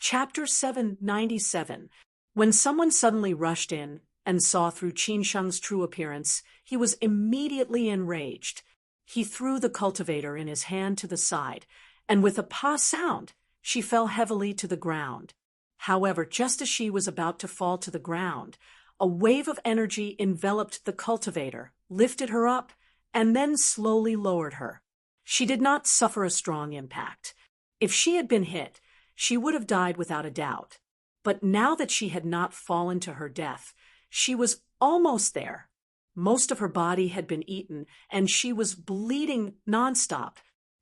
Chapter 797. When someone suddenly rushed in and saw through Qin Sheng's true appearance, he was immediately enraged. He threw the cultivator in his hand to the side, and with a pa sound, she fell heavily to the ground. However, just as she was about to fall to the ground, a wave of energy enveloped the cultivator, lifted her up, and then slowly lowered her. She did not suffer a strong impact. If she had been hit, she would have died without a doubt. But now that she had not fallen to her death, she was almost there. Most of her body had been eaten, and she was bleeding nonstop.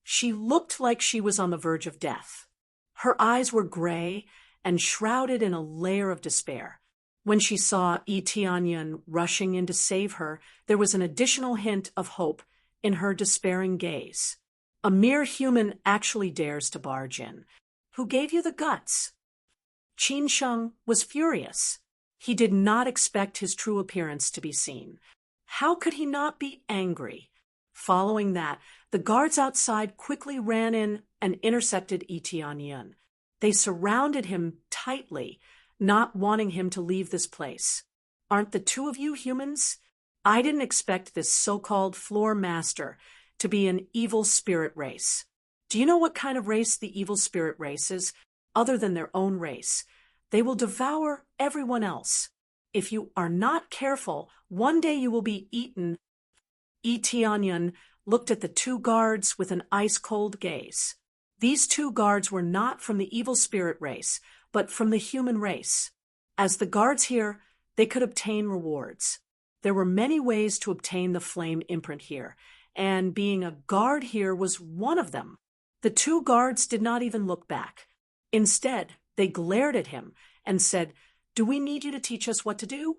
She looked like she was on the verge of death. Her eyes were gray and shrouded in a layer of despair. When she saw Yi Tianyan rushing in to save her, there was an additional hint of hope in her despairing gaze. A mere human actually dares to barge in. Who gave you the guts? Qin Sheng was furious. He did not expect his true appearance to be seen. How could he not be angry? Following that, the guards outside quickly ran in and intercepted Yi Tianyan. They surrounded him tightly, not wanting him to leave this place. Aren't the two of you humans? I didn't expect this so-called floor master to be an evil spirit race. Do you know what kind of race the evil spirit race is? Other than their own race, they will devour everyone else. If you are not careful, one day you will be eaten. Yi Tianyan looked at the two guards with an ice-cold gaze. These two guards were not from the evil spirit race, but from the human race. As the guards here, they could obtain rewards. There were many ways to obtain the flame imprint here, and being a guard here was one of them. The two guards did not even look back. Instead, they glared at him and said, "Do we need you to teach us what to do?"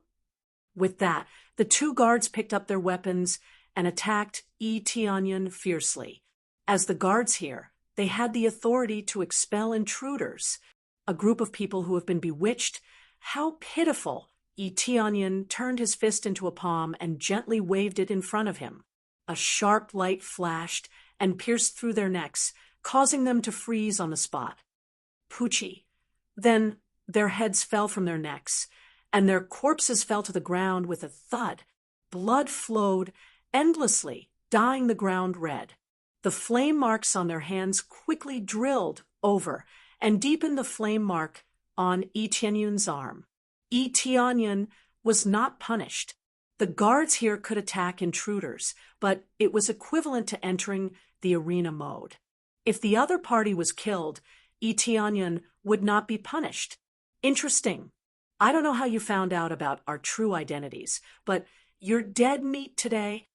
With that, the two guards picked up their weapons and attacked Yi Tianyan fiercely. As the guards here, they had the authority to expel intruders, a group of people who have been bewitched. How pitiful! Yi Tianyan turned his fist into a palm and gently waved it in front of him. A sharp light flashed and pierced through their necks, causing them to freeze on the spot. Poochie. Then their heads fell from their necks, and their corpses fell to the ground with a thud. Blood flowed endlessly, dyeing the ground red. The flame marks on their hands quickly drilled over and deepened the flame mark on Yi Tianyan's arm. Yi Tianyan was not punished. The guards here could attack intruders, but it was equivalent to entering the arena mode. If the other party was killed, Yi Tianyan would not be punished. Interesting. I don't know how you found out about our true identities, but you're dead meat today.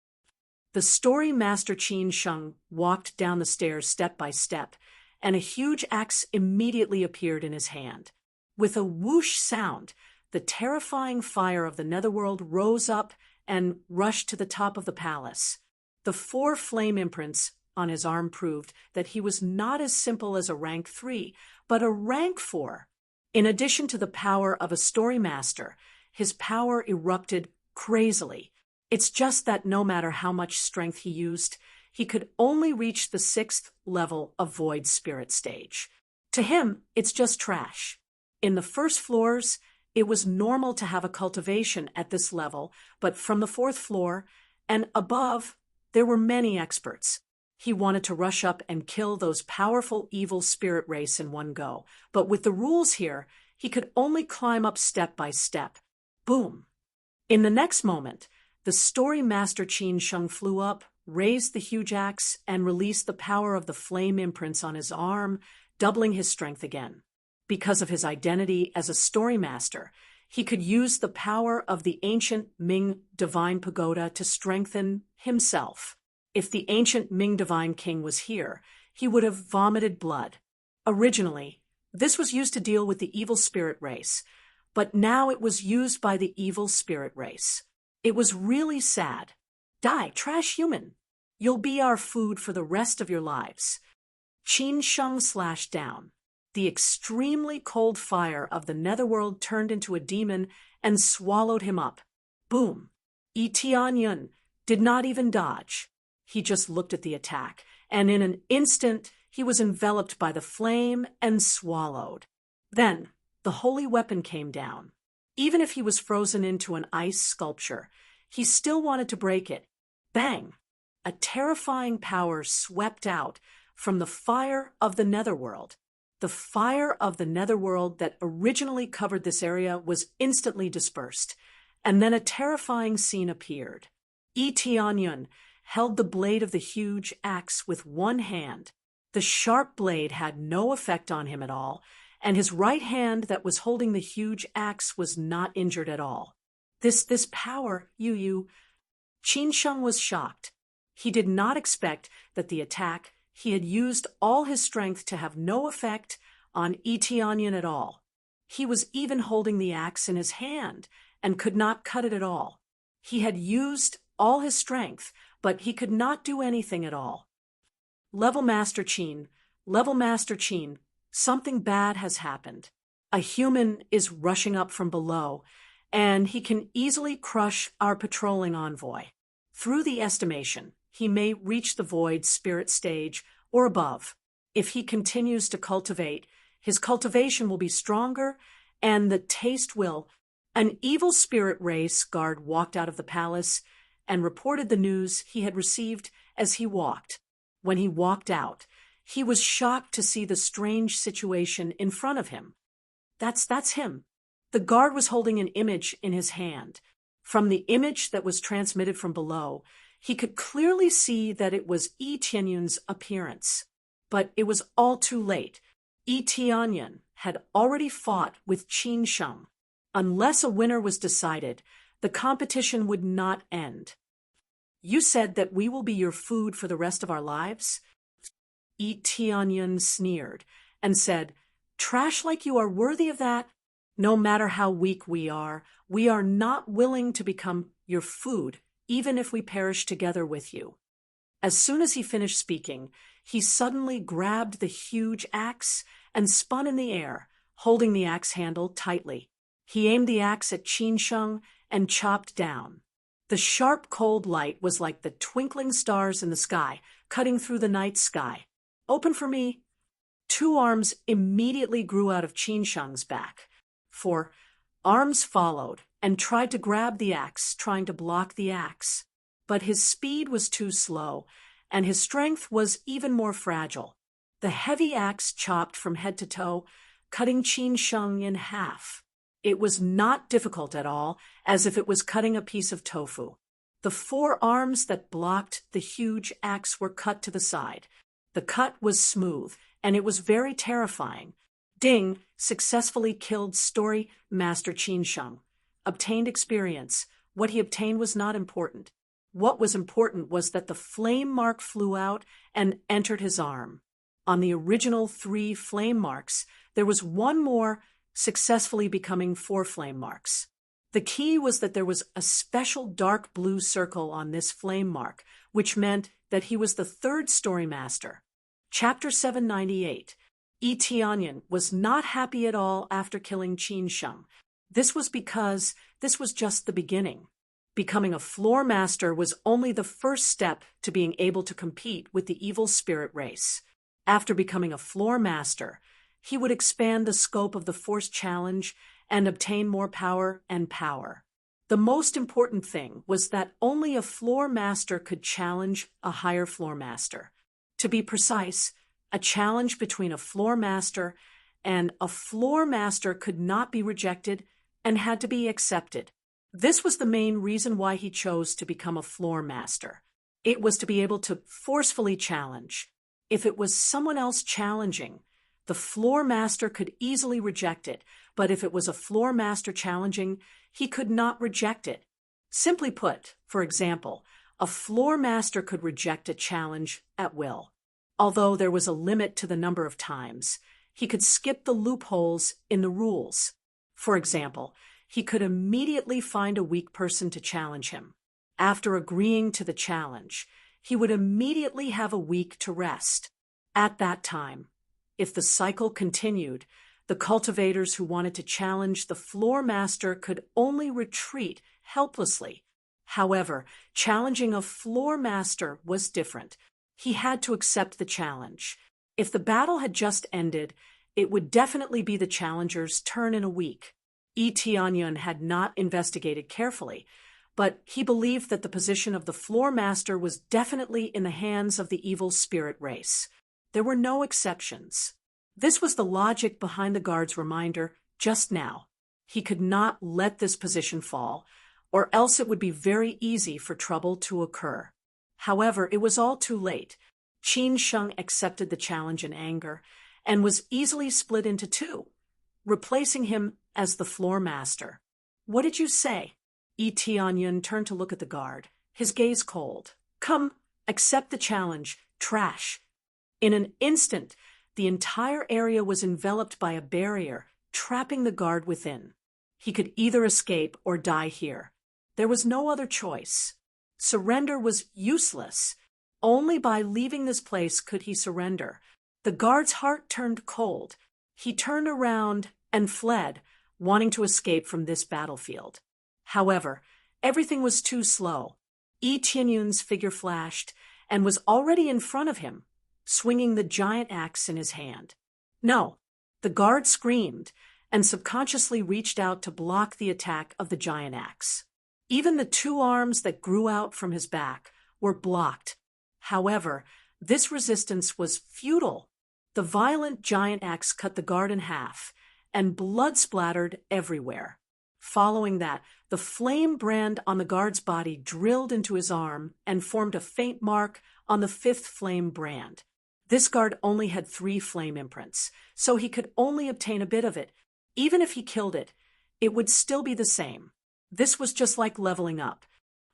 The story master Qin Sheng walked down the stairs step by step, and a huge axe immediately appeared in his hand. With a whoosh sound, the terrifying fire of the netherworld rose up and rushed to the top of the palace. The 4 flame imprints on his arm proved that he was not as simple as a rank 3, but a rank 4. In addition to the power of a story master, his power erupted crazily. It's just that no matter how much strength he used, he could only reach the 6th level of Void Spirit stage. To him, it's just trash. In the first floors, it was normal to have a cultivation at this level, but from the 4th floor and above, there were many experts. He wanted to rush up and kill those powerful evil spirit race in one go, but with the rules here, he could only climb up step by step. Boom! In the next moment, the story master Qin Sheng flew up, raised the huge axe, and released the power of the flame imprints on his arm, doubling his strength again. Because of his identity as a story master, he could use the power of the ancient Ming Divine Pagoda to strengthen himself. If the ancient Ming Divine King was here, he would have vomited blood. Originally, this was used to deal with the evil spirit race, but now it was used by the evil spirit race. It was really sad. Die, trash human. You'll be our food for the rest of your lives. Qin Sheng slashed down. The extremely cold fire of the netherworld turned into a demon and swallowed him up. Boom! Yi Tianyan did not even dodge. He just looked at the attack, and in an instant he was enveloped by the flame and swallowed. Then, the holy weapon came down. Even if he was frozen into an ice sculpture, he still wanted to break it. Bang! A terrifying power swept out from the fire of the netherworld. The fire of the netherworld that originally covered this area was instantly dispersed, and then a terrifying scene appeared. Eteonyun held the blade of the huge axe with one hand. The sharp blade had no effect on him at all, and his right hand that was holding the huge axe was not injured at all. This power, Yu. Qin Sheng was shocked. He did not expect that the attack he had used all his strength to have no effect on Eteonyun at all. He was even holding the axe in his hand and could not cut it at all. He had used all his strength, but he could not do anything at all. Level Master Qin, something bad has happened. A human is rushing up from below, and he can easily crush our patrolling envoy. Through the estimation, he may reach the void spirit stage or above. If he continues to cultivate, his cultivation will be stronger, and the taste will. An evil spirit race guard walked out of the palace and reported the news he had received as he walked. When he walked out, he was shocked to see the strange situation in front of him. That's him. The guard was holding an image in his hand. From the image that was transmitted from below, he could clearly see that it was Eteonyun's appearance. But it was all too late. Eteonyun had already fought with Qin Sheng. Unless a winner was decided, the competition would not end. You said that we will be your food for the rest of our lives? Eteonyun sneered and said, "Trash like you are worthy of that? No matter how weak we are not willing to become your food, even if we perish together with you." As soon as he finished speaking, he suddenly grabbed the huge axe and spun in the air, holding the axe handle tightly. He aimed the axe at Qin Sheng and chopped down. The sharp, cold light was like the twinkling stars in the sky, cutting through the night sky. "Open for me." 2 arms immediately grew out of Qin Sheng's back. 4 arms followed and tried to grab the axe, trying to block the axe. But his speed was too slow, and his strength was even more fragile. The heavy axe chopped from head to toe, cutting Qin Sheng in half. It was not difficult at all, as if it was cutting a piece of tofu. The 4 arms that blocked the huge axe were cut to the side. The cut was smooth, and it was very terrifying. Ding successfully killed Story Master Qin Sheng. Obtained experience. What he obtained was not important. What was important was that the flame mark flew out and entered his arm. On the original 3 flame marks, there was 1 more, successfully becoming 4 flame marks. The key was that there was a special dark blue circle on this flame mark, which meant that he was the 3rd Story Master. Chapter 798. Eteonyun was not happy at all after killing Qin Sheng. This was because this was just the beginning. Becoming a floor master was only the first step to being able to compete with the evil spirit race. After becoming a floor master, he would expand the scope of the force challenge and obtain more power and power. The most important thing was that only a floor master could challenge a higher floor master. To be precise, a challenge between a floor master and a floor master could not be rejected and had to be accepted. This was the main reason why he chose to become a floor master. It was to be able to forcefully challenge. If it was someone else challenging, the floor master could easily reject it, but if it was a floor master challenging, he could not reject it. Simply put, for example, a floor master could reject a challenge at will. Although there was a limit to the number of times, he could skip the loopholes in the rules. For example, he could immediately find a weak person to challenge him. After agreeing to the challenge, he would immediately have a week to rest. At that time, if the cycle continued, the cultivators who wanted to challenge the floor master could only retreat helplessly. However, challenging a floor master was different. He had to accept the challenge. If the battle had just ended It would definitely be the challenger's turn in a week. Yi Tianyun had not investigated carefully, but he believed that the position of the floor master was definitely in the hands of the evil spirit race. There were no exceptions. This was the logic behind the guard's reminder just now. He could not let this position fall, or else it would be very easy for trouble to occur. However, it was all too late. Qin Sheng accepted the challenge in anger and was easily split into two, replacing him as the floor master. "What did you say?" Yi Tianyun turned to look at the guard, his gaze cold. "Come, accept the challenge, trash." In an instant, the entire area was enveloped by a barrier, trapping the guard within. He could either escape or die here. There was no other choice. Surrender was useless. Only by leaving this place could he surrender. The guard's heart turned cold. He turned around and fled, wanting to escape from this battlefield. However, everything was too slow. Yi Tianyun's figure flashed and was already in front of him, swinging the giant axe in his hand. "No!" The guard screamed and subconsciously reached out to block the attack of the giant axe. Even the two arms that grew out from his back were blocked. However, this resistance was futile. The violent giant axe cut the guard in half, and blood splattered everywhere. Following that, the flame brand on the guard's body drilled into his arm and formed a faint mark on the fifth flame brand. This guard only had 3 flame imprints, so he could only obtain a bit of it. Even if he killed it, it would still be the same. This was just like leveling up.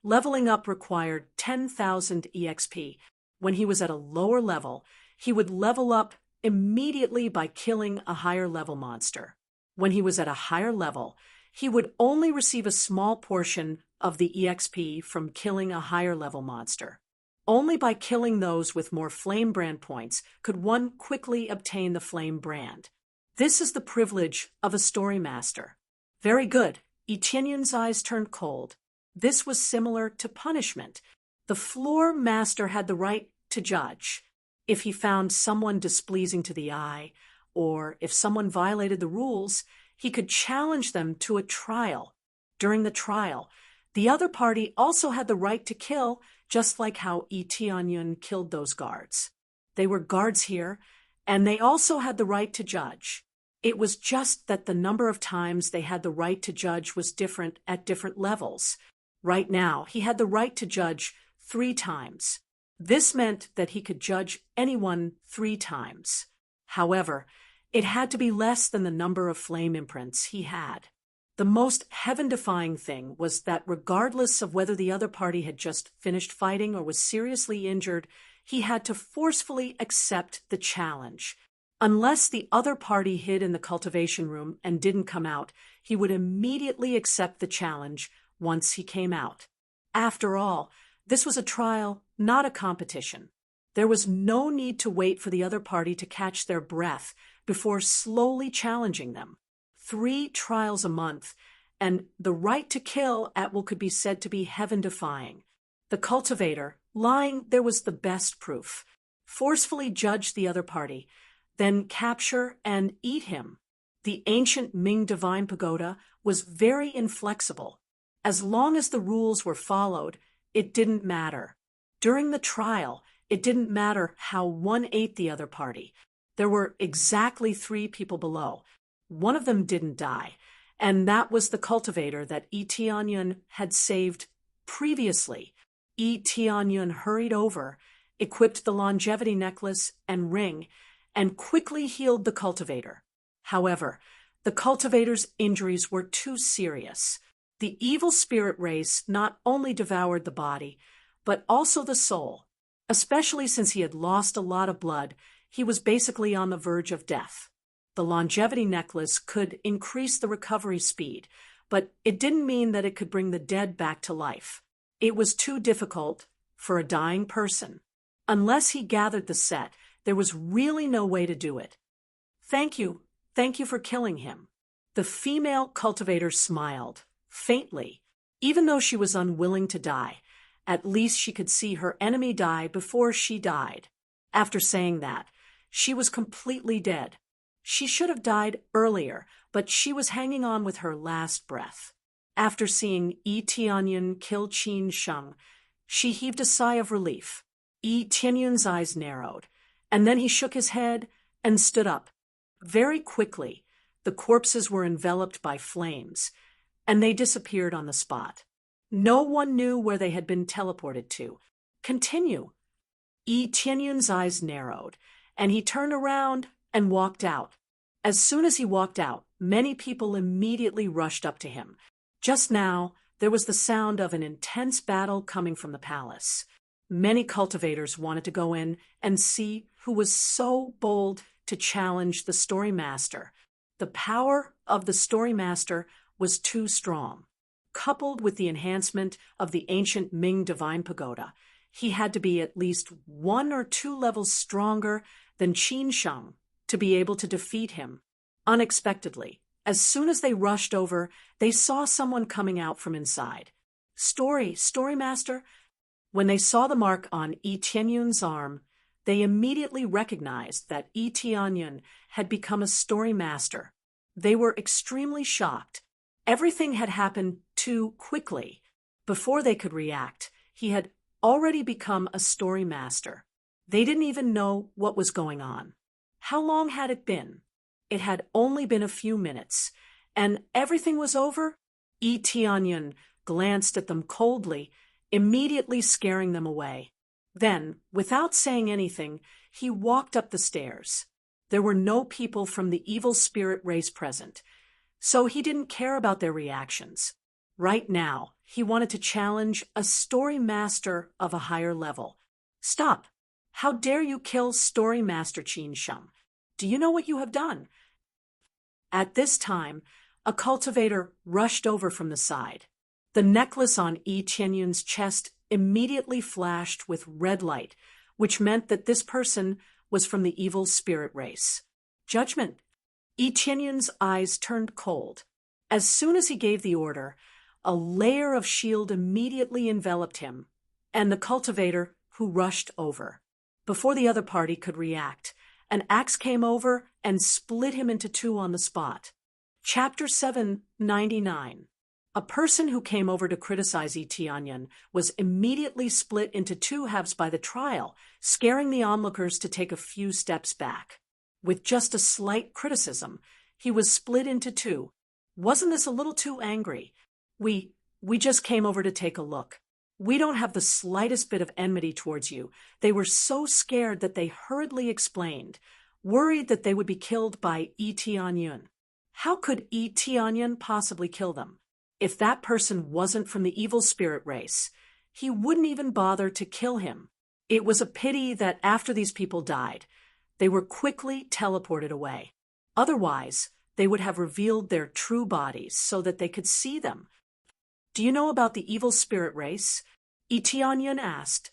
Leveling up required 10,000 EXP. When he was at a lower level, he would level up immediately by killing a higher level monster. When he was at a higher level, he would only receive a small portion of the EXP from killing a higher level monster. Only by killing those with more flame brand points could one quickly obtain the flame brand. This is the privilege of a story master. Very good. Yi Tianyun's eyes turned cold. This was similar to punishment. The floor master had the right to judge. If he found someone displeasing to the eye, or if someone violated the rules, he could challenge them to a trial. During the trial, the other party also had the right to kill, just like how Yi Tianyun killed those guards. They were guards here, and they also had the right to judge. It was just that the number of times they had the right to judge was different at different levels. Right now, he had the right to judge 3 times. This meant that he could judge anyone 3 times. However, it had to be less than the number of flame imprints he had. The most heaven-defying thing was that regardless of whether the other party had just finished fighting or was seriously injured, he had to forcefully accept the challenge. Unless the other party hid in the cultivation room and didn't come out, he would immediately accept the challenge once he came out. After all, this was a trial, not a competition. There was no need to wait for the other party to catch their breath before slowly challenging them. 3 trials a month, and the right to kill at what could be said to be heaven-defying. The cultivator, lying there was the best proof, forcefully judged the other party, then capture and eat him. The ancient Ming Divine Pagoda was very inflexible. As long as the rules were followed, it didn't matter. During the trial, it didn't matter how one ate the other party. There were exactly 3 people below. One of them didn't die, and that was the cultivator that Yi Tianyun had saved previously. Yi Tianyun hurried over, equipped the longevity necklace and ring, and quickly healed the cultivator. However, the cultivator's injuries were too serious. The evil spirit race not only devoured the body, but also the soul. Especially since he had lost a lot of blood, he was basically on the verge of death. The longevity necklace could increase the recovery speed, but it didn't mean that it could bring the dead back to life. It was too difficult for a dying person. Unless he gathered the set, there was really no way to do it. Thank you for killing him." The female cultivator smiled, faintly. Even though she was unwilling to die, at least she could see her enemy die before she died. After saying that, she was completely dead. She should have died earlier, but she was hanging on with her last breath. After seeing Yi Tianyan kill Qin Sheng, she heaved a sigh of relief. Yi Tianyun's eyes narrowed, and then he shook his head and stood up. Very quickly, the corpses were enveloped by flames, and they disappeared on the spot. No one knew where they had been teleported to. Continue. Yi Tianyun's eyes narrowed, and he turned around and walked out. As soon as he walked out, many people immediately rushed up to him. Just now, there was the sound of an intense battle coming from the palace. Many cultivators wanted to go in and see who was so bold to challenge the story master. The power of the story master was too strong. Coupled with the enhancement of the ancient Ming Divine Pagoda, he had to be at least 1 or 2 levels stronger than Qin Sheng to be able to defeat him. Unexpectedly, as soon as they rushed over, they saw someone coming out from inside. Story master. When they saw the mark on Yi Tianyun's arm, they immediately recognized that Yi Tianyan had become a story master. They were extremely shocked. Everything had happened too quickly. Before they could react, he had already become a story master. They didn't even know what was going on. How long had it been? It had only been a few minutes, and everything was over? Yi Tianyan glanced at them coldly, immediately scaring them away. Then, without saying anything, he walked up the stairs. There were no people from the evil spirit race present, so he didn't care about their reactions. Right now, he wanted to challenge a story master of a higher level. Stop! How dare you kill story master Qin Sheng? Do you know what you have done? At this time, a cultivator rushed over from the side. The necklace on Yi Tianyun's chest immediately flashed with red light, which meant that this person was from the evil spirit race. Judgment. Yi Tianyun's eyes turned cold. As soon as he gave the order, a layer of shield immediately enveloped him, and the cultivator who rushed over. Before the other party could react, an axe came over and split him into 2 on the spot. Chapter 799. A person who came over to criticize Yi Tianyan was immediately split into 2 halves by the trial, scaring the onlookers to take a few steps back. With just a slight criticism, he was split into 2. Wasn't this a little too angry? We just came over to take a look. We don't have the slightest bit of enmity towards you. They were so scared that they hurriedly explained, worried that they would be killed by Yi Tianyan. How could Yi Tianyan possibly kill them? If that person wasn't from the evil spirit race, he wouldn't even bother to kill him. It was a pity that after these people died, they were quickly teleported away. Otherwise, they would have revealed their true bodies so that they could see them. Do you know about the evil spirit race? Yi Tianyan asked.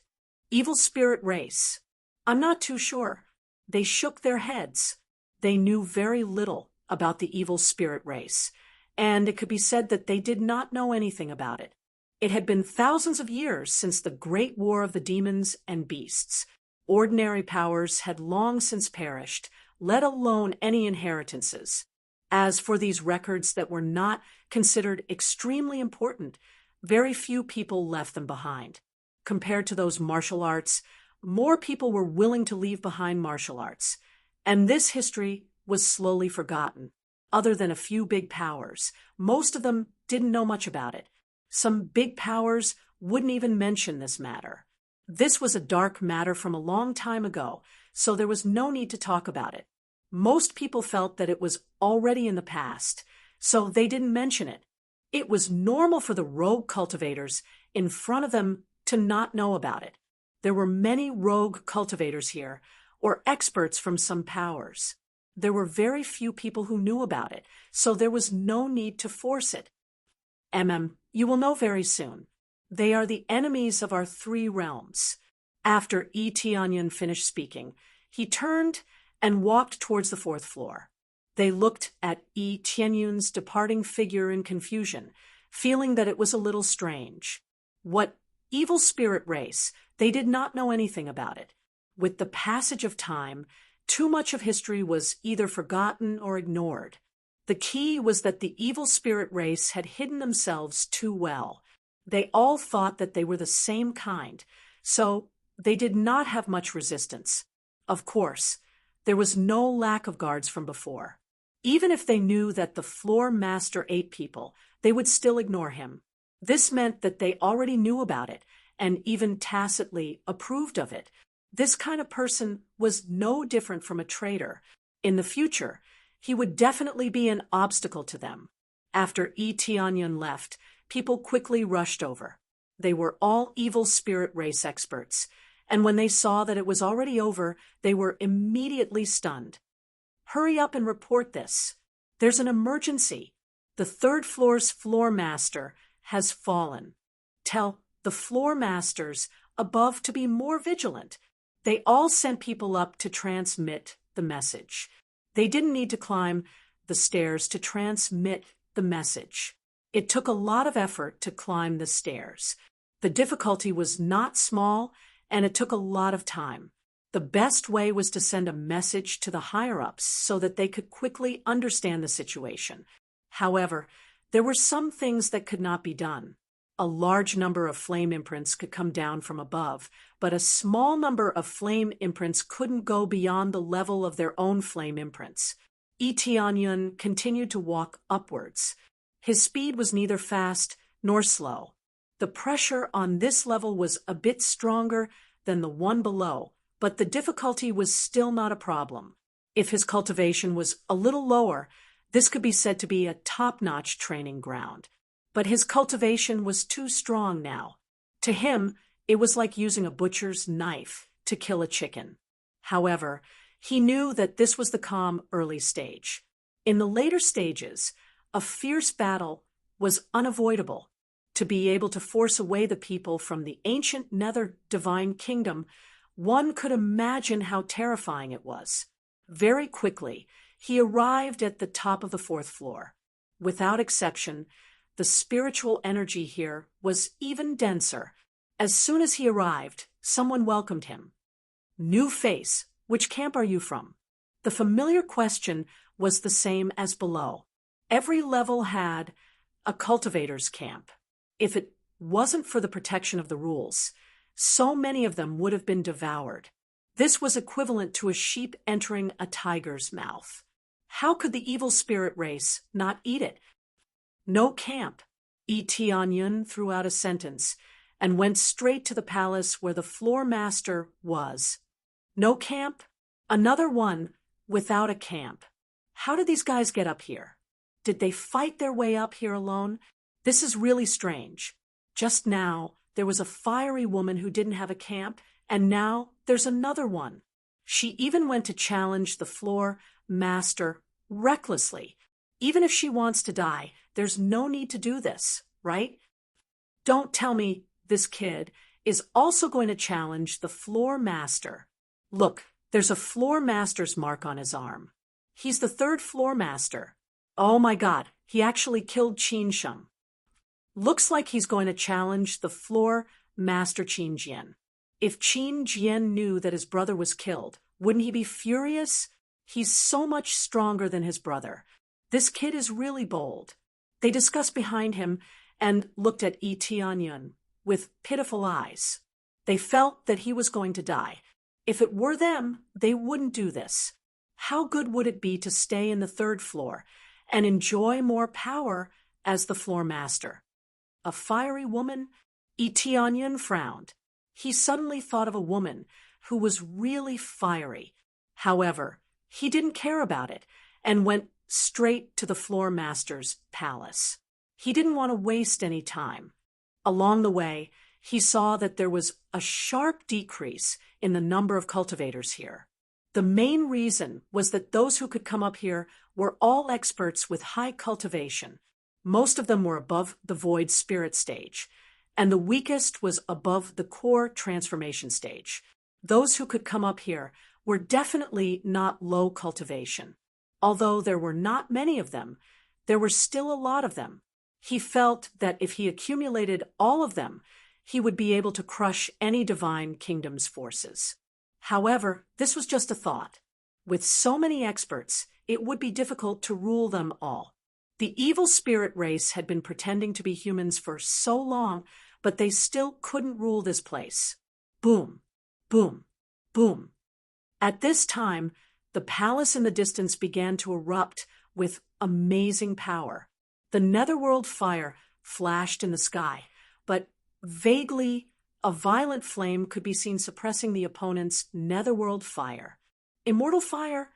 Evil spirit race? I'm not too sure. They shook their heads. They knew very little about the evil spirit race, and it could be said that they did not know anything about it. It had been thousands of years since the great war of the demons and beasts. Ordinary powers had long since perished, let alone any inheritances. As for these records that were not considered extremely important, very few people left them behind. Compared to those martial arts, more people were willing to leave behind martial arts, and this history was slowly forgotten. Other than a few big powers, most of them didn't know much about it. Some big powers wouldn't even mention this matter. This was a dark matter from a long time ago, so there was no need to talk about it. Most people felt that it was already in the past, so they didn't mention it. It was normal for the rogue cultivators in front of them to not know about it. There were many rogue cultivators here, or experts from some powers. There were very few people who knew about it, so there was no need to force it. You will know very soon. They are the enemies of our 3 realms. After Yi Tianyan finished speaking, he turned and walked towards the 4th floor. They looked at Yi Tianyun's departing figure in confusion, feeling that it was a little strange. What evil spirit race? They did not know anything about it. With the passage of time, Too much of history was either forgotten or ignored. The key was that the evil spirit race had hidden themselves too well. They all thought that they were the same kind, so they did not have much resistance. Of course, there was no lack of guards from before. Even if they knew that the floor master ate people, they would still ignore him. This meant that they already knew about it and even tacitly approved of it. This kind of person was no different from a traitor. In the future, he would definitely be an obstacle to them. After Tianyun left, people quickly rushed over. They were all evil spirit race experts, and when they saw that it was already over, they were immediately stunned. Hurry up and report this. There's an emergency. The third floor's floor master has fallen. Tell the floor masters above to be more vigilant. They all sent people up to transmit the message. They didn't need to climb the stairs to transmit the message. It took a lot of effort to climb the stairs. The difficulty was not small, and it took a lot of time. The best way was to send a message to the higher-ups so that they could quickly understand the situation. However, there were some things that could not be done. A large number of flame imprints could come down from above, but a small number of flame imprints couldn't go beyond the level of their own flame imprints. Tianyun continued to walk upwards. His speed was neither fast nor slow. The pressure on this level was a bit stronger than the one below, but the difficulty was still not a problem. If his cultivation was a little lower, this could be said to be a top-notch training ground. But his cultivation was too strong now. To him, it was like using a butcher's knife to kill a chicken. However, he knew that this was the calm early stage. In the later stages, a fierce battle was unavoidable. To be able to force away the people from the ancient Nether Divine Kingdom, one could imagine how terrifying it was. Very quickly, he arrived at the top of the fourth floor. Without exception, the spiritual energy here was even denser. As soon as he arrived, someone welcomed him. New face, which camp are you from? The familiar question was the same as below. Every level had a cultivator's camp. If it wasn't for the protection of the rules, so many of them would have been devoured. This was equivalent to a sheep entering a tiger's mouth. How could the evil spirit race not eat it? No camp. Tianyun threw out a sentence and went straight to the palace where the floor master was. No camp? Another one without a camp. How did these guys get up here? Did they fight their way up here alone? This is really strange. Just now, there was a fiery woman who didn't have a camp, and now there's another one. She even went to challenge the floor master recklessly. Even if she wants to die, there's no need to do this, right? Don't tell me this kid is also going to challenge the floor master. Look, there's a floor master's mark on his arm. He's the third floor master. Oh my God, he actually killed Qin Sheng. Looks like he's going to challenge the floor master Qin Jian. If Qin Jian knew that his brother was killed, wouldn't he be furious? He's so much stronger than his brother. This kid is really bold. They discussed behind him and looked at Tianyun with pitiful eyes. They felt that he was going to die. If it were them, they wouldn't do this. How good would it be to stay in the third floor and enjoy more power as the floor master? A fiery woman? Tianyun frowned. He suddenly thought of a woman who was really fiery. However, he didn't care about it and went straight to the floor master's palace. He didn't want to waste any time. Along the way, he saw that there was a sharp decrease in the number of cultivators here. The main reason was that those who could come up here were all experts with high cultivation. Most of them were above the void spirit stage, and the weakest was above the core transformation stage. Those who could come up here were definitely not low cultivation. Although there were not many of them, there were still a lot of them. He felt that if he accumulated all of them, he would be able to crush any divine kingdom's forces. However, this was just a thought. With so many experts, it would be difficult to rule them all. The evil spirit race had been pretending to be humans for so long, but they still couldn't rule this place. Boom, boom, boom. At this time, the palace in the distance began to erupt with amazing power. The netherworld fire flashed in the sky, but vaguely, a violent flame could be seen suppressing the opponent's netherworld fire. Immortal fire?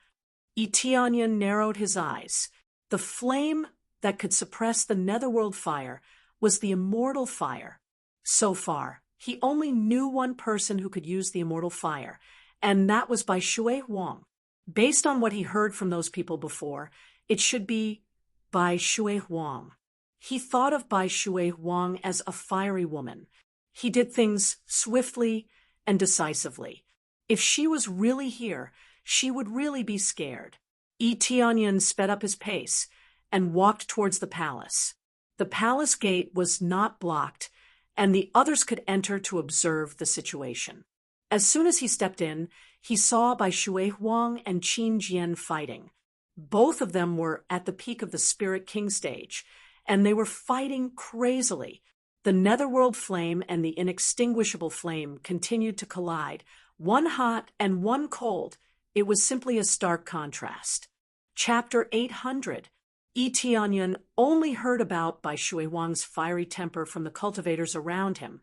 Eteonion narrowed his eyes. The flame that could suppress the netherworld fire was the immortal fire. So far, he only knew one person who could use the immortal fire, and that was Bai Shui Huang. Based on what he heard from those people before, it should be Bai Shui Huang. He thought of Bai Shui Huang as a fiery woman. He did things swiftly and decisively. If she was really here, she would really be scared. Yi Tianyan sped up his pace and walked towards the palace. The palace gate was not blocked, and the others could enter to observe the situation. As soon as he stepped in, he saw Bai Shui Huang and Qin Jian fighting. Both of them were at the peak of the Spirit King stage, and they were fighting crazily. The netherworld flame and the inextinguishable flame continued to collide, one hot and one cold. It was simply a stark contrast. Chapter 800. Yi Tianyan only heard about Bai Shui Huang's fiery temper from the cultivators around him,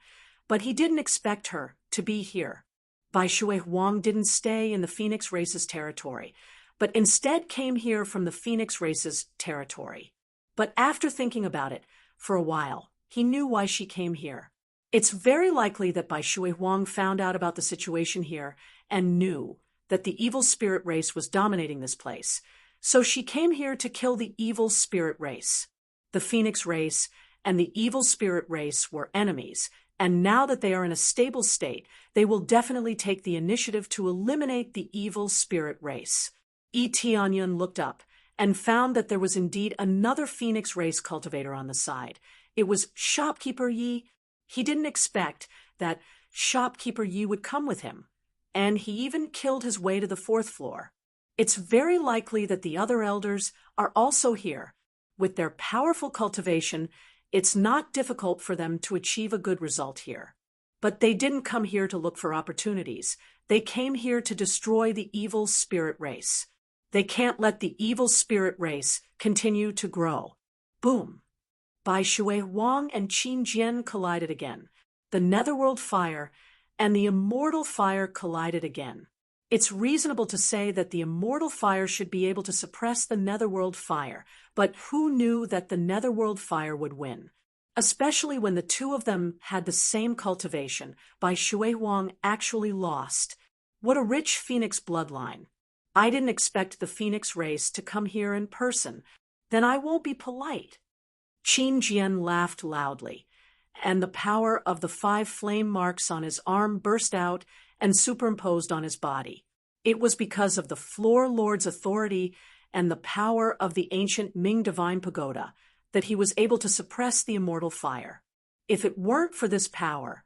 but he didn't expect her to be here. Bai Shui Huang didn't stay in the Phoenix Race's territory, but instead came here from the Phoenix Race's territory. But after thinking about it for a while, he knew why she came here. It's very likely that Bai Shui Huang found out about the situation here and knew that the evil spirit race was dominating this place. So she came here to kill the evil spirit race. The Phoenix race and the evil spirit race were enemies, and now that they are in a stable state, they will definitely take the initiative to eliminate the evil spirit race. Yi Tianyan looked up and found that there was indeed another Phoenix race cultivator on the side. It was Shopkeeper Yi. He didn't expect that Shopkeeper Yi would come with him, and he even killed his way to the 4th floor. It's very likely that the other elders are also here. With their powerful cultivation, it's not difficult for them to achieve a good result here. But they didn't come here to look for opportunities. They came here to destroy the evil spirit race. They can't let the evil spirit race continue to grow. Boom! Bai Shui Huang and Qin Jian collided again. The netherworld fire and the immortal fire collided again. It's reasonable to say that the immortal fire should be able to suppress the netherworld fire, but who knew that the netherworld fire would win? Especially when the two of them had the same cultivation. Bai Shui Huang actually lost. What a rich Phoenix bloodline. I didn't expect the Phoenix race to come here in person. Then I won't be polite. Qin Jian laughed loudly, and the power of the 5 flame marks on his arm burst out and superimposed on his body. It was because of the Floor Lord's authority and the power of the ancient Ming Divine Pagoda that he was able to suppress the immortal fire. If it weren't for this power,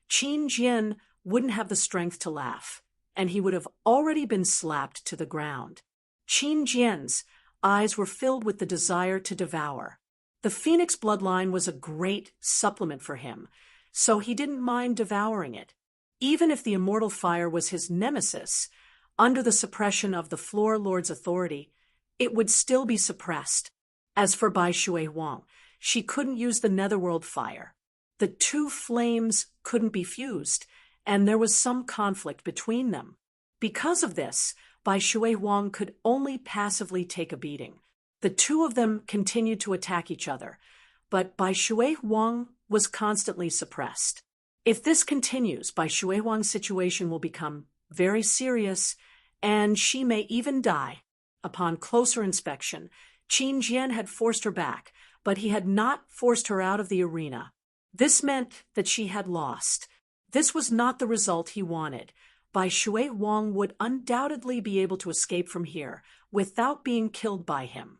Qin Jian wouldn't have the strength to laugh, and he would have already been slapped to the ground. Qin Jian's eyes were filled with the desire to devour. The Phoenix bloodline was a great supplement for him, so he didn't mind devouring it. Even if the immortal fire was his nemesis, under the suppression of the Floor Lord's authority, it would still be suppressed. As for Bai Shui Huang, she couldn't use the netherworld fire. The two flames couldn't be fused, and there was some conflict between them. Because of this, Bai Shui Huang could only passively take a beating. The two of them continued to attack each other, but Bai Shui Huang was constantly suppressed. If this continues, Bai Shui Huang's situation will become very serious, and she may even die. Upon closer inspection, Qin Jian had forced her back, but he had not forced her out of the arena. This meant that she had lost. This was not the result he wanted. Bai Shui Huang would undoubtedly be able to escape from here without being killed by him.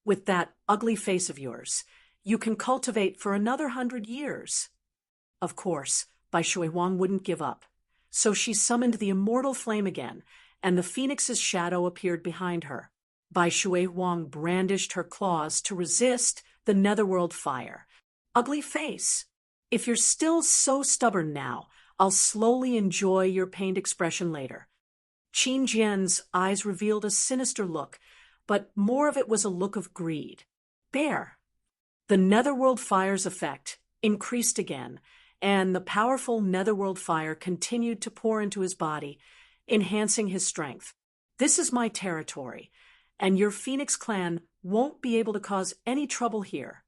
With that ugly face of yours, you can cultivate for another 100 years. Of course, Bai Shui Huang wouldn't give up. So she summoned the immortal flame again, and the phoenix's shadow appeared behind her. Bai Shui Huang brandished her claws to resist the netherworld fire. Ugly face. If you're still so stubborn now, I'll slowly enjoy your pained expression later. Qin Jian's eyes revealed a sinister look, but more of it was a look of greed. Bear. The netherworld fire's effect increased again, and the powerful netherworld fire continued to pour into his body, enhancing his strength. This is my territory, and your Phoenix clan won't be able to cause any trouble here.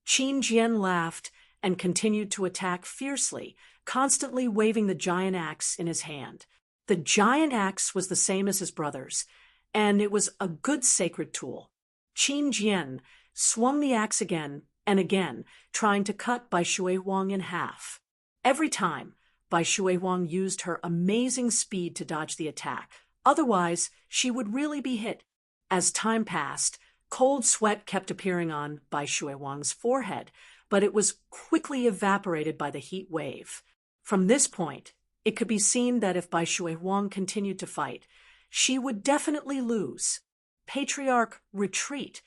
Qin Jian laughed and continued to attack fiercely, constantly waving the giant axe in his hand. The giant axe was the same as his brother's, and it was a good sacred tool. Qin Jian swung the axe again and again, trying to cut Bai Shui Huang in half. Every time, Bai Shui Huang used her amazing speed to dodge the attack. Otherwise, she would really be hit. As time passed, cold sweat kept appearing on Bai Shui Huang's forehead, but it was quickly evaporated by the heat wave. From this point, it could be seen that if Bai Shui Huang continued to fight, she would definitely lose. Patriarch, retreat.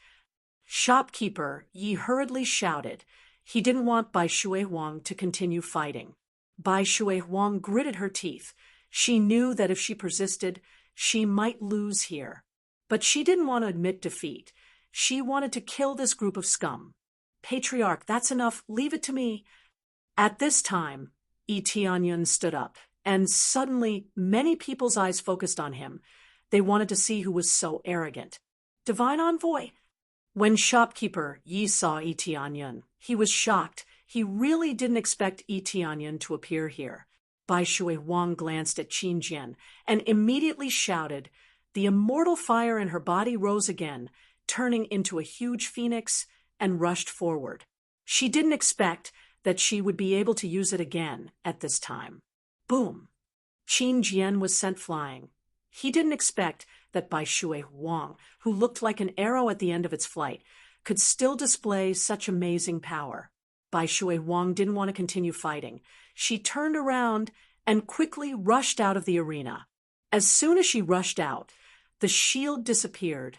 Shopkeeper Yi hurriedly shouted. He didn't want Bai Shui Huang to continue fighting. Bai Shui Huang gritted her teeth. She knew that if she persisted, she might lose here. But she didn't want to admit defeat. She wanted to kill this group of scum. Patriarch, that's enough. Leave it to me. At this time, Yi Tianyun stood up, and suddenly many people's eyes focused on him. They wanted to see who was so arrogant. Divine Envoy. When shopkeeper Yi saw Yi Tianyun, he was shocked. He really didn't expect Yi Tianyun to appear here. Bai Shui Huang glanced at Qin Jian and immediately shouted. The immortal fire in her body rose again, turning into a huge phoenix, and rushed forward. She didn't expect that she would be able to use it again at this time. Boom! Qin Jian was sent flying. He didn't expect that Bai Shui Huang, who looked like an arrow at the end of its flight, could still display such amazing power. Bai Shui Huang didn't want to continue fighting. She turned around and quickly rushed out of the arena. As soon as she rushed out, the shield disappeared,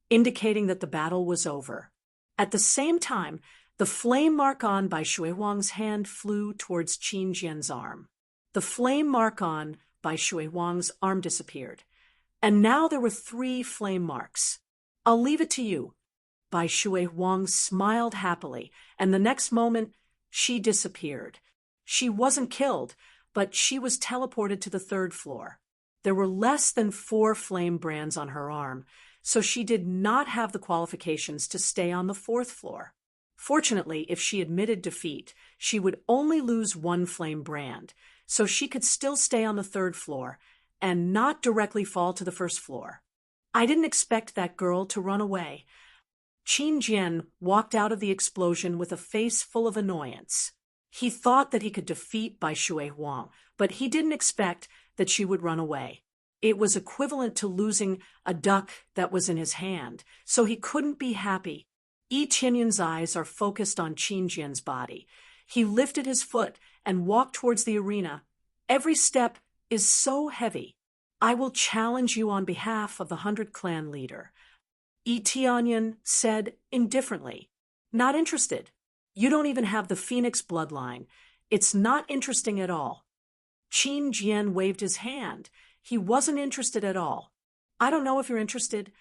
indicating that the battle was over. At the same time, the flame mark on Bai Shui Huang's hand flew towards Qin Jian's arm. The flame mark on Bai Shui Huang's arm disappeared, and now there were 3 flame marks. I'll leave it to you. Bai Shui Huang smiled happily, and the next moment, she disappeared. She wasn't killed, but she was teleported to the 3rd floor. There were less than 4 flame brands on her arm, so she did not have the qualifications to stay on the 4th floor. Fortunately, if she admitted defeat, she would only lose 1 flame brand, so she could still stay on the 3rd floor and not directly fall to the 1st floor. I didn't expect that girl to run away. Qin Jian walked out of the explosion with a face full of annoyance. He thought that he could defeat Bai Shui Huang, but he didn't expect that she would run away. It was equivalent to losing a duck that was in his hand, so he couldn't be happy. Yi Tianyun's eyes are focused on Qin Jian's body. He lifted his foot and walked towards the arena. Every step is so heavy. I will challenge you on behalf of the 100 clan leader. Yi Tianyun said indifferently. Not interested. You don't even have the Phoenix bloodline. It's not interesting at all. Qin Jian waved his hand. He wasn't interested at all. I don't know if you're interested.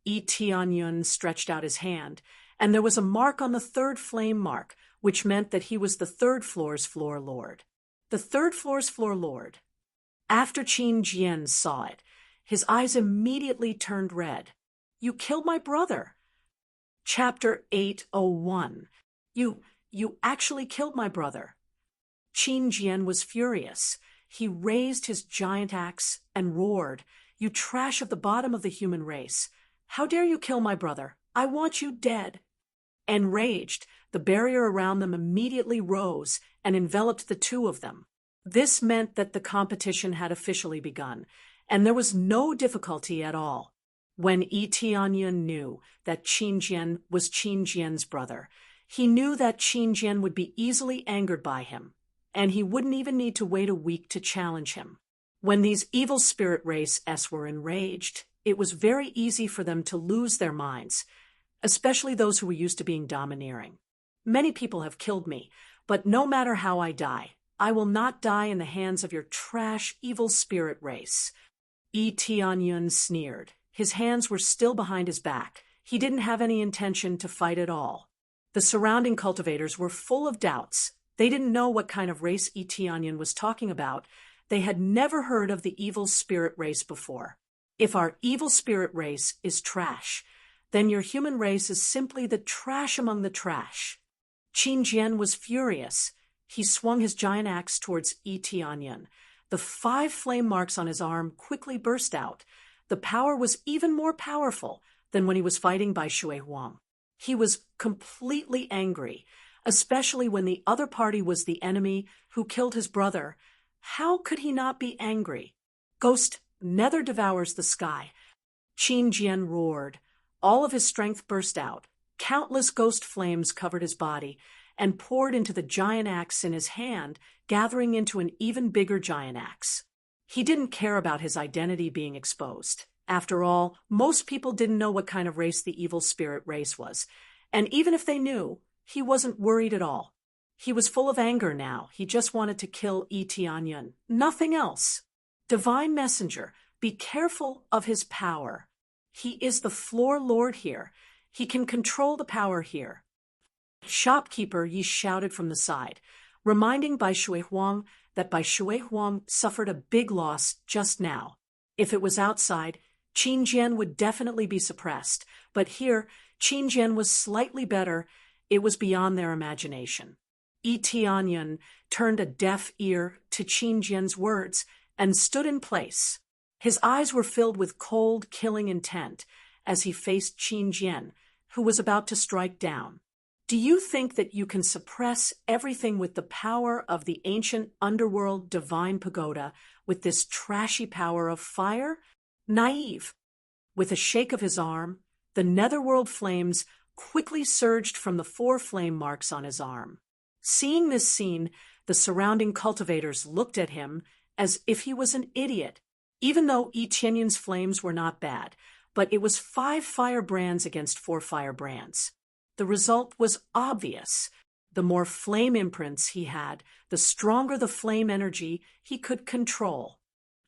Yi Tianyun stretched out his hand, and there was a mark on the 3rd flame mark, which meant that he was the 3rd floor's floor lord. The 3rd floor's floor lord. After Qin Jian saw it, his eyes immediately turned red. You killed my brother. Chapter 801. You actually killed my brother. Qin Jian was furious. He raised his giant axe and roared, You trash of the bottom of the human race. How dare you kill my brother? I want you dead. Enraged, the barrier around them immediately rose and enveloped the 2 of them. This meant that the competition had officially begun, and there was no difficulty at all. When Yi Tianyun knew that Qin Jian was Qin Jian's brother, he knew that Qin Jian would be easily angered by him, and he wouldn't even need to wait a week to challenge him. When these evil spirit race were enraged, it was very easy for them to lose their minds, especially those who were used to being domineering. Many people have killed me, but no matter how I die, I will not die in the hands of your trash evil spirit race. Tianyun sneered. His hands were still behind his back. He didn't have any intention to fight at all. The surrounding cultivators were full of doubts. They didn't know what kind of race Tianyun was talking about. They had never heard of the evil spirit race before. If our evil spirit race is trash, then your human race is simply the trash among the trash. Qin Jian was furious. He swung his giant axe towards Tianyun. The 5 flame marks on his arm quickly burst out. The power was even more powerful than when he was fighting Bai Shui Huang. He was completely angry, especially when the other party was the enemy who killed his brother. How could he not be angry? Ghost nether devours the sky. Qin Jian roared. All of his strength burst out. Countless ghost flames covered his body and poured into the giant axe in his hand, gathering into an even bigger giant axe. He didn't care about his identity being exposed. After all, most people didn't know what kind of race the evil spirit race was, and even if they knew, he wasn't worried at all. He was full of anger now. He just wanted to kill Tianyun, nothing else. Divine Messenger, be careful of his power. He is the floor lord here. He can control the power here. Shopkeeper, Yi shouted from the side, reminding Bai Shui Huang that Bai Shui Huang suffered a big loss just now. If it was outside, Qin Jian would definitely be suppressed, but here, Qin Jian was slightly better. It was beyond their imagination. Tianyun turned a deaf ear to Qin Jian's words and stood in place. His eyes were filled with cold, killing intent as he faced Qin Jian, who was about to strike down. Do you think that you can suppress everything with the power of the ancient underworld divine pagoda with this trashy power of fire? Naive. With a shake of his arm, the netherworld flames quickly surged from the 4 flame marks on his arm. Seeing this scene, the surrounding cultivators looked at him as if he was an idiot, even though Tianyun's flames were not bad, but it was 5 firebrands against 4 firebrands. The result was obvious. The more flame imprints he had, the stronger the flame energy he could control.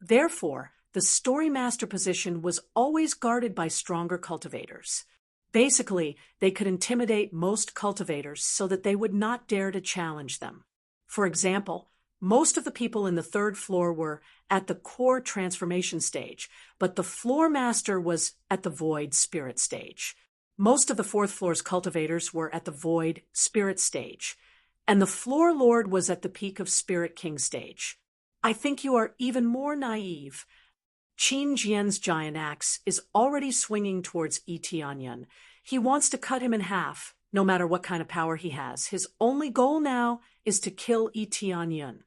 Therefore, the story master position was always guarded by stronger cultivators. Basically, they could intimidate most cultivators so that they would not dare to challenge them. For example, most of the people in the 3rd floor were at the core transformation stage, but the floor master was at the void spirit stage. Most of the 4th floor's cultivators were at the void spirit stage, and the floor lord was at the peak of spirit king stage. I think you are even more naive. Qin Jian's giant axe is already swinging towards Tianyun. He wants to cut him in half, no matter what kind of power he has. His only goal now is to kill Tianyun.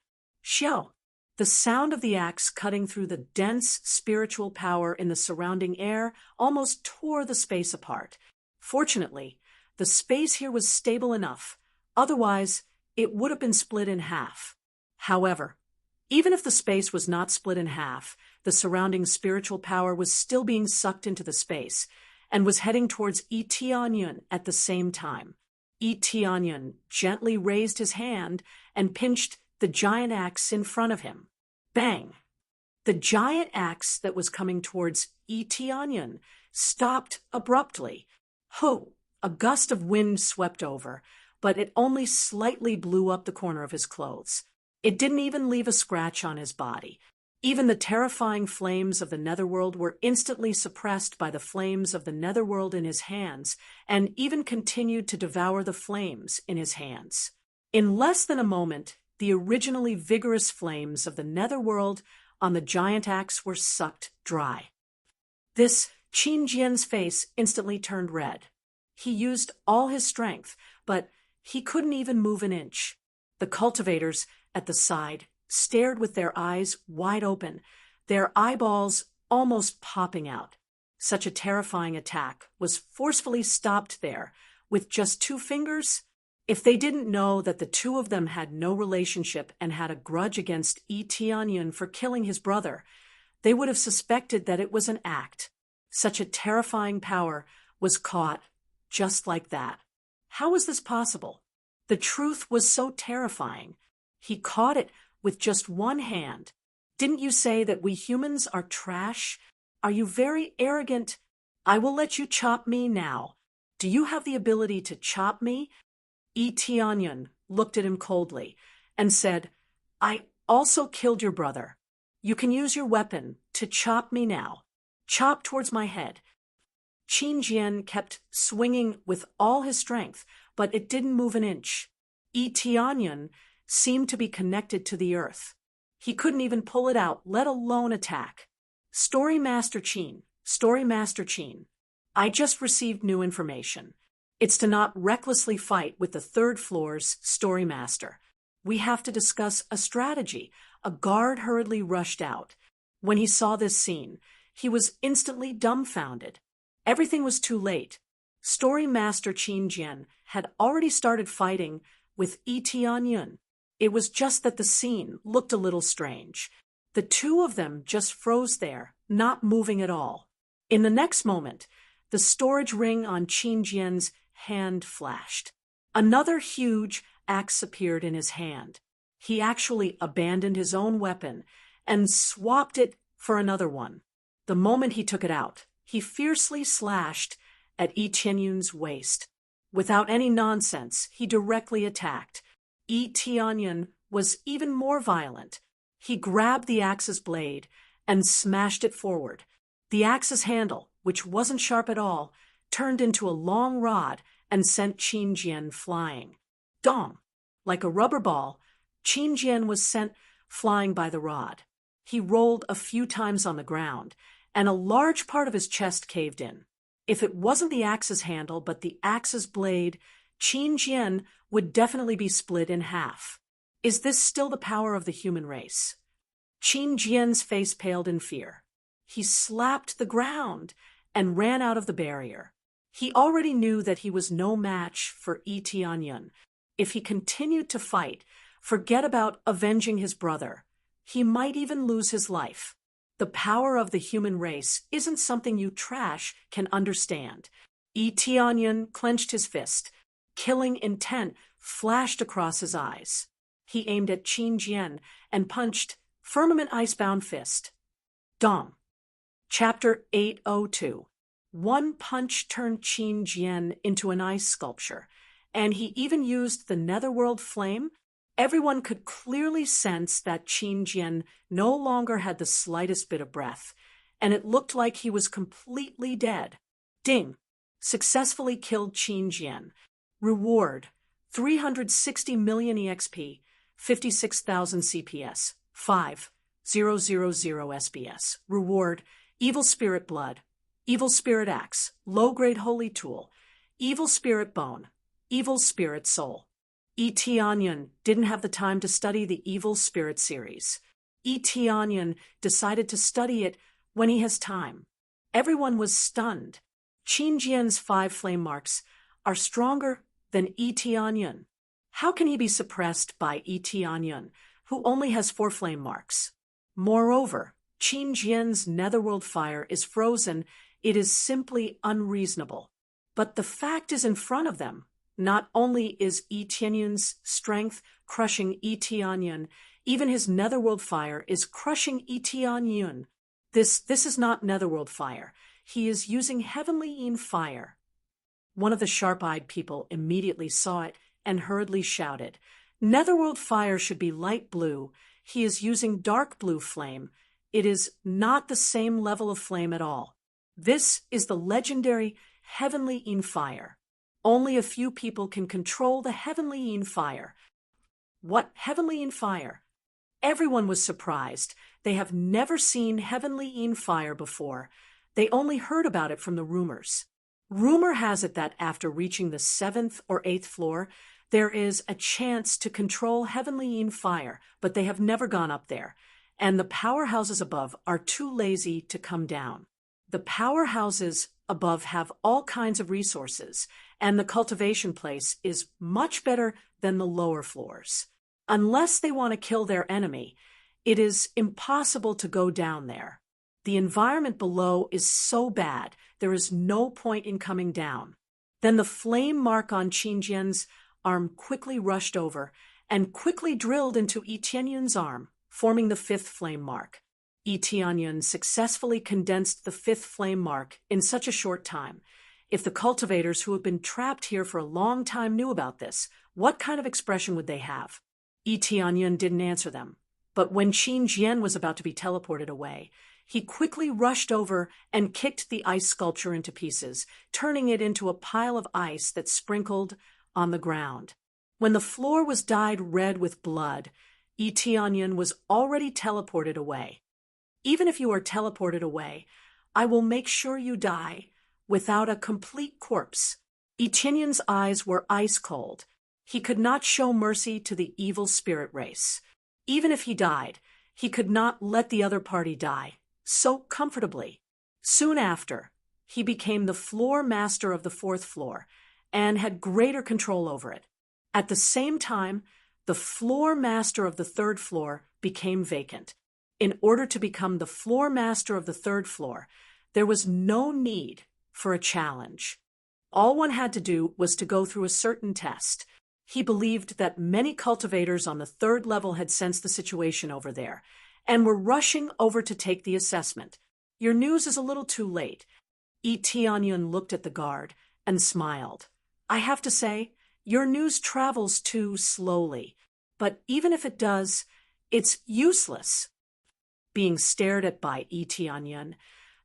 Xiao! The sound of the axe cutting through the dense spiritual power in the surrounding air almost tore the space apart. Fortunately, the space here was stable enough. Otherwise, it would have been split in half. However, even if the space was not split in half, the surrounding spiritual power was still being sucked into the space and was heading towards Tianyun at the same time. Tianyun gently raised his hand and pinched the giant axe in front of him. Bang! The giant axe that was coming towards Tianyun stopped abruptly. Ho! A gust of wind swept over, but it only slightly blew up the corner of his clothes. It didn't even leave a scratch on his body. Even the terrifying flames of the netherworld were instantly suppressed by the flames of the netherworld in his hands, and even continued to devour the flames in his hands. In less than a moment, the originally vigorous flames of the netherworld on the giant axe were sucked dry. This Qin Jian's face instantly turned red. He used all his strength, but he couldn't even move an inch. The cultivators at the side stared with their eyes wide open, their eyeballs almost popping out. Such a terrifying attack was forcefully stopped there with just 2 fingers. If they didn't know that the two of them had no relationship and had a grudge against Tianyun for killing his brother, they would have suspected that it was an act. Such a terrifying power was caught just like that. How was this possible? The truth was so terrifying. He caught it with just one hand. Didn't you say that we humans are trash? Are you very arrogant? I will let you chop me now. Do you have the ability to chop me? Tianyun looked at him coldly and said, I also killed your brother. You can use your weapon to chop me now. Chop towards my head. Qin Jian kept swinging with all his strength, but it didn't move an inch. Tianyun seemed to be connected to the earth. He couldn't even pull it out, let alone attack. Story Master Qin, I just received new information. It's to not recklessly fight with the third floor's Story Master. We have to discuss a strategy. A guard hurriedly rushed out. When he saw this scene, he was instantly dumbfounded. Everything was too late. Story Master Qin Jian had already started fighting with Tianyun. It was just that the scene looked a little strange. The two of them just froze there, not moving at all. In the next moment, the storage ring on Qin Jian's hand flashed. Another huge axe appeared in his hand. He actually abandoned his own weapon and swapped it for another one. The moment he took it out, he fiercely slashed at Tianyun's waist. Without any nonsense, he directly attacked. Tianyun was even more violent. He grabbed the axe's blade and smashed it forward. The axe's handle, which wasn't sharp at all, turned into a long rod and sent Qin Jian flying. Dong! Like a rubber ball, Qin Jian was sent flying by the rod. He rolled a few times on the ground, and a large part of his chest caved in. If it wasn't the axe's handle but the axe's blade, Qin Jian would definitely be split in half. Is this still the power of the human race? Qin Jian's face paled in fear. He slapped the ground and ran out of the barrier. He already knew that he was no match for Tianyun. If he continued to fight, forget about avenging his brother. He might even lose his life. The power of the human race isn't something you trash can understand. Tianyun clenched his fist. Killing intent flashed across his eyes. He aimed at Qin Jian and punched Firmament Icebound Fist. Dong. Chapter 802. One punch turned Qin Jian into an ice sculpture, and he even used the netherworld flame. Everyone could clearly sense that Qin Jian no longer had the slightest bit of breath, and it looked like he was completely dead. Ding! Successfully killed Qin Jian. Reward: 360 million EXP, 56,000 CPS, 5000 SBS. Reward: Evil Spirit Blood, Evil Spirit Axe, Low-Grade Holy Tool, Evil Spirit Bone, Evil Spirit Soul. Tianyun didn't have the time to study the Evil Spirit series. Tianyun decided to study it when he has time. Everyone was stunned. Qin Jian's 5 flame marks are stronger than Tianyun. How can he be suppressed by Tianyun, who only has 4 flame marks? Moreover, Qin Jian's netherworld fire is frozen. It is simply unreasonable. But the fact is in front of them. Not only is Tianyun's strength crushing Tianyun, even his netherworld fire is crushing Tianyun. This is not netherworld fire. He is using heavenly Yin fire. One of the sharp-eyed people immediately saw it and hurriedly shouted, Netherworld fire should be light blue. He is using dark blue flame. It is not the same level of flame at all. This is the legendary heavenly Yin fire. Only a few people can control the heavenly Yin fire. What heavenly Yin fire? Everyone was surprised. They have never seen heavenly Yin fire before. They only heard about it from the rumors. Rumor has it that after reaching the 7th or 8th floor, there is a chance to control heavenly Yin fire, but they have never gone up there, and the powerhouses above are too lazy to come down. The powerhouses above have all kinds of resources, and the cultivation place is much better than the lower floors. Unless they want to kill their enemy, it is impossible to go down there. The environment below is so bad, there is no point in coming down. Then the flame mark on Qingjian's arm quickly rushed over and quickly drilled into Yi Tianyun's arm, forming the fifth flame mark. Yi Tianyun successfully condensed the fifth flame mark in such a short time. If the cultivators who have been trapped here for a long time knew about this, what kind of expression would they have? Yi Tianyun didn't answer them, but when Qingjian was about to be teleported away, he quickly rushed over and kicked the ice sculpture into pieces, turning it into a pile of ice that sprinkled on the ground. When the floor was dyed red with blood, Yi Tianyun was already teleported away. Even if you are teleported away, I will make sure you die without a complete corpse. Yi Tianyun's eyes were ice cold. He could not show mercy to the evil spirit race. Even if he died, he could not let the other party die so comfortably. Soon after, he became the floor master of the fourth floor and had greater control over it. At the same time, the floor master of the third floor became vacant. In order to become the floor master of the third floor, there was no need for a challenge. All one had to do was to go through a certain test. He believed that many cultivators on the third level had sensed the situation over there and were rushing over to take the assessment. Your news is a little too late. Yi Tianyun looked at the guard and smiled. I have to say, your news travels too slowly. But even if it does, it's useless. Being stared at by Yi Tianyun,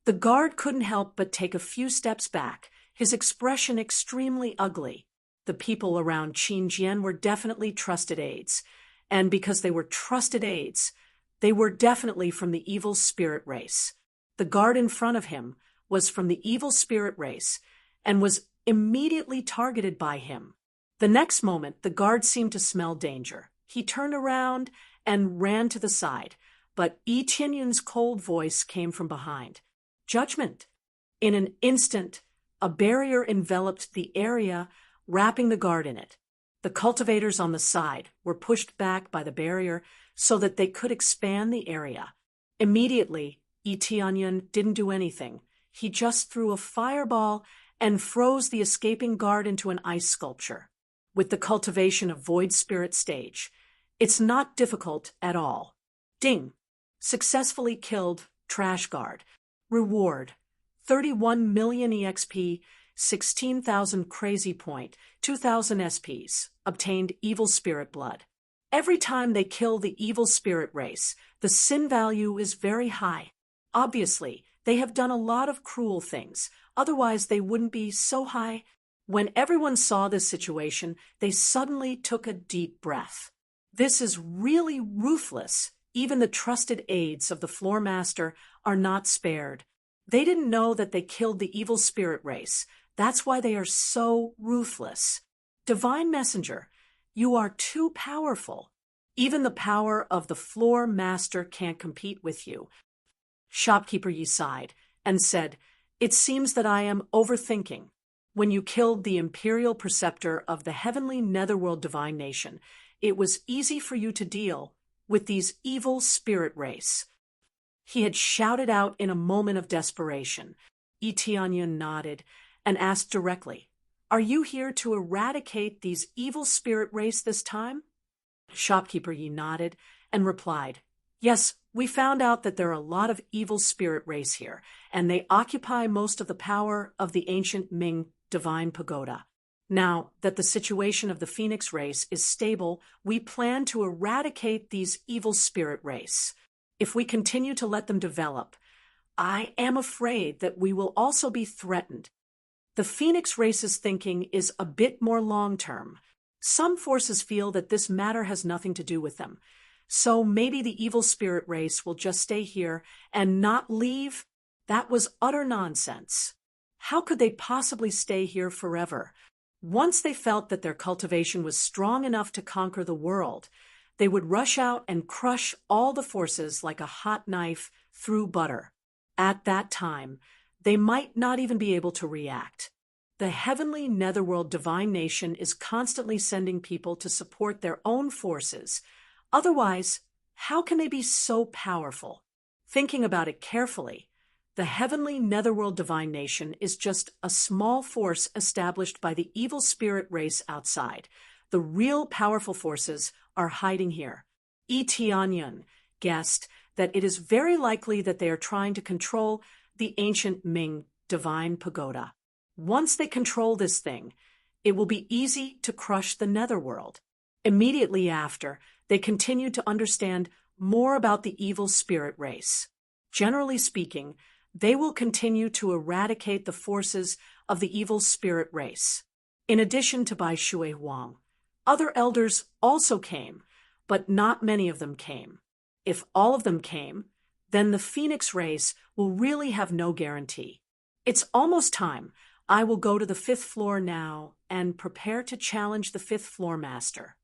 the guard couldn't help but take a few steps back, his expression extremely ugly. The people around Qingjian were definitely trusted aides, and because they were trusted aides, they were definitely from the evil spirit race. The guard in front of him was from the evil spirit race and was immediately targeted by him. The next moment, the guard seemed to smell danger. He turned around and ran to the side, but Yi Tianyun's cold voice came from behind. Judgment! In an instant, a barrier enveloped the area, wrapping the guard in it. The cultivators on the side were pushed back by the barrier so that they could expand the area. Immediately, Yi Tianyun didn't do anything. He just threw a fireball and froze the escaping guard into an ice sculpture. With the cultivation of Void Spirit stage, it's not difficult at all. Ding! Successfully killed Trash Guard. Reward: 31 million EXP, 16,000 Crazy Point, 2,000 SPs. Obtained Evil Spirit Blood. Every time they kill the evil spirit race, the sin value is very high. Obviously, they have done a lot of cruel things, otherwise they wouldn't be so high. When everyone saw this situation, they suddenly took a deep breath. This is really ruthless. Even the trusted aides of the floor master are not spared. They didn't know that they killed the evil spirit race. That's why they are so ruthless. Divine Messenger, you are too powerful. Even the power of the floor master can't compete with you. Shopkeeper Yi sighed and said, It seems that I am overthinking. When you killed the imperial preceptor of the heavenly netherworld divine nation, it was easy for you to deal with these evil spirit race. He had shouted out in a moment of desperation. Yi Tianyun nodded and asked directly, Are you here to eradicate these evil spirit race this time? Shopkeeper Yi nodded and replied, Yes, we found out that there are a lot of evil spirit race here, and they occupy most of the power of the ancient Ming divine pagoda. Now that the situation of the Phoenix race is stable, we plan to eradicate these evil spirit race. If we continue to let them develop, I am afraid that we will also be threatened. The Phoenix race's thinking is a bit more long-term. Some forces feel that this matter has nothing to do with them. So maybe the evil spirit race will just stay here and not leave? That was utter nonsense. How could they possibly stay here forever? Once they felt that their cultivation was strong enough to conquer the world, they would rush out and crush all the forces like a hot knife through butter. At that time, they might not even be able to react. The heavenly netherworld divine nation is constantly sending people to support their own forces. Otherwise, how can they be so powerful? Thinking about it carefully, the heavenly netherworld divine nation is just a small force established by the evil spirit race outside. The real powerful forces are hiding here. Tianyun guessed that it is very likely that they are trying to control the ancient Ming divine pagoda. Once they control this thing, it will be easy to crush the netherworld. Immediately after, they continue to understand more about the evil spirit race. Generally speaking, they will continue to eradicate the forces of the evil spirit race. In addition to Bai Shui Huang, other elders also came, but not many of them came. If all of them came, then the Phoenix race will really have no guarantee. It's almost time. I will go to the 5th floor now and prepare to challenge the 5th floor master.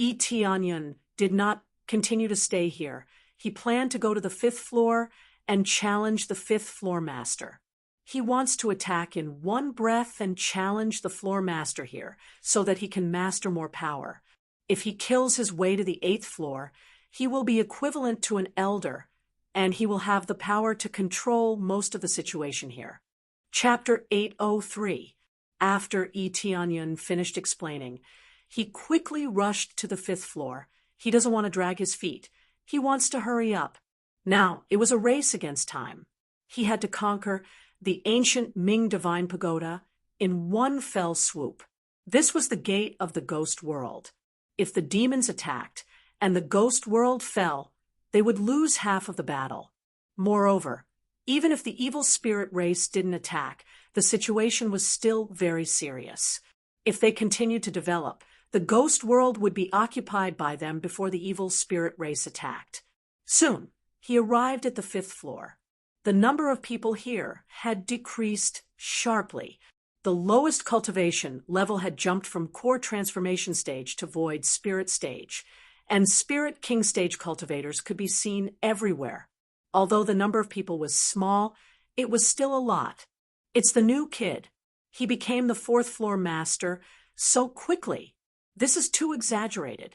Tianyun did not continue to stay here. He planned to go to the 5th floor and challenge the 5th floor master. He wants to attack in one breath and challenge the floor master here so that he can master more power. If he kills his way to the 8th floor, he will be equivalent to an elder, and he will have the power to control most of the situation here. Chapter 803. After Tianyun finished explaining, he quickly rushed to the 5th floor. He doesn't want to drag his feet. He wants to hurry up. Now, it was a race against time. He had to conquer the ancient Ming divine pagoda in one fell swoop. This was the gate of the ghost world. If the demons attacked and the ghost world fell, they would lose half of the battle. Moreover, even if the evil spirit race didn't attack, the situation was still very serious. If they continued to develop, the ghost world would be occupied by them before the evil spirit race attacked. Soon, he arrived at the 5th floor. The number of people here had decreased sharply. The lowest cultivation level had jumped from core transformation stage to void spirit stage, and spirit king stage cultivators could be seen everywhere. Although the number of people was small, it was still a lot. It's the new kid. He became the 4th floor master so quickly. This is too exaggerated.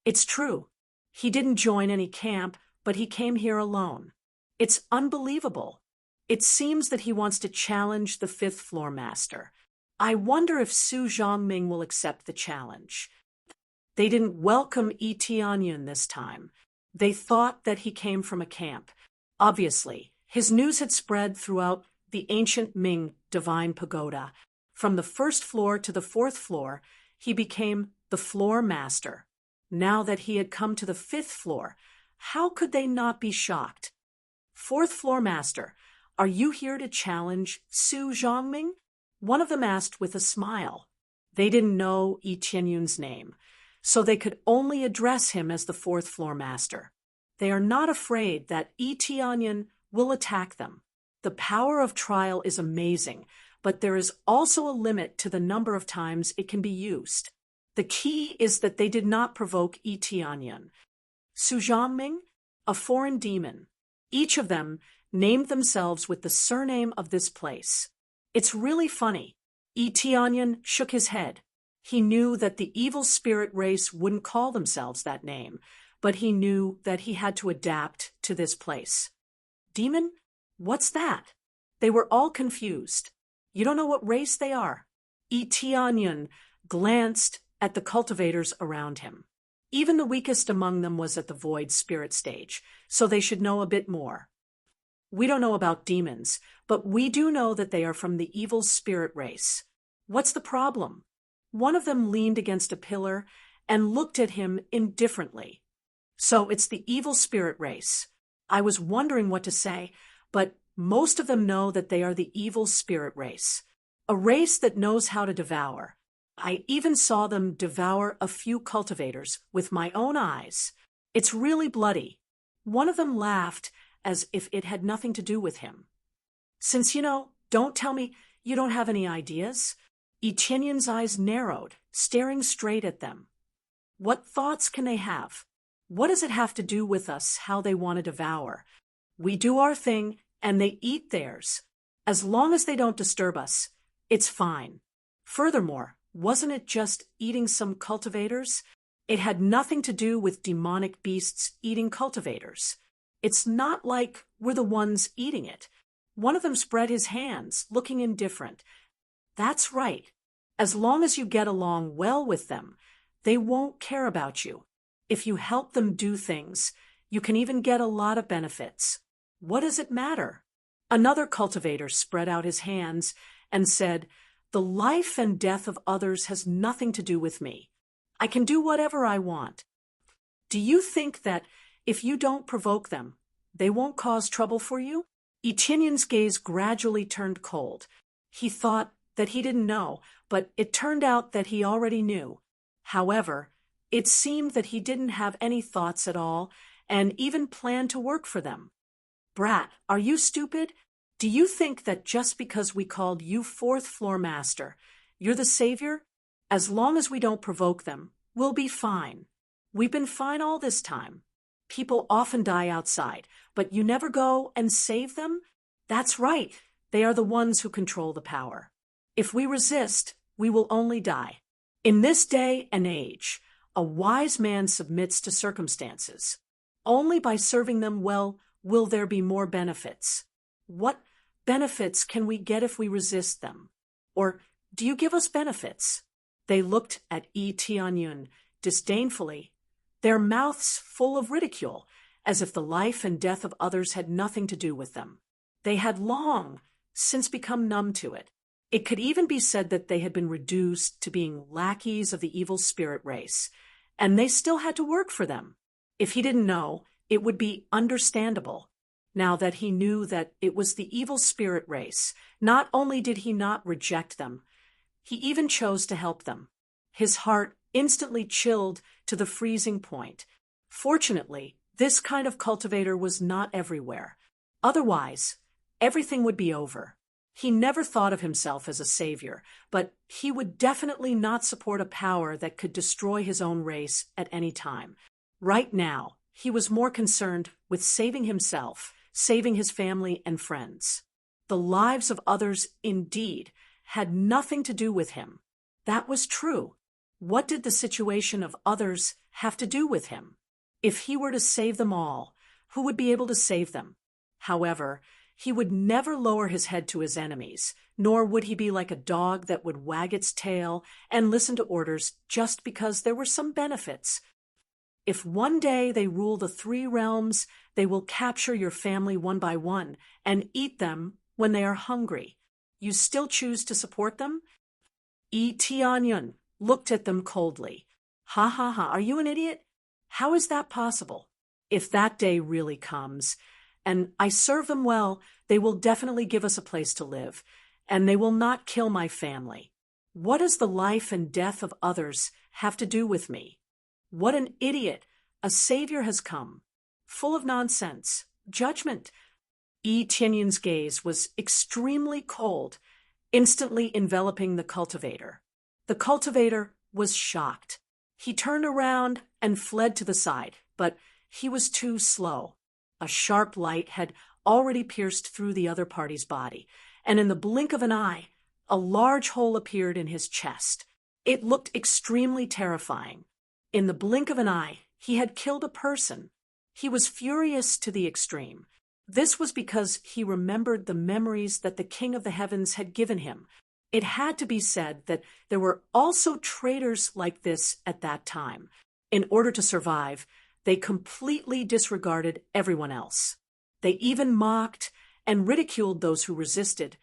It's true. He didn't join any camp, but he came here alone. It's unbelievable. It seems that he wants to challenge the 5th floor master. I wonder if Su Zhongming will accept the challenge. They didn't welcome Tianyun this time. They thought that he came from a camp. Obviously, his news had spread throughout the ancient Ming divine pagoda. From the 1st floor to the 4th floor, he became the floor master. Now that he had come to the 5th floor, how could they not be shocked? 4th floor master, are you here to challenge Su Zhongming? One of them asked with a smile. They didn't know Tianyun's name, so they could only address him as the 4th floor master. They are not afraid that Tianyun will attack them. The power of trial is amazing, but there is also a limit to the number of times it can be used. The key is that they did not provoke Tianyun. Su Zhongming, a foreign demon. Each of them named themselves with the surname of this place. It's really funny. Tianyun shook his head. He knew that the evil spirit race wouldn't call themselves that name, but he knew that he had to adapt to this place. Demon? What's that? They were all confused. You don't know what race they are. Tianyun glanced at the cultivators around him. Even the weakest among them was at the void spirit stage, so they should know a bit more. We don't know about demons, but we do know that they are from the evil spirit race. What's the problem? One of them leaned against a pillar and looked at him indifferently. So it's the evil spirit race. I was wondering what to say, but most of them know that they are the evil spirit race, a race that knows how to devour. I even saw them devour a few cultivators with my own eyes. It's really bloody. One of them laughed as if it had nothing to do with him. Since don't tell me you don't have any ideas. Tianyun's eyes narrowed, staring straight at them. What thoughts can they have? What does it have to do with us, how they want to devour? We do our thing, and they eat theirs. As long as they don't disturb us, It's fine. Furthermore, wasn't it just eating some cultivators? It had nothing to do with demonic beasts eating cultivators. It's not like we're the ones eating it. One of them spread his hands, looking indifferent. That's right. As long as you get along well with them, they won't care about you. If you help them do things, you can even get a lot of benefits. What does it matter? Another cultivator spread out his hands and said, "The life and death of others has nothing to do with me. I can do whatever I want. Do you think that if you don't provoke them, they won't cause trouble for you?" Etienne's gaze gradually turned cold. He thought that he didn't know, but it turned out that he already knew. However, it seemed that he didn't have any thoughts at all, and even planned to work for them. "Brat, are you stupid? Do you think that just because we called you fourth floor master, you're the savior? As long as we don't provoke them, we'll be fine. We've been fine all this time. People often die outside, but you never go and save them? That's right. They are the ones who control the power. If we resist, we will only die. In this day and age, a wise man submits to circumstances. Only by serving them well will there be more benefits. What benefits can we get if we resist them? Or do you give us benefits?" They looked at Etienne disdainfully, their mouths full of ridicule, as if the life and death of others had nothing to do with them. They had long since become numb to it. It could even be said that they had been reduced to being lackeys of the evil spirit race, and they still had to work for them. If he didn't know, it would be understandable. Now that he knew that it was the evil spirit race, not only did he not reject them, he even chose to help them. His heart instantly chilled to the freezing point. Fortunately, this kind of cultivator was not everywhere. Otherwise, everything would be over. He never thought of himself as a savior, but he would definitely not support a power that could destroy his own race at any time. Right now, he was more concerned with saving himself, saving his family and friends. The lives of others, indeed, had nothing to do with him. That was true. What did the situation of others have to do with him? If he were to save them all, who would be able to save them? However, he would never lower his head to his enemies, nor would he be like a dog that would wag its tail and listen to orders just because there were some benefits. If one day they rule the 3 realms, they will capture your family one by one and eat them when they are hungry. You still choose to support them? Etienne looked at them coldly. "Ha ha ha, are you an idiot? How is that possible? If that day really comes, and I serve them well, they will definitely give us a place to live, and they will not kill my family. What does the life and death of others have to do with me? What an idiot! A savior has come. Full of nonsense. Judgment." Etienne's gaze was extremely cold, instantly enveloping the cultivator. The cultivator was shocked. He turned around and fled to the side, but he was too slow. A sharp light had already pierced through the other party's body, and in the blink of an eye, a large hole appeared in his chest. It looked extremely terrifying. In the blink of an eye, he had killed a person. He was furious to the extreme. This was because he remembered the memories that the King of the Heavens had given him. It had to be said that there were also traitors like this at that time. In order to survive, they completely disregarded everyone else. They even mocked and ridiculed those who resisted,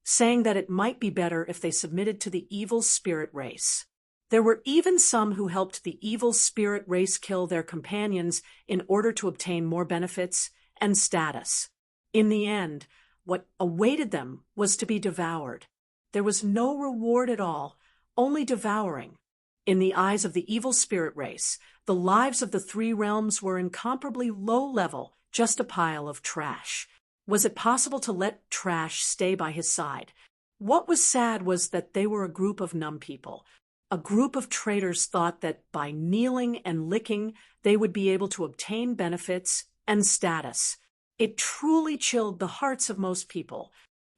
saying that it might be better if they submitted to the evil spirit race. There were even some who helped the evil spirit race kill their companions in order to obtain more benefits and status. In the end, what awaited them was to be devoured. There was no reward at all, only devouring. In the eyes of the evil spirit race, the lives of the 3 realms were incomparably low level, just a pile of trash. Was it possible to let trash stay by his side? What was sad was that they were a group of numb people. A group of traitors thought that by kneeling and licking, they would be able to obtain benefits and status. It truly chilled the hearts of most people.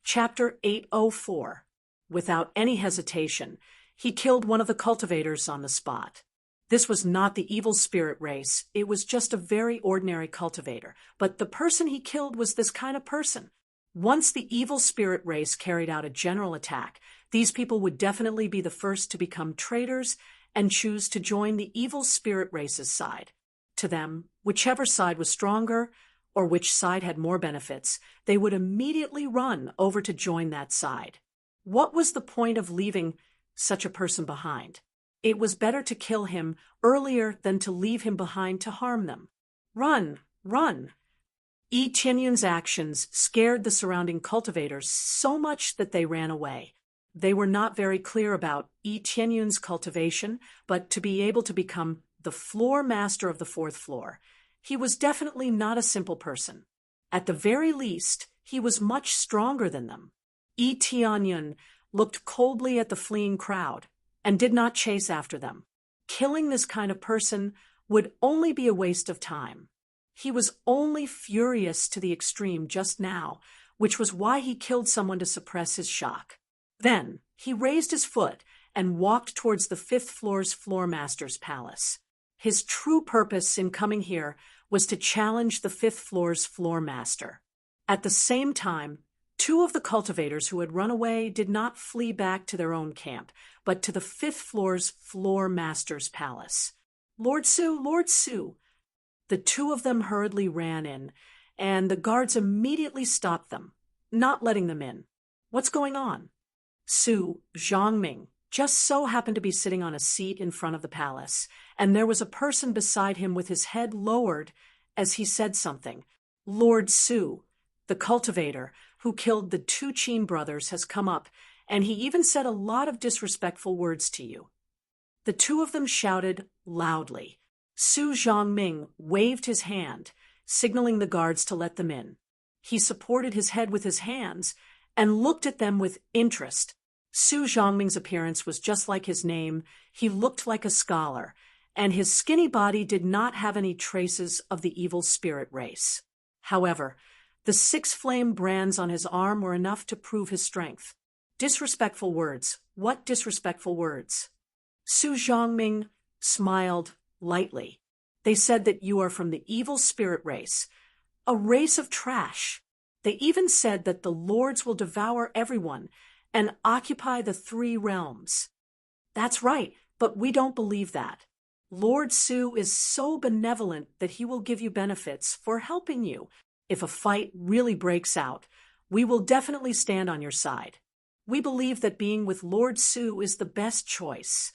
Chapter 804. Without any hesitation, he killed one of the cultivators on the spot. This was not the evil spirit race, it was just a very ordinary cultivator, but the person he killed was this kind of person. Once the evil spirit race carried out a general attack, these people would definitely be the first to become traitors and choose to join the evil spirit race's side. To them, whichever side was stronger or which side had more benefits, they would immediately run over to join that side. What was the point of leaving such a person behind? It was better to kill him earlier than to leave him behind to harm them. Run, run! Yi Tianyun's actions scared the surrounding cultivators so much that they ran away. They were not very clear about Yi Tianyun's cultivation, but to be able to become the floor master of the fourth floor, he was definitely not a simple person. At the very least, he was much stronger than them. Yi Tianyun looked coldly at the fleeing crowd and did not chase after them. Killing this kind of person would only be a waste of time. He was only furious to the extreme just now, which was why he killed someone to suppress his shock. Then, he raised his foot and walked towards the fifth floor's floormaster's palace. His true purpose in coming here was to challenge the fifth floor's floormaster. At the same time, two of the cultivators who had run away did not flee back to their own camp, but to the fifth floor's floormaster's palace. Lord Su, Lord Su! The two of them hurriedly ran in, and the guards immediately stopped them, not letting them in. What's going on? Su Zhongming just so happened to be sitting on a seat in front of the palace, and there was a person beside him with his head lowered as he said something. Lord Su, the cultivator who killed the two Qin brothers, has come up, and he even said a lot of disrespectful words to you. The two of them shouted loudly. Su Zhongming waved his hand, signaling the guards to let them in. He supported his head with his hands and looked at them with interest. Su Zhongming's appearance was just like his name. He looked like a scholar, and his skinny body did not have any traces of the evil spirit race. However, the 6 flame brands on his arm were enough to prove his strength. Disrespectful words. What disrespectful words? Su Zhongming smiled lightly. They said that you are from the evil spirit race, a race of trash. They even said that the lords will devour everyone and occupy the 3 realms. That's right, but we don't believe that. Lord Su is so benevolent that he will give you benefits for helping you. If a fight really breaks out, we will definitely stand on your side. We believe that being with Lord Su is the best choice.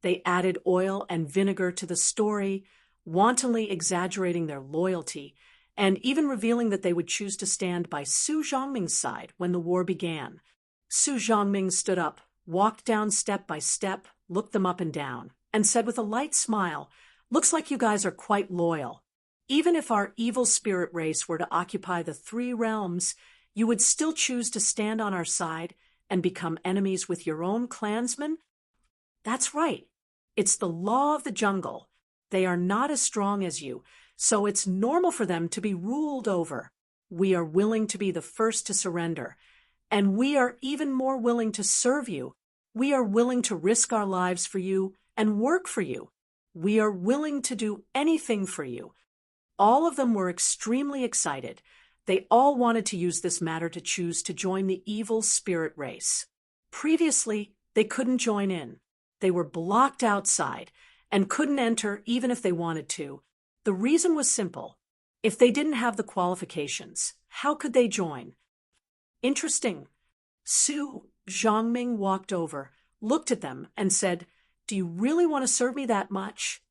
They added oil and vinegar to the story, wantonly exaggerating their loyalty, and even revealing that they would choose to stand by Su Zhongming's side when the war began. Su Zhongming stood up, walked down step by step, looked them up and down, and said with a light smile, "Looks like you guys are quite loyal. Even if our evil spirit race were to occupy the 3 realms, you would still choose to stand on our side and become enemies with your own clansmen?" That's right. It's the law of the jungle. They are not as strong as you, so it's normal for them to be ruled over. We are willing to be the first to surrender, and we are even more willing to serve you. We are willing to risk our lives for you and work for you. We are willing to do anything for you. All of them were extremely excited. They all wanted to use this matter to choose to join the evil spirit race. Previously, they couldn't join in. They were blocked outside and couldn't enter even if they wanted to. The reason was simple. If they didn't have the qualifications, how could they join? Interesting. Su Zhongming walked over, looked at them, and said, "Do you really want to serve me that much?"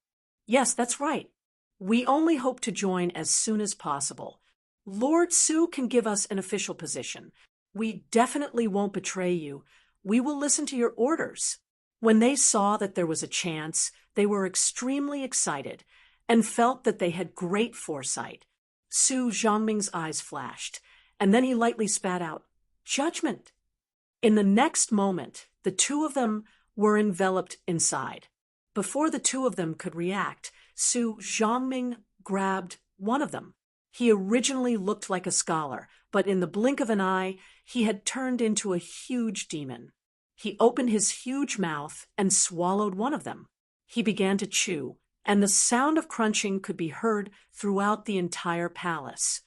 "Yes, that's right. We only hope to join as soon as possible. Lord Su can give us an official position. We definitely won't betray you. We will listen to your orders." When they saw that there was a chance, they were extremely excited and felt that they had great foresight. Su Zhongming's eyes flashed, and then he lightly spat out, "Judgment." In the next moment, the two of them were enveloped inside. Before the two of them could react, Su Zhongming grabbed one of them. He originally looked like a scholar, but in the blink of an eye, he had turned into a huge demon. He opened his huge mouth and swallowed one of them. He began to chew, and the sound of crunching could be heard throughout the entire palace.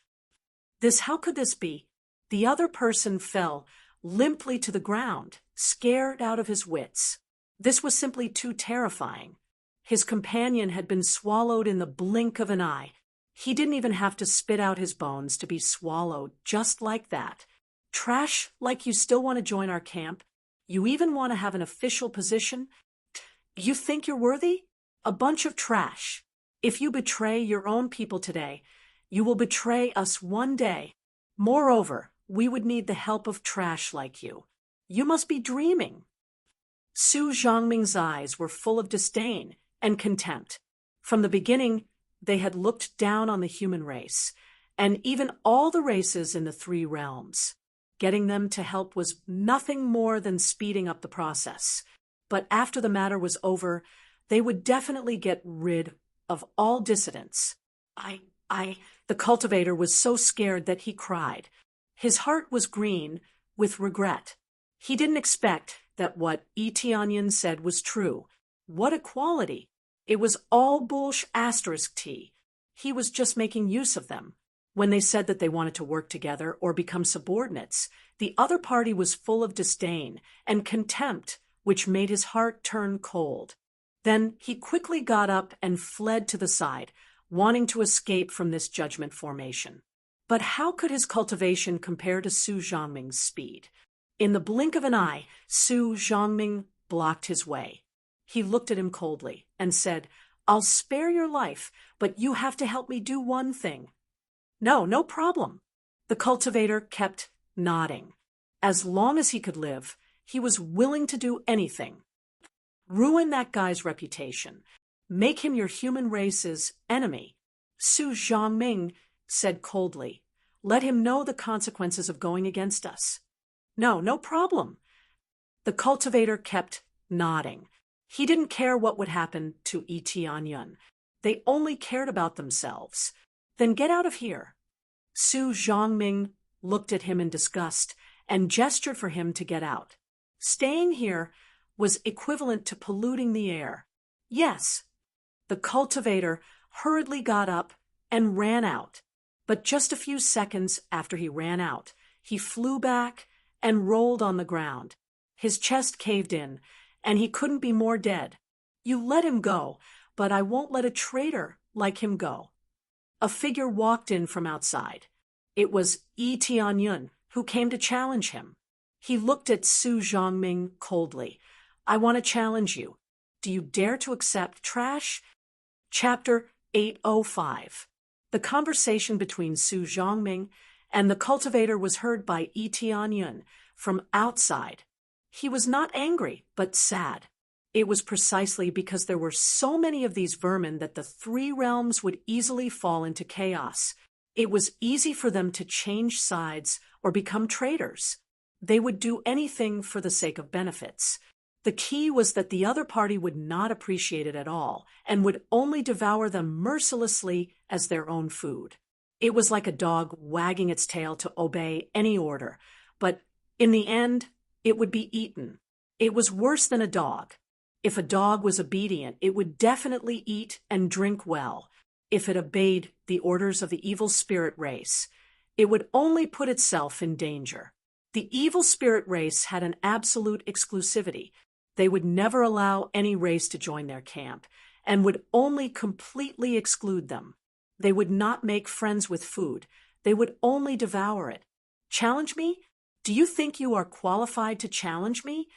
How could this be? The other person fell limply to the ground, scared out of his wits. This was simply too terrifying. His companion had been swallowed in the blink of an eye. He didn't even have to spit out his bones to be swallowed just like that. Trash, like you still want to join our camp? You even want to have an official position? You think you're worthy? A bunch of trash. If you betray your own people today, you will betray us one day. Moreover, we would need the help of trash like you. You must be dreaming. Su Zhongming's eyes were full of disdain and contempt. From the beginning, they had looked down on the human race, and even all the races in the three realms. Getting them to help was nothing more than speeding up the process. But after the matter was over, they would definitely get rid of all dissidents. The cultivator was so scared that he cried. His heart was green with regret. He didn't expect that what Tianyin said was true. What equality! It was all bullsh asterisk T. He was just making use of them. When they said that they wanted to work together or become subordinates, the other party was full of disdain and contempt, which made his heart turn cold. Then he quickly got up and fled to the side, wanting to escape from this judgment formation. But how could his cultivation compare to Su Zhongming's speed? In the blink of an eye, Su Zhongming blocked his way. He looked at him coldly and said, "I'll spare your life, but you have to help me do one thing." No problem." The cultivator kept nodding. As long as he could live, he was willing to do anything. Ruin that guy's reputation. Make him your human race's enemy. Su Zhongming said coldly, "Let him know the consequences of going against us." No problem." The cultivator kept nodding. He didn't care what would happen to Tianyin. They only cared about themselves. "Then get out of here." Su Zhongming looked at him in disgust and gestured for him to get out. Staying here was equivalent to polluting the air. Yes. The cultivator hurriedly got up and ran out. But just a few seconds after he ran out, he flew back and rolled on the ground. His chest caved in, and he couldn't be more dead. "You let him go, but I won't let a traitor like him go." A figure walked in from outside. It was Tianyin, who came to challenge him. He looked at Su Zhongming coldly. "I want to challenge you. Do you dare to accept trash?" Chapter 805. The conversation between Su Zhongming and the cultivator was heard by Tianyin from outside. He was not angry, but sad. It was precisely because there were so many of these vermin that the three realms would easily fall into chaos. It was easy for them to change sides or become traitors. They would do anything for the sake of benefits. The key was that the other party would not appreciate it at all and would only devour them mercilessly as their own food. It was like a dog wagging its tail to obey any order, but in the end, it would be eaten. It was worse than a dog. If a dog was obedient, it would definitely eat and drink well. If it obeyed the orders of the evil spirit race, it would only put itself in danger. The evil spirit race had an absolute exclusivity. They would never allow any race to join their camp, and would only completely exclude them. They would not make friends with food. They would only devour it. Challenge me? Do you think you are qualified to challenge me?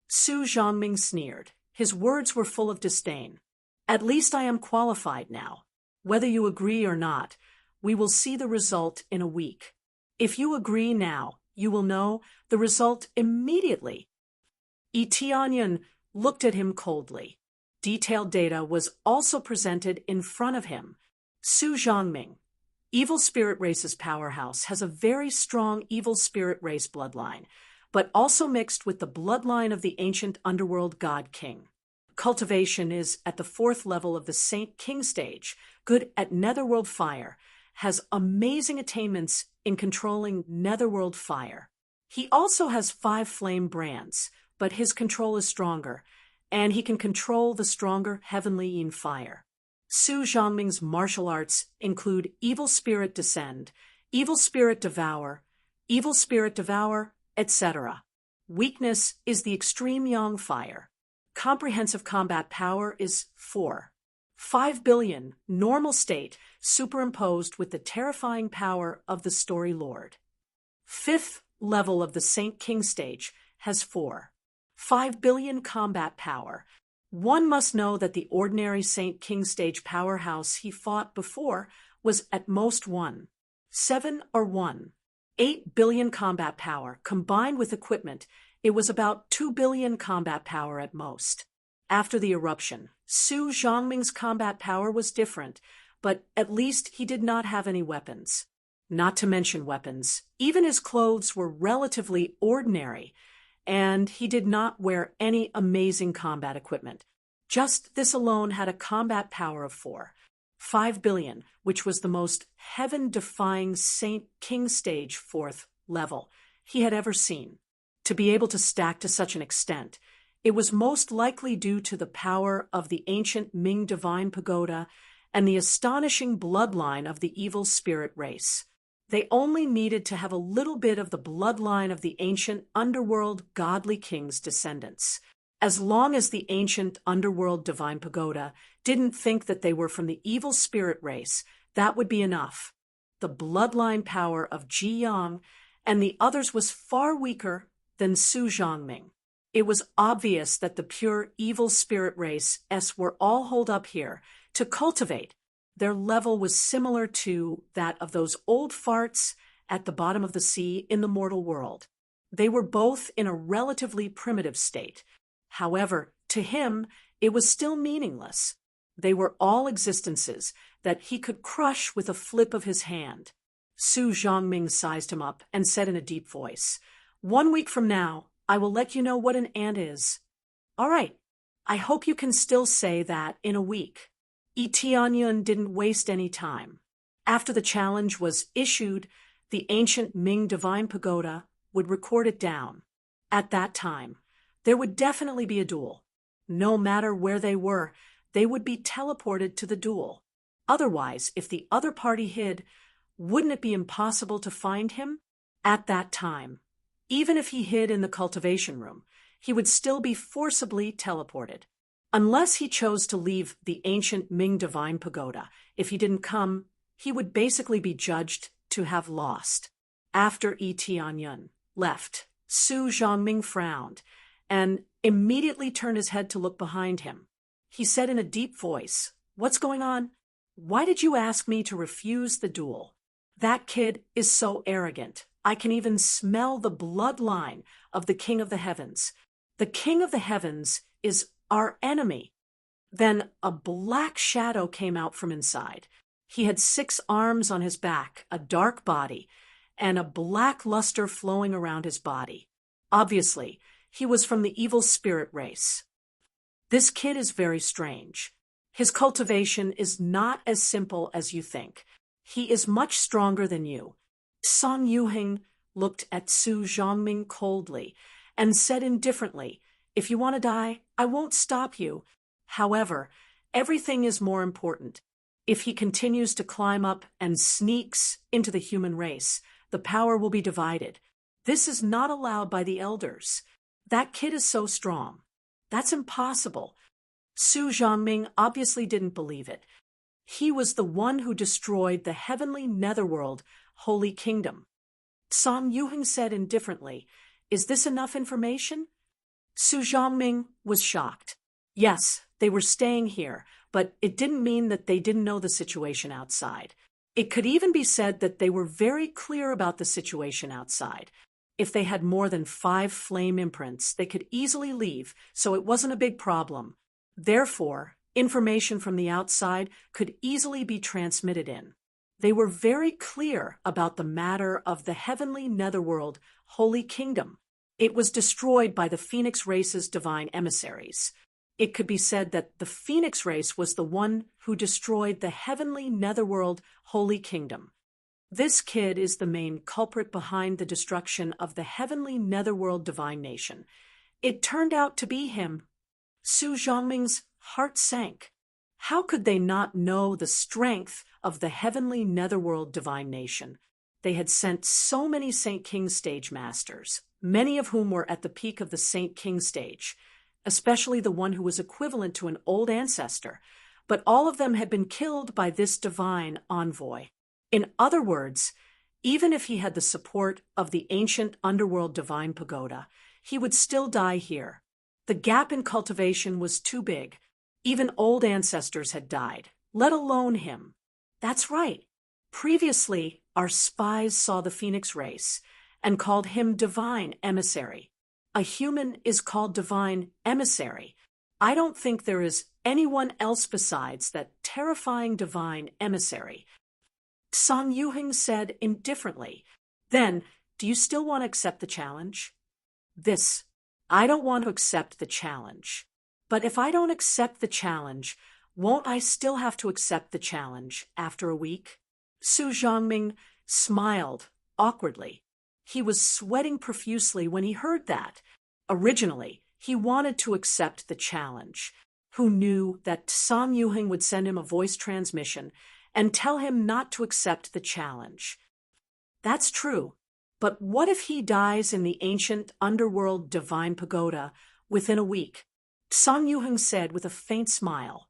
Su Zhongming sneered. His words were full of disdain. At least I am qualified now. Whether you agree or not, we will see the result in a week. If you agree now, you will know the result immediately. Tianyin looked at him coldly. Detailed data was also presented in front of him. Su Zhongming, evil spirit race's powerhouse, has a very strong evil spirit race bloodline, but also mixed with the bloodline of the ancient underworld god king. Cultivation is at the 4th level of the Saint King stage, good at netherworld fire, has amazing attainments in controlling netherworld fire. He also has 5 flame brands, but his control is stronger, and he can control the stronger heavenly yin fire. Su Zhongming's martial arts include Evil Spirit Descend, Evil Spirit Devour, etc. Weakness is the extreme yang fire. Comprehensive combat power is 4. 5 billion, normal state, superimposed with the terrifying power of the story lord. 5th level of the Saint King stage has 4. 5 billion combat power. One must know that the ordinary Saint King stage powerhouse he fought before was at most 7 or 8 billion combat power. Combined with equipment, it was about 2 billion combat power at most. After the eruption, Su Zhongming's combat power was different, but at least he did not have any weapons. Not to mention weapons, even his clothes were relatively ordinary, and he did not wear any amazing combat equipment. Just this alone had a combat power of 5 billion, which was the most heaven-defying Saint King stage 4th level he had ever seen. To be able to stack to such an extent, it was most likely due to the power of the ancient Ming divine pagoda and the astonishing bloodline of the evil spirit race. They only needed to have a little bit of the bloodline of the ancient underworld godly king's descendants. As long as the ancient underworld divine pagoda didn't think that they were from the evil spirit race, that would be enough. The bloodline power of Ji Yang and the others was far weaker than Su Zhongming. It was obvious that the pure evil spirit race were all holed up here to cultivate. Their level was similar to that of those old farts at the bottom of the sea in the mortal world. They were both in a relatively primitive state. However, to him, it was still meaningless. They were all existences that he could crush with a flip of his hand. Su Zhongming sized him up and said in a deep voice, 1 week from now, I will let you know what an ant is. All right, I hope you can still say that in a week. Yi Tianyun didn't waste any time. After the challenge was issued, the ancient Ming divine pagoda would record it down. At that time, there would definitely be a duel. No matter where they were, they would be teleported to the duel. Otherwise, if the other party hid, wouldn't it be impossible to find him? At that time, even if he hid in the cultivation room, he would still be forcibly teleported. Unless he chose to leave the ancient Ming divine pagoda, if he didn't come, he would basically be judged to have lost. After Yi Tianyun left, Su Zhongming frowned and immediately turned his head to look behind him. He said in a deep voice, "What's going on? Why did you ask me to refuse the duel? That kid is so arrogant. I can even smell the bloodline of the King of the Heavens. The King of the Heavens is our enemy." Then a black shadow came out from inside. He had 6 arms on his back, a dark body, and a black luster flowing around his body. Obviously, he was from the evil spirit race. This kid is very strange. His cultivation is not as simple as you think. He is much stronger than you. Song Yuhing looked at Su Zhongming coldly and said indifferently, "If you want to die, I won't stop you. However, everything is more important. If he continues to climb up and sneaks into the human race, the power will be divided. This is not allowed by the elders. That kid is so strong. That's impossible." Su Zhongming obviously didn't believe it. He was the one who destroyed the heavenly netherworld, Holy Kingdom. Song Yuhing said indifferently, "Is this enough information?" Su Zhongming was shocked. Yes, they were staying here, but it didn't mean that they didn't know the situation outside. It could even be said that they were very clear about the situation outside. If they had more than 5 flame imprints, they could easily leave, so it wasn't a big problem. Therefore, information from the outside could easily be transmitted in. They were very clear about the matter of the heavenly netherworld, Holy Kingdom. It was destroyed by the Phoenix race's divine emissaries. It could be said that the Phoenix race was the one who destroyed the heavenly netherworld holy kingdom. This kid is the main culprit behind the destruction of the heavenly netherworld divine nation. It turned out to be him. Su Zhongming's heart sank. How could they not know the strength of the heavenly netherworld divine nation? They had sent so many Saint King stage masters, many of whom were at the peak of the Saint King stage, especially the one who was equivalent to an old ancestor, but all of them had been killed by this divine envoy. In other words, even if he had the support of the ancient underworld divine pagoda, he would still die here. The gap in cultivation was too big. Even old ancestors had died, let alone him. That's right. Previously, our spies saw the Phoenix race and called him divine emissary. A human is called divine emissary. I don't think there is anyone else besides that terrifying divine emissary. Song Yuheng said indifferently. Then, do you still want to accept the challenge? I don't want to accept the challenge. But if I don't accept the challenge, won't I still have to accept the challenge after a week? Su Zhongming smiled awkwardly. He was sweating profusely when he heard that. Originally, he wanted to accept the challenge. Who knew that Song Yuheng would send him a voice transmission and tell him not to accept the challenge? That's true. But what if he dies in the ancient underworld divine pagoda within a week? Song Yuheng said with a faint smile.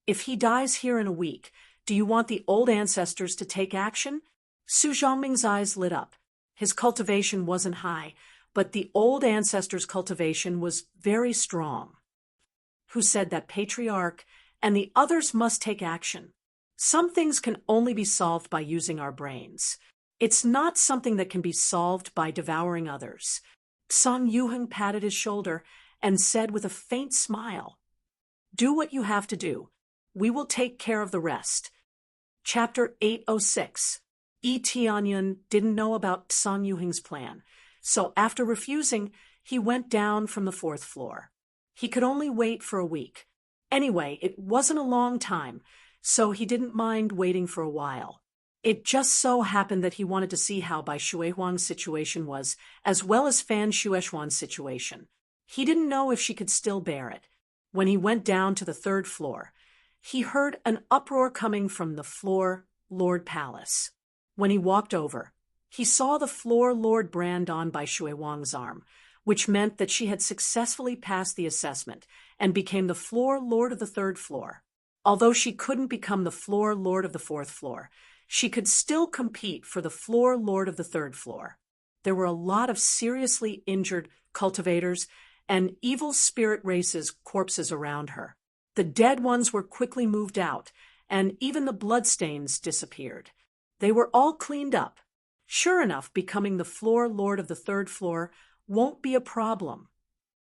If he dies here in a week, do you want the old ancestors to take action? Su Zhongming's eyes lit up. His cultivation wasn't high, but the old ancestors' cultivation was very strong. Who said that patriarch and the others must take action? Some things can only be solved by using our brains. It's not something that can be solved by devouring others. Song Yuheng patted his shoulder and said with a faint smile, Do what you have to do. We will take care of the rest. Chapter 806. Yi Tianyun didn't know about Song Yuheng's plan, so after refusing, he went down from the 4th floor. He could only wait for a week. Anyway, it wasn't a long time, so he didn't mind waiting for a while. It just so happened that he wanted to see how Bai Shuihuang's situation was, as well as Fan Shuechuan's situation. He didn't know if she could still bear it. When he went down to the 3rd floor, he heard an uproar coming from the floor Lord Palace. When he walked over, he saw the floor Lord brand on Bai Shuihuang's arm, which meant that she had successfully passed the assessment and became the floor Lord of the 3rd floor. Although she couldn't become the floor Lord of the 4th floor, she could still compete for the floor Lord of the 3rd floor. There were a lot of seriously injured cultivators and evil spirit races corpses around her. The dead ones were quickly moved out, and even the bloodstains disappeared. They were all cleaned up. Sure enough, becoming the floor Lord of the 3rd floor won't be a problem.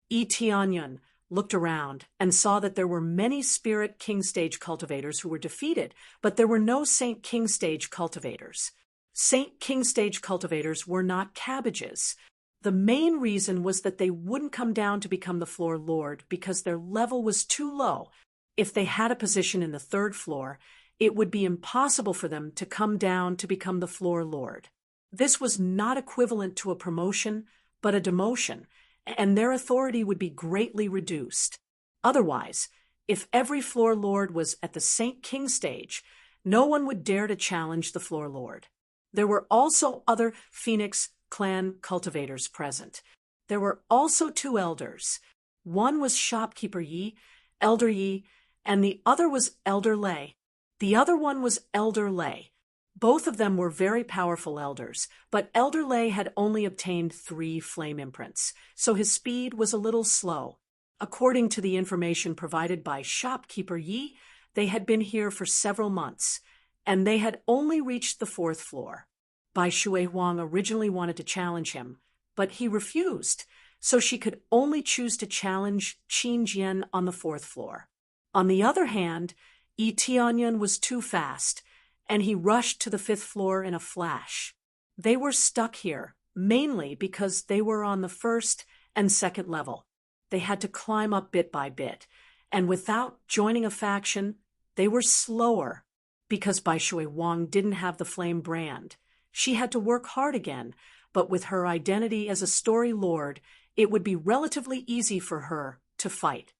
Yi Tianyun looked around and saw that there were many Spirit King Stage cultivators who were defeated, but there were no Saint King Stage cultivators. Saint King Stage cultivators were not cabbages. The main reason was that they wouldn't come down to become the floor Lord because their level was too low. If they had a position in the 3rd floor, it would be impossible for them to come down to become the floor Lord. This was not equivalent to a promotion, but a demotion, and their authority would be greatly reduced. Otherwise, if every floor Lord was at the Saint King stage, no one would dare to challenge the floor Lord. There were also other Phoenix clan cultivators present. There were also 2 elders. One was shopkeeper Yi, Elder Yi, and the other was Elder Lei. The other one was Elder Lei. Both of them were very powerful elders, but Elder Lei had only obtained 3 flame imprints, so his speed was a little slow. According to the information provided by shopkeeper Yi, they had been here for several months, and they had only reached the 4th floor. Bai Shuihuang originally wanted to challenge him, but he refused, so she could only choose to challenge Qin Jian on the 4th floor. On the other hand, Yi Tianyun was too fast, and he rushed to the 5th floor in a flash. They were stuck here, mainly because they were on the 1st and 2nd level. They had to climb up bit by bit, and without joining a faction, they were slower, because Bai Shui Wang didn't have the flame brand. She had to work hard again, but with her identity as a story lord, it would be relatively easy for her to fight.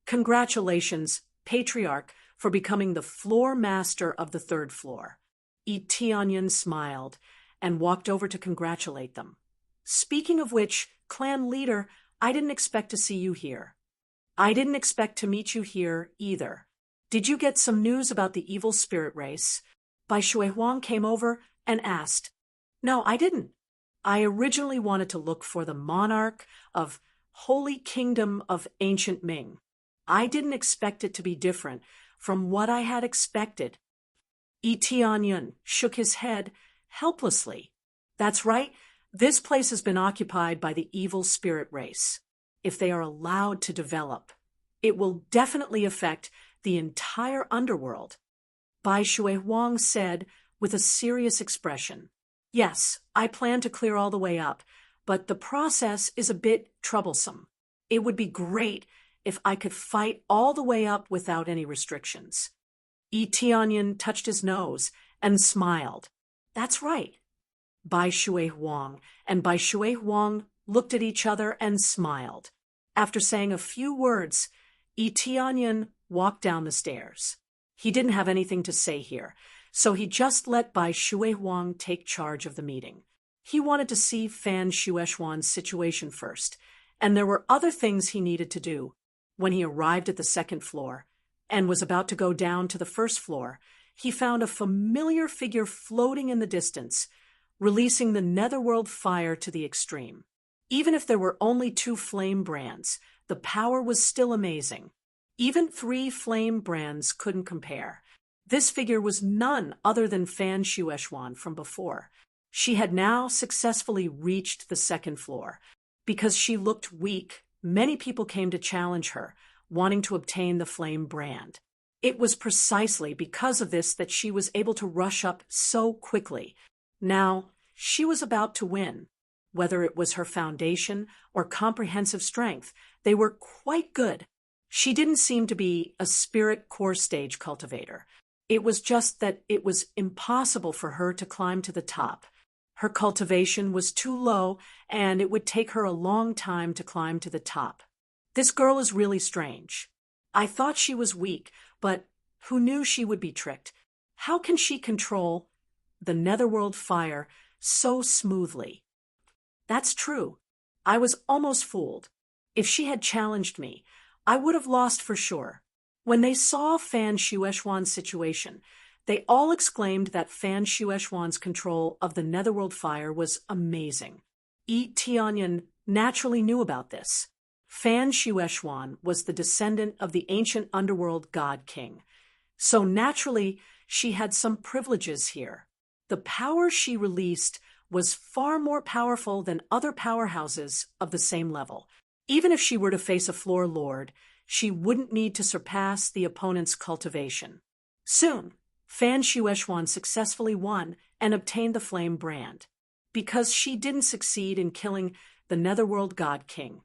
Congratulations, Patriarch, for becoming the floor master of the third floor. Yi Tianyan smiled and walked over to congratulate them. Speaking of which, clan leader, I didn't expect to see you here. I didn't expect to meet you here either. Did you get some news about the evil spirit race? Bai Shui Huang came over and asked. No, I didn't. I originally wanted to look for the monarch of Holy Kingdom of Ancient Ming. I didn't expect it to be different from what I had expected. Yi Tianyan shook his head helplessly. That's right, this place has been occupied by the evil spirit race. If they are allowed to develop, it will definitely affect the entire underworld. Bai Shui Huang said with a serious expression. Yes, I plan to clear all the way up, but the process is a bit troublesome. It would be great if I could fight all the way up without any restrictions. Yi Tianyan touched his nose and smiled. That's right. Bai Shui Huang and Bai Shui Huang looked at each other and smiled. After saying a few words, Yi Tianyan walked down the stairs. He didn't have anything to say here, so he just let Bai Shui Huang take charge of the meeting. He wanted to see Fan Shueshuan's situation first, and there were other things he needed to do. When he arrived at the second floor and was about to go down to the first floor, he found a familiar figure floating in the distance, releasing the netherworld fire to the extreme. Even if there were only 2 flame brands, the power was still amazing. Even 3 flame brands couldn't compare. This figure was none other than Fan Shueshuan from before. She had now successfully reached the second floor. Because she looked weak, many people came to challenge her, wanting to obtain the flame brand. It was precisely because of this that she was able to rush up so quickly. Now, she was about to win. Whether it was her foundation or comprehensive strength, they were quite good. She didn't seem to be a spirit core stage cultivator. It was just that it was impossible for her to climb to the top. Her cultivation was too low, and it would take her a long time to climb to the top. This girl is really strange. I thought she was weak, but who knew she would be tricked? How can she control the netherworld fire so smoothly? That's true. I was almost fooled. If she had challenged me, I would have lost for sure. When they saw Fan Shueshuan's situation, they all exclaimed that Fan Shueshuan's control of the netherworld fire was amazing. Yi Tianyan naturally knew about this. Fan Shueshuan was the descendant of the ancient underworld god king. So naturally, she had some privileges here. The power she released was far more powerful than other powerhouses of the same level. Even if she were to face a floor lord, she wouldn't need to surpass the opponent's cultivation. Soon, Fan Shueshuan successfully won and obtained the flame brand. Because she didn't succeed in killing the netherworld god king,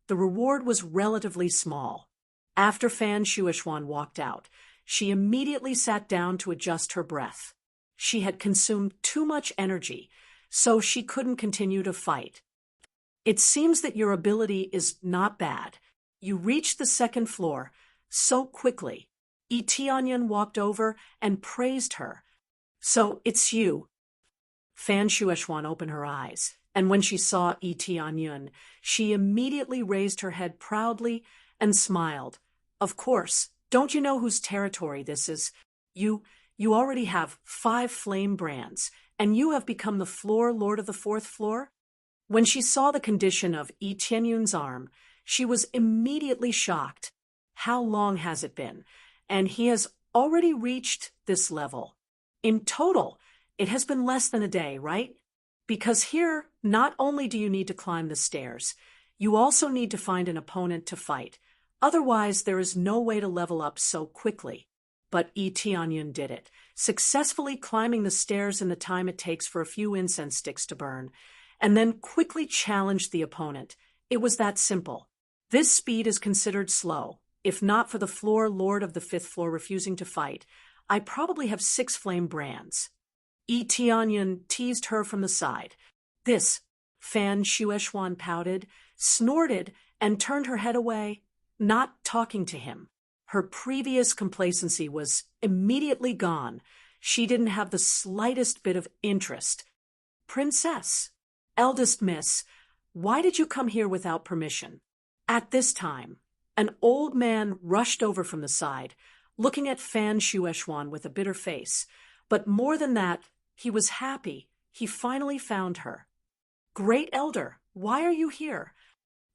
the reward was relatively small. After Fan Shueshuan walked out, she immediately sat down to adjust her breath. She had consumed too much energy, so she couldn't continue to fight. It seems that your ability is not bad. You reached the second floor so quickly. Yi Tianyan walked over and praised her. So it's you. Fan Shueshuan opened her eyes, and when she saw Yi Tianyan, she immediately raised her head proudly and smiled. Of course, don't you know whose territory this is? You already have 5 flame brands, and you have become the floor lord of the 4th floor? When she saw the condition of Yi Tianyun's arm, she was immediately shocked. How long has it been? And he has already reached this level. In total, it has been less than a day, right? Because here, not only do you need to climb the stairs, you also need to find an opponent to fight. Otherwise, there is no way to level up so quickly. But Yi Tianyan did it, successfully climbing the stairs in the time it takes for a few incense sticks to burn, and then quickly challenged the opponent. It was that simple. This speed is considered slow. If not for the floor lord of the fifth floor refusing to fight, I probably have 6 flame brands. Tianyan teased her from the side. This, Fan Shueishuan pouted, snorted, and turned her head away, not talking to him. Her previous complacency was immediately gone. She didn't have the slightest bit of interest. Princess, eldest miss, why did you come here without permission? At this time, an old man rushed over from the side, looking at Fan Shueishuan with a bitter face. But more than that, he was happy. He finally found her. Great Elder, why are you here?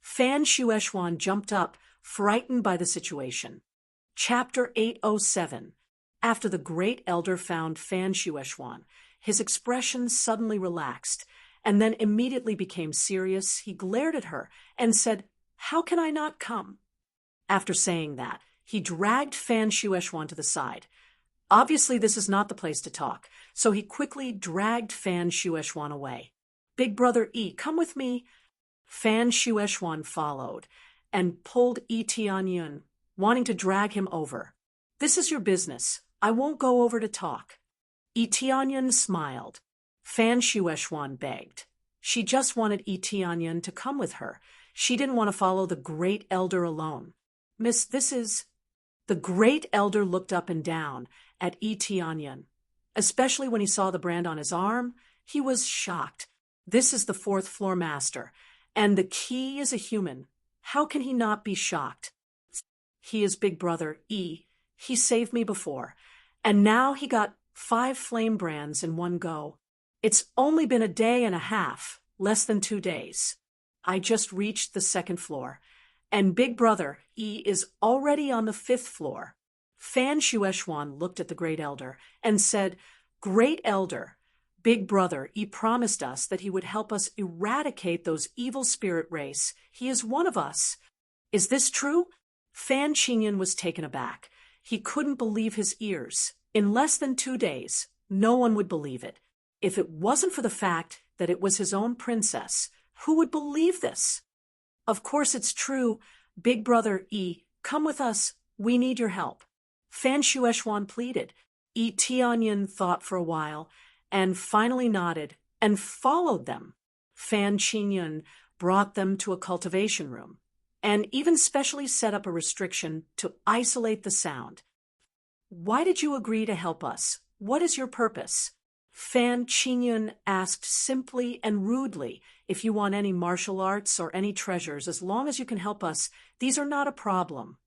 Fan Shueishuan jumped up, frightened by the situation. Chapter 807. After the Great Elder found Fan Shueishuan, his expression suddenly relaxed, and then immediately became serious. He glared at her and said, "How can I not come?" After saying that, he dragged Fan Shueishuan to the side. Obviously, this is not the place to talk, so he quickly dragged Fan Shueishuan away. "Big Brother E, come with me." Fan Shueishuan followed and pulled Tianyan, wanting to drag him over. "This is your business. I won't go over to talk." Tianyan smiled. Fan Shueishuan begged. She just wanted Tianyan to come with her. She didn't want to follow the Great Elder alone. "Miss, this is—" The Great Elder looked up and down at Tianyan. Especially when he saw the brand on his arm, he was shocked. This is the 4th floor master, and the key is a human. How can he not be shocked? He is Big Brother E. He saved me before, and now he got 5 flame brands in one go. It's only been a day and a half, less than 2 days. I just reached the 2nd floor, and Big Brother E is already on the 5th floor. Fan Shueishuan looked at the Great Elder and said, "Great Elder, Big Brother E promised us that he would help us eradicate those evil spirit race. He is one of us. Is this true?" Fan Qingyan was taken aback. He couldn't believe his ears. In less than 2 days, no one would believe it. If it wasn't for the fact that it was his own princess, who would believe this? "Of course it's true. Big Brother E, come with us. We need your help." Fan Shueishuan pleaded. Tianyan thought for a while, and finally nodded, and followed them. Fan Qingyan brought them to a cultivation room, and even specially set up a restriction to isolate the sound. "Why did you agree to help us? What is your purpose?" Fan Qingyan asked simply and rudely. "If you want any martial arts or any treasures, as long as you can help us, these are not a problem."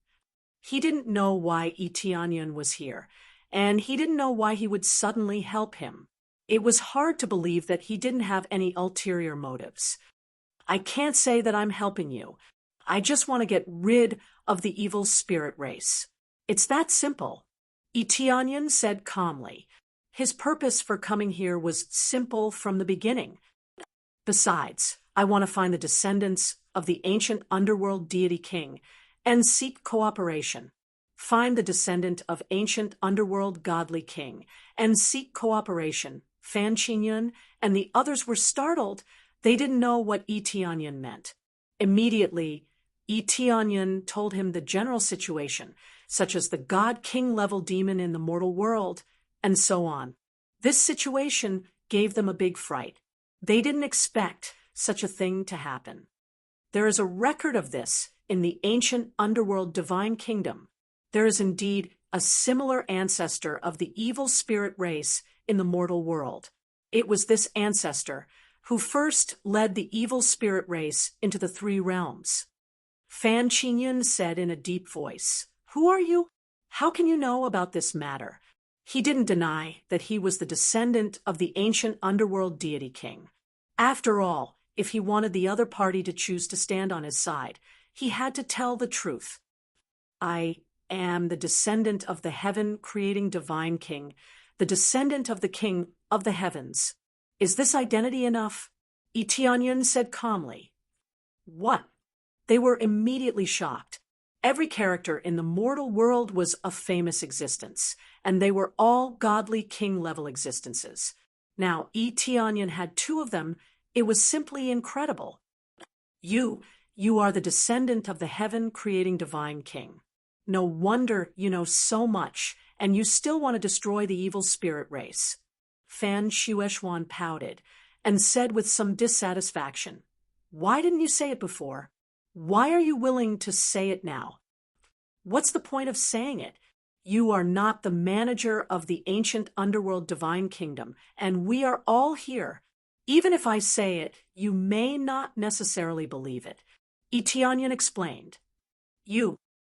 He didn't know why Tianyan was here, and he didn't know why he would suddenly help him. It was hard to believe that he didn't have any ulterior motives. "I can't say that I'm helping you. I just want to get rid of the evil spirit race. It's that simple," Tianyan said calmly. His purpose for coming here was simple from the beginning. "Besides, I want to find the descendants of the ancient underworld deity king and seek cooperation. Find the descendant of ancient underworld godly king and seek cooperation." Fan Qingyan and the others were startled. They didn't know what Tianyan meant. Immediately, Tianyan told him the general situation, such as the god-king level demon in the mortal world, and so on. This situation gave them a big fright. They didn't expect such a thing to happen. There is a record of this in the ancient underworld divine kingdom. There is indeed a similar ancestor of the evil spirit race in the mortal world. It was this ancestor who first led the evil spirit race into the 3 realms. Fan Qingyan said in a deep voice, "Who are you? How can you know about this matter?" He didn't deny that he was the descendant of the ancient underworld deity king. After all, if he wanted the other party to choose to stand on his side, he had to tell the truth. "I am the descendant of the heaven-creating divine king, the descendant of the king of the heavens. Is this identity enough?" Tianyan said calmly. "What?" They were immediately shocked. Every character in the mortal world was of famous existence, and they were all godly king-level existences. Now, Tianyan had 2 of them. It was simply incredible. "You, You are the descendant of the heaven-creating divine king. No wonder you know so much, and you still want to destroy the evil spirit race." Fan Shueshuan pouted and said with some dissatisfaction, "Why didn't you say it before? Why are you willing to say it now? What's the point of saying it? You are not the manager of the ancient underworld divine kingdom, and we are all here. Even if I say it, you may not necessarily believe it." Yi Tianyan explained.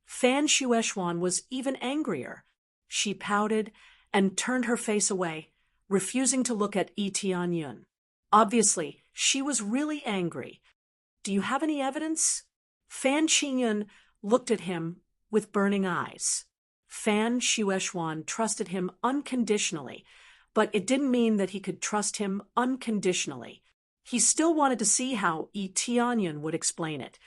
Fan Shueshuan was even angrier. She pouted and turned her face away, refusing to look at Yi Tianyan. Obviously, she was really angry. "Do you have any evidence?" Fan Qingyun looked at him with burning eyes. Fan Shueshuan trusted him unconditionally, but it didn't mean that he could trust him unconditionally. He still wanted to see how Yi Tianyan would explain it.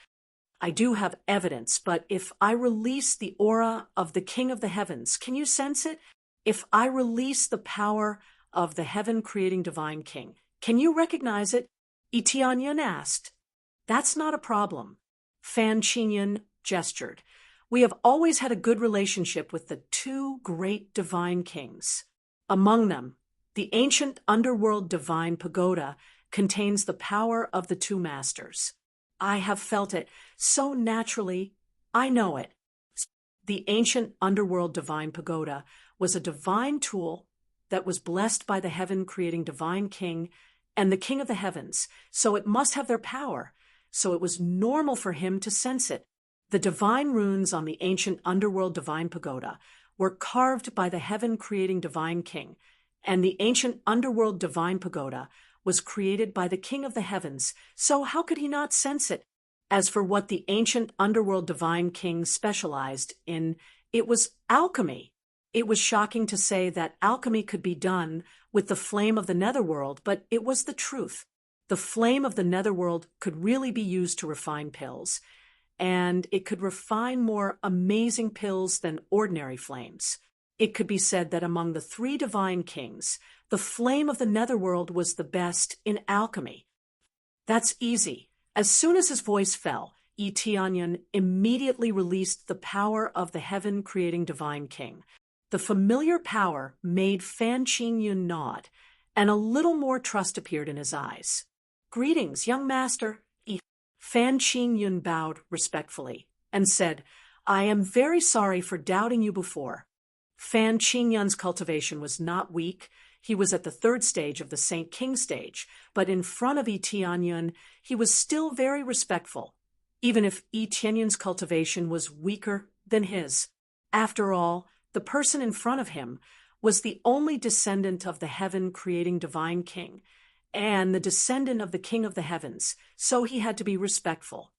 "I do have evidence, but if I release the aura of the King of the Heavens, can you sense it? If I release the power of the heaven-creating divine king, can you recognize it?" Yi Tianyan asked. "That's not a problem." Fan Qingyun gestured. "We have always had a good relationship with the two great divine kings. Among them, the ancient underworld divine pagoda contains the power of the two masters. I have felt it so naturally. I know it." The ancient underworld divine pagoda was a divine tool that was blessed by the heaven-creating divine king and the king of the heavens, so it must have their power, so it was normal for him to sense it. The divine runes on the ancient underworld divine pagoda were carved by the heaven-creating divine king, and the ancient underworld divine pagoda was created by the king of the heavens, so how could he not sense it? As for what the ancient underworld divine king specialized in, it was alchemy. It was shocking to say that alchemy could be done with the flame of the netherworld, but it was the truth. The flame of the netherworld could really be used to refine pills, and it could refine more amazing pills than ordinary flames. It could be said that among the three divine kings, the flame of the netherworld was the best in alchemy. "That's easy." As soon as his voice fell, Yi Tianyan immediately released the power of the heaven-creating divine king. The familiar power made Fan Qingyun nod, and a little more trust appeared in his eyes. "Greetings, young master." Fan Qingyun bowed respectfully and said, "I am very sorry for doubting you before." Fan Qingyun's cultivation was not weak. He was at the third stage of the Saint King stage, but in front of Yi Tianyan, he was still very respectful, even if Yi Tianyan's cultivation was weaker than his. After all, the person in front of him was the only descendant of the heaven-creating divine king, and the descendant of the king of the heavens, so he had to be respectful.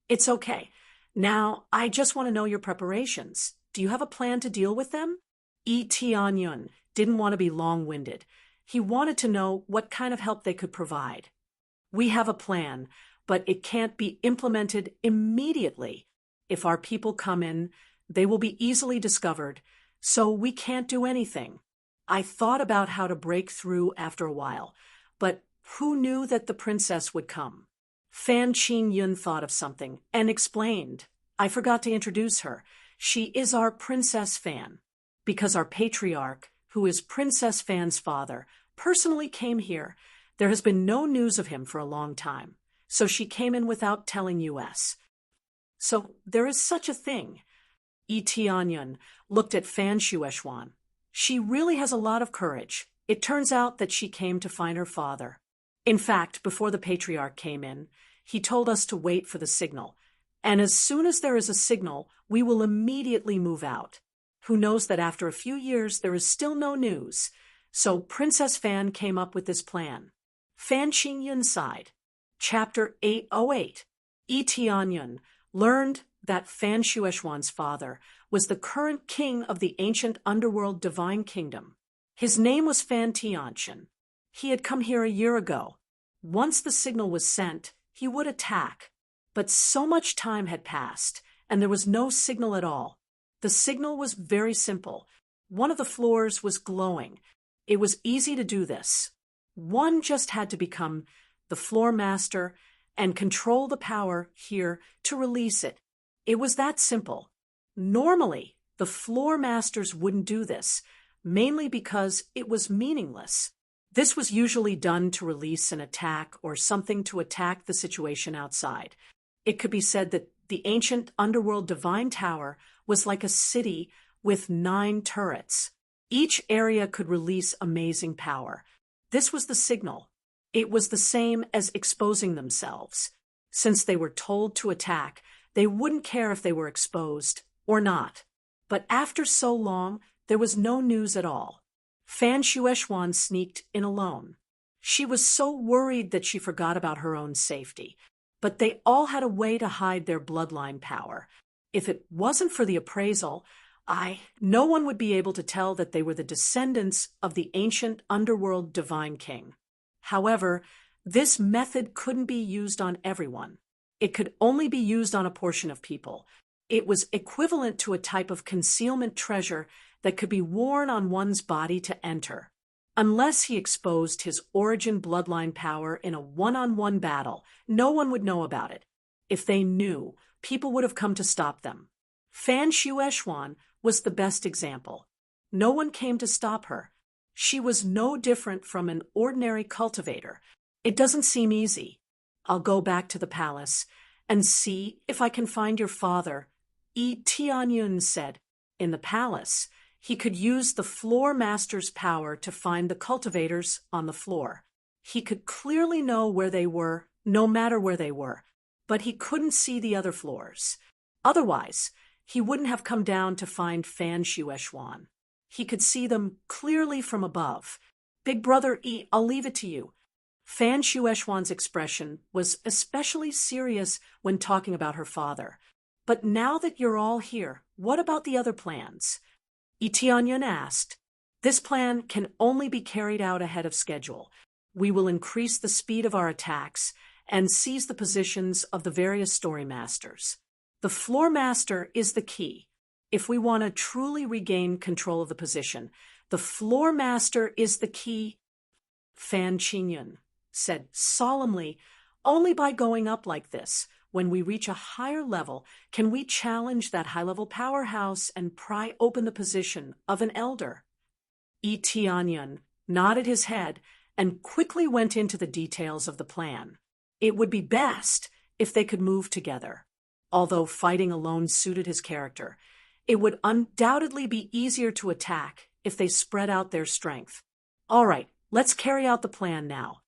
"It's okay. Now, I just want to know your preparations. Do you have a plan to deal with them?" Yi Tianyan didn't want to be long-winded. He wanted to know what kind of help they could provide. "We have a plan, but it can't be implemented immediately. If our people come in, they will be easily discovered, so we can't do anything. I thought about how to break through after a while, but who knew that the princess would come?" Fan Qingyun thought of something and explained, "I forgot to introduce her. She is our Princess Fan, because our patriarch, who is Princess Fan's father, personally came here. There has been no news of him for a long time, so she came in without telling us. So there is such a thing." Yi Tianyan looked at Fan Shueshuan. "She really has a lot of courage. It turns out that she came to find her father. In fact, before the patriarch came in, he told us to wait for the signal, and as soon as there is a signal, we will immediately move out. Who knows that after a few years there is still no news, so Princess Fan came up with this plan." Fan Qingyun sighed. Chapter 808. Yi Tianyan learned that Fan Shueshuan's father was the current king of the ancient underworld divine kingdom. His name was Fan Tianchen. He had come here a year ago. Once the signal was sent, he would attack. But so much time had passed, and there was no signal at all. The signal was very simple. One of the floors was glowing. It was easy to do this. One just had to become the floor master and control the power here to release it. It was that simple. Normally, the floor masters wouldn't do this, mainly because it was meaningless. This was usually done to release an attack or something to attack the situation outside. It could be said that the ancient underworld divine tower was like a city with 9 turrets. Each area could release amazing power. This was the signal. It was the same as exposing themselves. Since they were told to attack, they wouldn't care if they were exposed or not. But after so long, there was no news at all. Fan Shueishuan sneaked in alone. She was so worried that she forgot about her own safety. But they all had a way to hide their bloodline power. If it wasn't for the appraisal, no one would be able to tell that they were the descendants of the ancient underworld divine king. However, this method couldn't be used on everyone. It could only be used on a portion of people. It was equivalent to a type of concealment treasure that could be worn on one's body to enter. Unless he exposed his origin bloodline power in a one-on-one battle, no one would know about it. If they knew, people would have come to stop them. Fan Shueishuan was the best example. No one came to stop her. She was no different from an ordinary cultivator. It doesn't seem easy. I'll go back to the palace and see if I can find your father, Yi Tianyun said. In the palace, he could use the floor master's power to find the cultivators on the floor. He could clearly know where they were, no matter where they were, but he couldn't see the other floors. Otherwise, he wouldn't have come down to find Fan Shueishuan. He could see them clearly from above. Big Brother Yi, I'll leave it to you. Fan Shueishuan's expression was especially serious when talking about her father. But now that you're all here, what about the other plans? Yi Tianyun asked. This plan can only be carried out ahead of schedule. We will increase the speed of our attacks and seize the positions of the various story masters. The floor master is the key. If we want to truly regain control of the position, the floor master is the key. Fan Qingyun said solemnly, only by going up like this, when we reach a higher level, can we challenge that high-level powerhouse and pry open the position of an elder. Yi Tianyun nodded his head and quickly went into the details of the plan. It would be best if they could move together. Although fighting alone suited his character, it would undoubtedly be easier to attack if they spread out their strength. All right, let's carry out the plan now.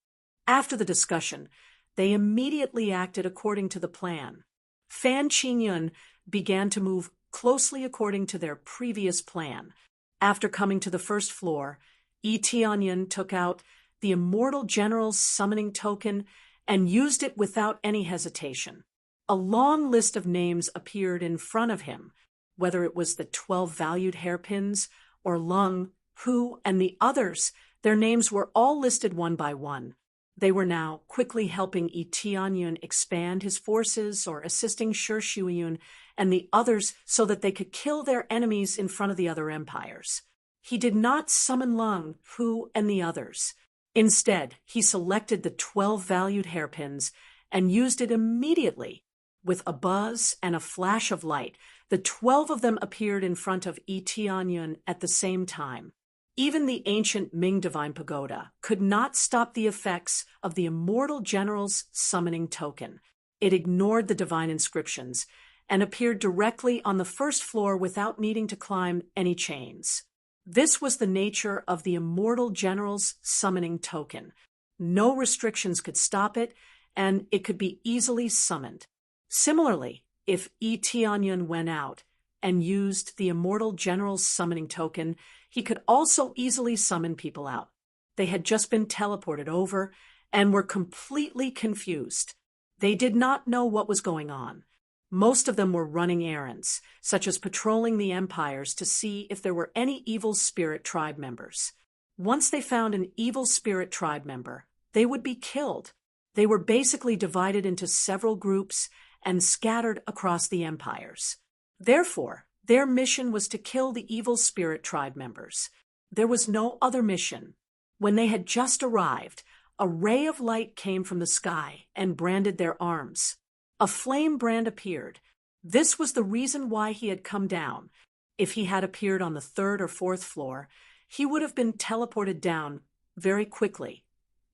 After the discussion, they immediately acted according to the plan. Fan Qingyun began to move closely according to their previous plan. After coming to the first floor, Yi Tianyun took out the Immortal General's summoning token and used it without any hesitation. A long list of names appeared in front of him, whether it was the 12 valued hairpins or Lung, Hu, and the others. Their names were all listed one by one. They were now quickly helping Yi Tianyun expand his forces or assisting Shi Shuiyun and the others so that they could kill their enemies in front of the other empires. He did not summon Lung, Hu, and the others. Instead, he selected the 12 valued hairpins and used it immediately. With a buzz and a flash of light, the 12 of them appeared in front of Yi Tianyun at the same time. Even the ancient Ming Divine Pagoda could not stop the effects of the Immortal General's summoning token. It ignored the divine inscriptions and appeared directly on the first floor without needing to climb any chains. This was the nature of the Immortal General's summoning token. No restrictions could stop it, and it could be easily summoned. Similarly, if Yi Tianyun went out and used the Immortal General's summoning token, he could also easily summon people out. They had just been teleported over and were completely confused. They did not know what was going on. Most of them were running errands, such as patrolling the empires to see if there were any evil spirit tribe members. Once they found an evil spirit tribe member, they would be killed. They were basically divided into several groups and scattered across the empires. Therefore, their mission was to kill the evil spirit tribe members. There was no other mission. When they had just arrived, a ray of light came from the sky and branded their arms. A flame brand appeared. This was the reason why he had come down. If he had appeared on the third or fourth floor, he would have been teleported down very quickly,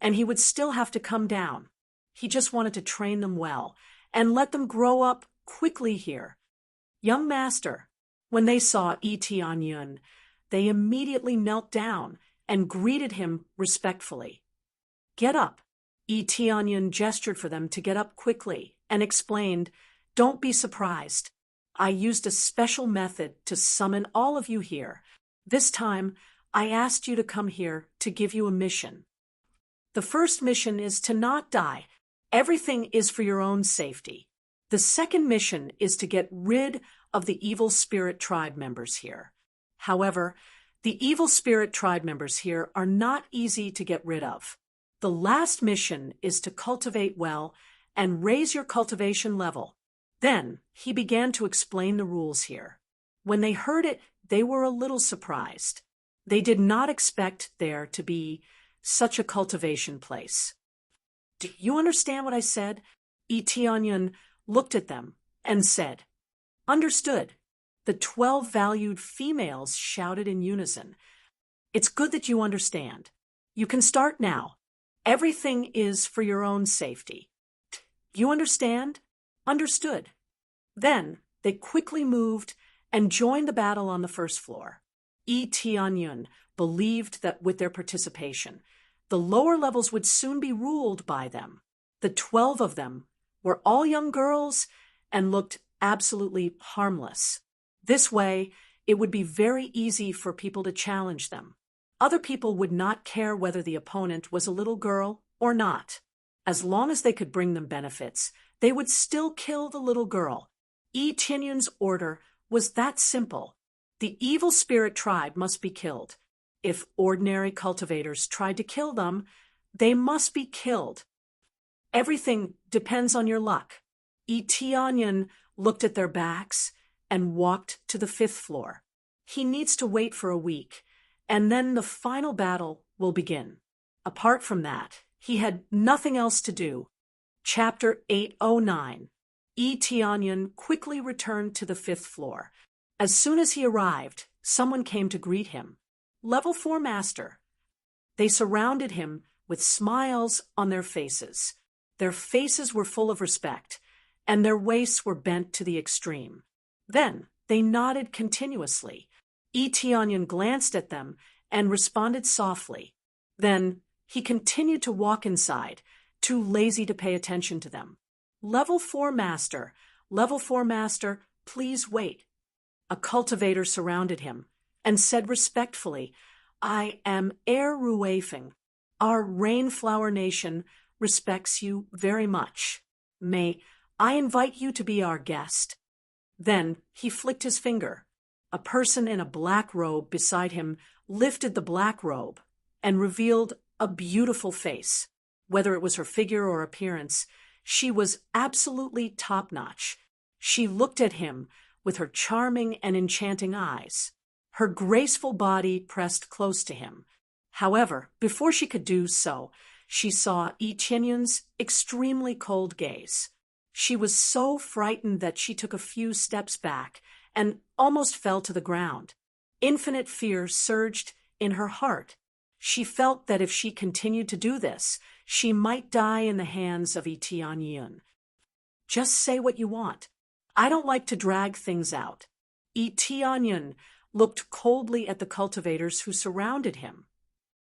and he would still have to come down. He just wanted to train them well and let them grow up quickly here. Young master, when they saw Tianyun, they immediately knelt down and greeted him respectfully. Get up. Tianyun gestured for them to get up quickly and explained, don't be surprised. I used a special method to summon all of you here. This time, I asked you to come here to give you a mission. The first mission is to not die. Everything is for your own safety. The second mission is to get rid of the evil spirit tribe members here. However, the evil spirit tribe members here are not easy to get rid of. The last mission is to cultivate well and raise your cultivation level. Then he began to explain the rules here. When they heard it, they were a little surprised. They did not expect there to be such a cultivation place. Do you understand what I said? Tianyun looked at them and said, Understood. The 12 valued females shouted in unison. It's good that you understand. You can start now. Everything is for your own safety. You understand? Understood. Then they quickly moved and joined the battle on the first floor. Tianyun believed that with their participation, the lower levels would soon be ruled by them. The 12 of them were all young girls and looked absolutely harmless. This way, it would be very easy for people to challenge them. Other people would not care whether the opponent was a little girl or not. As long as they could bring them benefits, they would still kill the little girl. Tianyun's order was that simple. The evil spirit tribe must be killed. If ordinary cultivators tried to kill them, they must be killed. Everything depends on your luck. Tianyun looked at their backs and walked to the 5th floor. He needs to wait for a week, and then the final battle will begin. Apart from that, he had nothing else to do. Chapter 809. Tianyun quickly returned to the 5th floor. As soon as he arrived, someone came to greet him. Level 4 Master. They surrounded him with smiles on their faces. Their faces were full of respect, and their waists were bent to the extreme. Then they nodded continuously. Tianyun glanced at them and responded softly. Then he continued to walk inside, too lazy to pay attention to them. Level 4 Master. Level 4 Master, please wait. A cultivator surrounded him and said respectfully, I am Air Ruefeng. Our Rainflower Nation respects you very much. May I invite you to be our guest? Then he flicked his finger. A person in a black robe beside him lifted the black robe and revealed a beautiful face. Whether it was her figure or appearance, she was absolutely top-notch. She looked at him with her charming and enchanting eyes. Her graceful body pressed close to him. However, before she could do so, she saw Tianyun's extremely cold gaze. She was so frightened that she took a few steps back and almost fell to the ground. Infinite fear surged in her heart. She felt that if she continued to do this, she might die in the hands of Tianyun. Just say what you want. I don't like to drag things out. Tianyun looked coldly at the cultivators who surrounded him.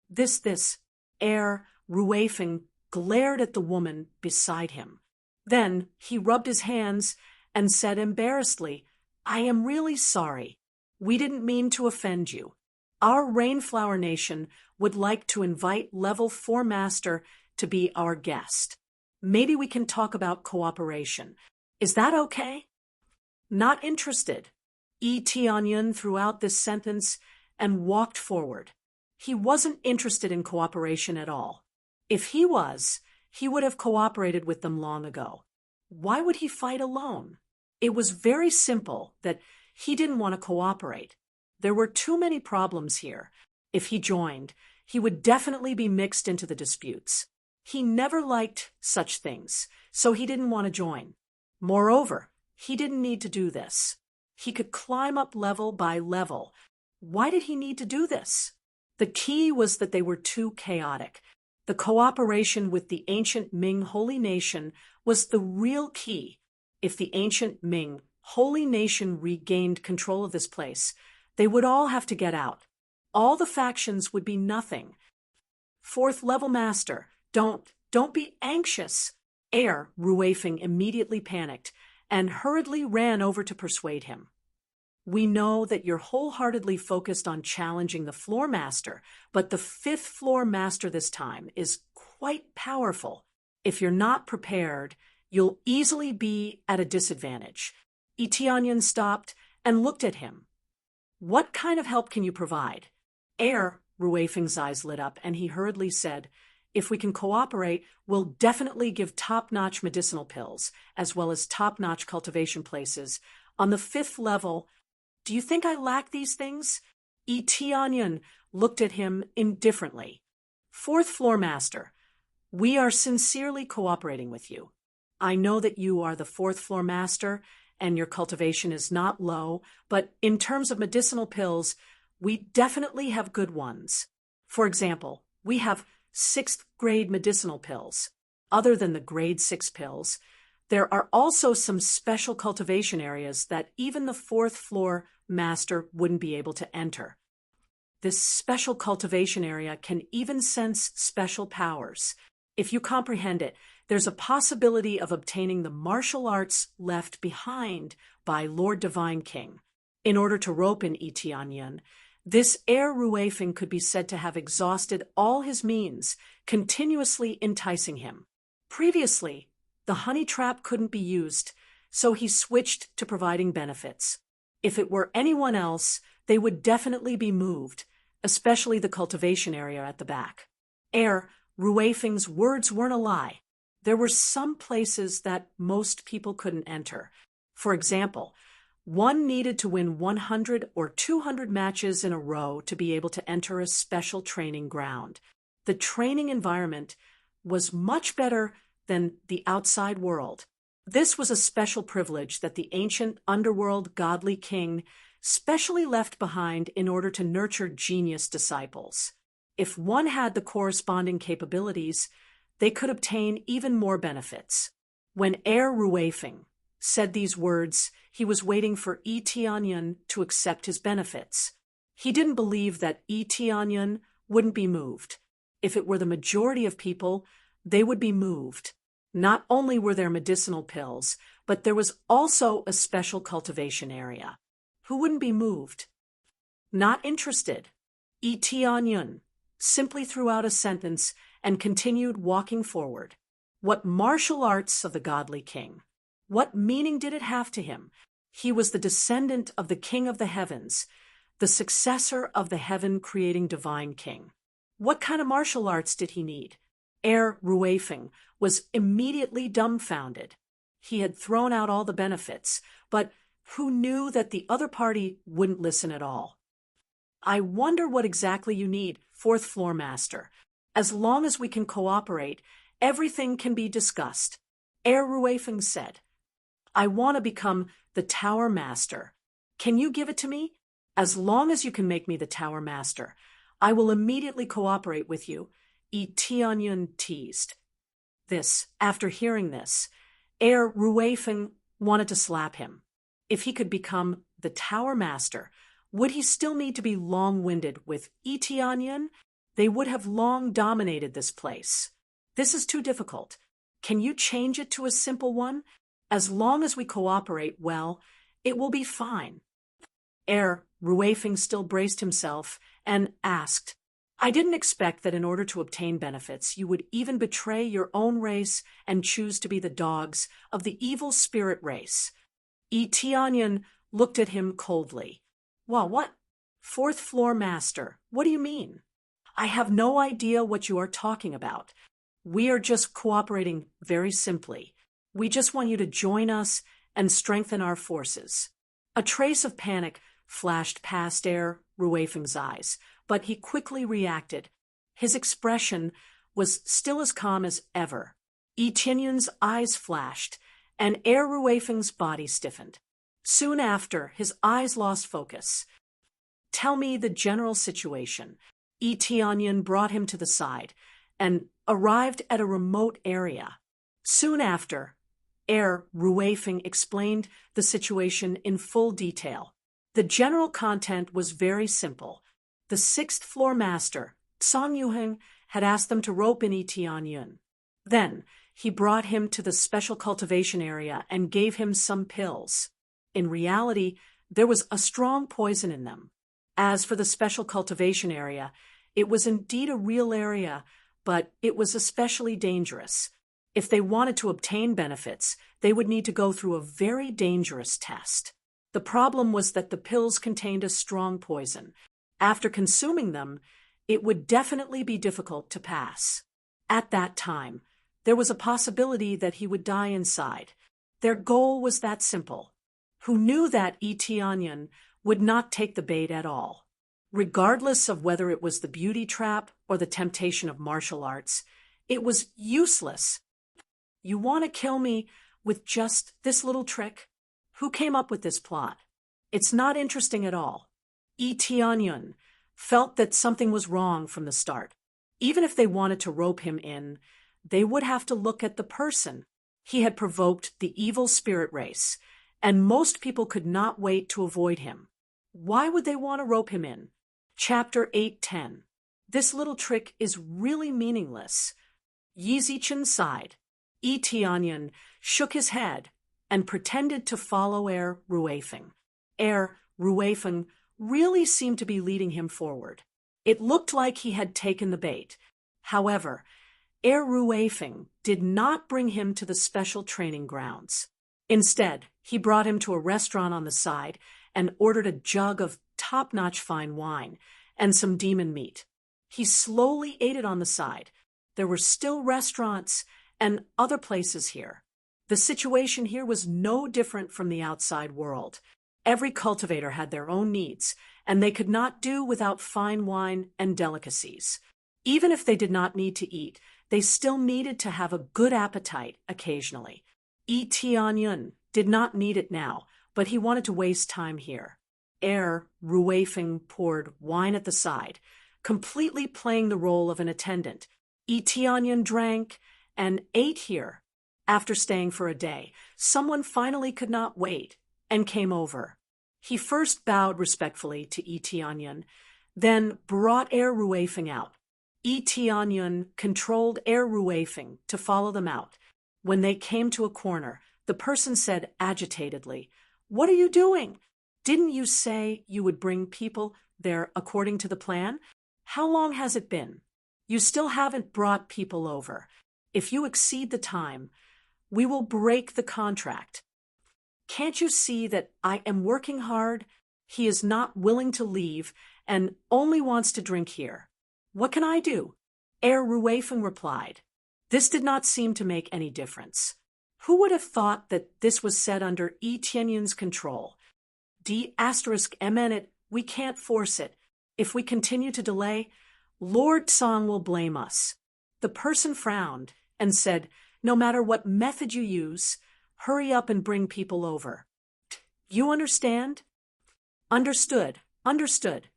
This Air Ruefeng glared at the woman beside him. Then he rubbed his hands and said embarrassedly, I am really sorry. We didn't mean to offend you. Our Rainflower Nation would like to invite Level 4 Master to be our guest. Maybe we can talk about cooperation. Is that okay? Not interested. Tianyun threw out this sentence and walked forward. He wasn't interested in cooperation at all. If he was, he would have cooperated with them long ago. Why would he fight alone? It was very simple that he didn't want to cooperate. There were too many problems here. If he joined, he would definitely be mixed into the disputes. He never liked such things, so he didn't want to join. Moreover, he didn't need to do this. He could climb up level by level. Why did he need to do this? The key was that they were too chaotic. The cooperation with the ancient Ming holy nation was the real key. If the ancient Ming holy nation regained control of this place, they would all have to get out. All the factions would be nothing. Fourth level master, don't be anxious. Heir Ruifeng immediately panicked and hurriedly ran over to persuade him. We know that you're wholeheartedly focused on challenging the floor master, but the fifth floor master this time is quite powerful. If you're not prepared, you'll easily be at a disadvantage. Tianyan stopped and looked at him. What kind of help can you provide? Heir Ruifeng's eyes lit up, and he hurriedly said, if we can cooperate, we'll definitely give top-notch medicinal pills, as well as top-notch cultivation places. On the fifth level, do you think I lack these things? Tianyan looked at him indifferently. Fourth floor master, we are sincerely cooperating with you. I know that you are the fourth floor master, and your cultivation is not low, but in terms of medicinal pills, we definitely have good ones. For example, we have 6th grade medicinal pills. Other than the grade 6 pills, there are also some special cultivation areas that even the 4th floor master wouldn't be able to enter. This special cultivation area can even sense special powers. If you comprehend it, there's a possibility of obtaining the martial arts left behind by Lord Divine King. In order to rope in Tianyan, this Heir Ruifeng could be said to have exhausted all his means, continuously enticing him. Previously, the honey trap couldn't be used, so he switched to providing benefits. If it were anyone else, they would definitely be moved, especially the cultivation area at the back. Heir Ruifeng's words weren't a lie. There were some places that most people couldn't enter. For example, one needed to win 100 or 200 matches in a row to be able to enter a special training ground. The training environment was much better than the outside world. This was a special privilege that the ancient underworld godly king specially left behind in order to nurture genius disciples. If one had the corresponding capabilities, they could obtain even more benefits. When Heir Ruifeng said these words, he was waiting for Tianyan to accept his benefits. He didn't believe that Tianyan wouldn't be moved. If it were the majority of people, they would be moved. Not only were there medicinal pills, but there was also a special cultivation area. Who wouldn't be moved? Not interested. Tianyan simply threw out a sentence and continued walking forward. What martial arts of the godly king? What meaning did it have to him? He was the descendant of the king of the heavens, the successor of the heaven-creating divine king. What kind of martial arts did he need? Heir Ruifeng was immediately dumbfounded. He had thrown out all the benefits, but who knew that the other party wouldn't listen at all? I wonder what exactly you need, fourth floor master. As long as we can cooperate, everything can be discussed. Heir Ruifeng said, I want to become the tower master. Can you give it to me? As long as you can make me the tower master, I will immediately cooperate with you, Tianyan teased. After hearing this, Heir Ruifeng wanted to slap him. If he could become the tower master, would he still need to be long-winded with Tianyan? They would have long dominated this place. This is too difficult. Can you change it to a simple one? As long as we cooperate well, it will be fine. Heir Ruifeng still braced himself and asked, I didn't expect that in order to obtain benefits, you would even betray your own race and choose to be the dogs of the evil spirit race. Tianyan looked at him coldly. Well, what? Fourth floor master, what do you mean? I have no idea what you are talking about. We are just cooperating very simply. We just want you to join us and strengthen our forces. A trace of panic flashed past Heir Ruifeng's eyes, but he quickly reacted. His expression was still as calm as ever. Yi Tianyun's eyes flashed, and Ruifeng's body stiffened. Soon after, his eyes lost focus. "Tell me the general situation." Yi Tianyun brought him to the side, and arrived at a remote area. Soon after, Ruifeng explained the situation in full detail. The general content was very simple. The sixth-floor master, Song Yuheng, had asked them to rope in Yi Tianyun. Then, he brought him to the special cultivation area and gave him some pills. In reality, there was a strong poison in them. As for the special cultivation area, it was indeed a real area, but it was especially dangerous. If they wanted to obtain benefits, they would need to go through a very dangerous test. The problem was that the pills contained a strong poison. After consuming them, it would definitely be difficult to pass. At that time, there was a possibility that he would die inside. Their goal was that simple. Who knew that Yi Tianyun would not take the bait at all. Regardless of whether it was the beauty trap or the temptation of martial arts, it was useless. "You want to kill me with just this little trick? Who came up with this plot? It's not interesting at all." Yi Tianyun felt that something was wrong from the start. Even if they wanted to rope him in, they would have to look at the person. He had provoked the evil spirit race, and most people could not wait to avoid him. Why would they want to rope him in? Chapter 8:10. This little trick is really meaningless. Yi Zichen sighed. Yi Tianyun shook his head and pretended to follow Ruifeng. Ruifeng really seemed to be leading him forward. It looked like he had taken the bait. However, Ruifeng did not bring him to the special training grounds. Instead, he brought him to a restaurant on the side and ordered a jug of top-notch fine wine and some demon meat. He slowly ate it on the side. There were still restaurants and other places here. The situation here was no different from the outside world. Every cultivator had their own needs, and they could not do without fine wine and delicacies. Even if they did not need to eat, they still needed to have a good appetite occasionally. Yi Tianyun did not need it now, but he wanted to waste time here. Ruifeng poured wine at the side, completely playing the role of an attendant. Yi Tianyun drank and ate here. After staying for a day, someone finally could not wait and came over. He first bowed respectfully to Yi Tianyun, then brought Ruifeng out. Yi Tianyun controlled Ruifeng to follow them out. When they came to a corner, the person said agitatedly, "What are you doing? Didn't you say you would bring people there according to the plan? How long has it been? You still haven't brought people over. If you exceed the time, we will break the contract. Can't you see that I am working hard? He is not willing to leave and only wants to drink here. What can I do?" Ruifeng replied. This did not seem to make any difference. Who would have thought that this was said under Yi Tianyun's control? D*MN we can't force it. If we continue to delay, Lord Song will blame us. The person frowned and said, "No matter what method you use, hurry up and bring people over." "You understand?" "Understood, understood."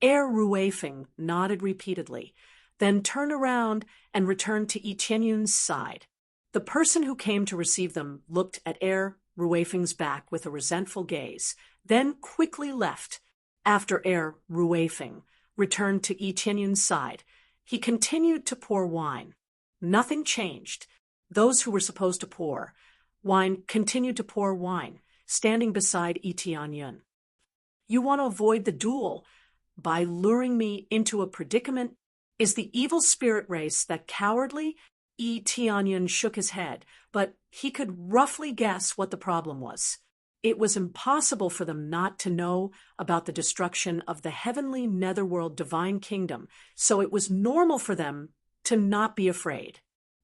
Ruifeng nodded repeatedly, then turned around and returned to Yi Tianyun's side. The person who came to receive them looked at Ruifeng's back with a resentful gaze, then quickly left. After Ruifeng returned to Yi Tianyun's side, he continued to pour wine. Nothing changed. Those who were supposed to pour wine continued to pour wine, standing beside Yi Tianyun. "You want to avoid the duel by luring me into a predicament? Is the evil spirit race that cowardly?" Yi Tianyun shook his head, but he could roughly guess what the problem was. It was impossible for them not to know about the destruction of the heavenly netherworld divine kingdom, so it was normal for them to not be afraid.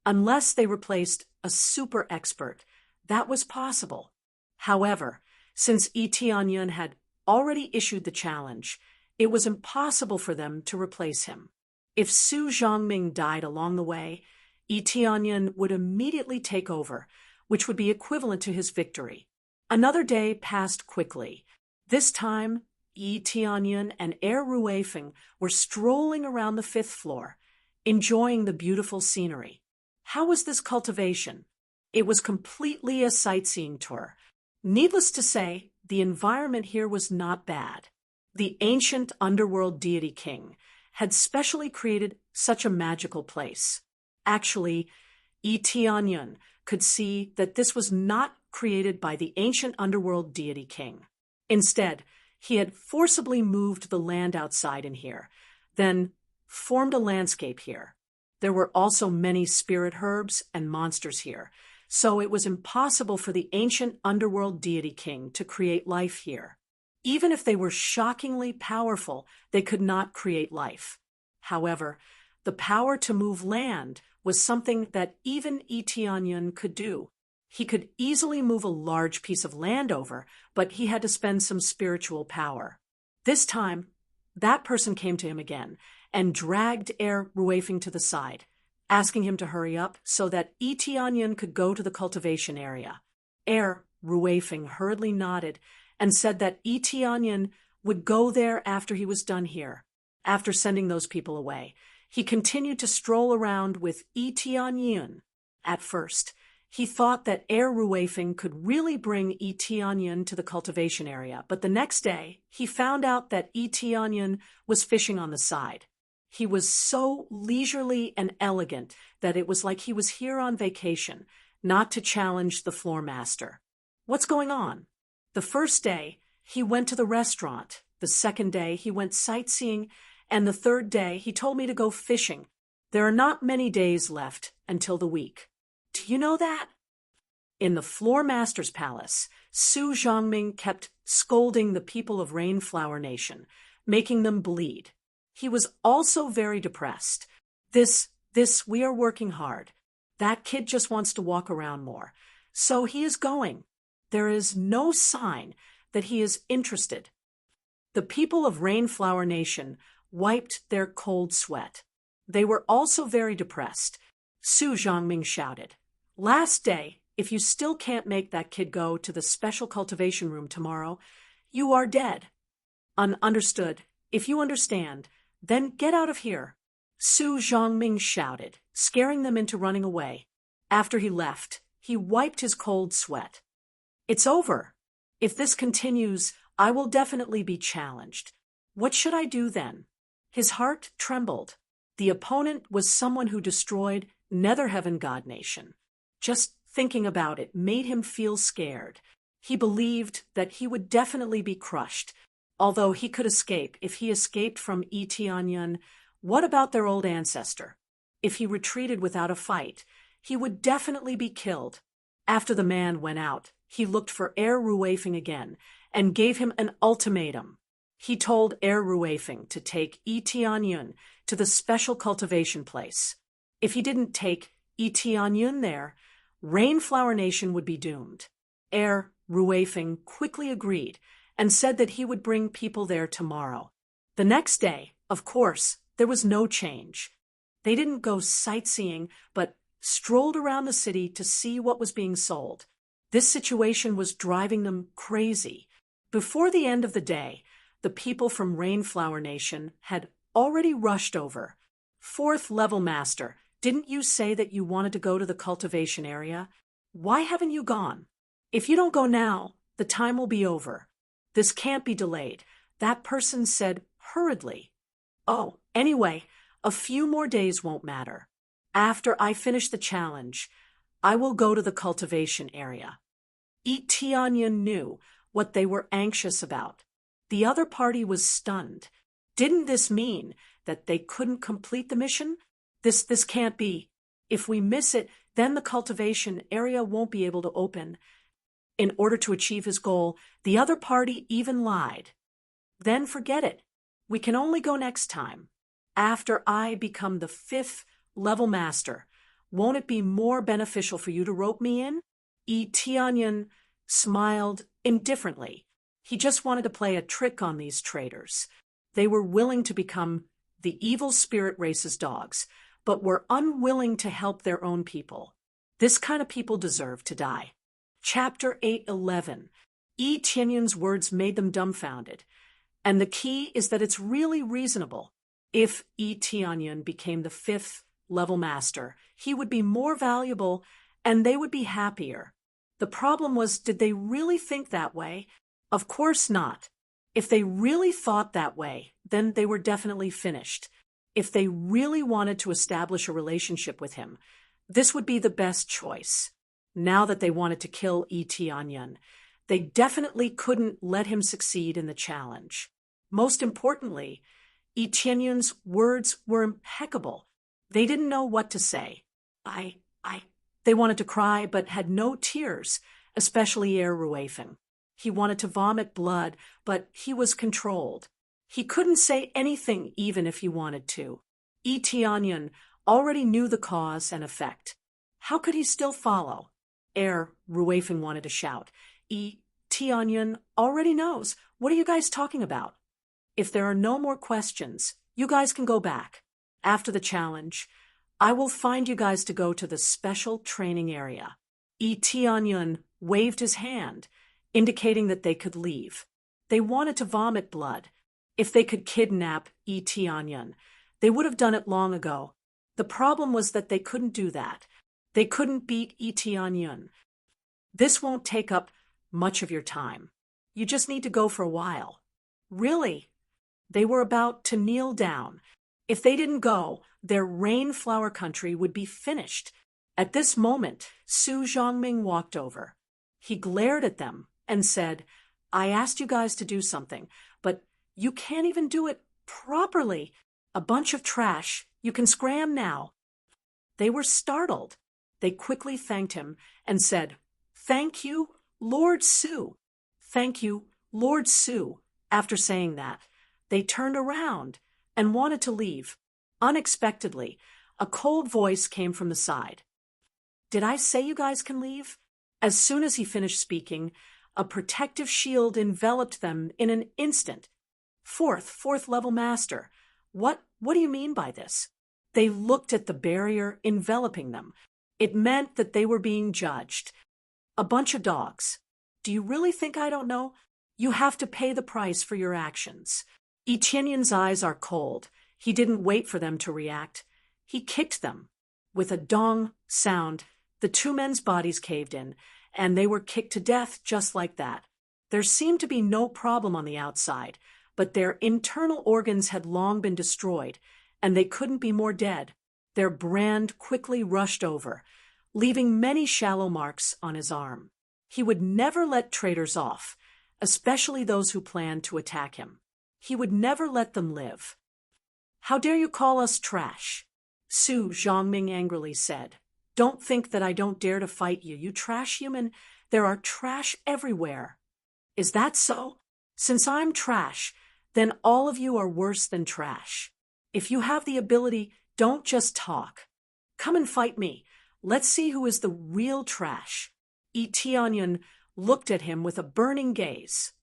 Unless they replaced a super expert, that was possible. However, since Yi Tianyun had already issued the challenge, it was impossible for them to replace him. If Su Zhongming died along the way, Yi Tianyan would immediately take over, which would be equivalent to his victory. Another day passed quickly. This time, Yi Tianyan and Heir Ruifeng were strolling around the 5th floor, enjoying the beautiful scenery. How was this cultivation? It was completely a sightseeing tour. Needless to say, the environment here was not bad. The ancient underworld deity king had specially created such a magical place. Actually, Yi Tianyan could see that this was not created by the ancient underworld deity king. Instead, he had forcibly moved the land outside in here, then formed a landscape here. There were also many spirit herbs and monsters here, so it was impossible for the ancient underworld deity king to create life here. Even if they were shockingly powerful, they could not create life. However, the power to move land was something that even Yi Tianyan could do. He could easily move a large piece of land over, but he had to spend some spiritual power. This time, that person came to him again and dragged Heir Ruifeng to the side, asking him to hurry up so that Yi Tianyan could go to the cultivation area. Heir Ruifeng hurriedly nodded and said that Yi Tianyan would go there after he was done here. After sending those people away, he continued to stroll around with Yi Tianyan. At first, he thought that Heir Ruifeng could really bring Yi Tianyan to the cultivation area, but the next day, he found out that Yi Tianyan was fishing on the side. He was so leisurely and elegant that it was like he was here on vacation, not to challenge the floor master. What's going on? The first day, he went to the restaurant. The second day, he went sightseeing. And the third day, he told me to go fishing. There are not many days left until the week. Do you know that? In the floor master's palace, Su Zhongming kept scolding the people of Rainflower Nation, making them bleed. He was also very depressed. We are working hard. That kid just wants to walk around more. So he is going. There is no sign that he is interested. The people of Rainflower Nation wiped their cold sweat. They were also very depressed. Su Zhongming shouted, "Last day, if you still can't make that kid go to the special cultivation room tomorrow, you are dead." Understood. If you understand, then get out of here. Su Zhongming shouted, scaring them into running away. After he left, he wiped his cold sweat. It's over. If this continues, I will definitely be challenged. What should I do then? His heart trembled. The opponent was someone who destroyed Netherheaven God Nation. Just thinking about it made him feel scared. He believed that he would definitely be crushed. Although he could escape, if he escaped from Yi Tianyan, what about their old ancestor? If he retreated without a fight, he would definitely be killed. After the man went out, he looked for Heir Ruifeng again and gave him an ultimatum. He told Heir Ruifeng to take Yi Tianyan to the special cultivation place. If he didn't take Yi Tianyan there, Rainflower Nation would be doomed. Heir Ruifeng quickly agreed and said that he would bring people there tomorrow. The next day, of course, there was no change. They didn't go sightseeing, but strolled around the city to see what was being sold. This situation was driving them crazy. Before the end of the day, the people from Rainflower Nation had already rushed over. 4th level master, didn't you say that you wanted to go to the cultivation area? Why haven't you gone? If you don't go now, the time will be over. This can't be delayed, that person said hurriedly. Oh, anyway, a few more days won't matter. After I finish the challenge, I will go to the cultivation area. Yi Tianyan knew what they were anxious about. The other party was stunned. Didn't this mean that they couldn't complete the mission? This can't be. If we miss it, then the cultivation area won't be able to open. In order to achieve his goal, the other party even lied. Then forget it. We can only go next time. After I become the 5th level master, won't it be more beneficial for you to rope me in? Yi Tianyan smiled indifferently. He just wanted to play a trick on these traitors. They were willing to become the evil spirit race's dogs, but were unwilling to help their own people. This kind of people deserve to die. Chapter 8:11. Yi Tianyun's words made them dumbfounded, and the key is that it's really reasonable. If Yi Tianyun became the 5th level master, he would be more valuable and they would be happier. The problem was, did they really think that way? Of course not. If they really thought that way, then they were definitely finished. If they really wanted to establish a relationship with him, this would be the best choice. Now that they wanted to kill Yi Tianyun, they definitely couldn't let him succeed in the challenge. Most importantly, Yi Tianyun's words were impeccable. They didn't know what to say. They wanted to cry, but had no tears, especially Ruefeng. He wanted to vomit blood, but he was controlled. He couldn't say anything even if he wanted to. Yi Tianyun already knew the cause and effect. How could he still follow? Ruefeng wanted to shout. Yi Tianyun already knows. What are you guys talking about? If there are no more questions, you guys can go back. After the challenge, I will find you guys to go to the special training area. Yi Tianyun waved his hand, indicating that they could leave. They wanted to vomit blood. If they could kidnap Yi Tianyun, they would have done it long ago. The problem was that they couldn't do that. They couldn't beat Yi Tianyun. This won't take up much of your time. You just need to go for a while. Really? They were about to kneel down. If they didn't go, their rainflower country would be finished. At this moment, Su Zhongming walked over. He glared at them and said, I asked you guys to do something, but you can't even do it properly. A bunch of trash. You can scram now. They were startled. They quickly thanked him and said, Thank you, Lord Su. Thank you, Lord Su. After saying that, they turned around and wanted to leave. Unexpectedly, a cold voice came from the side. Did I say you guys can leave? As soon as he finished speaking, a protective shield enveloped them in an instant. Fourth level master. What do you mean by this? They looked at the barrier enveloping them. It meant that they were being judged. A bunch of dogs. Do you really think I don't know? You have to pay the price for your actions. Yi Tianyun's eyes are cold. He didn't wait for them to react. He kicked them. With a dong sound, the two men's bodies caved in, and they were kicked to death just like that. There seemed to be no problem on the outside, but their internal organs had long been destroyed, and they couldn't be more dead. Their brand quickly rushed over, leaving many shallow marks on his arm. He would never let traitors off, especially those who planned to attack him. He would never let them live. How dare you call us trash? Su Zhongming angrily said. Don't think that I don't dare to fight you, you trash human. There are trash everywhere. Is that so? Since I'm trash, then all of you are worse than trash. If you have the ability, don't just talk. Come and fight me. Let's see who is the real trash. Yi Tianyun looked at him with a burning gaze.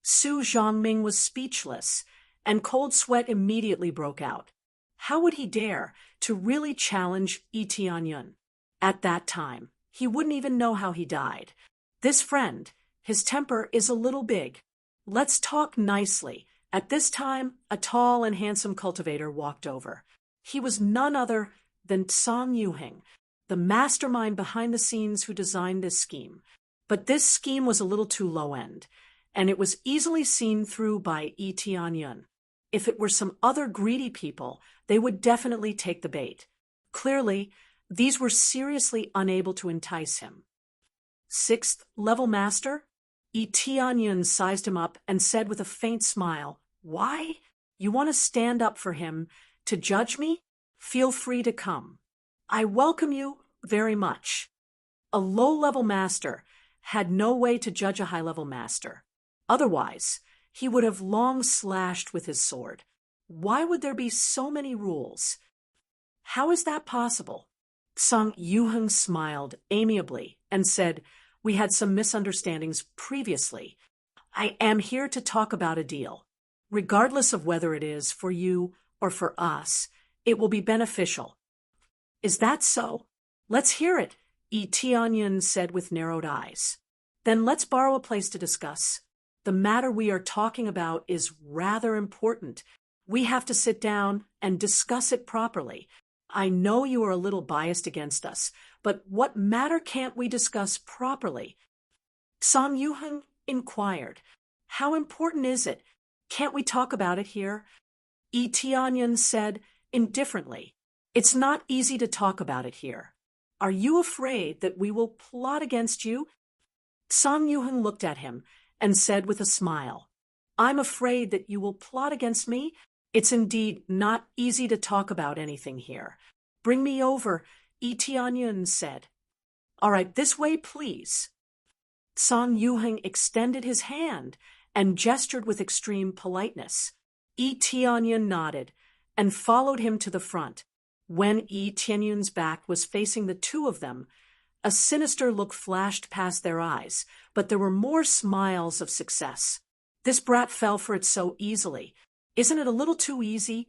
Su Zhongming was speechless, and cold sweat immediately broke out. How would he dare to really challenge Yi Tianyun? At that time, he wouldn't even know how he died. This friend, his temper is a little big. Let's talk nicely. At this time, a tall and handsome cultivator walked over. He was none other than Song Yuheng, the mastermind behind the scenes who designed this scheme. But this scheme was a little too low-end, and it was easily seen through by Yi Tianyun. If it were some other greedy people, they would definitely take the bait. Clearly, these were seriously unable to entice him. 6th level master? Yi Tianyun sized him up and said with a faint smile, Why? You want to stand up for him to judge me? Feel free to come. I welcome you very much. A low-level master had no way to judge a high-level master. Otherwise, he would have long slashed with his sword. Why would there be so many rules? How is that possible? Song Yuheng smiled amiably and said, We had some misunderstandings previously. I am here to talk about a deal. Regardless of whether it is for you or for us, it will be beneficial. Is that so? Let's hear it, Tianyan said with narrowed eyes. Then let's borrow a place to discuss. The matter we are talking about is rather important. We have to sit down and discuss it properly. I know you are a little biased against us, but what matter can't we discuss properly? Song Yuheng inquired. How important is it? Can't we talk about it here? Tianyan said indifferently. It's not easy to talk about it here. Are you afraid that we will plot against you? Song Yuheng looked at him and said with a smile, I'm afraid that you will plot against me? It's indeed not easy to talk about anything here. Bring me over, Tianyan said. All right, this way, please. Song Yuheng extended his hand and gestured with extreme politeness. Tianyan nodded and followed him to the front. When Tianyan's back was facing the two of them, a sinister look flashed past their eyes, but there were more smiles of success. This brat fell for it so easily. Isn't it a little too easy?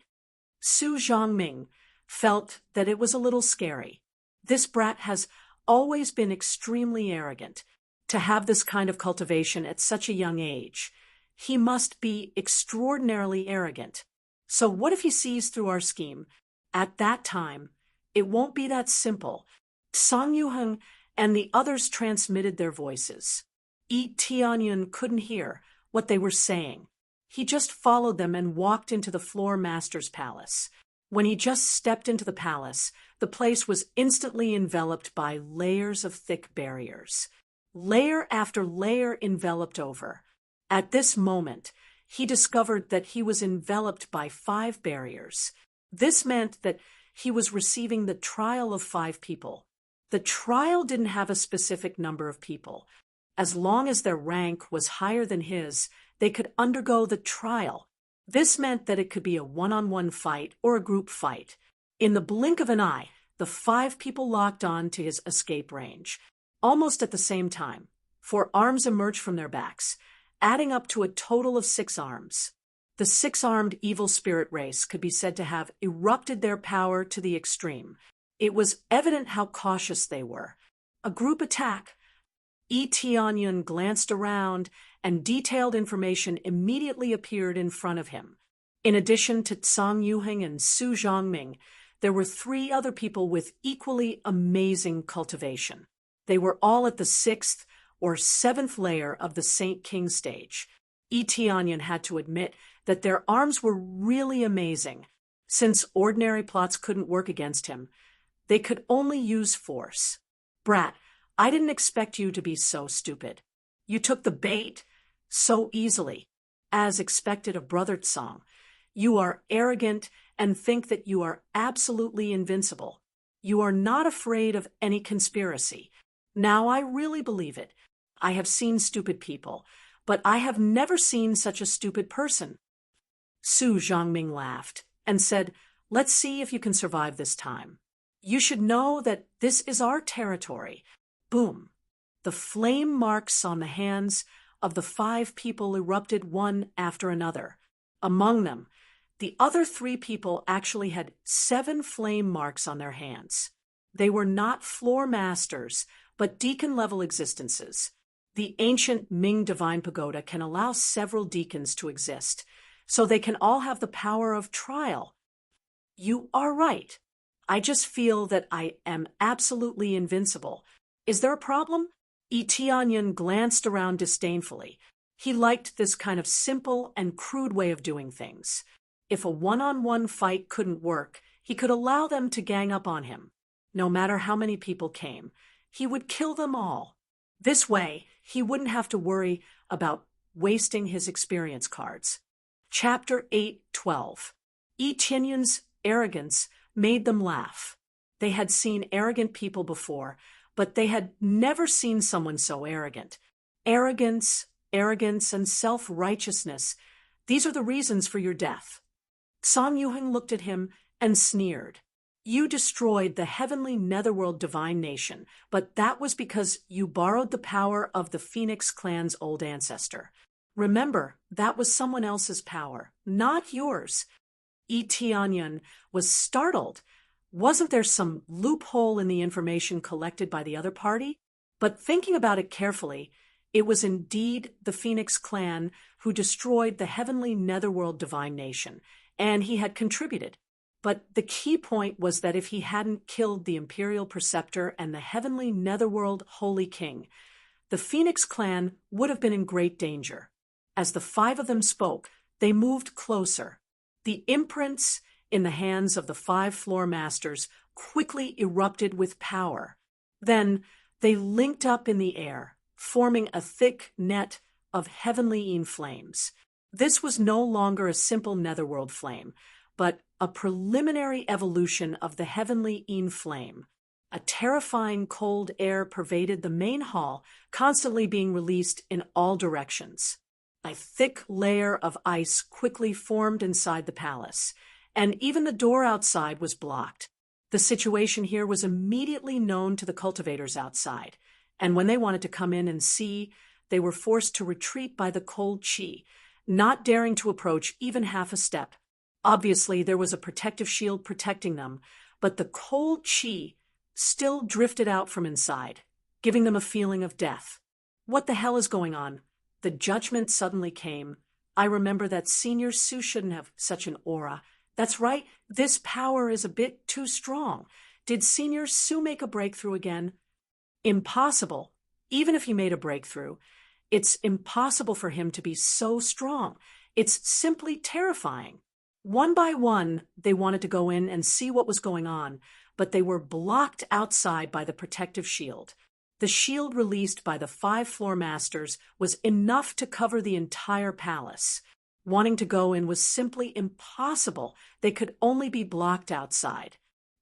Su Zhongming felt that it was a little scary. This brat has always been extremely arrogant. To have this kind of cultivation at such a young age, he must be extraordinarily arrogant. So what if he sees through our scheme? At that time, it won't be that simple. Song Yuheng and the others transmitted their voices. Tianyan couldn't hear what they were saying. He just followed them and walked into the floor master's palace. When he just stepped into the palace, the place was instantly enveloped by layers of thick barriers. Layer after layer enveloped over. At this moment, he discovered that he was enveloped by 5 barriers. This meant that he was receiving the trial of 5 people. The trial didn't have a specific number of people. As long as their rank was higher than his, they could undergo the trial. This meant that it could be a one-on-one fight or a group fight. In the blink of an eye, the 5 people locked on to his escape range. Almost at the same time, 4 arms emerged from their backs, adding up to a total of 6 arms. The 6-armed evil spirit race could be said to have erupted their power to the extreme. It was evident how cautious they were. A group attack. Tianyan glanced around, and detailed information immediately appeared in front of him. In addition to Song Yuheng and Su Zhongming, there were 3 other people with equally amazing cultivation. They were all at the 6th or 7th layer of the Saint King stage. Tianyan had to admit that their arms were really amazing. Since ordinary plots couldn't work against him, they could only use force. Brat, I didn't expect you to be so stupid. You took the bait so easily. As expected of Brother Tsong, you are arrogant and think that you are absolutely invincible. You are not afraid of any conspiracy. Now I really believe it. I have seen stupid people, but I have never seen such a stupid person. Su Zhongming laughed and said, Let's see if you can survive this time. You should know that this is our territory. Boom. The flame marks on the hands of the 5 people erupted one after another. Among them, the other 3 people actually had 7 flame marks on their hands. They were not floor masters, but deacon-level existences. The ancient Ming Divine Pagoda can allow several deacons to exist, so they can all have the power of trial. You are right. I just feel that I am absolutely invincible. Is there a problem? Tianyan glanced around disdainfully. He liked this kind of simple and crude way of doing things. If a one-on-one fight couldn't work, he could allow them to gang up on him. No matter how many people came, he would kill them all. This way, he wouldn't have to worry about wasting his experience cards. Chapter 8:12. Tianyan's arrogance made them laugh. They had seen arrogant people before, but they had never seen someone so arrogant. Arrogance, and self-righteousness, these are the reasons for your death. Song Yuheng looked at him and sneered. You destroyed the heavenly netherworld divine nation, but that was because you borrowed the power of the Phoenix clan's old ancestor. Remember, that was someone else's power, not yours. Etianyan was startled. Wasn't there some loophole in the information collected by the other party? But thinking about it carefully, it was indeed the Phoenix clan who destroyed the heavenly netherworld divine nation, and he had contributed. But the key point was that if he hadn't killed the imperial preceptor and the heavenly netherworld holy king, the Phoenix clan would have been in great danger. As the five of them spoke, they moved closer. The imprints in the hands of the five floor masters quickly erupted with power. Then they linked up in the air, forming a thick net of heavenly flames. This was no longer a simple netherworld flame, but a preliminary evolution of the heavenly flame. A terrifying cold air pervaded the main hall, constantly being released in all directions. A thick layer of ice quickly formed inside the palace, and even the door outside was blocked. The situation here was immediately known to the cultivators outside, and when they wanted to come in and see, they were forced to retreat by the cold chi, not daring to approach even half a step. Obviously, there was a protective shield protecting them, but the cold chi still drifted out from inside, giving them a feeling of death. What the hell is going on? The judgment suddenly came. I remember that Senior Sue shouldn't have such an aura. That's right, this power is a bit too strong. Did Senior Sue make a breakthrough again? Impossible. Even if he made a breakthrough, it's impossible for him to be so strong. It's simply terrifying. One by one, they wanted to go in and see what was going on, but they were blocked outside by the protective shield. The shield released by the five floor masters was enough to cover the entire palace. Wanting to go in was simply impossible. They could only be blocked outside.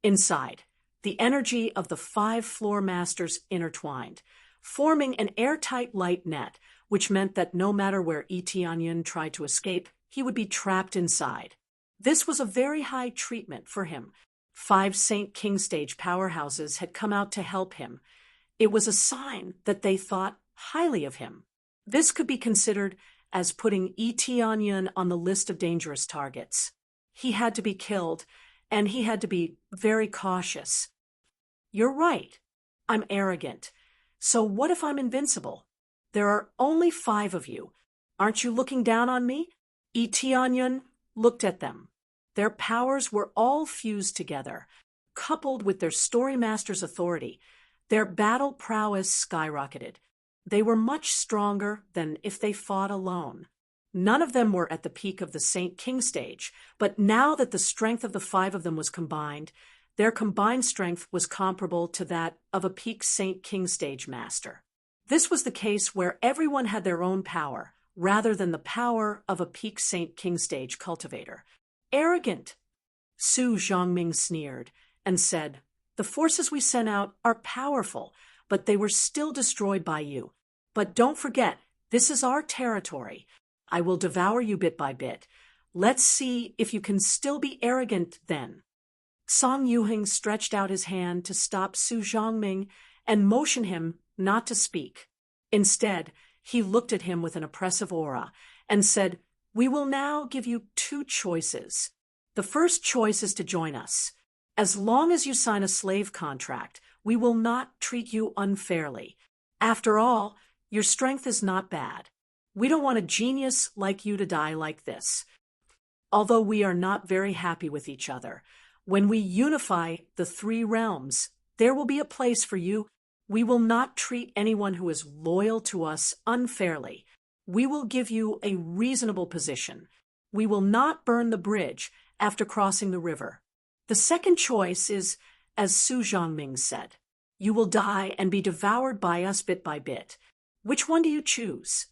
Inside, the energy of the five floor masters intertwined, forming an airtight light net, which meant that no matter where Etianyan tried to escape, he would be trapped inside. This was a very high treatment for him. 5 St. King stage powerhouses had come out to help him. It was a sign that they thought highly of him. This could be considered as putting Etianyan on the list of dangerous targets. He had to be killed, and he had to be very cautious. You're right. I'm arrogant. So what if I'm invincible? There are only 5 of you. Aren't you looking down on me? Etianyan looked at them. Their powers were all fused together, coupled with their story master's authority. Their battle prowess skyrocketed. They were much stronger than if they fought alone. None of them were at the peak of the St. King stage, but now that the strength of the 5 of them was combined, their combined strength was comparable to that of a peak St. King stage master. This was the case where everyone had their own power, rather than the power of a peak St. King stage cultivator. Arrogant! Su Zhongming sneered and said, "The forces we sent out are powerful, but they were still destroyed by you. But don't forget, this is our territory. I will devour you bit by bit. Let's see if you can still be arrogant then." Song Yuhing stretched out his hand to stop Su Zhongming and motion him not to speak. Instead, he looked at him with an oppressive aura and said, "We will now give you 2 choices. The first choice is to join us. As long as you sign a slave contract, we will not treat you unfairly. After all, your strength is not bad. We don't want a genius like you to die like this. Although we are not very happy with each other, when we unify the 3 realms, there will be a place for you. We will not treat anyone who is loyal to us unfairly. We will give you a reasonable position. We will not burn the bridge after crossing the river. The second choice is, as Su Zhongming said, you will die and be devoured by us bit by bit. Which one do you choose?"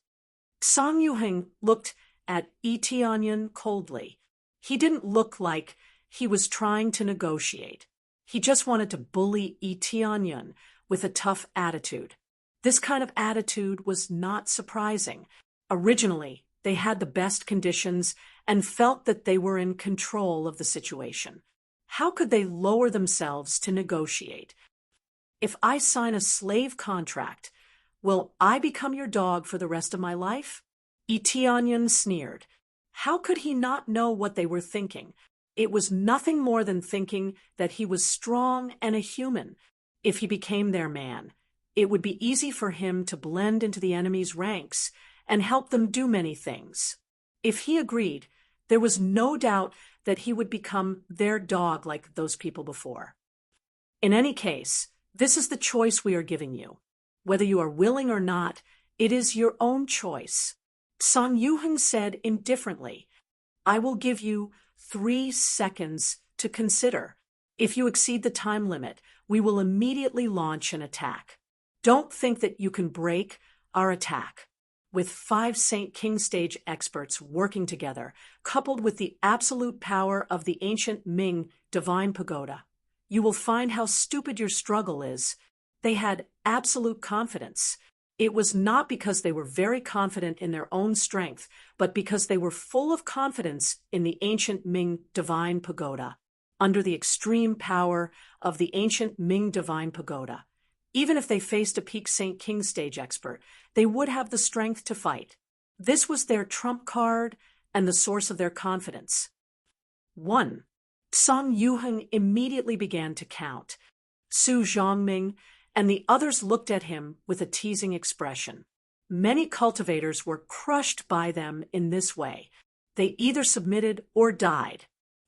Song Yuhing looked at Etianyan coldly. He didn't look like he was trying to negotiate. He just wanted to bully Etianyan with a tough attitude. This kind of attitude was not surprising. Originally, they had the best conditions and felt that they were in control of the situation. How could they lower themselves to negotiate? If I sign a slave contract, will I become your dog for the rest of my life? Eteonyan sneered. How could he not know what they were thinking? It was nothing more than thinking that he was strong and a human. If he became their man, it would be easy for him to blend into the enemy's ranks and help them do many things. If he agreed, there was no doubt that he would become their dog like those people before. In any case, this is the choice we are giving you. Whether you are willing or not, it is your own choice. Song Yuheng said indifferently, I will give you 3 seconds to consider. If you exceed the time limit, we will immediately launch an attack. Don't think that you can break our attack. With 5 Saint King stage experts working together, coupled with the absolute power of the ancient Ming divine pagoda, you will find how stupid your struggle is. They had absolute confidence. It was not because they were very confident in their own strength, but because they were full of confidence in the ancient Ming divine pagoda. Under the extreme power of the ancient Ming divine pagoda, even if they faced a peak Saint King stage expert, they would have the strength to fight. This was their trump card and the source of their confidence. 1. Song Yuheng immediately began to count. Su Zhongming and the others looked at him with a teasing expression. Many cultivators were crushed by them in this way. They either submitted or died.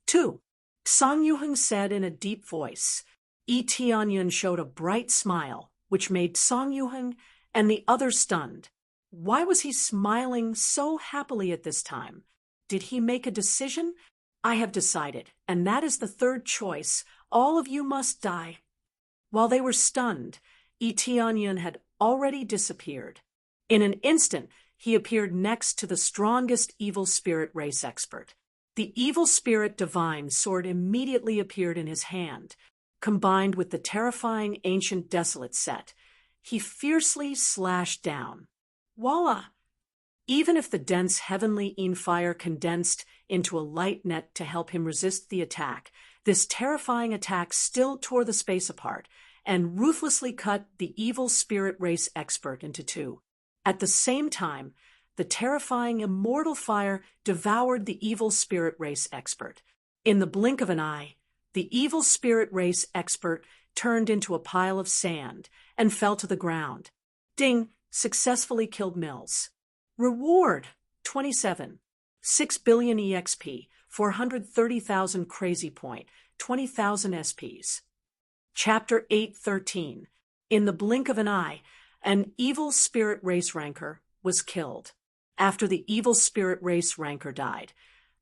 2. Song Yuheng said in a deep voice. Eteonyan showed a bright smile, which made Song Yuheng and the others stunned. Why was he smiling so happily at this time? Did he make a decision? I have decided, and that is the 3rd choice. All of you must die. While they were stunned, Eteonyan had already disappeared. In an instant, he appeared next to the strongest evil spirit race expert. The evil spirit divine sword immediately appeared in his hand. Combined with the terrifying ancient desolate set, he fiercely slashed down. Voila! Even if the dense heavenly fire condensed into a light net to help him resist the attack, this terrifying attack still tore the space apart and ruthlessly cut the evil spirit race expert into 2. At the same time, the terrifying immortal fire devoured the evil spirit race expert. In the blink of an eye, the evil spirit race expert turned into a pile of sand and fell to the ground. Ding! Successfully killed Mills. Reward! 27. 6 billion EXP, 430,000 crazy point, 20,000 SPs. Chapter 8:13. In the blink of an eye, an evil spirit race ranker was killed. After the evil spirit race ranker died,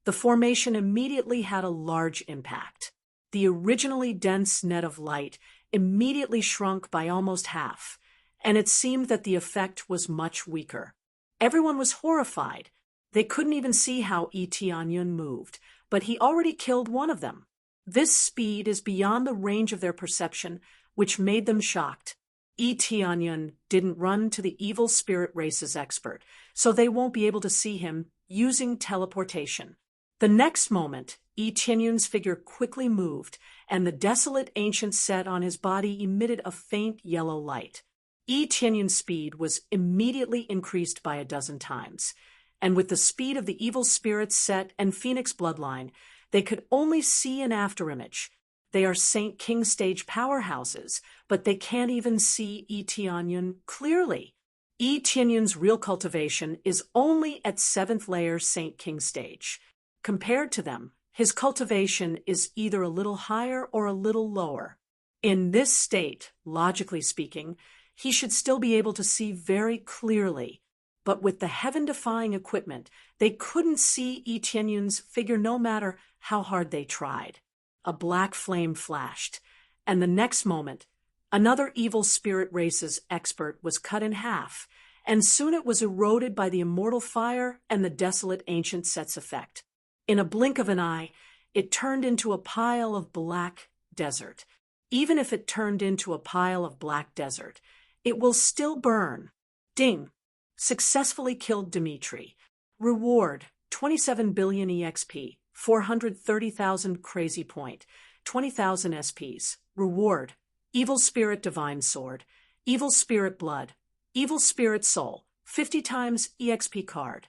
the formation immediately had a large impact. The originally dense net of light immediately shrunk by almost half, and it seemed that the effect was much weaker. Everyone was horrified. They couldn't even see how Eteonyan moved, but he already killed one of them. This speed is beyond the range of their perception, which made them shocked. Eteonyan didn't run to the evil spirit race's expert, so they won't be able to see him using teleportation. The next moment, Eteonyan's figure quickly moved, and the desolate ancient set on his body emitted a faint yellow light. Eteonyan's speed was immediately increased by 12 times, and with the speed of the evil spirit set and Phoenix bloodline, they could only see an afterimage. They are Saint King stage powerhouses, but they can't even see Eteonyan clearly. Eteonyan's real cultivation is only at 7th layer Saint King stage. Compared to them, his cultivation is either a little higher or a little lower. In this state, logically speaking, he should still be able to see very clearly. But with the heaven-defying equipment, they couldn't see Eteonyan's figure no matter how hard they tried. A black flame flashed, and the next moment, another evil spirit race's expert was cut in half, and soon it was eroded by the immortal fire and the desolate ancient set's effect. In a blink of an eye, it turned into a pile of black desert. Even if it turned into a pile of black desert, it will still burn. Ding! Successfully killed Dimitri. Reward, 27 billion EXP, 430,000 crazy point, 20,000 SPs. Reward, evil spirit divine sword, evil spirit blood, evil spirit soul, 50 times EXP card.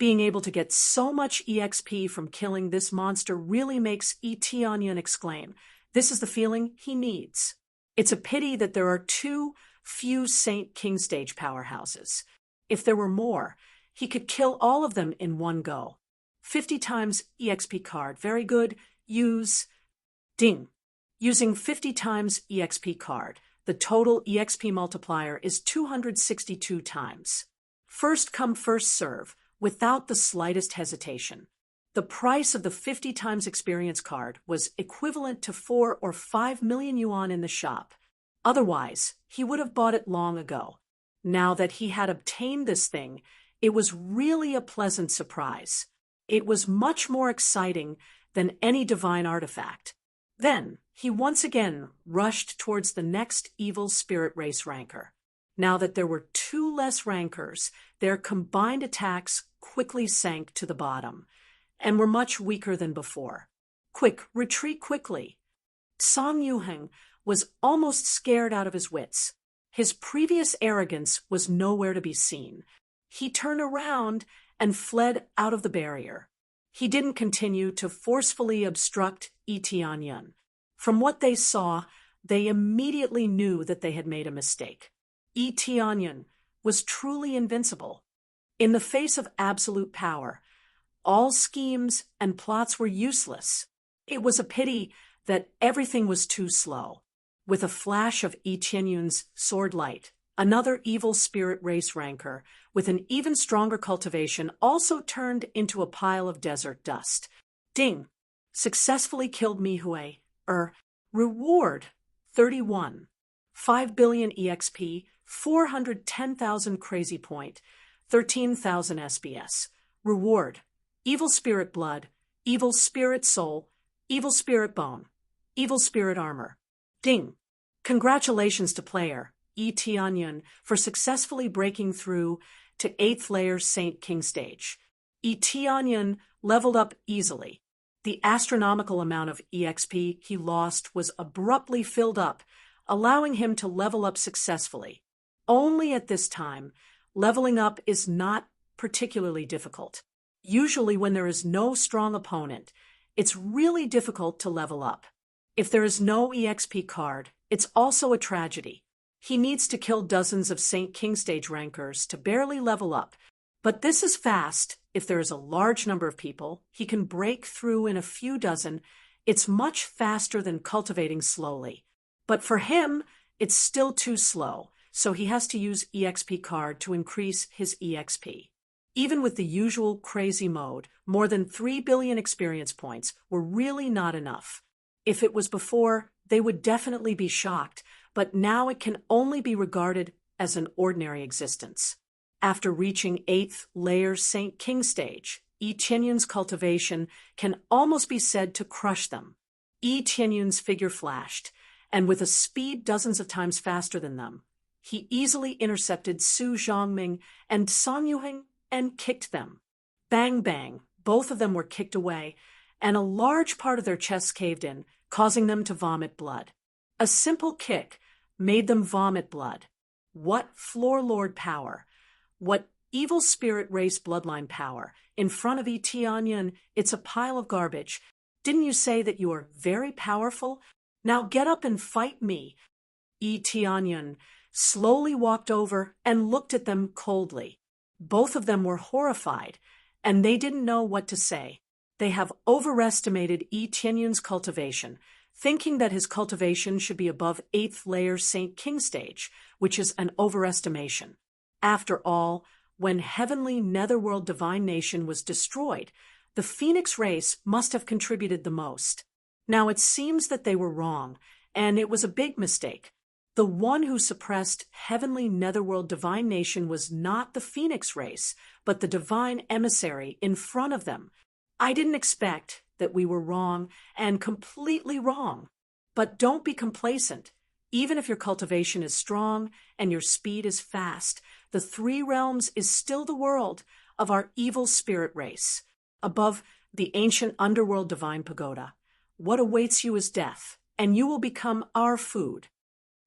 Being able to get so much EXP from killing this monster really makes Eteonion exclaim. This is the feeling he needs. It's a pity that there are too few Saint King stage powerhouses. If there were more, he could kill all of them in one go. 50 times EXP card. Very good. Use. Ding. Using 50 times EXP card, the total EXP multiplier is 262 times. First come, first serve, without the slightest hesitation. The price of the 50 times experience card was equivalent to 4 or 5 million yuan in the shop. Otherwise, he would have bought it long ago. Now that he had obtained this thing, it was really a pleasant surprise. It was much more exciting than any divine artifact. Then, he once again rushed towards the next evil spirit race ranker. Now that there were 2 less rankers, their combined attacks quickly sank to the bottom, and were much weaker than before. Quick, retreat quickly. Song Yuheng was almost scared out of his wits. His previous arrogance was nowhere to be seen. He turned around and fled out of the barrier. He didn't continue to forcefully obstruct Eteonion. From what they saw, they immediately knew that they had made a mistake. Eteonion was truly invincible. In the face of absolute power, all schemes and plots were useless. It was a pity that everything was too slow. With a flash of Eteonion's sword light, another evil spirit race ranker, with an even stronger cultivation, also turned into a pile of desert dust. Ding! Successfully killed Mihui. Reward 31. 5 billion EXP, 410,000 crazy point, 13,000 SBS. Reward: evil spirit blood, evil spirit soul, evil spirit bone, evil spirit armor. Ding! Congratulations to player Eteonion for successfully breaking through to 8th layer Saint King stage. Eteonion leveled up easily. The astronomical amount of EXP he lost was abruptly filled up, allowing him to level up successfully. Only at this time, leveling up is not particularly difficult. Usually when there is no strong opponent, it's really difficult to level up. If there is no EXP card, it's also a tragedy. He needs to kill dozens of Saint King stage rankers to barely level up. But this is fast. If there is a large number of people, he can break through in a few dozen. It's much faster than cultivating slowly. But for him, it's still too slow, so he has to use EXP card to increase his EXP. Even with the usual crazy mode, more than 3 billion experience points were really not enough. If it was before, they would definitely be shocked, but now it can only be regarded as an ordinary existence. After reaching 8th layer Saint King stage, Eteonion's cultivation can almost be said to crush them. Eteonion's figure flashed, and with a speed dozens of times faster than them, he easily intercepted Su Zhongming and Song Yuheng and kicked them. Bang bang, both of them were kicked away, and a large part of their chests caved in, causing them to vomit blood. A simple kick made them vomit blood. What floor lord power! What evil spirit race bloodline power! In front of Eteonion, it's a pile of garbage. Didn't you say that you are very powerful? Now get up and fight me. Eteonion slowly walked over and looked at them coldly. Both of them were horrified, and they didn't know what to say. They have overestimated Eteonion's cultivation, thinking that his cultivation should be above 8th layer Saint King stage, which is an overestimation. After all, when heavenly netherworld divine nation was destroyed, the Phoenix race must have contributed the most. Now it seems that they were wrong, and it was a big mistake. The one who suppressed heavenly netherworld divine nation was not the Phoenix race, but the divine emissary in front of them. I didn't expect that we were wrong, and completely wrong. But don't be complacent. Even if your cultivation is strong and your speed is fast, the 3 realms is still the world of our evil spirit race. Above the ancient underworld divine pagoda, what awaits you is death, and you will become our food.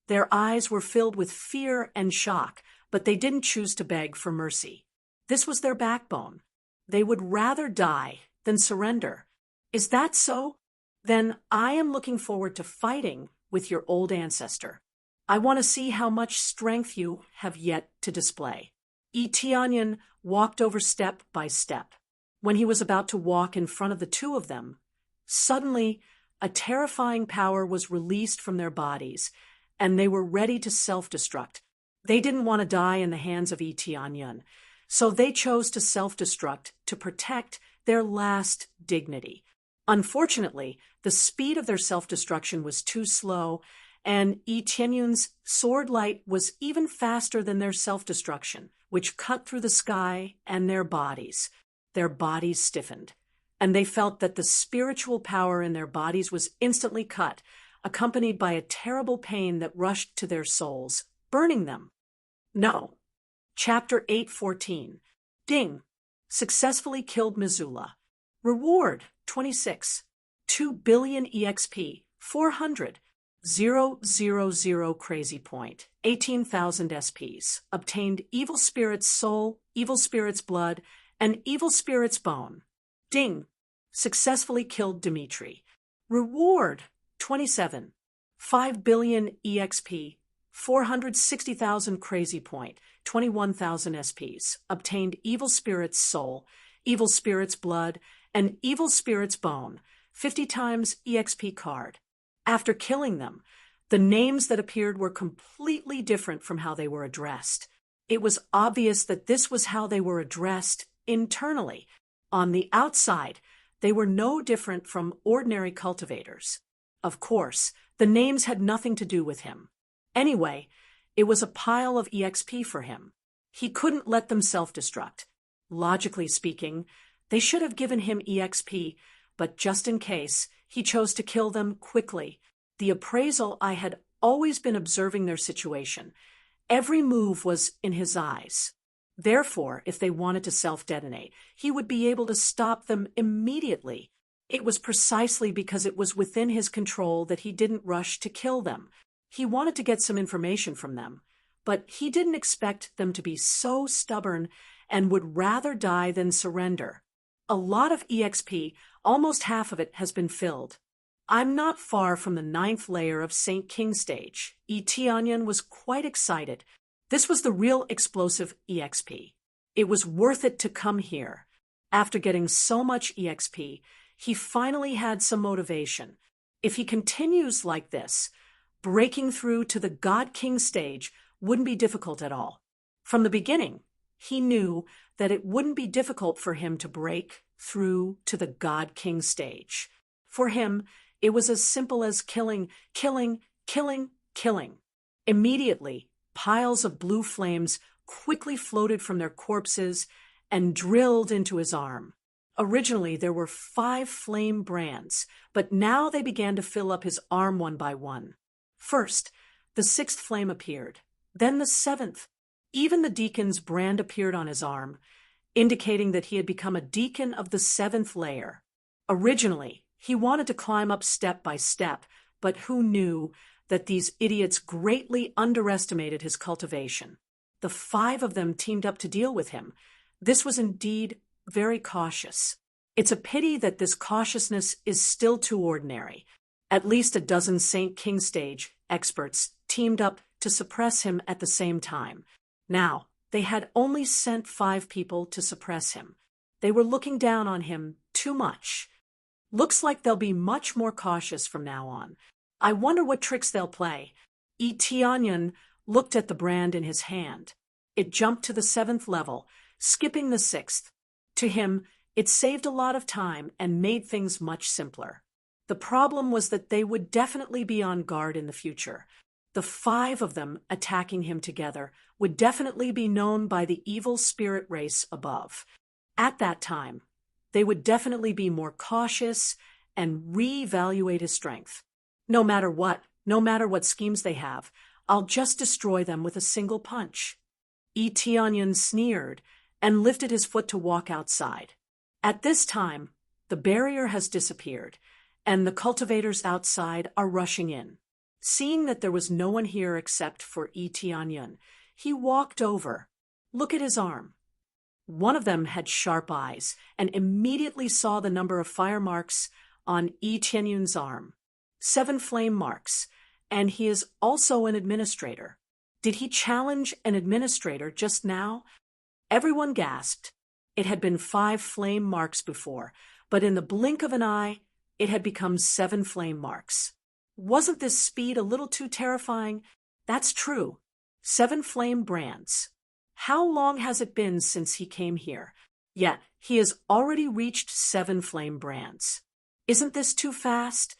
Their eyes were filled with fear and shock, but they didn't choose to beg for mercy. This was their backbone. They would rather die than surrender. Is that so? Then I am looking forward to fighting with your old ancestor. I want to see how much strength you have yet to display. Eteonion walked over step by step. When he was about to walk in front of the two of them, suddenly a terrifying power was released from their bodies, and they were ready to self-destruct. They didn't want to die in the hands of Eteonion, so they chose to self-destruct to protect their last dignity. Unfortunately, the speed of their self-destruction was too slow, and Eteonion's sword light was even faster than their self-destruction, which cut through the sky and their bodies. Their bodies stiffened, and they felt that the spiritual power in their bodies was instantly cut, accompanied by a terrible pain that rushed to their souls, burning them. No. Chapter 8:14. Ding. Successfully killed Missoula. Reward, 26. 2 billion EXP, 400. 000 crazy point, 18,000 SPs. Obtained evil spirit's soul, evil spirit's blood, and evil spirit's bone. Ding. Successfully killed Dimitri. Reward, 27. 5 billion EXP, 460,000 crazy point, 21,000 SPs. Obtained evil spirit's soul, evil spirit's blood, and evil spirit's bone, 50 times EXP card. After killing them, the names that appeared were completely different from how they were addressed. It was obvious that this was how they were addressed internally. On the outside, they were no different from ordinary cultivators. Of course, the names had nothing to do with him. Anyway, it was a pile of EXP for him. He couldn't let them self-destruct. Logically speaking, they should have given him EXP, but just in case, he chose to kill them quickly. The appraisal, I had always been observing their situation. Every move was in his eyes. Therefore, if they wanted to self-detonate, he would be able to stop them immediately. It was precisely because it was within his control that he didn't rush to kill them. He wanted to get some information from them, but he didn't expect them to be so stubborn and would rather die than surrender. A lot of EXP, almost half of it, has been filled. I'm not far from the 9th layer of St. King stage. Eteonion was quite excited. This was the real explosive EXP. It was worth it to come here. After getting so much EXP, he finally had some motivation. If he continues like this, breaking through to the God King stage wouldn't be difficult at all. From the beginning, he knew that it wouldn't be difficult for him to break through to the God King stage. For him, it was as simple as killing. Immediately, piles of blue flames quickly floated from their corpses and drilled into his arm. Originally, there were 5 flame brands, but now they began to fill up his arm one by one. First, the 6th flame appeared, then the 7th. Even the deacon's brand appeared on his arm, indicating that he had become a deacon of the 7th layer. Originally, he wanted to climb up step by step, but who knew that these idiots greatly underestimated his cultivation. The 5 of them teamed up to deal with him. This was indeed very cautious. It's a pity that this cautiousness is still too ordinary. At least a dozen St. King stage experts teamed up to suppress him at the same time. Now, they had only sent 5 people to suppress him. They were looking down on him too much. Looks like they'll be much more cautious from now on. I wonder what tricks they'll play. Eteonion looked at the brand in his hand. It jumped to the 7th level, skipping the 6th. To him, it saved a lot of time and made things much simpler. The problem was that they would definitely be on guard in the future. The 5 of them attacking him together would definitely be known by the evil spirit race above. At that time, they would definitely be more cautious and reevaluate his strength. No matter what schemes they have, I'll just destroy them with a single punch. Eteonion sneered and lifted his foot to walk outside. At this time, the barrier has disappeared, and the cultivators outside are rushing in. Seeing that there was no one here except for Eteonion, he walked over. Look at his arm. One of them had sharp eyes and immediately saw the number of fire marks on Yi Tianyun's arm. 7 flame marks, and he is also an administrator. Did he challenge an administrator just now? Everyone gasped. It had been 5 flame marks before, but in the blink of an eye, it had become 7 flame marks. Wasn't this speed a little too terrifying? That's true. 7 flame brands. How long has it been since he came here? Yet he has already reached 7 flame brands. Isn't this too fast?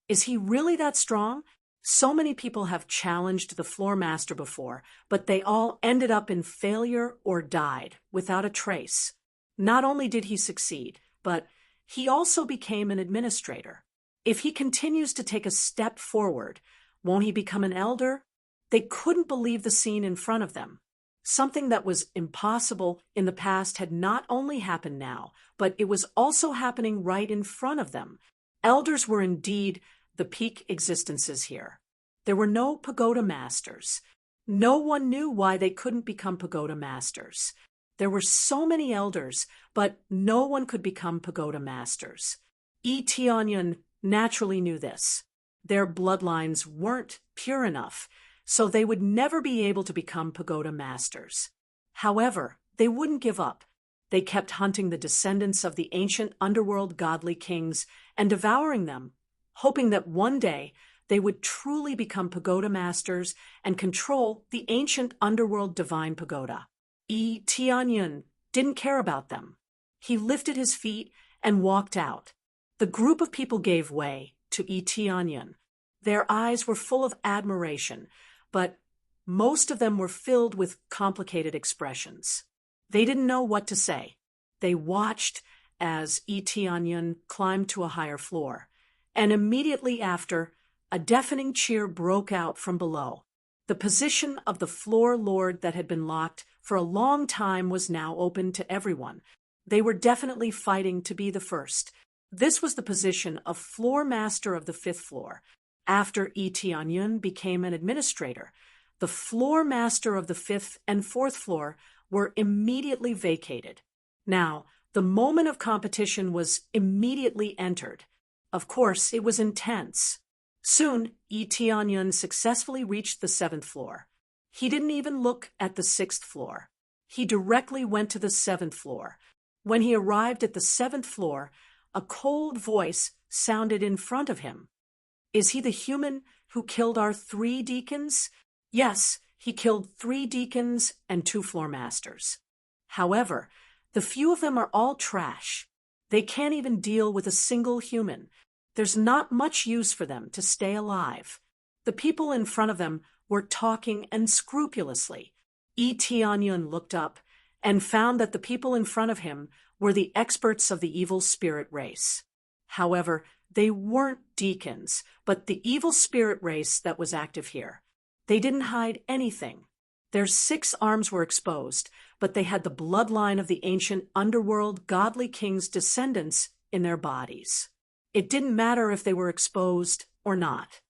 Is he really that strong? So many people have challenged the floor master before, but they all ended up in failure or died without a trace. Not only did he succeed, but he also became an administrator. If he continues to take a step forward, won't he become an elder? They couldn't believe the scene in front of them. Something that was impossible in the past had not only happened now, but it was also happening right in front of them. Elders were indeed the peak existences here. There were no pagoda masters. No one knew why they couldn't become pagoda masters. There were so many elders, but no one could become pagoda masters. Yi Tianyun naturally knew this. Their bloodlines weren't pure enough, so they would never be able to become pagoda masters. However, they wouldn't give up. They kept hunting the descendants of the ancient underworld godly kings and devouring them, hoping that one day they would truly become pagoda masters and control the ancient underworld divine pagoda. Yi Tianyun didn't care about them. He lifted his feet and walked out. The group of people gave way to Yi Tianyun. Their eyes were full of admiration, but most of them were filled with complicated expressions. They didn't know what to say. They watched as Yi Tianyun climbed to a higher floor, and immediately after, a deafening cheer broke out from below. The position of the floor lord that had been locked for a long time was now open to everyone. They were definitely fighting to be the first. This was the position of floor master of the 5th floor. After Yi Tianyun became an administrator, the floor master of the 5th and 4th floor were immediately vacated. Now, the moment of competition was immediately entered. Of course, it was intense. Soon, Yi Tianyun successfully reached the 7th floor. He didn't even look at the 6th floor. He directly went to the 7th floor. When he arrived at the 7th floor, a cold voice sounded in front of him. Is he the human who killed our 3 deacons? Yes, he killed 3 deacons and 2 floor masters. However, the few of them are all trash. They can't even deal with a single human. There's not much use for them to stay alive. The people in front of them were talking and scrupulously. Yi Tianyun looked up and found that the people in front of him were the experts of the evil spirit race. However, they weren't deacons, but the evil spirit race that was active here. They didn't hide anything. Their 6 arms were exposed, but they had the bloodline of the ancient underworld godly king's descendants in their bodies. It didn't matter if they were exposed or not.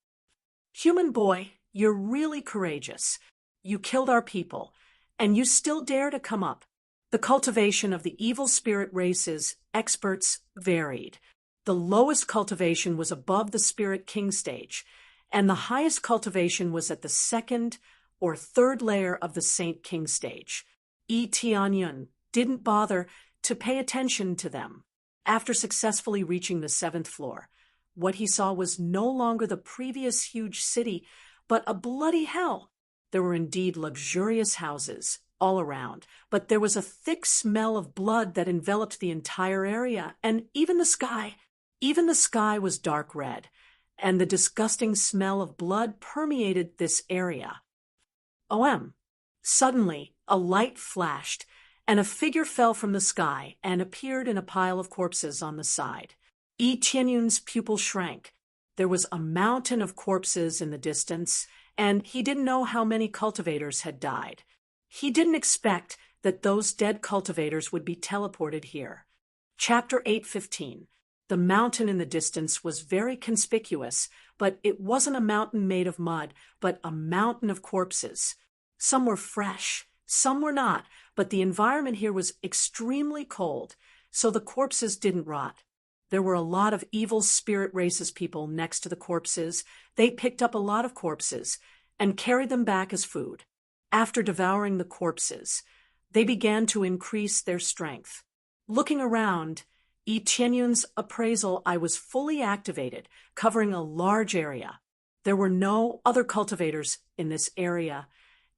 Human boy, you're really courageous. You killed our people, and you still dare to come up. The cultivation of the evil spirit race's experts varied. The lowest cultivation was above the spirit king stage, and the highest cultivation was at the 2nd or 3rd layer of the saint king stage. Yi Tianyun didn't bother to pay attention to them. After successfully reaching the 7th floor, what he saw was no longer the previous huge city, but a bloody hell. There were indeed luxurious houses all around, but there was a thick smell of blood that enveloped the entire area, and even the sky was dark red, and the disgusting smell of blood permeated this area. Suddenly, a light flashed, and a figure fell from the sky and appeared in a pile of corpses on the side. Yi Tianyun's pupil shrank. There was a mountain of corpses in the distance, and he didn't know how many cultivators had died. He didn't expect that those dead cultivators would be teleported here. Chapter 8:15. The mountain in the distance was very conspicuous, but it wasn't a mountain made of mud, but a mountain of corpses. Some were fresh, Some were not, but the environment here was extremely cold, so the corpses didn't rot. There were a lot of evil spirit races people next to the corpses. They picked up a lot of corpses and carried them back as food. After devouring the corpses, they began to increase their strength. Looking around, Yi Tianyun's appraisal eye was fully activated, covering a large area. There were no other cultivators in this area.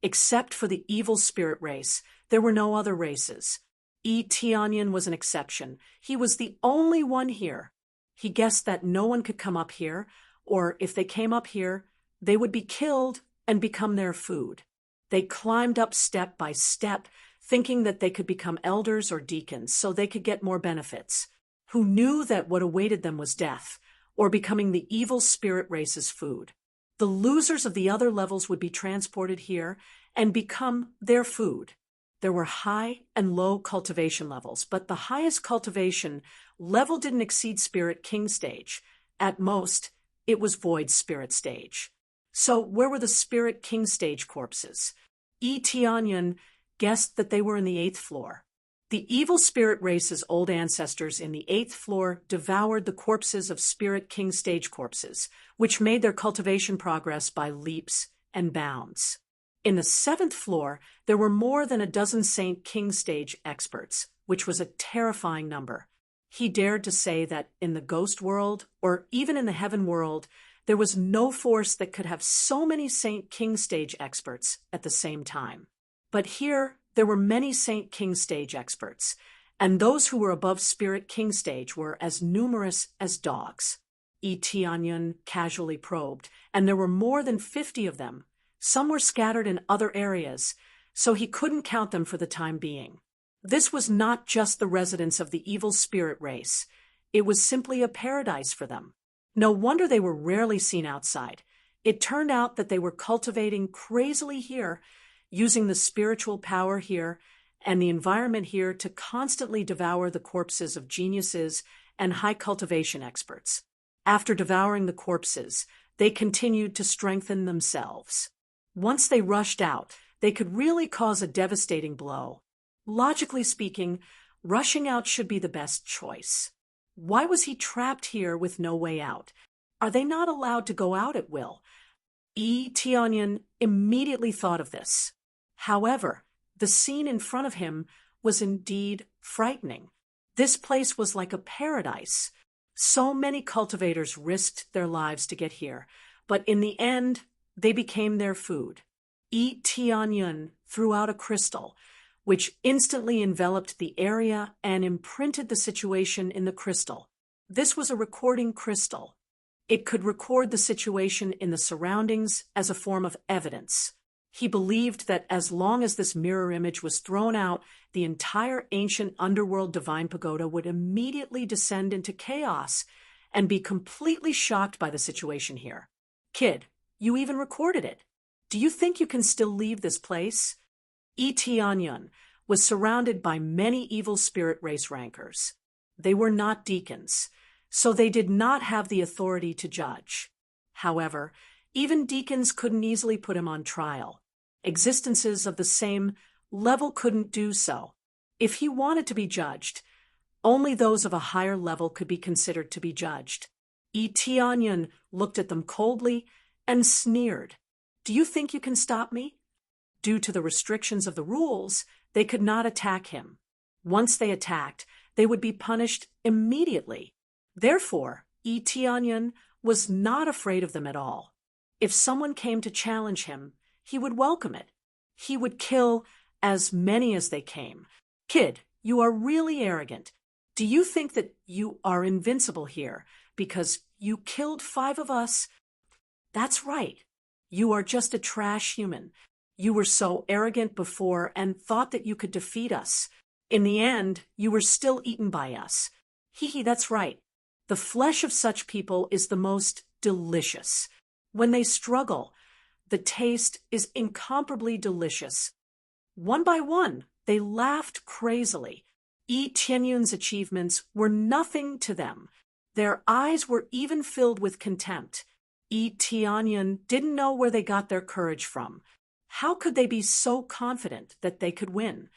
Except for the evil spirit race, there were no other races. Yi Tianyun was an exception. He was the only one here. He guessed that no one could come up here, or if they came up here, they would be killed and become their food. They climbed up step by step, thinking that they could become elders or deacons so they could get more benefits. Who knew that what awaited them was death, or becoming the evil spirit race's food. The losers of the other levels would be transported here and become their food. There were high and low cultivation levels, but the highest cultivation level didn't exceed Spirit King stage. At most, it was Void Spirit stage. So where were the Spirit King stage corpses? Yi Tianyun guessed that they were in the 8th floor. The evil spirit race's old ancestors in the 8th floor devoured the corpses of Spirit King stage corpses, which made their cultivation progress by leaps and bounds. In the 7th floor, there were more than a dozen Saint King stage experts, which was a terrifying number. He dared to say that in the ghost world, or even in the heaven world, there was no force that could have so many Saint King stage experts at the same time. But here, there were many Saint King stage experts, and those who were above Spirit King stage were as numerous as dogs. Yi Tianyun casually probed, and there were more than 50 of them. Some were scattered in other areas, so he couldn't count them for the time being. This was not just the residents of the evil spirit race. It was simply a paradise for them. No wonder they were rarely seen outside. It turned out that they were cultivating crazily here, using the spiritual power here and the environment here to constantly devour the corpses of geniuses and high cultivation experts. After devouring the corpses, they continued to strengthen themselves. Once they rushed out, they could really cause a devastating blow. Logically speaking, rushing out should be the best choice. Why was he trapped here with no way out? Are they not allowed to go out at will? Yi Tianyun immediately thought of this. However, the scene in front of him was indeed frightening. This place was like a paradise. So many cultivators risked their lives to get here, but in the end, they became their food. Yi Tianyun threw out a crystal, which instantly enveloped the area and imprinted the situation in the crystal. This was a recording crystal. It could record the situation in the surroundings as a form of evidence. He believed that as long as this mirror image was thrown out, the entire ancient underworld divine pagoda would immediately descend into chaos and be completely shocked by the situation here. Kid, you even recorded it. Do you think you can still leave this place? Yi Tianyun was surrounded by many evil spirit race rankers. They were not deacons, so they did not have the authority to judge. However, even deacons couldn't easily put him on trial. Existences of the same level couldn't do so. If he wanted to be judged, only those of a higher level could be considered to be judged. Yi Tianyun looked at them coldly and sneered. Do you think you can stop me? Due to the restrictions of the rules, they could not attack him. Once they attacked, they would be punished immediately. Therefore, Yi Tianyun was not afraid of them at all. If someone came to challenge him, he would welcome it. He would kill as many as they came. Kid, you are really arrogant. Do you think that you are invincible here because you killed 5 of us? That's right. You are just a trash human. You were so arrogant before and thought that you could defeat us. In the end, you were still eaten by us. Hee, that's right. The flesh of such people is the most delicious. When they struggle, the taste is incomparably delicious. One by one, they laughed crazily. Yi Tianyun's achievements were nothing to them. Their eyes were even filled with contempt. Yi Tianyun didn't know where they got their courage from. How could they be so confident that they could win?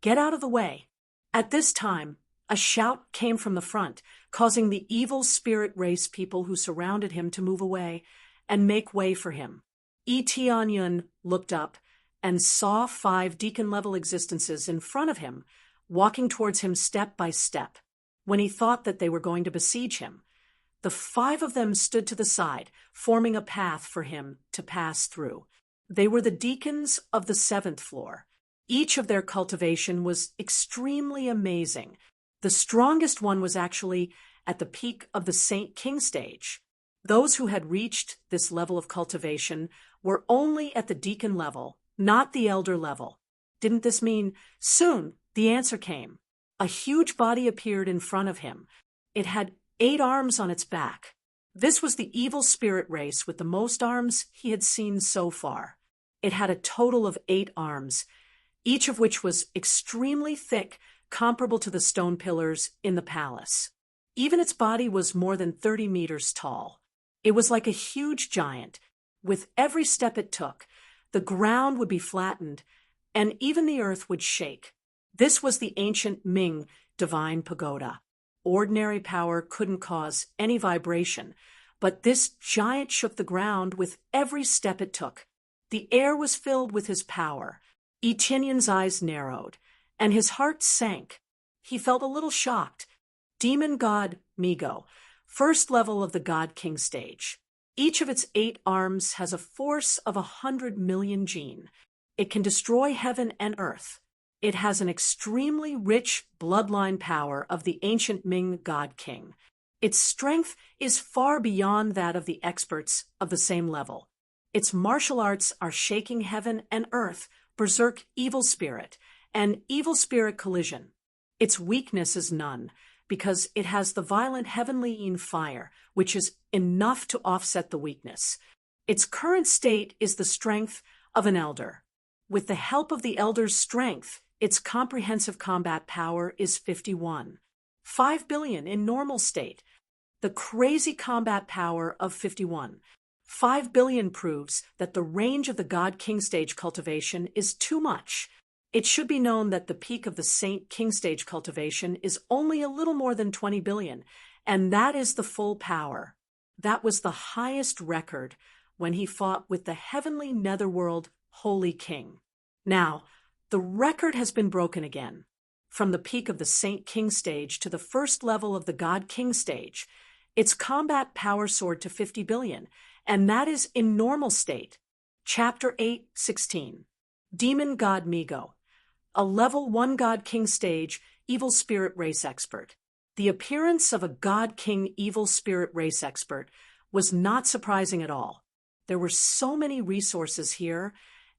Get out of the way. At this time, a shout came from the front, causing the evil spirit race people who surrounded him to move away and make way for him. Tianyun looked up and saw 5 deacon-level existences in front of him, walking towards him step by step. When he thought that they were going to besiege him, the 5 of them stood to the side, forming a path for him to pass through. They were the deacons of the 7th floor. Each of their cultivation was extremely amazing. The strongest one was actually at the peak of the Saint King stage. Those who had reached this level of cultivation were only at the deacon level, not the elder level. Didn't this mean soon the answer came? A huge body appeared in front of him. It had 8 arms on its back. This was the evil spirit race with the most arms he had seen so far. It had a total of 8 arms, each of which was extremely thick, comparable to the stone pillars in the palace. Even its body was more than 30 meters tall. It was like a huge giant. With every step it took, the ground would be flattened, and even the earth would shake. This was the ancient Ming divine pagoda. Ordinary power couldn't cause any vibration, but this giant shook the ground with every step it took. The air was filled with his power. Etienne's eyes narrowed, and his heart sank. He felt a little shocked. Demon God Migo, first level of the God King stage. Each of its 8 arms has a force of 100 million gene. It can destroy heaven and earth. It has an extremely rich bloodline power of the ancient Ming God King. Its strength is far beyond that of the experts of the same level. Its martial arts are shaking heaven and earth, berserk evil spirit, and evil spirit collision. Its weakness is none, because it has the violent heavenly yin fire, which is enough to offset the weakness. Its current state is the strength of an elder. With the help of the elder's strength, its comprehensive combat power is 51. 5 billion in normal state. The crazy combat power of 51. 5 billion proves that the range of the God King stage cultivation is too much. It should be known that the peak of the Saint King stage cultivation is only a little more than 20 billion, and that is the full power. That was the highest record when he fought with the heavenly netherworld Holy King. Now, the record has been broken again. From the peak of the Saint King stage to the first level of the God King stage, its combat power soared to 50 billion, and that is in normal state. Chapter 8:16. Demon God Migo, a level 1 God King stage evil spirit race expert. The appearance of a God King evil spirit race expert was not surprising at all. There were so many resources here,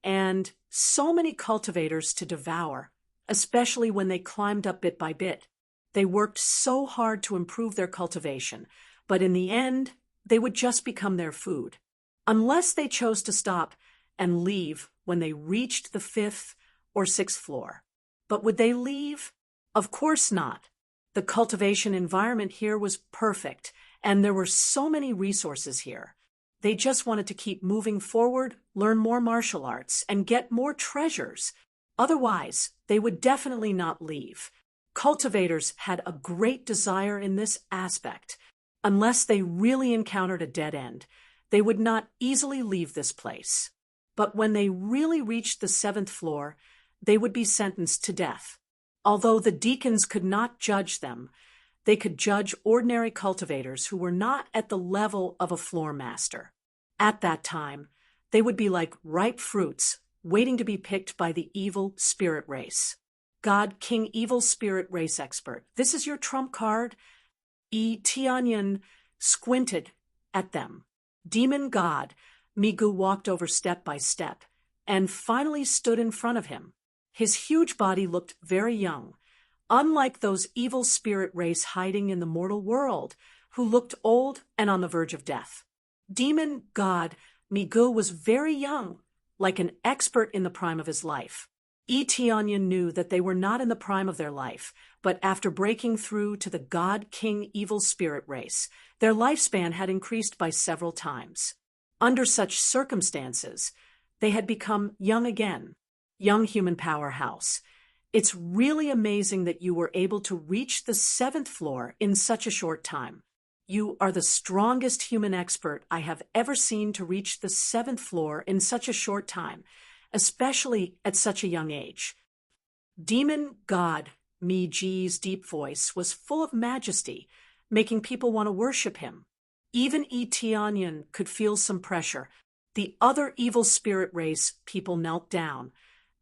and so many cultivators to devour, especially when they climbed up bit by bit. They worked so hard to improve their cultivation, but in the end, they would just become their food. Unless they chose to stop and leave when they reached the 5th or 6th floor. But would they leave? Of course not. The cultivation environment here was perfect, and there were so many resources here. They just wanted to keep moving forward, learn more martial arts, and get more treasures. Otherwise, they would definitely not leave. Cultivators had a great desire in this aspect. Unless they really encountered a dead end, they would not easily leave this place. But when they really reached the 7th floor, they would be sentenced to death. Although the deacons could not judge them, they could judge ordinary cultivators who were not at the level of a floor master. At that time, they would be like ripe fruits, waiting to be picked by the evil spirit race. God King evil spirit race expert. This is your trump card. Tianyan squinted at them. Demon God Migu walked over step by step, and finally stood in front of him. His huge body looked very young, unlike those evil spirit race hiding in the mortal world, who looked old and on the verge of death. Demon God Migu was very young, like an expert in the prime of his life. Tianyan knew that they were not in the prime of their life, but after breaking through to the God King evil spirit race, their lifespan had increased by several times. Under such circumstances, They had become young again. Young human powerhouse. It's really amazing that you were able to reach the 7th floor in such a short time. You are the strongest human expert I have ever seen to reach the 7th floor in such a short time, especially at such a young age. Demon God Mi-Ji's deep voice was full of majesty, making people want to worship him. Even Tianyan could feel some pressure. The other evil spirit race people knelt down,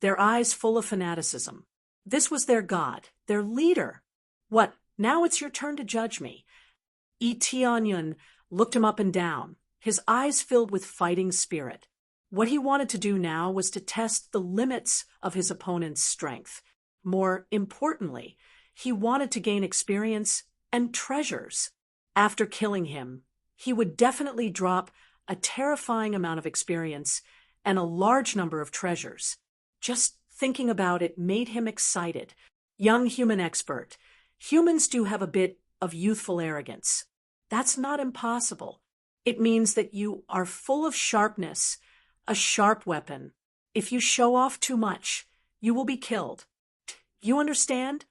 their eyes full of fanaticism. This was their god, their leader. What, now it's your turn to judge me. Tianyan looked him up and down, his eyes filled with fighting spirit. What he wanted to do now was to test the limits of his opponent's strength. More importantly, he wanted to gain experience and treasures. After killing him, he would definitely drop a terrifying amount of experience and a large number of treasures. Just thinking about it made him excited. Young human expert, humans do have a bit of youthful arrogance. That's not impossible. It means that you are full of sharpness, a sharp weapon. If you show off too much, you will be killed. You understand?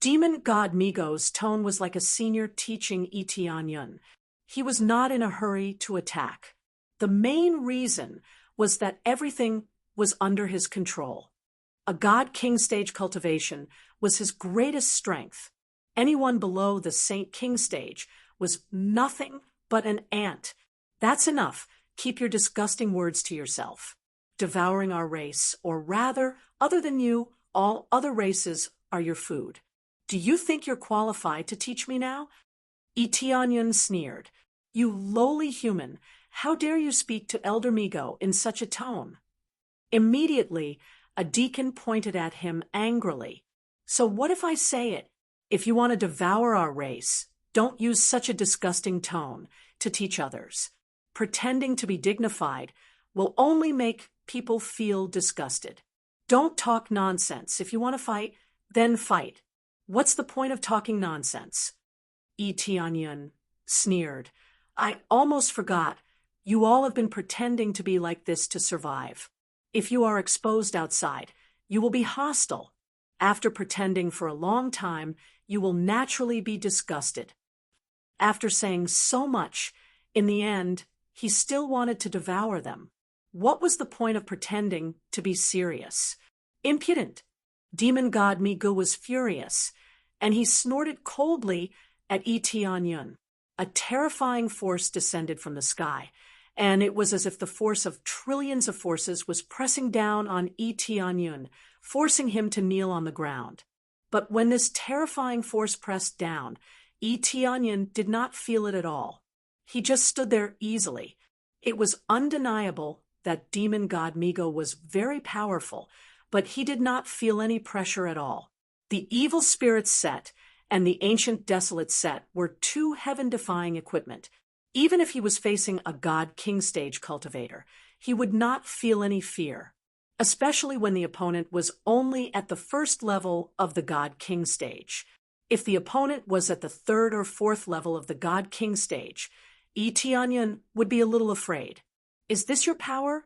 Demon God Migo's tone was like a senior teaching Tianyan. He was not in a hurry to attack. The main reason was that everything was under his control. A God-King stage cultivation was his greatest strength. Anyone below the Saint-King stage was nothing but an ant. That's enough. Keep your disgusting words to yourself. Devouring our race, or rather, other than you, all other races are your food. Do you think you're qualified to teach me now? Tianyan sneered. You lowly human, how dare you speak to Elder Migo in such a tone? Immediately, a deacon pointed at him angrily. So what if I say it? If you want to devour our race, don't use such a disgusting tone to teach others. Pretending to be dignified will only make people feel disgusted. Don't talk nonsense. If you want to fight, then fight. What's the point of talking nonsense? Tianyan sneered. I almost forgot. You all have been pretending to be like this to survive. If you are exposed outside, you will be hostile. After pretending for a long time, you will naturally be disgusted. After saying so much, in the end, he still wanted to devour them. What was the point of pretending to be serious? Impudent. Demon God Migu was furious, and he snorted coldly at Tianyan. A terrifying force descended from the sky, and it was as if the force of trillions of forces was pressing down on Tianyan, forcing him to kneel on the ground. But when this terrifying force pressed down, Tianyan did not feel it at all. He just stood there easily. It was undeniable that Demon God Migo was very powerful, but he did not feel any pressure at all. The evil spirit set and the ancient desolate set were two heaven-defying equipment. Even if he was facing a God-King stage cultivator, he would not feel any fear, especially when the opponent was only at the first level of the God-King stage. If the opponent was at the 3rd or 4th level of the God-King stage, Tianyan would be a little afraid. Is this your power?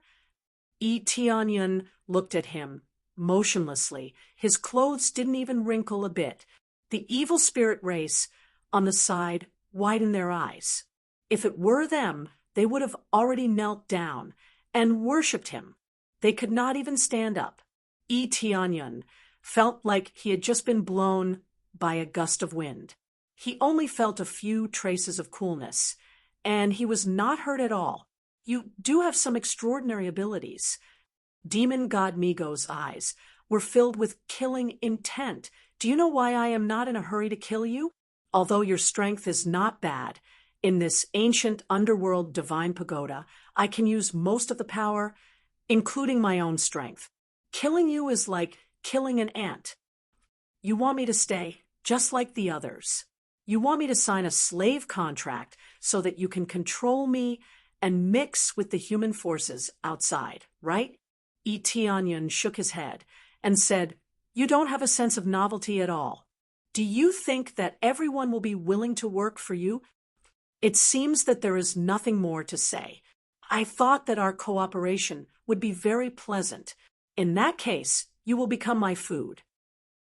Tianyan looked at him, motionlessly. His clothes didn't even wrinkle a bit. The evil spirit race on the side widened their eyes. If it were them, they would have already knelt down and worshipped him. They could not even stand up. Tianyan felt like he had just been blown by a gust of wind. He only felt a few traces of coolness, and he was not hurt at all. You do have some extraordinary abilities. Demon God Migo's eyes were filled with killing intent. Do you know why I am not in a hurry to kill you? Although your strength is not bad, in this ancient underworld divine pagoda, I can use most of the power, including my own strength. Killing you is like killing an ant. You want me to stay, just like the others. You want me to sign a slave contract so that you can control me and mix with the human forces outside, right? Tianyan shook his head and said, You don't have a sense of novelty at all. Do you think that everyone will be willing to work for you? It seems that there is nothing more to say. I thought that our cooperation would be very pleasant. In that case, you will become my food."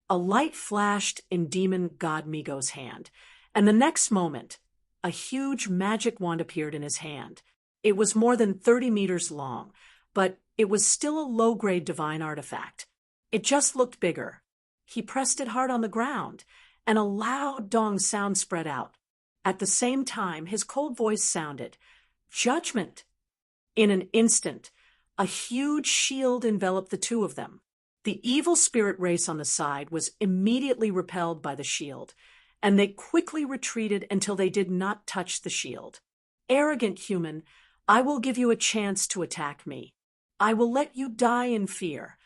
A light flashed in demon god Migo's hand, and the next moment, a huge magic wand appeared in his hand. It was more than 30 meters long, but it was still a low-grade divine artifact. It just looked bigger. He pressed it hard on the ground, and a loud dong sound spread out. At the same time, his cold voice sounded, "Judgment!" In an instant, a huge shield enveloped the two of them. The evil spirit race on the side was immediately repelled by the shield, and they quickly retreated until they did not touch the shield. "Arrogant human, I will give you a chance to attack me. I will let you die in fear."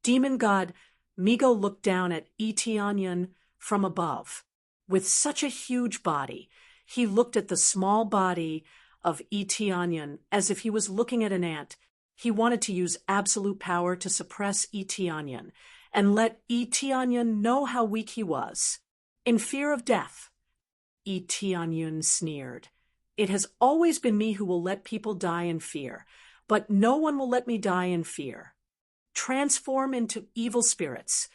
Demon god Migo looked down at Itianyan from above. With such a huge body, he looked at the small body of Itianyan as if he was looking at an ant. He wanted to use absolute power to suppress Itianyan and let Itianyan know how weak he was. In fear of death, Itianyan sneered. "It has always been me who will let people die in fear, but no one will let me die in fear. Transform into evil spirits."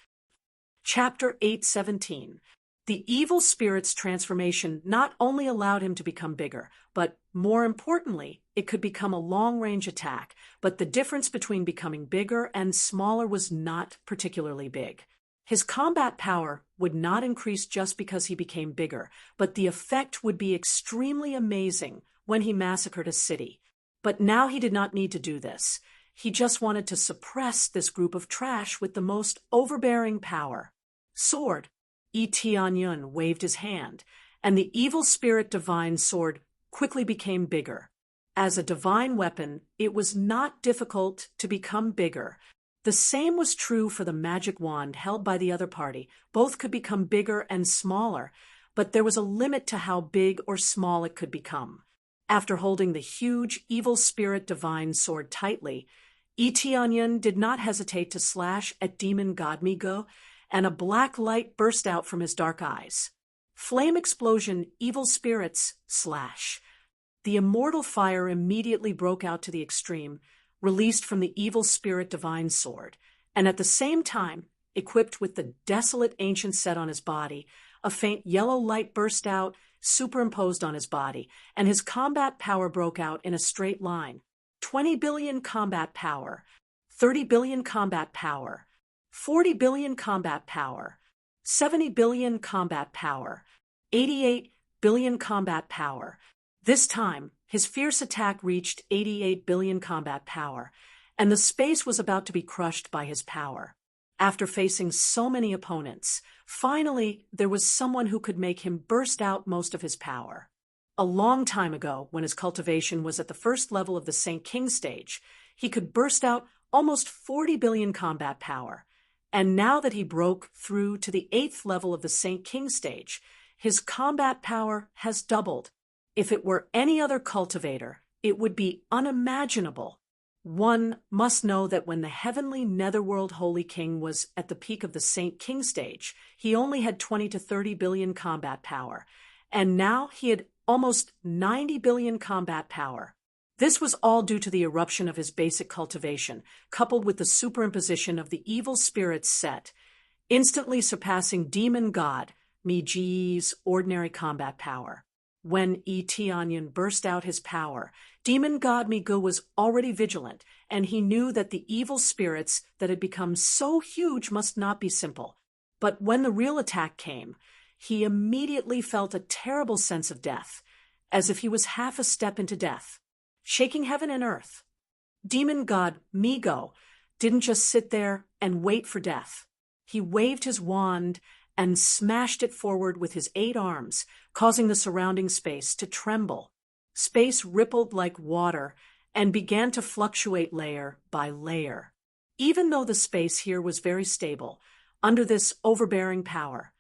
Chapter 8:17. The evil spirit's transformation not only allowed him to become bigger, but, more importantly, it could become a long-range attack, but the difference between becoming bigger and smaller was not particularly big. His combat power would not increase just because he became bigger, but the effect would be extremely amazing when he massacred a city. But now he did not need to do this. He just wanted to suppress this group of trash with the most overbearing power. Sword. Itianyan waved his hand, and the evil spirit divine sword quickly became bigger. As a divine weapon, it was not difficult to become bigger. The same was true for the magic wand held by the other party. Both could become bigger and smaller, but there was a limit to how big or small it could become. After holding the huge evil spirit divine sword tightly, Itianyan did not hesitate to slash at demon god Migo, and a black light burst out from his dark eyes. Flame explosion, evil spirits, slash. The immortal fire immediately broke out to the extreme, released from the evil spirit divine sword, and at the same time, equipped with the desolate ancient set on his body, a faint yellow light burst out, superimposed on his body, and his combat power broke out in a straight line. 20 billion combat power, 30 billion combat power, 40 billion combat power, 70 billion combat power, 88 billion combat power. This time, his fierce attack reached 88 billion combat power, and the space was about to be crushed by his power. After facing so many opponents, finally there was someone who could make him burst out most of his power. A long time ago, when his cultivation was at the first level of the Saint King stage, he could burst out almost 40 billion combat power. And now that he broke through to the 8th level of the Saint King stage, his combat power has doubled. If it were any other cultivator, it would be unimaginable. One must know that when the heavenly netherworld Holy King was at the peak of the Saint King stage, he only had 20 to 30 billion combat power, and now he had almost 90 billion combat power. This was all due to the eruption of his basic cultivation, coupled with the superimposition of the evil spirit's set, instantly surpassing demon god Miji's ordinary combat power. When Itianyan burst out his power, demon god Migu was already vigilant, and he knew that the evil spirits that had become so huge must not be simple. But when the real attack came, he immediately felt a terrible sense of death, as if he was half a step into death, shaking heaven and earth. Demon god Migo didn't just sit there and wait for death. He waved his wand and smashed it forward with his 8 arms, causing the surrounding space to tremble. Space rippled like water and began to fluctuate layer by layer. Even though the space here was very stable, under this overbearing power,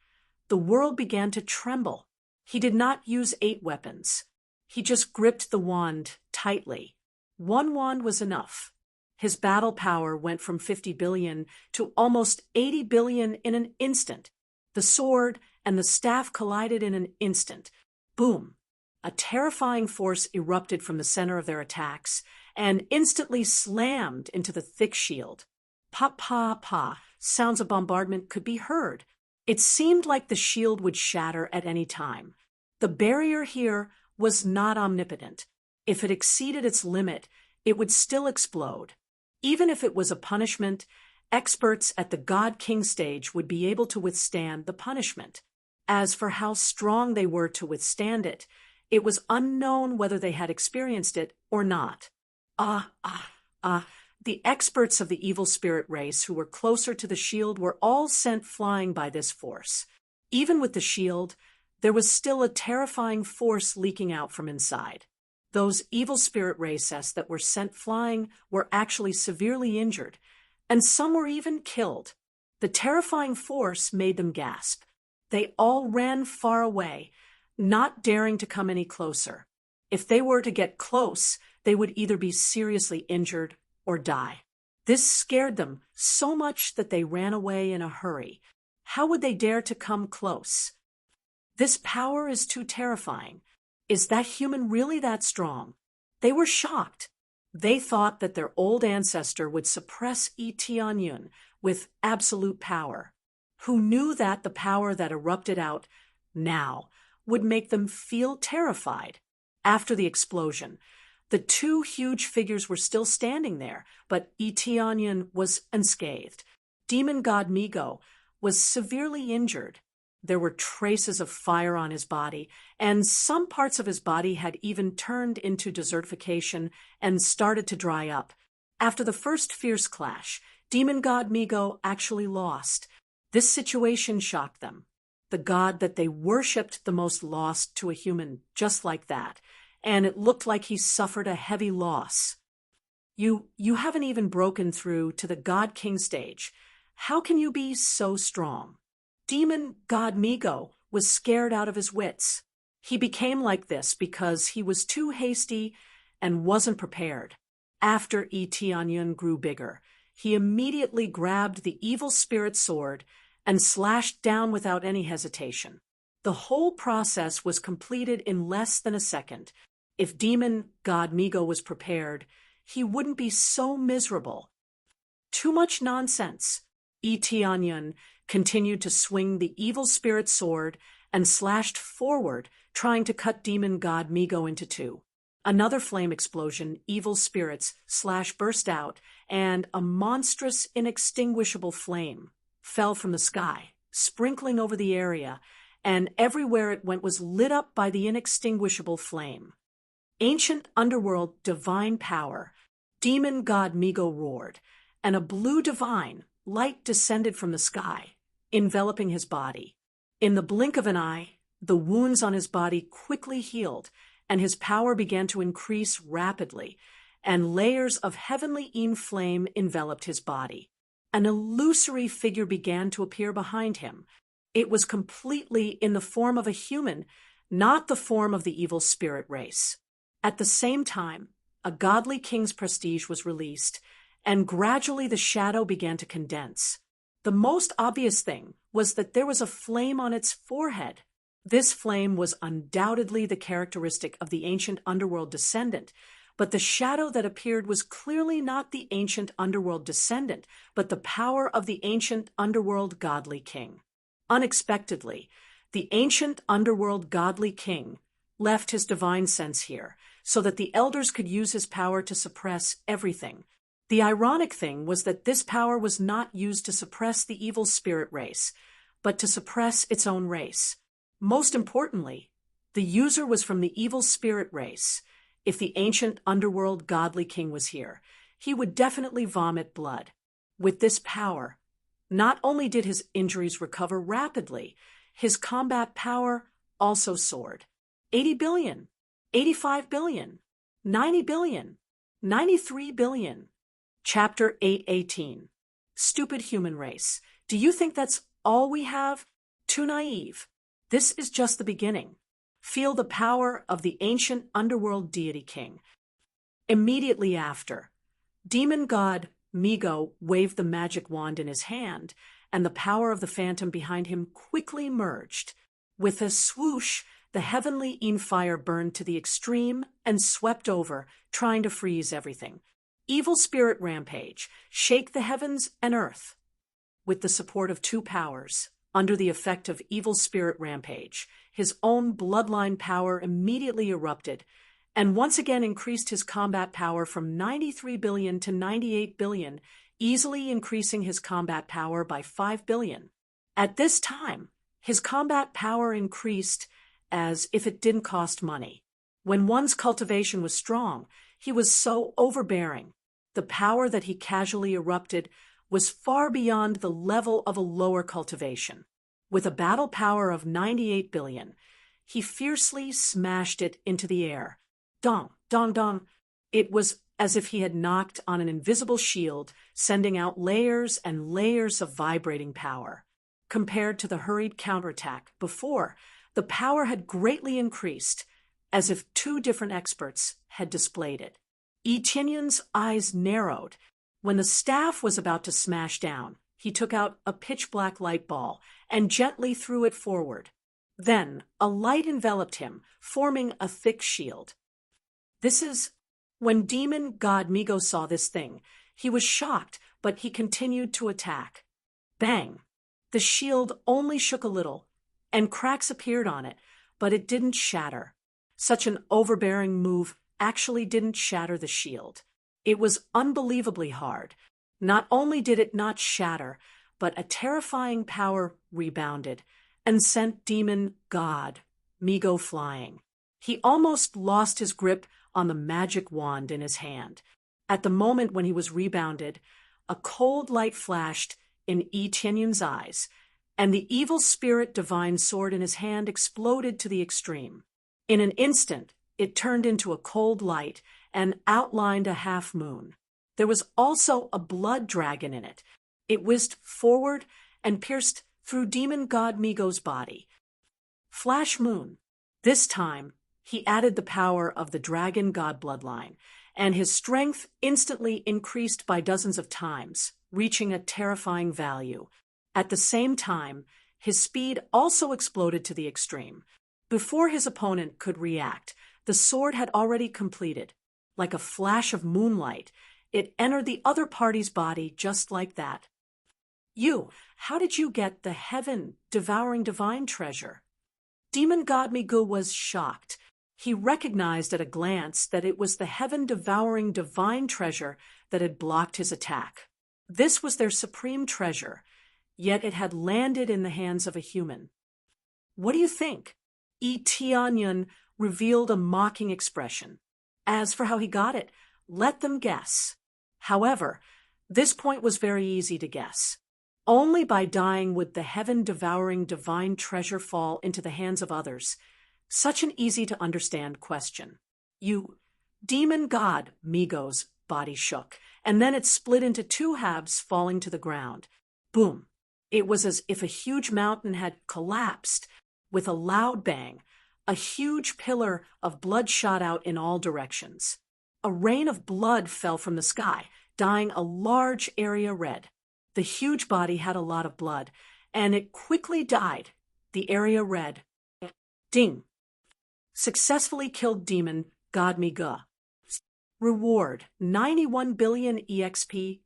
the world began to tremble. He did not use 8 weapons. He just gripped the wand tightly. 1 wand was enough. His battle power went from 50 billion to almost 80 billion in an instant. The sword and the staff collided in an instant. Boom! a terrifying force erupted from the center of their attacks and instantly slammed into the thick shield. Pa-pa-pa, sounds of bombardment could be heard. It seemed like the shield would shatter at any time. The barrier here was not omnipotent. If it exceeded its limit, it would still explode. Even if it was a punishment, experts at the God King stage would be able to withstand the punishment. As for how strong they were to withstand it, it was unknown whether they had experienced it or not. The experts of the evil spirit race who were closer to the shield were all sent flying by this force. Even with the shield, there was still a terrifying force leaking out from inside. Those evil spirit races that were sent flying were actually severely injured, and some were even killed. The terrifying force made them gasp. They all ran far away, not daring to come any closer. If they were to get close, they would either be seriously injured or die. This scared them so much that they ran away in a hurry. How would they dare to come close? This power is too terrifying. Is that human really that strong? They were shocked. They thought that their old ancestor would suppress Tianyun with absolute power. Who knew that the power that erupted out now would make them feel terrified? After the explosion, the two huge figures were still standing there, but Tianyun was unscathed. Demon god Migo was severely injured. There were traces of fire on his body, and some parts of his body had even turned into desertification and started to dry up. After the first fierce clash, demon god Migo actually lost. This situation shocked them. The god that they worshipped the most lost to a human just like that, and it looked like he suffered a heavy loss. You haven't even broken through to the God King stage. How can you be so strong? Demon god Migo was scared out of his wits. He became like this because he was too hasty and wasn't prepared. After Tianyun grew bigger, he immediately grabbed the evil spirit sword and slashed down without any hesitation. The whole process was completed in less than a second. If demon god Migo was prepared, he wouldn't be so miserable. Too much nonsense. Tianyun continued to swing the evil spirit sword and slashed forward, trying to cut demon god Migo into two. Another flame explosion, evil spirits burst out, and a monstrous, inextinguishable flame fell from the sky, sprinkling over the area, and everywhere it went was lit up by the inextinguishable flame. Ancient underworld divine power, demon god Migo roared, and a blue divine light descended from the sky, enveloping his body. In the blink of an eye, the wounds on his body quickly healed, and his power began to increase rapidly, and layers of heavenly flame enveloped his body. An illusory figure began to appear behind him. It was completely in the form of a human, not the form of the evil spirit race. At the same time, a godly king's prestige was released, and gradually the shadow began to condense. The most obvious thing was that there was a flame on its forehead. This flame was undoubtedly the characteristic of the ancient underworld descendant, but the shadow that appeared was clearly not the ancient underworld descendant, but the power of the ancient underworld godly king. Unexpectedly, the ancient underworld godly king left his divine sense here, so that the elders could use his power to suppress everything. The ironic thing was that this power was not used to suppress the evil spirit race, but to suppress its own race. Most importantly, the user was from the evil spirit race. If the ancient underworld godly king was here, he would definitely vomit blood. With this power, not only did his injuries recover rapidly, his combat power also soared. 80 billion, 85 billion, 90 billion, 93 billion. Chapter 818. Stupid human race. Do you think that's all we have? Too naive. This is just the beginning. Feel the power of the ancient underworld deity king. Immediately after, demon god Migo waved the magic wand in his hand, and the power of the phantom behind him quickly merged. With a swoosh, the heavenly fire burned to the extreme and swept over, trying to freeze everything. Evil spirit rampage, shake the heavens and earth. With the support of two powers, under the effect of evil spirit rampage, his own bloodline power immediately erupted, and once again increased his combat power from 93 billion to 98 billion, easily increasing his combat power by 5 billion. At this time, his combat power increased as if it didn't cost money. When one's cultivation was strong, he was so overbearing. The power that he casually erupted was far beyond the level of a lower cultivation. With a battle power of 98 billion, he fiercely smashed it into the air. Dong, dong, dong. It was as if he had knocked on an invisible shield, sending out layers and layers of vibrating power. Compared to the hurried counterattack before, the power had greatly increased, as if two different experts had displayed it. Yi Tianyun's eyes narrowed. When the staff was about to smash down, he took out a pitch-black light ball and gently threw it forward. Then a light enveloped him, forming a thick shield. When demon god Migo saw this thing, he was shocked, but he continued to attack. Bang! The shield only shook a little, and cracks appeared on it, but it didn't shatter. Such an overbearing move actually didn't shatter the shield. It was unbelievably hard. Not only did it not shatter, but a terrifying power rebounded and sent demon god Migo flying. He almost lost his grip on the magic wand in his hand. At the moment when he was rebounded, a cold light flashed in Yi Tianyun's eyes, and the evil spirit divine sword in his hand exploded to the extreme. In an instant, it turned into a cold light and outlined a half-moon. There was also a blood dragon in it. It whizzed forward and pierced through demon god Migo's body. Flash moon. This time, he added the power of the dragon god bloodline, and his strength instantly increased by dozens of times, reaching a terrifying value. At the same time, his speed also exploded to the extreme. Before his opponent could react, the sword had already completed. Like a flash of moonlight, it entered the other party's body just like that. How did you get the heaven-devouring divine treasure? Demon god Migu was shocked. He recognized at a glance that it was the heaven-devouring divine treasure that had blocked his attack. This was their supreme treasure, yet it had landed in the hands of a human. What do you think? Yi Tianyun revealed a mocking expression. As for how he got it, let them guess. However, this point was very easy to guess. Only by dying would the heaven-devouring divine treasure fall into the hands of others. Such an easy-to-understand question. Demon god Migo's body shook, and then it split into two halves, falling to the ground. Boom! It was as if a huge mountain had collapsed. With a loud bang, a huge pillar of blood shot out in all directions. A rain of blood fell from the sky, dyeing a large area red. The huge body had a lot of blood, and it quickly dyed the area red. Ding! Successfully killed demon god Migu. Reward: 91 billion EXP,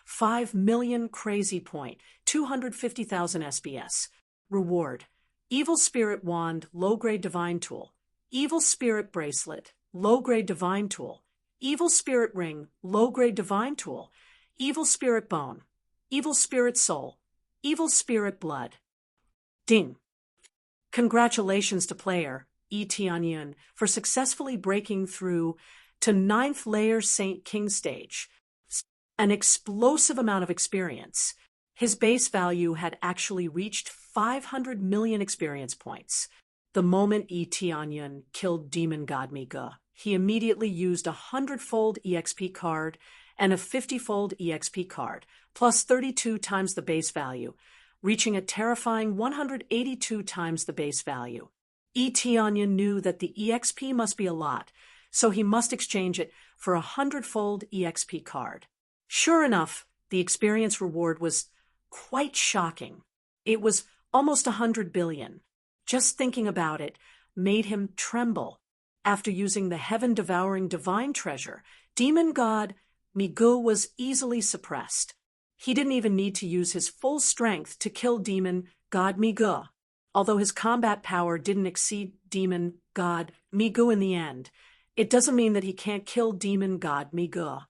5 million crazy point, 250,000 SBS. Reward: Evil Spirit Wand, low-grade Divine Tool. Evil Spirit Bracelet, low-grade Divine Tool. Evil Spirit Ring, low-grade Divine Tool. Evil Spirit Bone. Evil Spirit Soul. Evil Spirit Blood. Ding! Congratulations to player Yi Tianyun for successfully breaking through to 9th layer Saint King stage. An explosive amount of experience. His base value had actually reached 500 million experience points. The moment Yi Tianyun killed Demon God Migu, he immediately used a 100-fold EXP card and a 50-fold EXP card, plus 32 times the base value, reaching a terrifying 182 times the base value. Yi Tianyun knew that the EXP must be a lot, so he must exchange it for a 100-fold EXP card. Sure enough, the experience reward was quite shocking. It was almost 100 billion. Just thinking about it, made him tremble. After using the heaven-devouring divine treasure, demon god Migu was easily suppressed. He didn't even need to use his full strength to kill demon god Migu. Although his combat power didn't exceed demon god Migu in the end, it doesn't mean that he can't kill demon god Migu.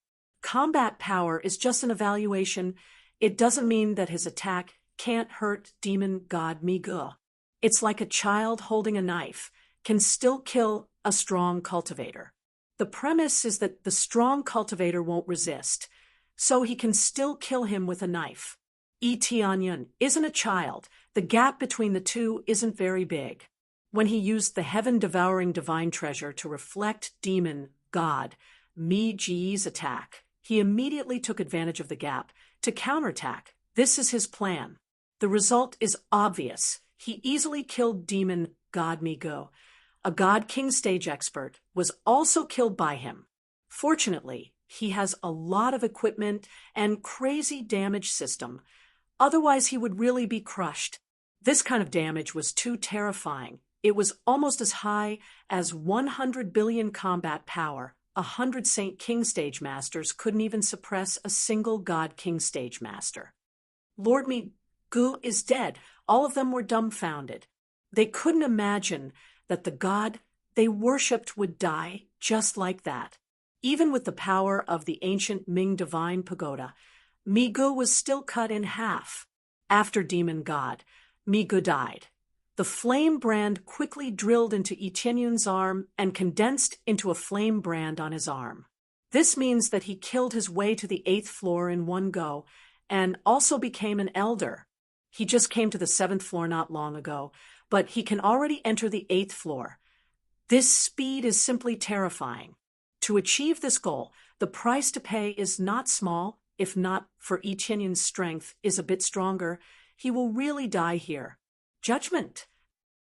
Combat power is just an evaluation. It doesn't mean that his attack can't hurt demon god Migu. It's like a child holding a knife can still kill a strong cultivator. The premise is that the strong cultivator won't resist, so he can still kill him with a knife. Tianyan isn't a child. The gap between the two isn't very big. When he used the heaven-devouring divine treasure to reflect demon god Mi Ji's attack, he immediately took advantage of the gap to counterattack. This is his plan. The result is obvious. He easily killed demon god Migu. A god king stage expert was also killed by him. Fortunately, he has a lot of equipment and crazy damage system. Otherwise, he would really be crushed. This kind of damage was too terrifying. It was almost as high as 100 billion combat power. 100 Saint King Stage Masters couldn't even suppress a single God King Stage Master. Lord Migu is dead. All of them were dumbfounded. They couldn't imagine that the god they worshipped would die just like that. Even with the power of the ancient Ming divine pagoda, Migu was still cut in half. After demon god, Migu died. The flame brand quickly drilled into Tianyun's arm and condensed into a flame brand on his arm. This means that he killed his way to the 8th floor in one go and also became an elder. He just came to the 7th floor not long ago, but he can already enter the 8th floor. This speed is simply terrifying. To achieve this goal, the price to pay is not small. If not for Tianyun's strength is a bit stronger, he will really die here. Judgment.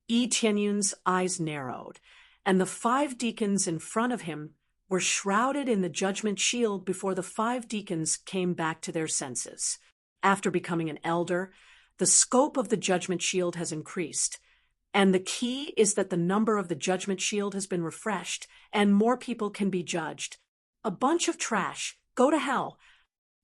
Tianyun's eyes narrowed, and the 5 deacons in front of him were shrouded in the judgment shield before the 5 deacons came back to their senses. After becoming an elder, the scope of the judgment shield has increased, and the key is that the number of the judgment shield has been refreshed, and more people can be judged. A bunch of trash. Go to hell.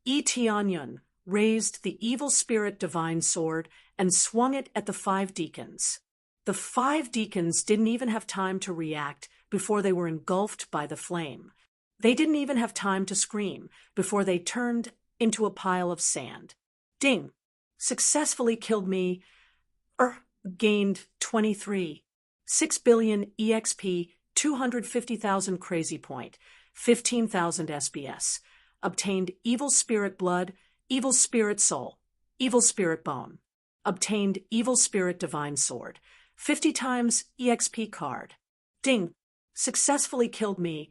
Tianyun raised the evil spirit divine sword and swung it at the 5 deacons. The 5 deacons didn't even have time to react before they were engulfed by the flame. They didn't even have time to scream before they turned into a pile of sand. Ding! Successfully killed me. Gained 23. 6 billion EXP, 250,000 crazy point, 15,000 SBS. Obtained evil spirit blood, evil spirit soul, evil spirit bone. Obtained evil spirit divine sword, 50 times EXP card. Ding! Successfully killed me.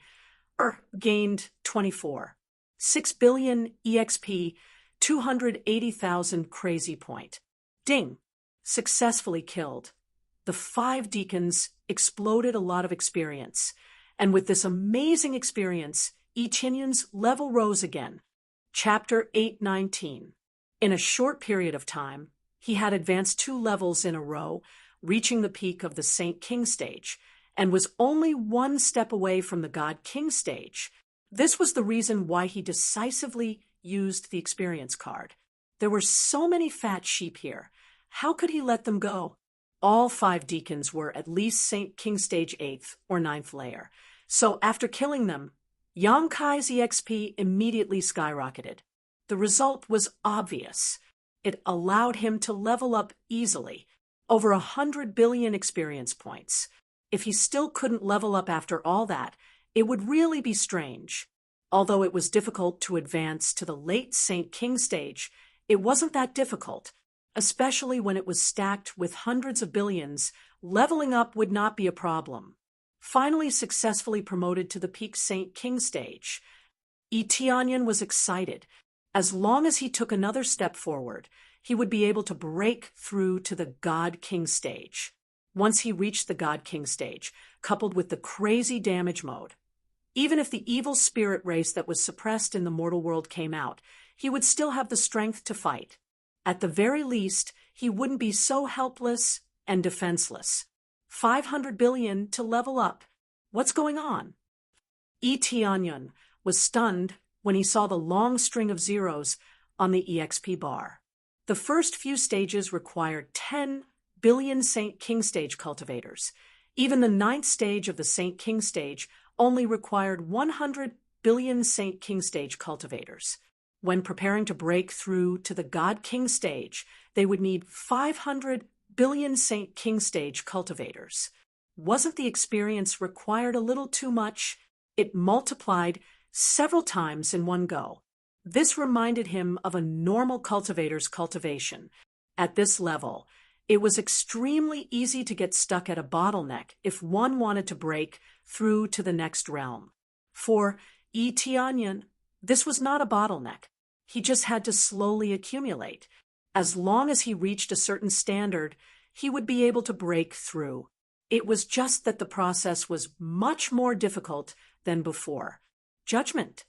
Gained 24. 6 billion EXP, 280,000 crazy point. Ding! Successfully killed. The 5 deacons exploded a lot of experience, and with this amazing experience, Tianyun's level rose again. Chapter 819. In a short period of time, he had advanced 2 levels in a row, reaching the peak of the Saint King stage, and was only 1 step away from the God King stage. This was the reason why he decisively used the experience card. There were so many fat sheep here. How could he let them go? All 5 deacons were at least Saint King stage 8th or 9th layer, so after killing them, Yang Kai's EXP immediately skyrocketed. The result was obvious. It allowed him to level up easily, over 100 billion experience points. If he still couldn't level up after all that, it would really be strange. Although it was difficult to advance to the late Saint King stage, it wasn't that difficult, especially when it was stacked with hundreds of billions. Leveling up would not be a problem. Finally successfully promoted to the peak Saint King stage, Tianyun was excited. As long as he took another step forward, he would be able to break through to the God King stage. Once he reached the God King stage, coupled with the crazy damage mode, even if the evil spirit race that was suppressed in the mortal world came out, he would still have the strength to fight. At the very least, he wouldn't be so helpless and defenseless. 500 billion to level up. What's going on? Etianyun was stunned when he saw the long string of zeros on the EXP bar. The first few stages required 10 billion Saint King stage cultivators. Even the 9th stage of the Saint King stage only required 100 billion Saint King stage cultivators. When preparing to break through to the God King stage, they would need 500 billion Saint King stage cultivators. Wasn't the experience required a little too much? It multiplied several times in one go. This reminded him of a normal cultivator's cultivation. At this level, it was extremely easy to get stuck at a bottleneck if one wanted to break through to the next realm. For Etianyun, this was not a bottleneck. He just had to slowly accumulate. As long as he reached a certain standard, he would be able to break through. It was just that the process was much more difficult than before. Judgment.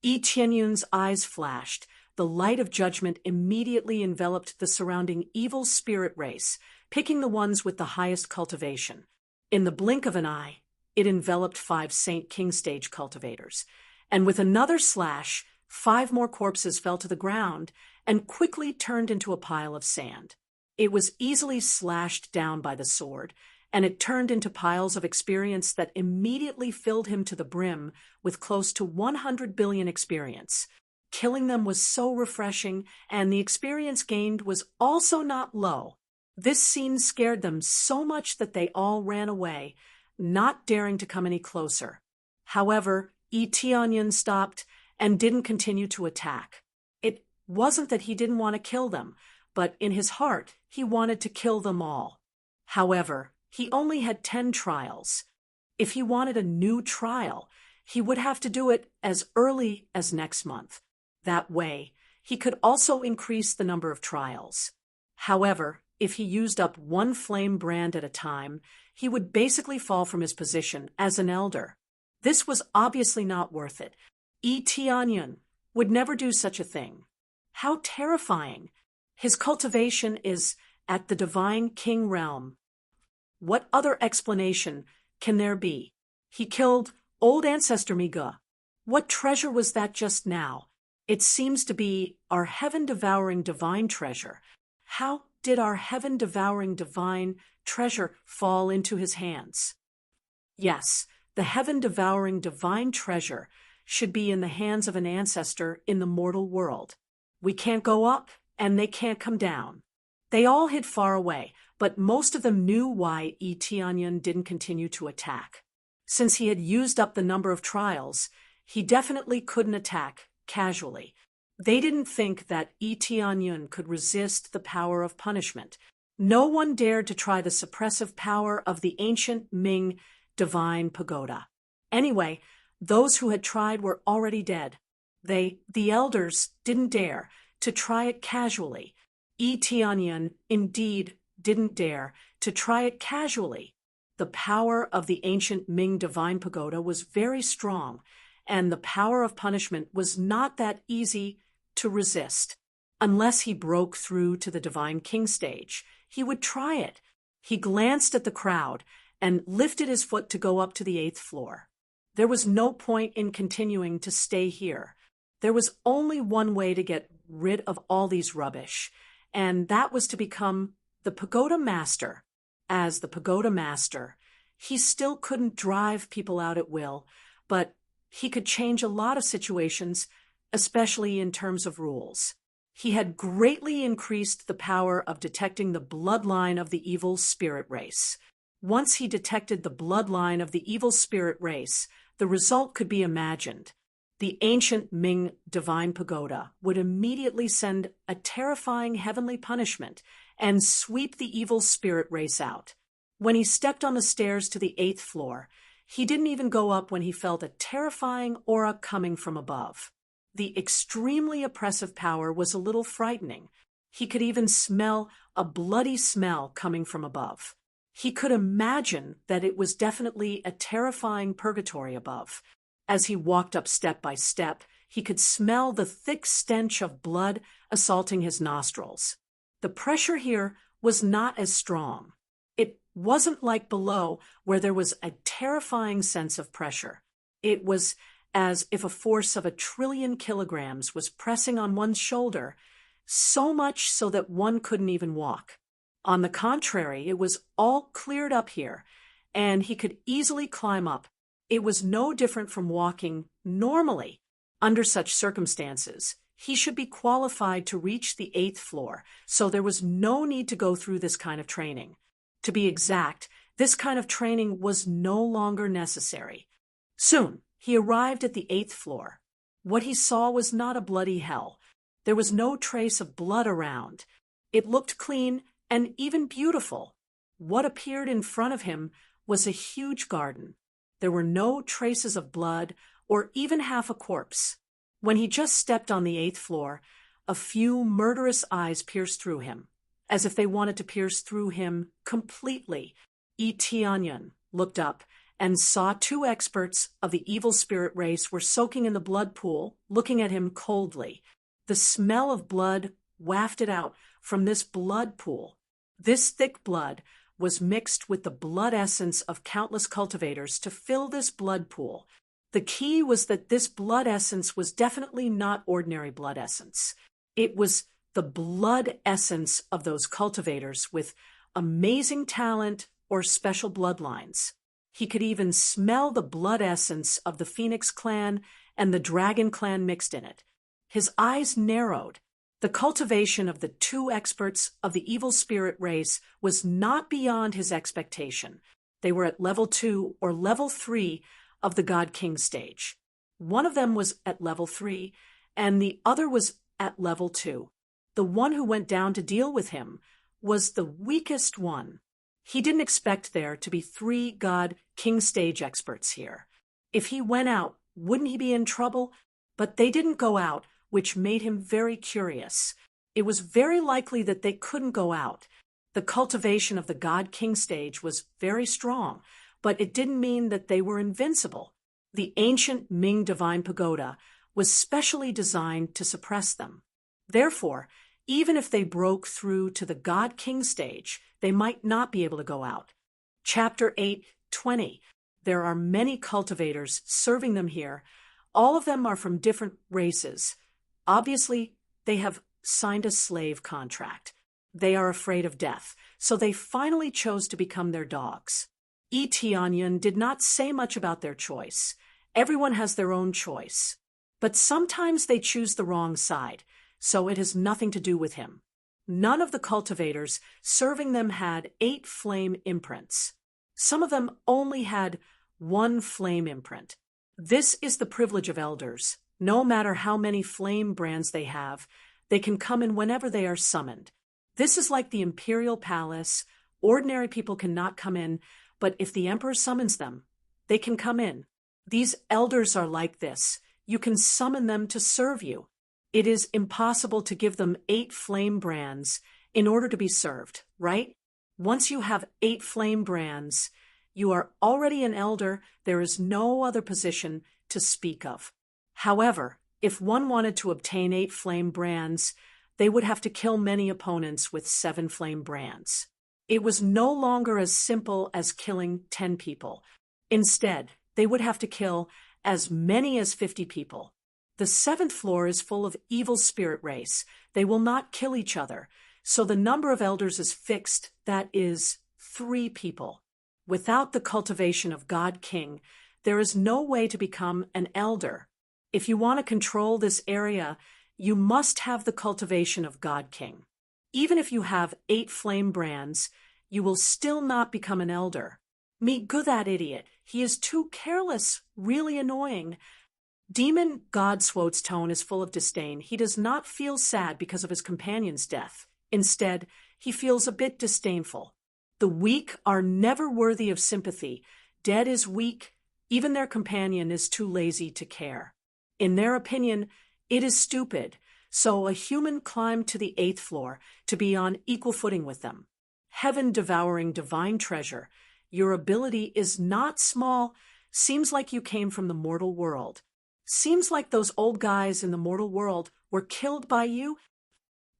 Etianyun's eyes flashed. The light of judgment immediately enveloped the surrounding evil spirit race, picking the ones with the highest cultivation. In the blink of an eye, it enveloped 5 Saint King stage cultivators. And with another slash, 5 more corpses fell to the ground and quickly turned into a pile of sand. It was easily slashed down by the sword, and it turned into piles of experience that immediately filled him to the brim with close to 100 billion experience. Killing them was so refreshing, and the experience gained was also not low. This scene scared them so much that they all ran away, not daring to come any closer. However, Etianyun stopped and didn't continue to attack. It wasn't that he didn't want to kill them, but in his heart, he wanted to kill them all. However, he only had 10 trials. If he wanted a new trial, he would have to do it as early as next month. That way, he could also increase the number of trials. However, if he used up one flame brand at a time, he would basically fall from his position as an elder. This was obviously not worth it. Etianyun would never do such a thing. How terrifying! His cultivation is at the Divine King realm. What other explanation can there be? He killed old ancestor Miga. What treasure was that just now? It seems to be our heaven-devouring divine treasure. How did our heaven-devouring divine treasure fall into his hands? Yes, the heaven-devouring divine treasure should be in the hands of an ancestor in the mortal world. We can't go up, and they can't come down. They all hid far away, but most of them knew why Etianyun didn't continue to attack. Since he had used up the number of trials, he definitely couldn't attack casually. They didn't think that Etianyun could resist the power of punishment. No one dared to try the suppressive power of the ancient Ming divine pagoda. Anyway, those who had tried were already dead. The elders, didn't dare to try it casually. Etianyun, indeed, didn't dare to try it casually. The power of the ancient Ming divine pagoda was very strong, and the power of punishment was not that easy to resist. Unless he broke through to the Divine King stage, he would try it. He glanced at the crowd and lifted his foot to go up to the 8th floor. There was no point in continuing to stay here. There was only one way to get rid of all these rubbish, and that was to become the pagoda master. As the pagoda master, he still couldn't drive people out at will, but he could change a lot of situations, especially in terms of rules. He had greatly increased the power of detecting the bloodline of the evil spirit race. Once he detected the bloodline of the evil spirit race, the result could be imagined. The ancient Ming divine pagoda would immediately send a terrifying heavenly punishment and sweep the evil spirit race out. When he stepped on the stairs to the 8th floor, he didn't even go up when he felt a terrifying aura coming from above. The extremely oppressive power was a little frightening. He could even smell a bloody smell coming from above. He could imagine that it was definitely a terrifying purgatory above. As he walked up step by step, he could smell the thick stench of blood assaulting his nostrils. The pressure here was not as strong. It wasn't like below, where there was a terrifying sense of pressure. It was as if a force of 1,000,000,000,000 kilograms was pressing on one's shoulder, so much so that one couldn't even walk. On the contrary, it was all cleared up here, and he could easily climb up. It was no different from walking normally. Under such circumstances, he should be qualified to reach the 8th floor, so there was no need to go through this kind of training. To be exact, this kind of training was no longer necessary. Soon, he arrived at the 8th floor. What he saw was not a bloody hell. There was no trace of blood around. It looked clean and even beautiful. What appeared in front of him was a huge garden. There were no traces of blood or even half a corpse. When he just stepped on the 8th floor, a few murderous eyes pierced through him, as if they wanted to pierce through him completely. Tianyan looked up and saw 2 experts of the evil spirit race were soaking in the blood pool, looking at him coldly. The smell of blood wafted out from this blood pool. This thick blood was mixed with the blood essence of countless cultivators to fill this blood pool. The key was that this blood essence was definitely not ordinary blood essence. It was the blood essence of those cultivators with amazing talent or special bloodlines. He could even smell the blood essence of the Phoenix clan and the Dragon clan mixed in it. His eyes narrowed. The cultivation of the 2 experts of the evil spirit race was not beyond his expectation. They were at level 2 or level 3 of the God King stage. One of them was at level 3, and the other was at level 2. The one who went down to deal with him was the weakest one. He didn't expect there to be 3 God King stage experts here. If he went out, wouldn't he be in trouble? But they didn't go out, which made him very curious. It was very likely that they couldn't go out. The cultivation of the God King stage was very strong, but it didn't mean that they were invincible. The ancient Ming Divine Pagoda was specially designed to suppress them. Therefore, even if they broke through to the God King stage, they might not be able to go out. Chapter 8:20. There are many cultivators serving them here. All of them are from different races. Obviously, they have signed a slave contract. They are afraid of death, so they finally chose to become their dogs. Tianyan did not say much about their choice. Everyone has their own choice. But sometimes they choose the wrong side, so it has nothing to do with him. None of the cultivators serving them had 8 flame imprints. Some of them only had 1 flame imprint. This is the privilege of elders. No matter how many flame brands they have, they can come in whenever they are summoned. This is like the imperial palace. Ordinary people cannot come in, but if the emperor summons them, they can come in. These elders are like this. You can summon them to serve you. It is impossible to give them 8 flame brands in order to be served, right? Once you have 8 flame brands, you are already an elder. There is no other position to speak of. However, if one wanted to obtain 8 flame brands, they would have to kill many opponents with 7 flame brands. It was no longer as simple as killing 10 people. Instead, they would have to kill as many as 50 people. The 7th floor is full of evil spirit race. They will not kill each other, so the number of elders is fixed, that is, 3 people. Without the cultivation of God King, there is no way to become an elder. If you want to control this area, you must have the cultivation of God King. Even if you have 8 flame brands, you will still not become an elder. Meet that idiot. He is too careless, really annoying. Demon Godswote's tone is full of disdain. He does not feel sad because of his companion's death. Instead, he feels a bit disdainful. The weak are never worthy of sympathy. Dead is weak. Even their companion is too lazy to care. In their opinion, it is stupid. So a human climbed to the 8th floor to be on equal footing with them. Heaven-devouring divine treasure. Your ability is not small. Seems like you came from the mortal world. Seems like those old guys in the mortal world were killed by you.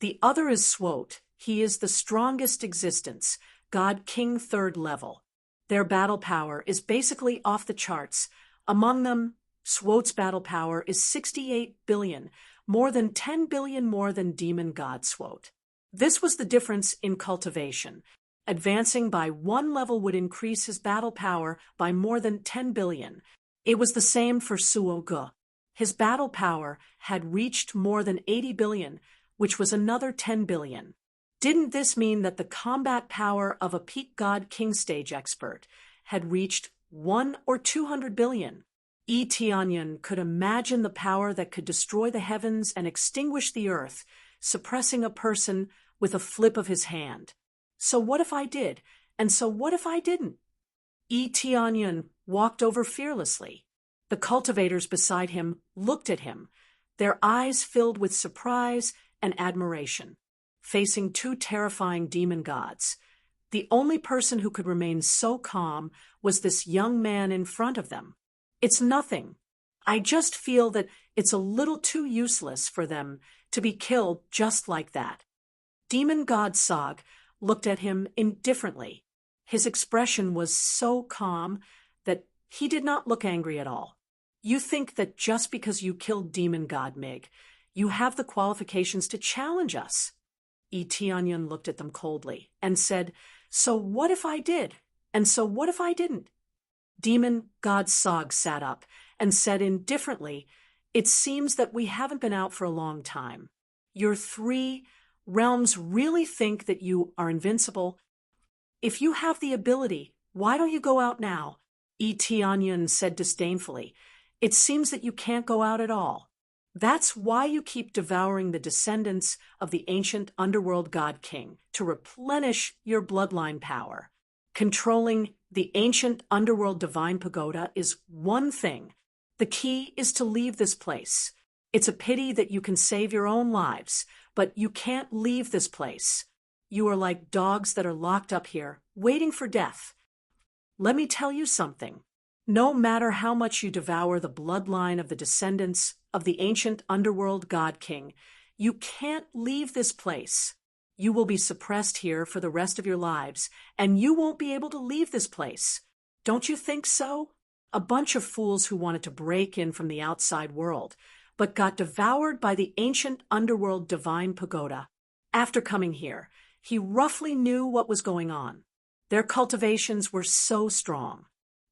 The other is Swote. He is the strongest existence. God King 3rd level. Their battle power is basically off the charts. Among them, Swote's battle power is 68 billion, more than 10 billion more than Demon God Swote. This was the difference in cultivation. Advancing by one level would increase his battle power by more than 10 billion. It was the same for Suo Ge. His battle power had reached more than 80 billion, which was another 10 billion. Didn't this mean that the combat power of a peak God King stage expert had reached 1 or 200 billion? Yi Tianyan could imagine the power that could destroy the heavens and extinguish the earth, suppressing a person with a flip of his hand. So what if I did? And so what if I didn't? Yi Tianyan walked over fearlessly. The cultivators beside him looked at him, their eyes filled with surprise and admiration. Facing two terrifying demon gods, the only person who could remain so calm was this young man in front of them. It's nothing. I just feel that it's a little too useless for them to be killed just like that. Demon God Sog looked at him indifferently. His expression was so calm that he did not look angry at all. You think that just because you killed Demon God Mig, you have the qualifications to challenge us? Yi Tianyan looked at them coldly and said, "So what if I did? And so what if I didn't?" Demon God Sog sat up and said indifferently, "It seems that we haven't been out for a long time. Your 3 realms really think that you are invincible. If you have the ability, why don't you go out now?" Yi Tianyan said disdainfully, "It seems that you can't go out at all. That's why you keep devouring the descendants of the ancient underworld God King, to replenish your bloodline power. Controlling the ancient underworld divine pagoda is one thing. The key is to leave this place. It's a pity that you can save your own lives, but you can't leave this place. You are like dogs that are locked up here, waiting for death. Let me tell you something. No matter how much you devour the bloodline of the descendants of the ancient underworld God King, you can't leave this place. You will be suppressed here for the rest of your lives, and you won't be able to leave this place. Don't you think so? A bunch of fools who wanted to break in from the outside world, but got devoured by the ancient underworld divine pagoda. After coming here, he roughly knew what was going on. Their cultivations were so strong.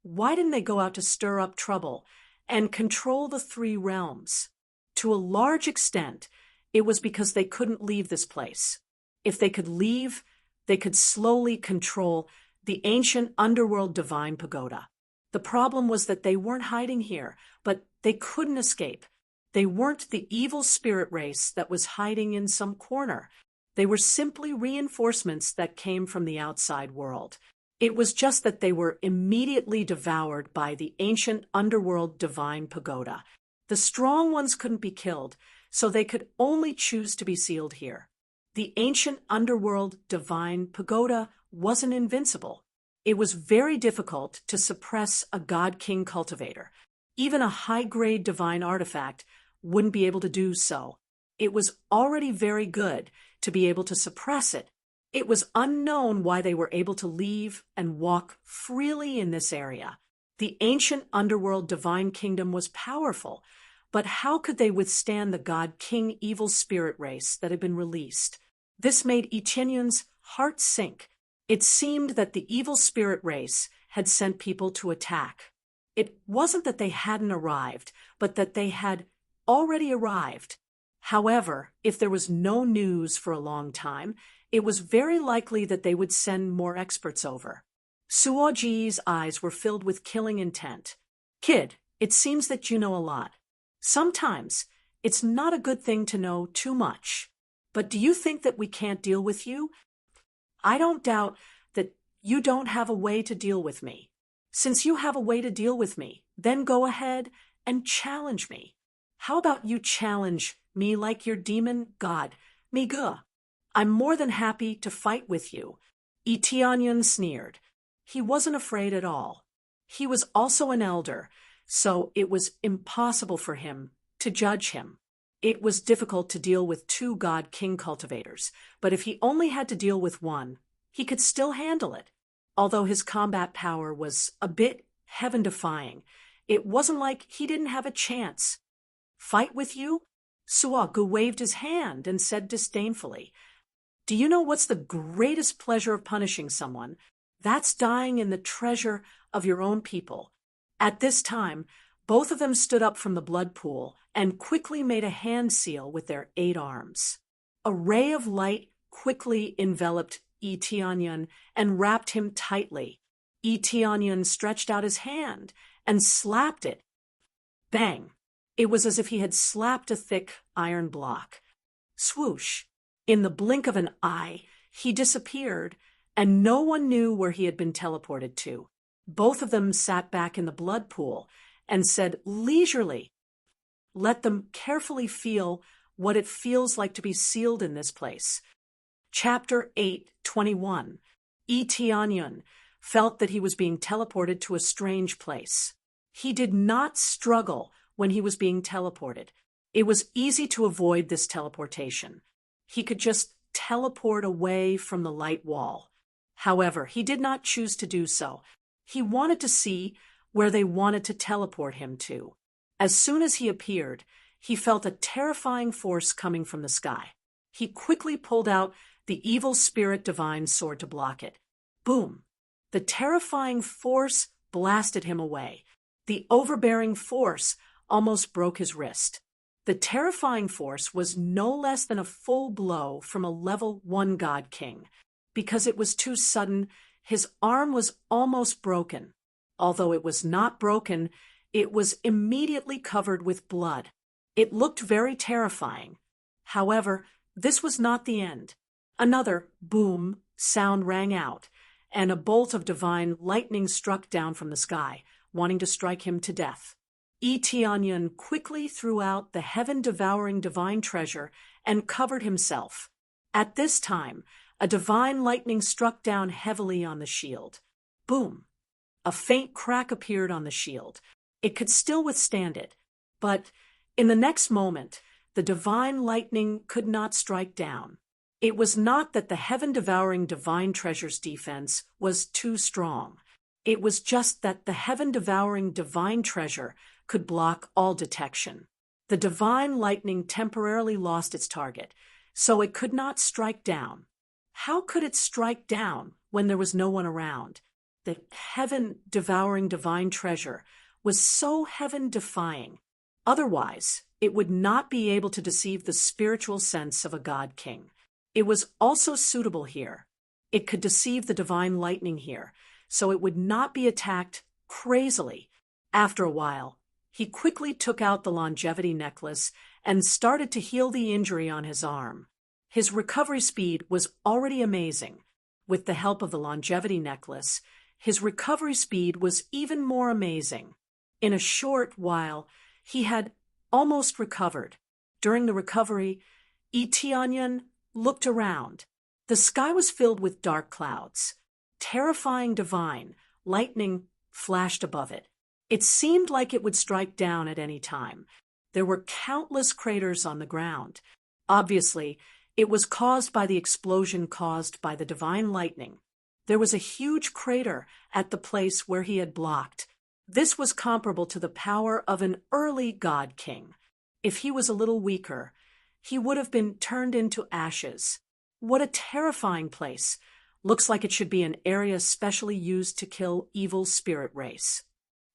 Why didn't they go out to stir up trouble and control the 3 realms? To a large extent, it was because they couldn't leave this place. If they could leave, they could slowly control the ancient underworld divine pagoda. The problem was that they weren't hiding here, but they couldn't escape. They weren't the evil spirit race that was hiding in some corner. They were simply reinforcements that came from the outside world. It was just that they were immediately devoured by the ancient underworld divine pagoda. The strong ones couldn't be killed, so they could only choose to be sealed here. The ancient underworld divine pagoda wasn't invincible. It was very difficult to suppress a God King cultivator. Even a high-grade divine artifact wouldn't be able to do so. It was already very good to be able to suppress it. It was unknown why they were able to leave and walk freely in this area. The ancient underworld divine kingdom was powerful, but how could they withstand the God King evil spirit race that had been released? This made Yi Tianyan's heart sink. It seemed that the evil spirit race had sent people to attack. It wasn't that they hadn't arrived, but that they had already arrived. However, if there was no news for a long time, it was very likely that they would send more experts over. Suo Ji's eyes were filled with killing intent. "Kid, it seems that you know a lot. Sometimes it's not a good thing to know too much. But do you think that we can't deal with you? I don't doubt that you don't have a way to deal with me. Since you have a way to deal with me, then go ahead and challenge me. How about you challenge me like your demon god, Migue? I'm more than happy to fight with you." Yi Tianyan sneered. He wasn't afraid at all. He was also an elder, so it was impossible for him to judge him. It was difficult to deal with 2 God King cultivators, but if he only had to deal with one, he could still handle it. Although his combat power was a bit heaven-defying, it wasn't like he didn't have a chance. Fight with you? Suagu waved his hand and said disdainfully, "Do you know what's the greatest pleasure of punishing someone? That's dying in the treasure of your own people." At this time, both of them stood up from the blood pool and quickly made a hand seal with their 8 arms. A ray of light quickly enveloped Tianyan and wrapped him tightly. Tianyan stretched out his hand and slapped it. Bang! It was as if he had slapped a thick iron block. Swoosh! In the blink of an eye, he disappeared, and no one knew where he had been teleported to. Both of them sat back in the blood pool and said leisurely, "Let them carefully feel what it feels like to be sealed in this place." Chapter 8:21. Tianyan felt that he was being teleported to a strange place. He did not struggle when he was being teleported. It was easy to avoid this teleportation. He could just teleport away from the light wall. However, he did not choose to do so. He wanted to see where they wanted to teleport him to. As soon as he appeared, he felt a terrifying force coming from the sky. He quickly pulled out the evil spirit divine sword to block it. Boom! The terrifying force blasted him away. The overbearing force almost broke his wrist. The terrifying force was no less than a full blow from a level 1 God King. Because it was too sudden, his arm was almost broken. Although it was not broken, it was immediately covered with blood. It looked very terrifying. However, this was not the end. Another boom sound rang out, and a bolt of divine lightning struck down from the sky, wanting to strike him to death. Tianyan quickly threw out the heaven-devouring divine treasure and covered himself. At this time, a divine lightning struck down heavily on the shield. Boom! A faint crack appeared on the shield. It could still withstand it, but in the next moment, the divine lightning could not strike down. It was not that the heaven-devouring divine treasure's defense was too strong. It was just that the heaven-devouring divine treasure could block all detection. The divine lightning temporarily lost its target, so it could not strike down. How could it strike down when there was no one around? The heaven-devouring divine treasure was so heaven-defying. Otherwise, it would not be able to deceive the spiritual sense of a God King. It was also suitable here. It could deceive the divine lightning here, so it would not be attacked crazily. After a while, he quickly took out the longevity necklace and started to heal the injury on his arm. His recovery speed was already amazing. With the help of the longevity necklace, his recovery speed was even more amazing. In a short while, he had almost recovered. During the recovery, Tianyan looked around. The sky was filled with dark clouds. Terrifying divine lightning flashed above it. It seemed like it would strike down at any time. There were countless craters on the ground. Obviously, it was caused by the explosion caused by the divine lightning. There was a huge crater at the place where he had blocked. This was comparable to the power of an early God King. If he was a little weaker, he would have been turned into ashes. What a terrifying place. Looks like it should be an area specially used to kill evil spirit race.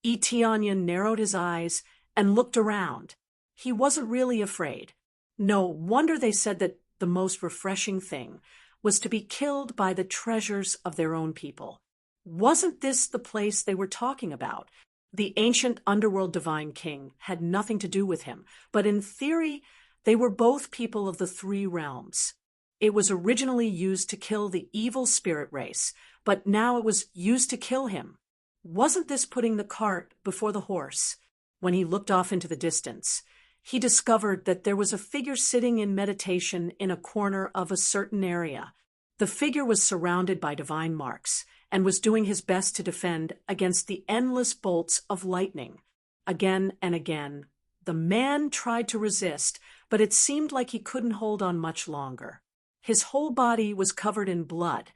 Tianyan narrowed his eyes and looked around. He wasn't really afraid. No wonder they said that the most refreshing thing was to be killed by the treasures of their own people. Wasn't this the place they were talking about? The ancient underworld divine king had nothing to do with him, but in theory, they were both people of the 3 realms. It was originally used to kill the evil spirit race, but now it was used to kill him. Wasn't this putting the cart before the horse? When he looked off into the distance, he discovered that there was a figure sitting in meditation in a corner of a certain area. The figure was surrounded by divine marks and was doing his best to defend against the endless bolts of lightning. Again and again, the man tried to resist, but it seemed like he couldn't hold on much longer. His whole body was covered in blood.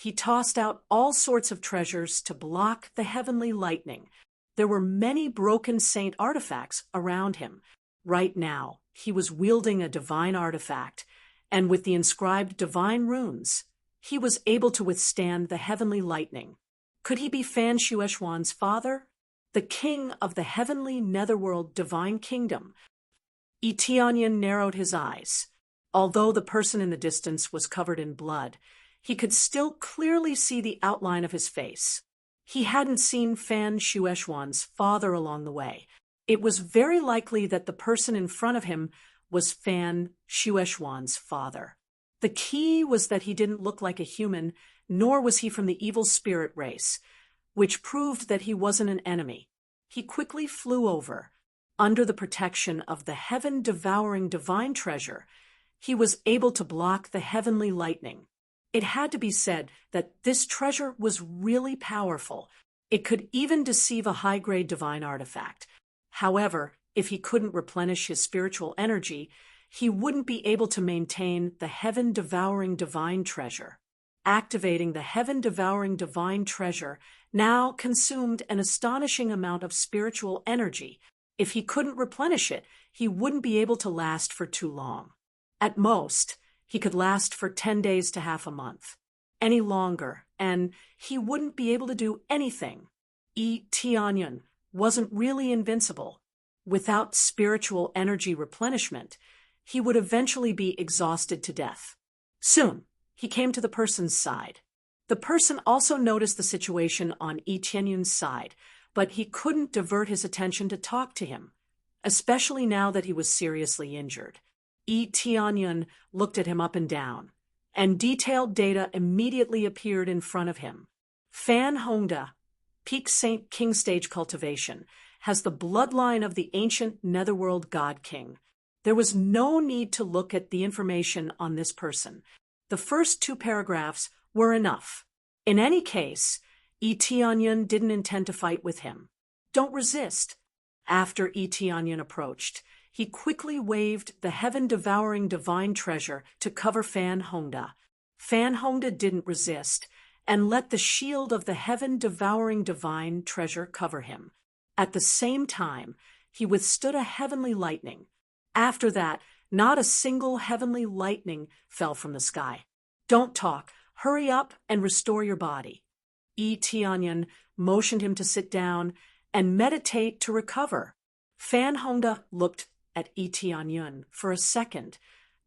He tossed out all sorts of treasures to block the heavenly lightning. There were many broken saint artifacts around him. Right now, he was wielding a divine artifact, and with the inscribed divine runes, he was able to withstand the heavenly lightning. Could he be Fan Shueishuan's father? The king of the heavenly netherworld divine kingdom? Yi Tianyan narrowed his eyes. Although the person in the distance was covered in blood, he could still clearly see the outline of his face. He hadn't seen Fan Shueishuan's father along the way. It was very likely that the person in front of him was Fan Shueishuan's father. The key was that he didn't look like a human, nor was he from the evil spirit race, which proved that he wasn't an enemy. He quickly flew over. Under the protection of the heaven-devouring divine treasure, he was able to block the heavenly lightning. It had to be said that this treasure was really powerful. It could even deceive a high-grade divine artifact. However, if he couldn't replenish his spiritual energy, he wouldn't be able to maintain the heaven-devouring divine treasure. Activating the heaven-devouring divine treasure now consumed an astonishing amount of spiritual energy. If he couldn't replenish it, he wouldn't be able to last for too long. At most, he could last for 10 days to half a month. Any longer, and he wouldn't be able to do anything. Yi Tianyan wasn't really invincible. Without spiritual energy replenishment, he would eventually be exhausted to death. Soon, he came to the person's side. The person also noticed the situation on Yi Tianyan's side, but he couldn't divert his attention to talk to him, especially now that he was seriously injured. Yi Tianyan looked at him up and down, and detailed data immediately appeared in front of him. Fan Hongda, Peak Saint King Stage Cultivation, has the bloodline of the ancient Netherworld God King. There was no need to look at the information on this person. The first 2 paragraphs were enough. In any case, Yi Tianyan didn't intend to fight with him. Don't resist. After Yi Tianyan approached, he quickly waved the heaven-devouring divine treasure to cover Fan Hongda. Fan Hongda didn't resist, and let the shield of the heaven-devouring divine treasure cover him. At the same time, he withstood a heavenly lightning. After that, not a single heavenly lightning fell from the sky. Don't talk. Hurry up and restore your body. Yi Tianyan motioned him to sit down and meditate to recover. Fan Hongda looked at Yi Tianyan for a second,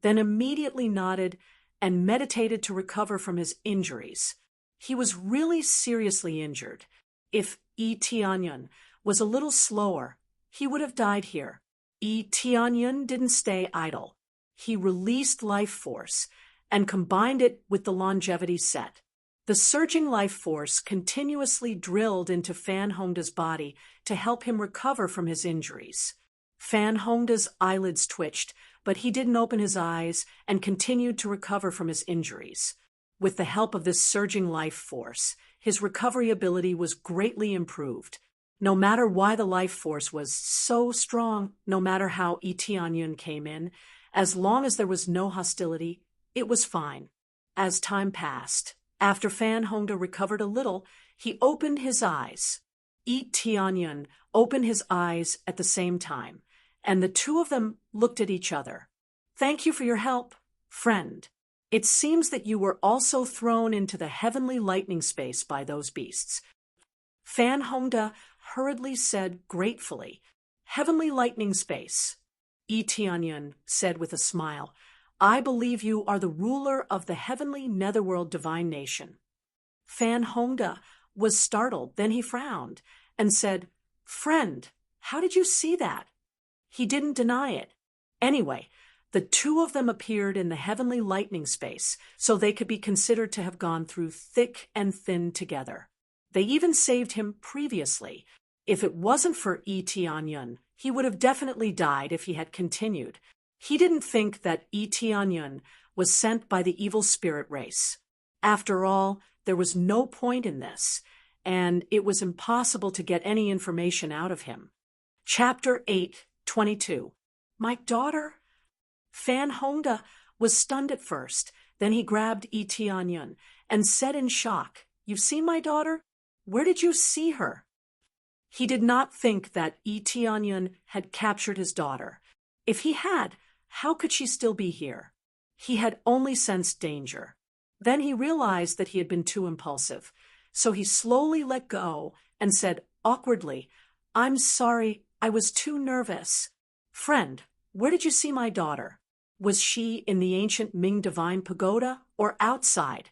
then immediately nodded and meditated to recover from his injuries. He was really seriously injured. If Yi Tianyan was a little slower, he would have died here. Yi Tianyan didn't stay idle. He released life force and combined it with the longevity set. The surging life force continuously drilled into Fan Hongda's body to help him recover from his injuries. Fan Hongda's eyelids twitched, but he didn't open his eyes and continued to recover from his injuries. With the help of this surging life force, his recovery ability was greatly improved. No matter why the life force was so strong, no matter how Yi Tianyan came in, as long as there was no hostility, it was fine. As time passed, after Fan Hongda recovered a little, he opened his eyes. Yi Tianyan opened his eyes at the same time, and the 2 of them looked at each other. Thank you for your help, friend. It seems that you were also thrown into the heavenly lightning space by those beasts. Fan Hongda hurriedly said gratefully, Heavenly lightning space. Yi Tianyan said with a smile, I believe you are the ruler of the heavenly netherworld divine nation. Fan Hongda was startled, then he frowned and said, Friend, how did you see that? He didn't deny it. Anyway, the 2 of them appeared in the heavenly lightning space, so they could be considered to have gone through thick and thin together. They even saved him previously. If it wasn't for Yi Tianyan, he would have definitely died if he had continued. He didn't think that Yi Tianyan was sent by the evil spirit race. After all, there was no point in this, and it was impossible to get any information out of him. Chapter 8:22. My daughter? Fan Hongda was stunned at first. Then he grabbed Yi Tianyan and said in shock, "You've seen my daughter? Where did you see her?" He did not think that Tianyun had captured his daughter. If he had, how could she still be here? He had only sensed danger. Then he realized that he had been too impulsive, so he slowly let go and said awkwardly, "I'm sorry, I was too nervous. Friend, where did you see my daughter? Was she in the ancient Ming Divine Pagoda or outside?"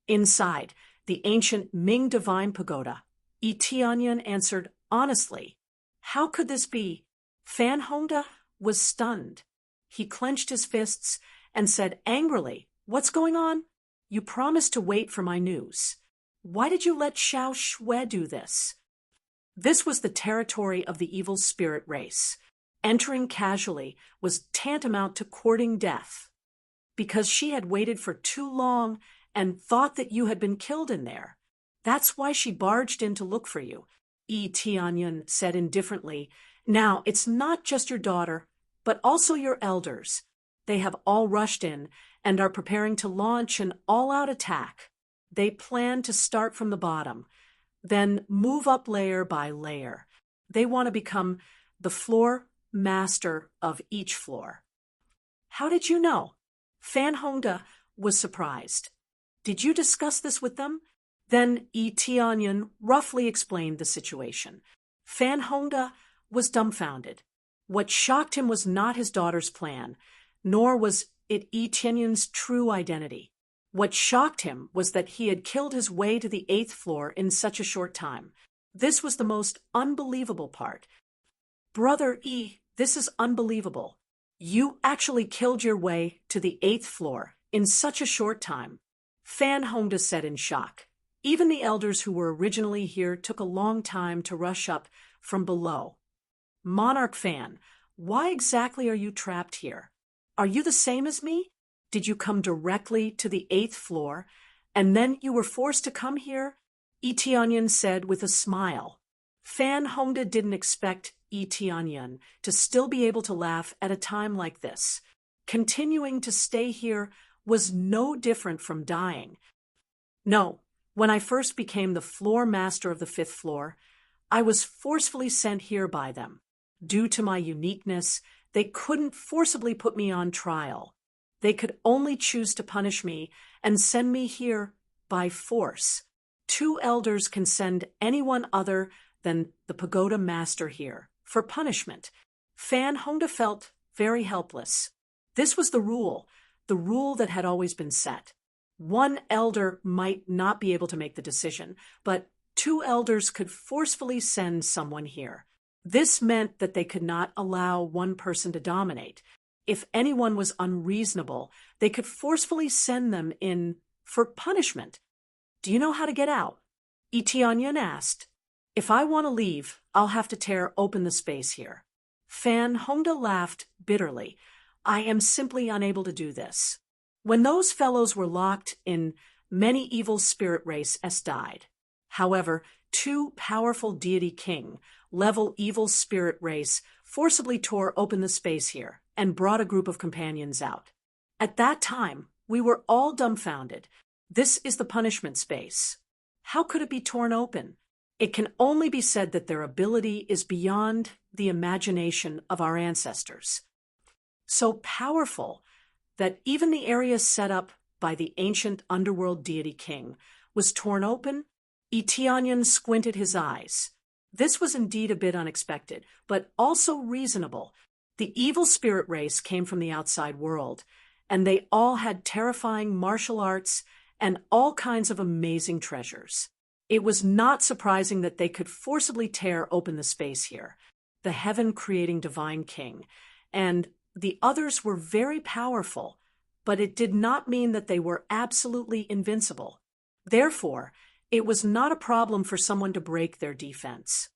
"Inside, the ancient Ming Divine Pagoda," Tianyun answered honestly. How could this be? Fan Hongda was stunned. He clenched his fists and said angrily, "What's going on? You promised to wait for my news. Why did you let Xiao Shui do this?" This was the territory of the evil spirit race. Entering casually was tantamount to courting death. Because she had waited for too long and thought that you had been killed in there. That's why she barged in to look for you, Tianyun said indifferently. Now, it's not just your daughter, but also your elders. They have all rushed in and are preparing to launch an all-out attack. They plan to start from the bottom, then move up layer by layer. They want to become the floor master of each floor. How did you know? Fan Hongda was surprised. Did you discuss this with them? Then Tianyun roughly explained the situation. Fan Hongda was dumbfounded. What shocked him was not his daughter's plan, nor was it Tianyun's true identity. What shocked him was that he had killed his way to the 8th floor in such a short time. This was the most unbelievable part. "Brother this is unbelievable. You actually killed your way to the 8th floor in such a short time," Fan Hongda said in shock. Even the elders who were originally here took a long time to rush up from below. "Monarch Fan, why exactly are you trapped here? Are you the same as me? Did you come directly to the 8th floor, and then you were forced to come here?" Tianyun said with a smile. Fan Hongda didn't expect Tianyun to still be able to laugh at a time like this. Continuing to stay here was no different from dying. "No, when I first became the floor master of the 5th floor, I was forcefully sent here by them. Due to my uniqueness, they couldn't forcibly put me on trial. They could only choose to punish me and send me here by force. 2 elders can send anyone other than the pagoda master here for punishment." Fan Hongda felt very helpless. This was the rule that had always been set. 1 elder might not be able to make the decision, but 2 elders could forcefully send someone here. This meant that they could not allow 1 person to dominate. If anyone was unreasonable, they could forcefully send them in for punishment. "Do you know how to get out?" Tianyun asked. "If I want to leave, I'll have to tear open the space here." Fan Hongda laughed bitterly. "I am simply unable to do this." When those fellows were locked in, many evil spirit race died. However, 2 powerful deity king, level evil spirit race, forcibly tore open the space here and brought a group of companions out. At that time, we were all dumbfounded. This is the punishment space. How could it be torn open? It can only be said that their ability is beyond the imagination of our ancestors. So powerful that even the area set up by the ancient underworld deity king was torn open. Tianyun squinted his eyes. This was indeed a bit unexpected, but also reasonable. The evil spirit race came from the outside world, and they all had terrifying martial arts and all kinds of amazing treasures. It was not surprising that they could forcibly tear open the space here, the heaven-creating divine king, and the others were very powerful, but it did not mean that they were absolutely invincible. Therefore, it was not a problem for someone to break their defense.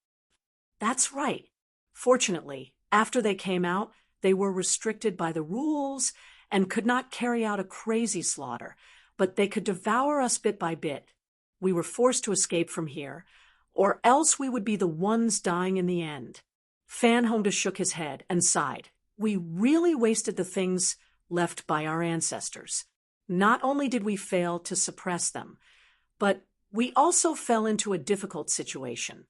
That's right. Fortunately, after they came out, they were restricted by the rules and could not carry out a crazy slaughter, but they could devour us bit by bit. We were forced to escape from here, or else we would be the ones dying in the end. Fan Hongda shook his head and sighed. We really wasted the things left by our ancestors. Not only did we fail to suppress them, but we also fell into a difficult situation.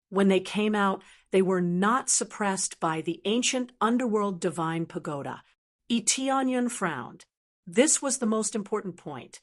When they came out, they were not suppressed by the ancient underworld divine pagoda. Tianyun frowned. This was the most important point.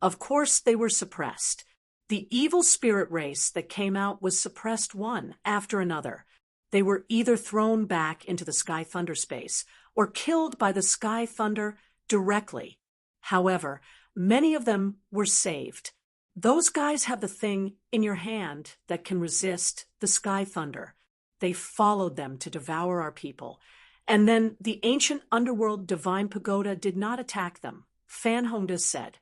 Of course they were suppressed. The evil spirit race that came out was suppressed one after another. They were either thrown back into the sky thunder space or killed by the sky thunder directly. However, many of them were saved. Those guys have the thing in your hand that can resist the sky thunder. They followed them to devour our people. And then the ancient underworld divine pagoda did not attack them, Fan Hongda said.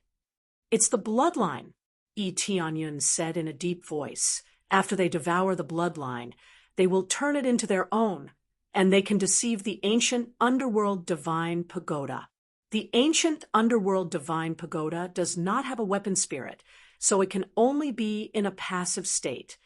It's the bloodline, Tianyun said in a deep voice. After they devour the bloodline, they will turn it into their own, and they can deceive the ancient underworld divine pagoda. The ancient underworld divine pagoda does not have a weapon spirit, so it can only be in a passive state.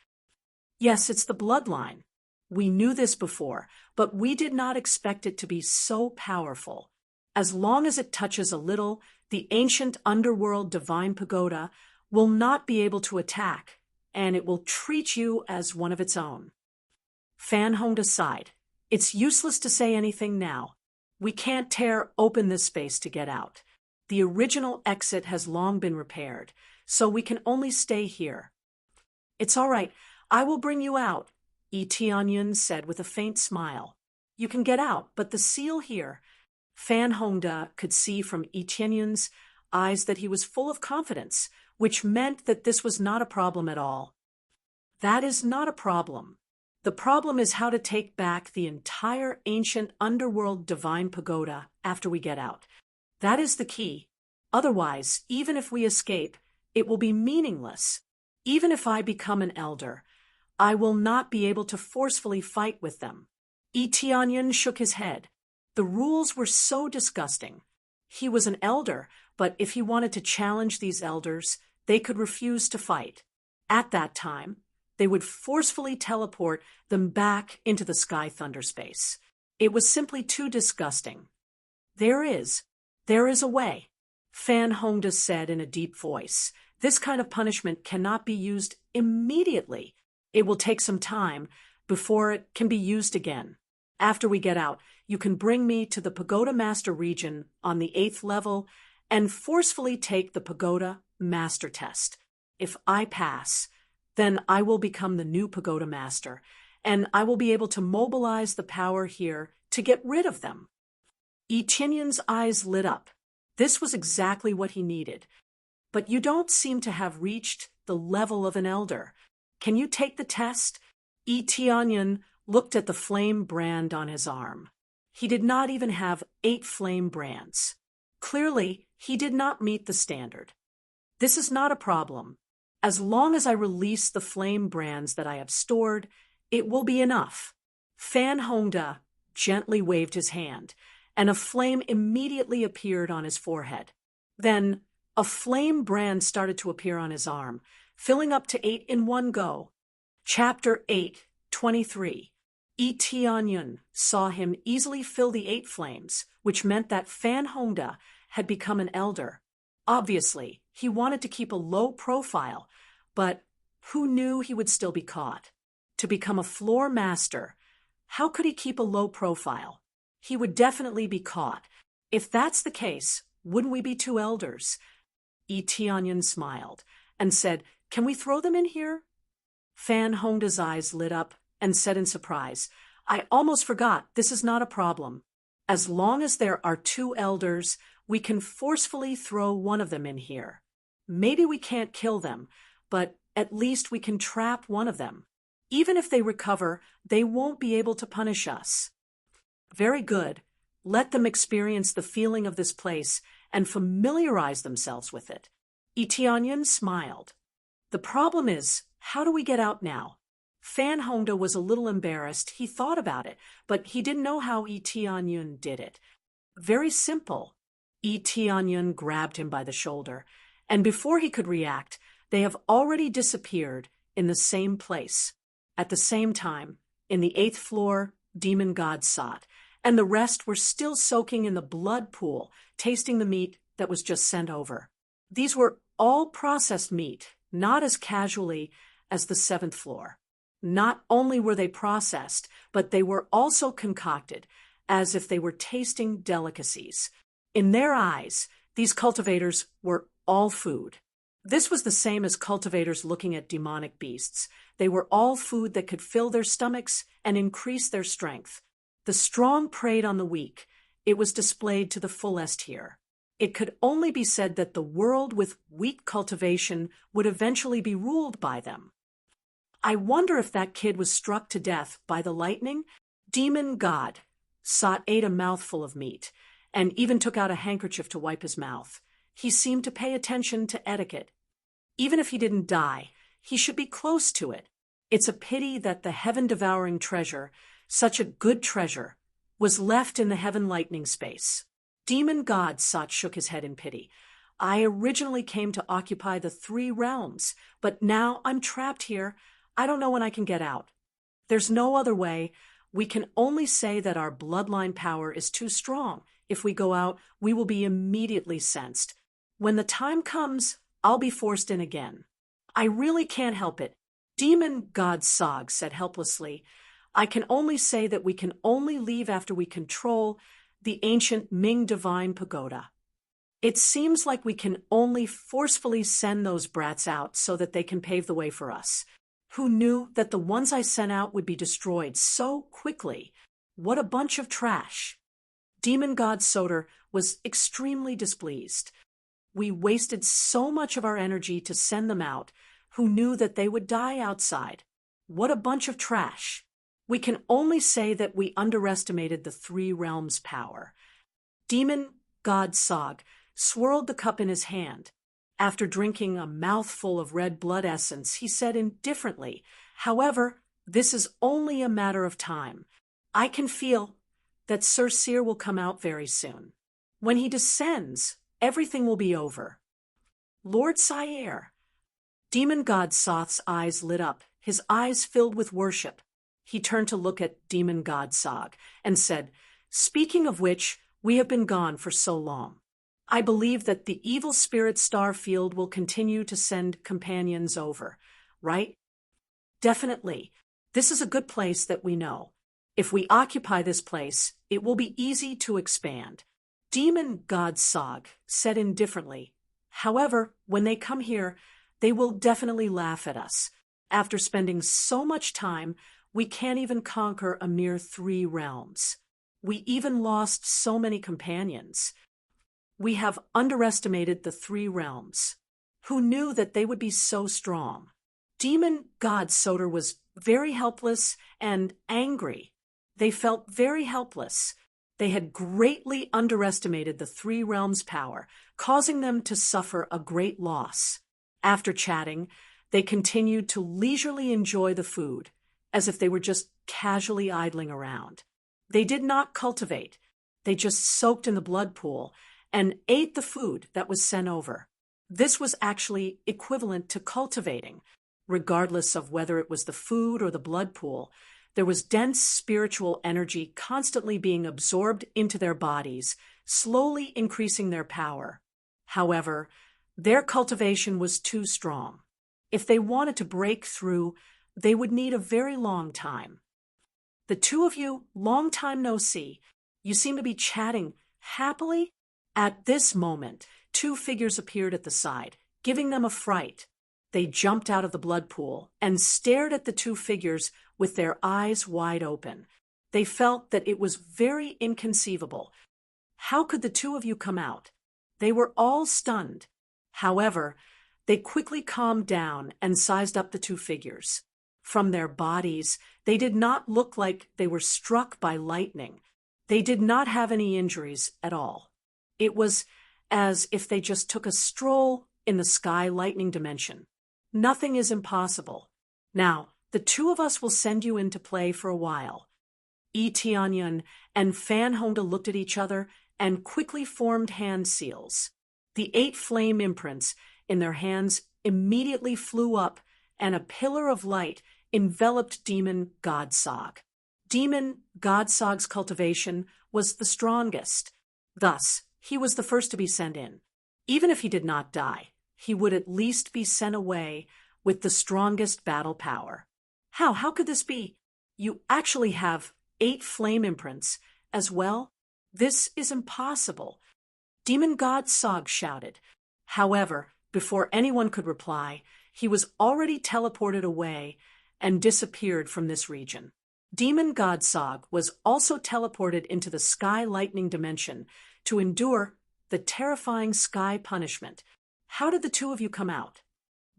Yes, it's the bloodline. We knew this before, but we did not expect it to be so powerful. As long as it touches a little, the ancient underworld divine pagoda will not be able to attack, and it will treat you as one of its own. Fan Hongda sighed. It's useless to say anything now. We can't tear open this space to get out. The original exit has long been repaired, so we can only stay here. It's all right. I will bring you out, Tianyun said with a faint smile. You can get out, but the seal here. Fan Hongda could see from Tianyun's eyes that he was full of confidence, which meant that this was not a problem at all. That is not a problem. The problem is how to take back the entire ancient underworld divine pagoda after we get out. That is the key. Otherwise, even if we escape, it will be meaningless. Even if I become an elder, I will not be able to forcefully fight with them. Tianyun shook his head. The rules were so disgusting. He was an elder, but if he wanted to challenge these elders, they could refuse to fight. At that time, they would forcefully teleport them back into the sky thunder space. It was simply too disgusting. There is a way, Fan Hongda said in a deep voice. This kind of punishment cannot be used immediately. It will take some time before it can be used again. After we get out, you can bring me to the Pagoda Master region on the 8th level and forcefully take the Pagoda Master test. If I pass, then I will become the new Pagoda Master, and I will be able to mobilize the power here to get rid of them. Tianyun's eyes lit up. This was exactly what he needed. But you don't seem to have reached the level of an elder. Can you take the test? Tianyun looked at the flame brand on his arm. He did not even have 8 flame brands. Clearly, he did not meet the standard. This is not a problem. As long as I release the flame brands that I have stored, it will be enough. Fan Hongda gently waved his hand, and a flame immediately appeared on his forehead. Then, a flame brand started to appear on his arm, filling up to 8 in one go. Chapter 8:23. Tianyun saw him easily fill the 8 flames, which meant that Fan Hongda had become an elder. Obviously, he wanted to keep a low profile, but who knew he would still be caught? To become a floor master, how could he keep a low profile? He would definitely be caught. If that's the case, wouldn't we be 2 elders? Tianyun smiled and said, Can we throw them in here? Fan Hongda's eyes lit up and said in surprise, I almost forgot, this is not a problem. As long as there are 2 elders, we can forcefully throw one of them in here. Maybe we can't kill them, but at least we can trap one of them. Even if they recover, they won't be able to punish us. Very good. Let them experience the feeling of this place and familiarize themselves with it. Tianyun smiled. The problem is, how do we get out now? Fan Hongda was a little embarrassed. He thought about it, but he didn't know how Tianyun did it. Very simple. Tianyun grabbed him by the shoulder, and before he could react, they have already disappeared in the same place. At the same time, in the 8th floor, demon gods saw it, and the rest were still soaking in the blood pool, tasting the meat that was just sent over. These were all processed meat, not as casually as the seventh floor. Not only were they processed, but they were also concocted, as if they were tasting delicacies. In their eyes, these cultivators were all food. This was the same as cultivators looking at demonic beasts. They were all food that could fill their stomachs and increase their strength. The strong preyed on the weak. It was displayed to the fullest here. It could only be said that the world with weak cultivation would eventually be ruled by them. I wonder if that kid was struck to death by the lightning. Demon God ate a mouthful of meat, and even took out a handkerchief to wipe his mouth. He seemed to pay attention to etiquette. Even if he didn't die, he should be close to it. It's a pity that the heaven-devouring treasure, such a good treasure, was left in the heaven lightning space. Demon God shook his head in pity. I originally came to occupy the 3 realms, but now I'm trapped here. I don't know when I can get out. There's no other way. We can only say that our bloodline power is too strong. If we go out, we will be immediately sensed. When the time comes, I'll be forced in again. I really can't help it. Demon God said helplessly. I can only say that we can only leave after we control the ancient Ming divine pagoda. It seems like we can only forcefully send those brats out so that they can pave the way for us. Who knew that the ones I sent out would be destroyed so quickly? What a bunch of trash. Demon God Soder was extremely displeased. We wasted so much of our energy to send them out. Who knew that they would die outside? What a bunch of trash. We can only say that we underestimated the 3 realms' power. Demon God swirled the cup in his hand. After drinking a mouthful of red blood essence, he said indifferently, however, this is only a matter of time. I can feel that Sir Seer will come out very soon. When he descends, everything will be over. Lord Sire. Demon God Soth's eyes lit up, his eyes filled with worship. He turned to look at Demon God and said, speaking of which, we have been gone for so long. I believe that the evil spirit star field will continue to send companions over, right? Definitely. This is a good place that we know. If we occupy this place, it will be easy to expand. Demon God said indifferently. However, when they come here, they will definitely laugh at us. After spending so much time, we can't even conquer a mere 3 realms. We even lost so many companions. We have underestimated the 3 realms. Who knew that they would be so strong? Demon God Soder was very helpless and angry. They felt very helpless. They had greatly underestimated the 3 realms' power, causing them to suffer a great loss. After chatting, they continued to leisurely enjoy the food, as if they were just casually idling around. They did not cultivate. They just soaked in the blood pool and ate the food that was sent over. This was actually equivalent to cultivating. Regardless of whether it was the food or the blood pool, there was dense spiritual energy constantly being absorbed into their bodies, slowly increasing their power. However, their cultivation was too strong. If they wanted to break through, they would need a very long time. The 2 of you, long time no see, you seem to be chatting happily. At this moment, 2 figures appeared at the side, giving them a fright. They jumped out of the blood pool and stared at the 2 figures with their eyes wide open. They felt that it was very inconceivable. How could the 2 of you come out? They were all stunned. However, they quickly calmed down and sized up the 2 figures. From their bodies, they did not look like they were struck by lightning. They did not have any injuries at all. It was as if they just took a stroll in the sky lightning dimension. Nothing is impossible. Now, the 2 of us will send you into play for a while. Tianyun and Fan Honda looked at each other and quickly formed hand seals. The 8 flame imprints in their hands immediately flew up, and a pillar of light enveloped Demon God Demon God cultivation was the strongest. Thus, he was the first to be sent in. Even if he did not die, he would at least be sent away with the strongest battle power. How could this be? You actually have 8 flame imprints as well? This is impossible. Demon God Sog shouted. However, before anyone could reply, he was already teleported away and disappeared from this region. Demon God Sog was also teleported into the Sky Lightning dimension to endure the terrifying sky punishment. How did the two of you come out?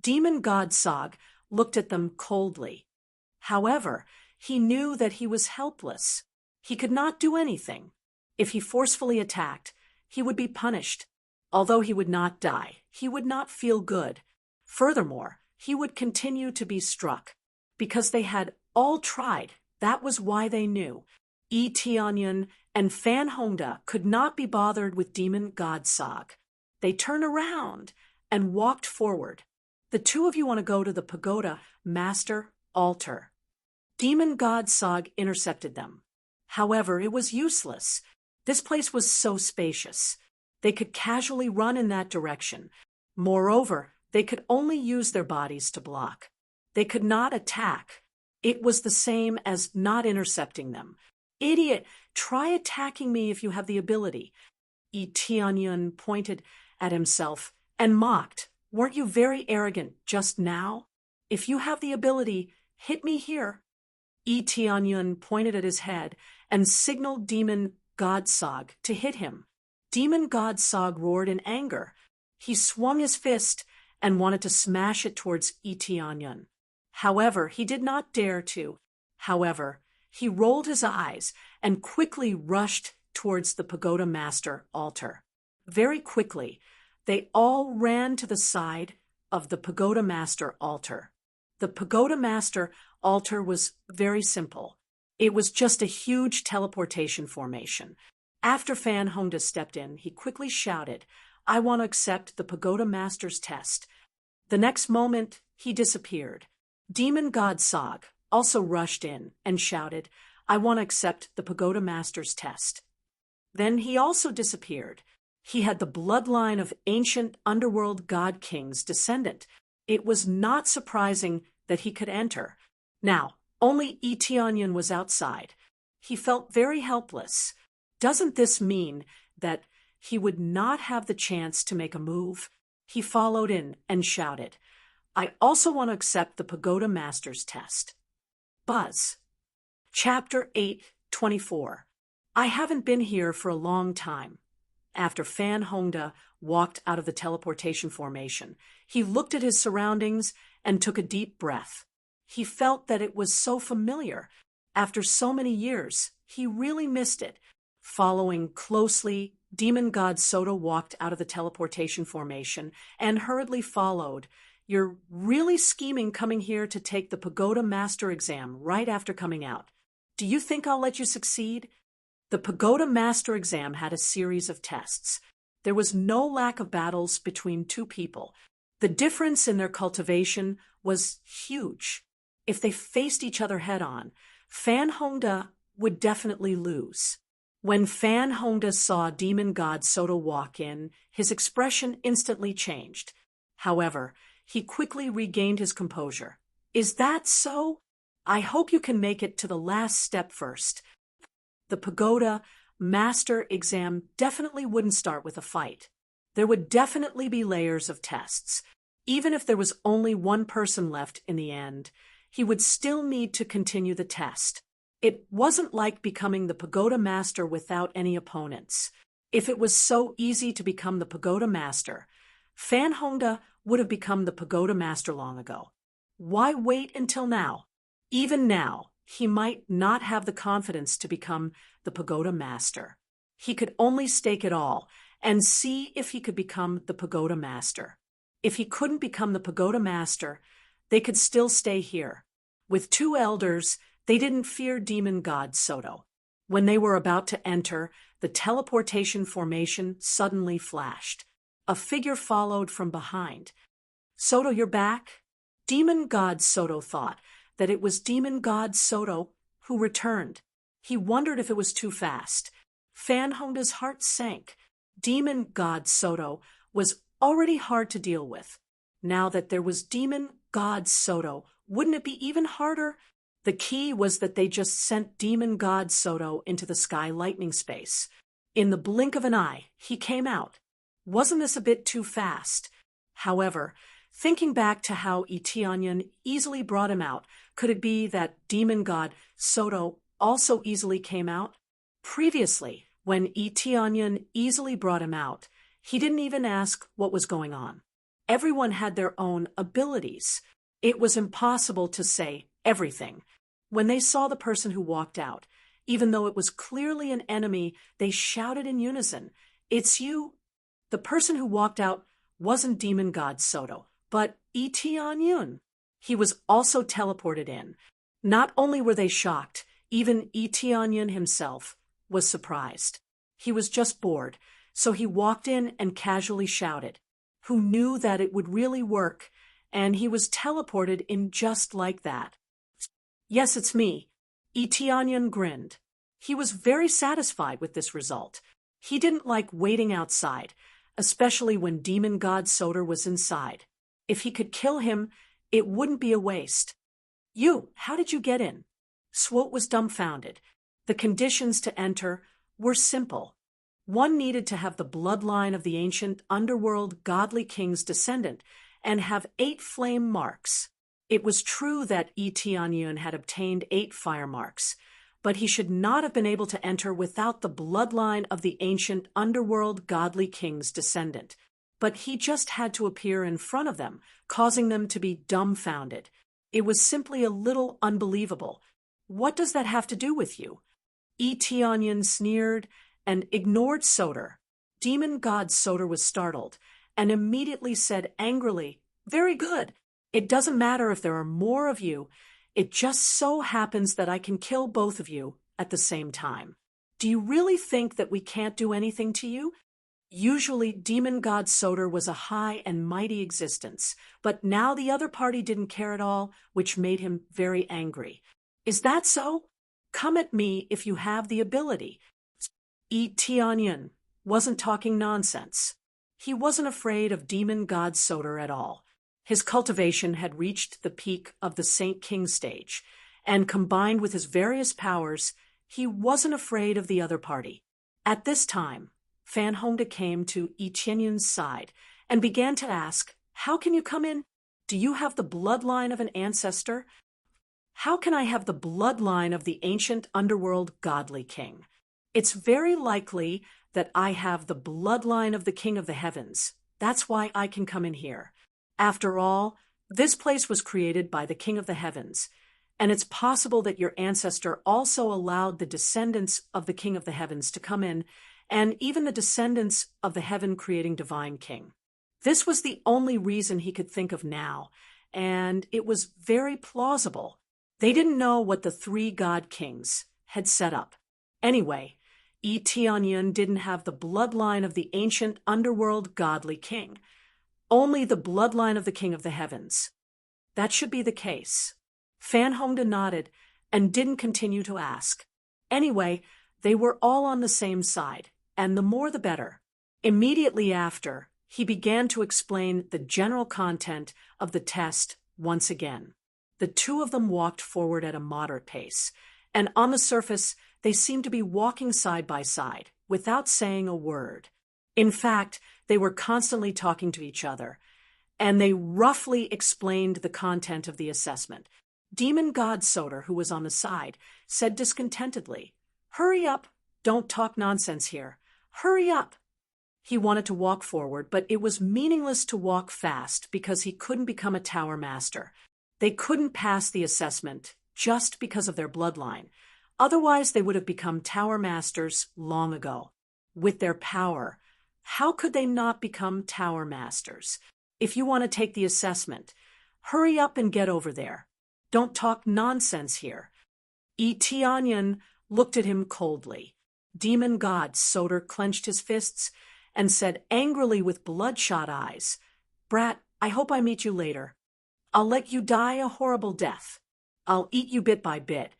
Demon God Sog looked at them coldly. However, he knew that he was helpless. He could not do anything. If he forcefully attacked, he would be punished. Although he would not die, he would not feel good. Furthermore, he would continue to be struck. Because they had all tried, that was why they knew. Tianyun and Fan Hongda could not be bothered with Demon God Sog. They turned around and walked forward. The two of you want to go to the Pagoda Master Altar. Demon God Sog intercepted them. However, it was useless. This place was so spacious. They could casually run in that direction. Moreover, they could only use their bodies to block. They could not attack. It was the same as not intercepting them. Idiot! Try attacking me if you have the ability. Tianyun pointed at himself and mocked. Weren't you very arrogant just now? If you have the ability, hit me here. Tianyun pointed at his head and signaled Demon God Sog to hit him. Demon God Sog roared in anger. He swung his fist and wanted to smash it towards Tianyun. However, he did not dare to. However, he rolled his eyes and quickly rushed towards the Pagoda Master altar. Very quickly, they all ran to the side of the Pagoda Master altar. The Pagoda Master altar was very simple. It was just a huge teleportation formation. After Fan Hongda stepped in, he quickly shouted, "I want to accept the Pagoda Master's test." The next moment, he disappeared. Demon God Sog also rushed in and shouted, "I want to accept the Pagoda Master's test." Then he also disappeared. He had the bloodline of ancient underworld god kings descendant. It was not surprising that he could enter. Now, only Tianyun was outside. He felt very helpless. Doesn't this mean that he would not have the chance to make a move? He followed in and shouted, "I also want to accept the Pagoda Master's test." Buzz. Chapter 8:24. I haven't been here for a long time. After Fan Hongda walked out of the teleportation formation, he looked at his surroundings and took a deep breath. He felt that it was so familiar. After so many years, he really missed it. Following closely, Demon God Soda walked out of the teleportation formation and hurriedly followed. "You're really scheming coming here to take the Pagoda Master exam right after coming out. Do you think I'll let you succeed?" The Pagoda Master exam had a series of tests. There was no lack of battles between two people. The difference in their cultivation was huge. If they faced each other head-on, Fan Hongda would definitely lose. When Fan Hongda saw Demon God Soda walk in, his expression instantly changed. However, he quickly regained his composure. "Is that so? I hope you can make it to the last step first." The Pagoda Master exam definitely wouldn't start with a fight. There would definitely be layers of tests. Even if there was only one person left in the end, he would still need to continue the test. It wasn't like becoming the Pagoda Master without any opponents. If it was so easy to become the Pagoda Master, Fan Hongda would have become the Pagoda Master long ago. Why wait until now? Even now, he might not have the confidence to become the Pagoda Master. He could only stake it all and see if he could become the Pagoda Master. If he couldn't become the Pagoda Master, they could still stay here. With two elders, they didn't fear Demon God Soto. When they were about to enter, the teleportation formation suddenly flashed. A figure followed from behind. "Soto, you're back?" Demon God Soto thought that it was Demon God Soto who returned. He wondered if it was too fast. Fan Hongda's heart sank. Demon God Soto was already hard to deal with. Now that there was Demon God Soto, wouldn't it be even harder? The key was that they just sent Demon God Soto into the sky lightning space. In the blink of an eye, he came out. Wasn't this a bit too fast? However, thinking back to how Etionyan easily brought him out, could it be that Demon God Soto also easily came out? Previously, when Etionyan easily brought him out, he didn't even ask what was going on. Everyone had their own abilities. It was impossible to say everything. When they saw the person who walked out, even though it was clearly an enemy, they shouted in unison, "It's you!" The person who walked out wasn't Demon God Soto, but Etionyan. He was also teleported in. Not only were they shocked, even Etionyan himself was surprised. He was just bored, so he walked in and casually shouted. Who knew that it would really work, and he was teleported in just like that. "Yes, it's me." Etionyan grinned. He was very satisfied with this result. He didn't like waiting outside, especially when Demon God Soter was inside. If he could kill him, it wouldn't be a waste. How did you get in?" Swote was dumbfounded. The conditions to enter were simple. One needed to have the bloodline of the ancient underworld godly king's descendant and have 8 flame marks. It was true that Etionyan had obtained 8 fire marks, but he should not have been able to enter without the bloodline of the ancient underworld godly king's descendant. But he just had to appear in front of them, causing them to be dumbfounded. It was simply a little unbelievable. "What does that have to do with you?" Etionyan sneered and ignored Soter. Demon God Soter was startled and immediately said angrily, "Very good. It doesn't matter if there are more of you. It just so happens that I can kill both of you at the same time. Do you really think that we can't do anything to you?" Usually, Demon God Soter was a high and mighty existence, but now the other party didn't care at all, which made him very angry. "Is that so? Come at me if you have the ability." Etionyan wasn't talking nonsense. He wasn't afraid of Demon God Soter at all. His cultivation had reached the peak of the Saint King stage, and combined with his various powers, he wasn't afraid of the other party. At this time, Fanhonda came to Etionyan's side and began to ask, "How can you come in? Do you have the bloodline of an ancestor?" "How can I have the bloodline of the ancient underworld godly king? It's very likely that I have the bloodline of the King of the Heavens. That's why I can come in here. After all, this place was created by the King of the Heavens, and it's possible that your ancestor also allowed the descendants of the King of the Heavens to come in, and even the descendants of the heaven-creating divine king." This was the only reason he could think of now, and it was very plausible. They didn't know what the 3 god kings had set up. Anyway, Etionyan didn't have the bloodline of the ancient underworld godly king, only the bloodline of the King of the Heavens. That should be the case. Fanhonda nodded and didn't continue to ask. Anyway, they were all on the same side, and the more the better. Immediately after, he began to explain the general content of the test once again. The 2 of them walked forward at a moderate pace, and on the surface, they seemed to be walking side by side, without saying a word. In fact, they were constantly talking to each other, and they roughly explained the content of the assessment. Demon God Soter, who was on the side, said discontentedly, "Hurry up! Don't talk nonsense here. Hurry up!" He wanted to walk forward, but it was meaningless to walk fast because he couldn't become a tower master. They couldn't pass the assessment just because of their bloodline. Otherwise, they would have become tower masters long ago. With their power, how could they not become tower masters? If you want to take the assessment, hurry up and get over there. Don't talk nonsense here. Etionyan looked at him coldly. Demon God Soter clenched his fists and said angrily with bloodshot eyes, "Brat, I hope I meet you later. I'll let you die a horrible death. I'll eat you bit by bit,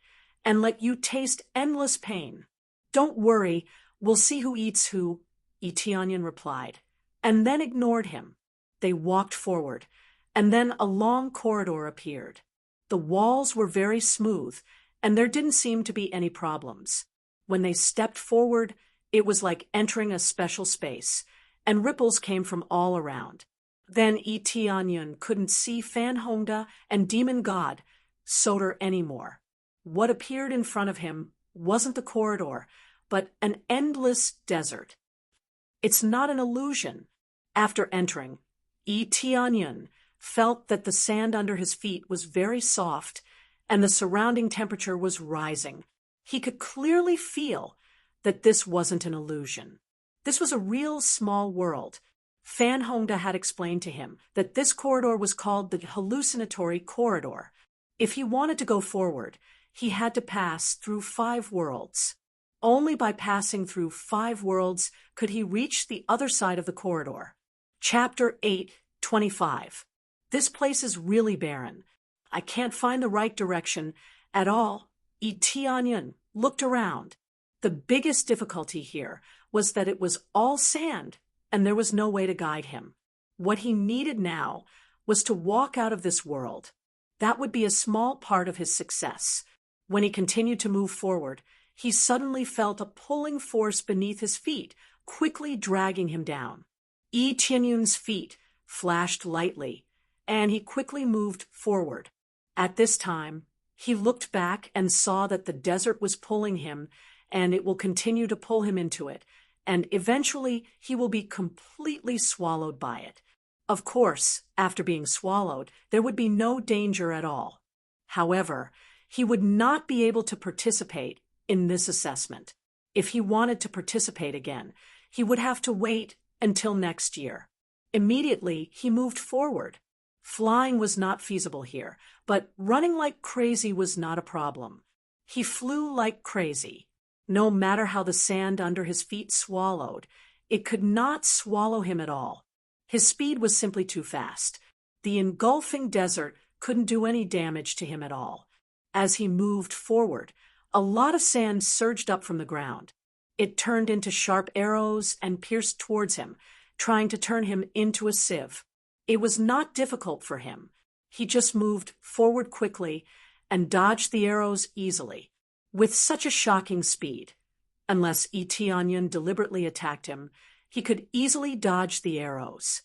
and let you taste endless pain. Don't worry, we'll see who eats who," Etionyan replied. and then ignored him. They walked forward, and then a long corridor appeared. The walls were very smooth, and there didn't seem to be any problems. When they stepped forward, it was like entering a special space, and ripples came from all around. Then Itianyun couldn't see Fan Hongda and Demon God Soder anymore. What appeared in front of him wasn't the corridor, but an endless desert. It's not an illusion. After entering, Itianyun felt that the sand under his feet was very soft, and the surrounding temperature was rising. He could clearly feel that this wasn't an illusion. This was a real small world. Fan Hongda had explained to him that this corridor was called the hallucinatory corridor. If he wanted to go forward, he had to pass through 5 worlds. Only by passing through 5 worlds could he reach the other side of the corridor. Chapter 8:25. This place is really barren. I can't find the right direction at all. Itianyun looked around. The biggest difficulty here was that it was all sand, and there was no way to guide him. What he needed now was to walk out of this world. That would be a small part of his success. When he continued to move forward, he suddenly felt a pulling force beneath his feet, quickly dragging him down. Itianyun's feet flashed lightly, and he quickly moved forward. At this time, he looked back and saw that the desert was pulling him, and it will continue to pull him into it, and eventually he will be completely swallowed by it. Of course, after being swallowed, there would be no danger at all. However, he would not be able to participate in this assessment. If he wanted to participate again, he would have to wait until next year. Immediately, he moved forward. Flying was not feasible here, but running like crazy was not a problem. He flew like crazy. No matter how the sand under his feet swallowed, it could not swallow him at all. His speed was simply too fast. The engulfing desert couldn't do any damage to him at all. As he moved forward, a lot of sand surged up from the ground. It turned into sharp arrows and pierced towards him, trying to turn him into a sieve. It was not difficult for him. He just moved forward quickly and dodged the arrows easily, with such a shocking speed. Unless Itianyun deliberately attacked him, he could easily dodge the arrows.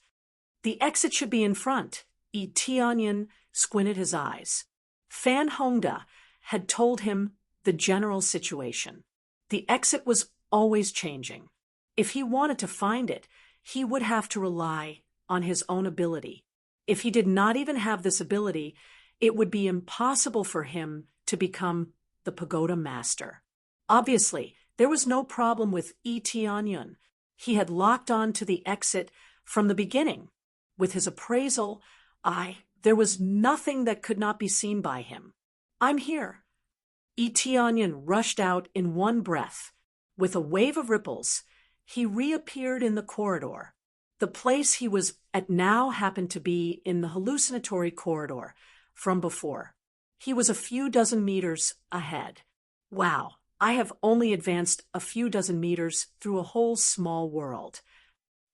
The exit should be in front. Itianyun squinted his eyes. Fan Hongda had told him the general situation. The exit was always changing. If he wanted to find it, he would have to rely on his own ability. If he did not even have this ability, it would be impossible for him to become the pagoda master. Obviously, there was no problem with Itianyun. He had locked on to the exit from the beginning. With his appraisal eye, there was nothing that could not be seen by him. I'm here. Itianyun rushed out in one breath. With a wave of ripples, he reappeared in the corridor. The place he was at now happened to be in the hallucinatory corridor from before. He was a few dozen meters ahead. Wow, I have only advanced a few dozen meters through a whole small world.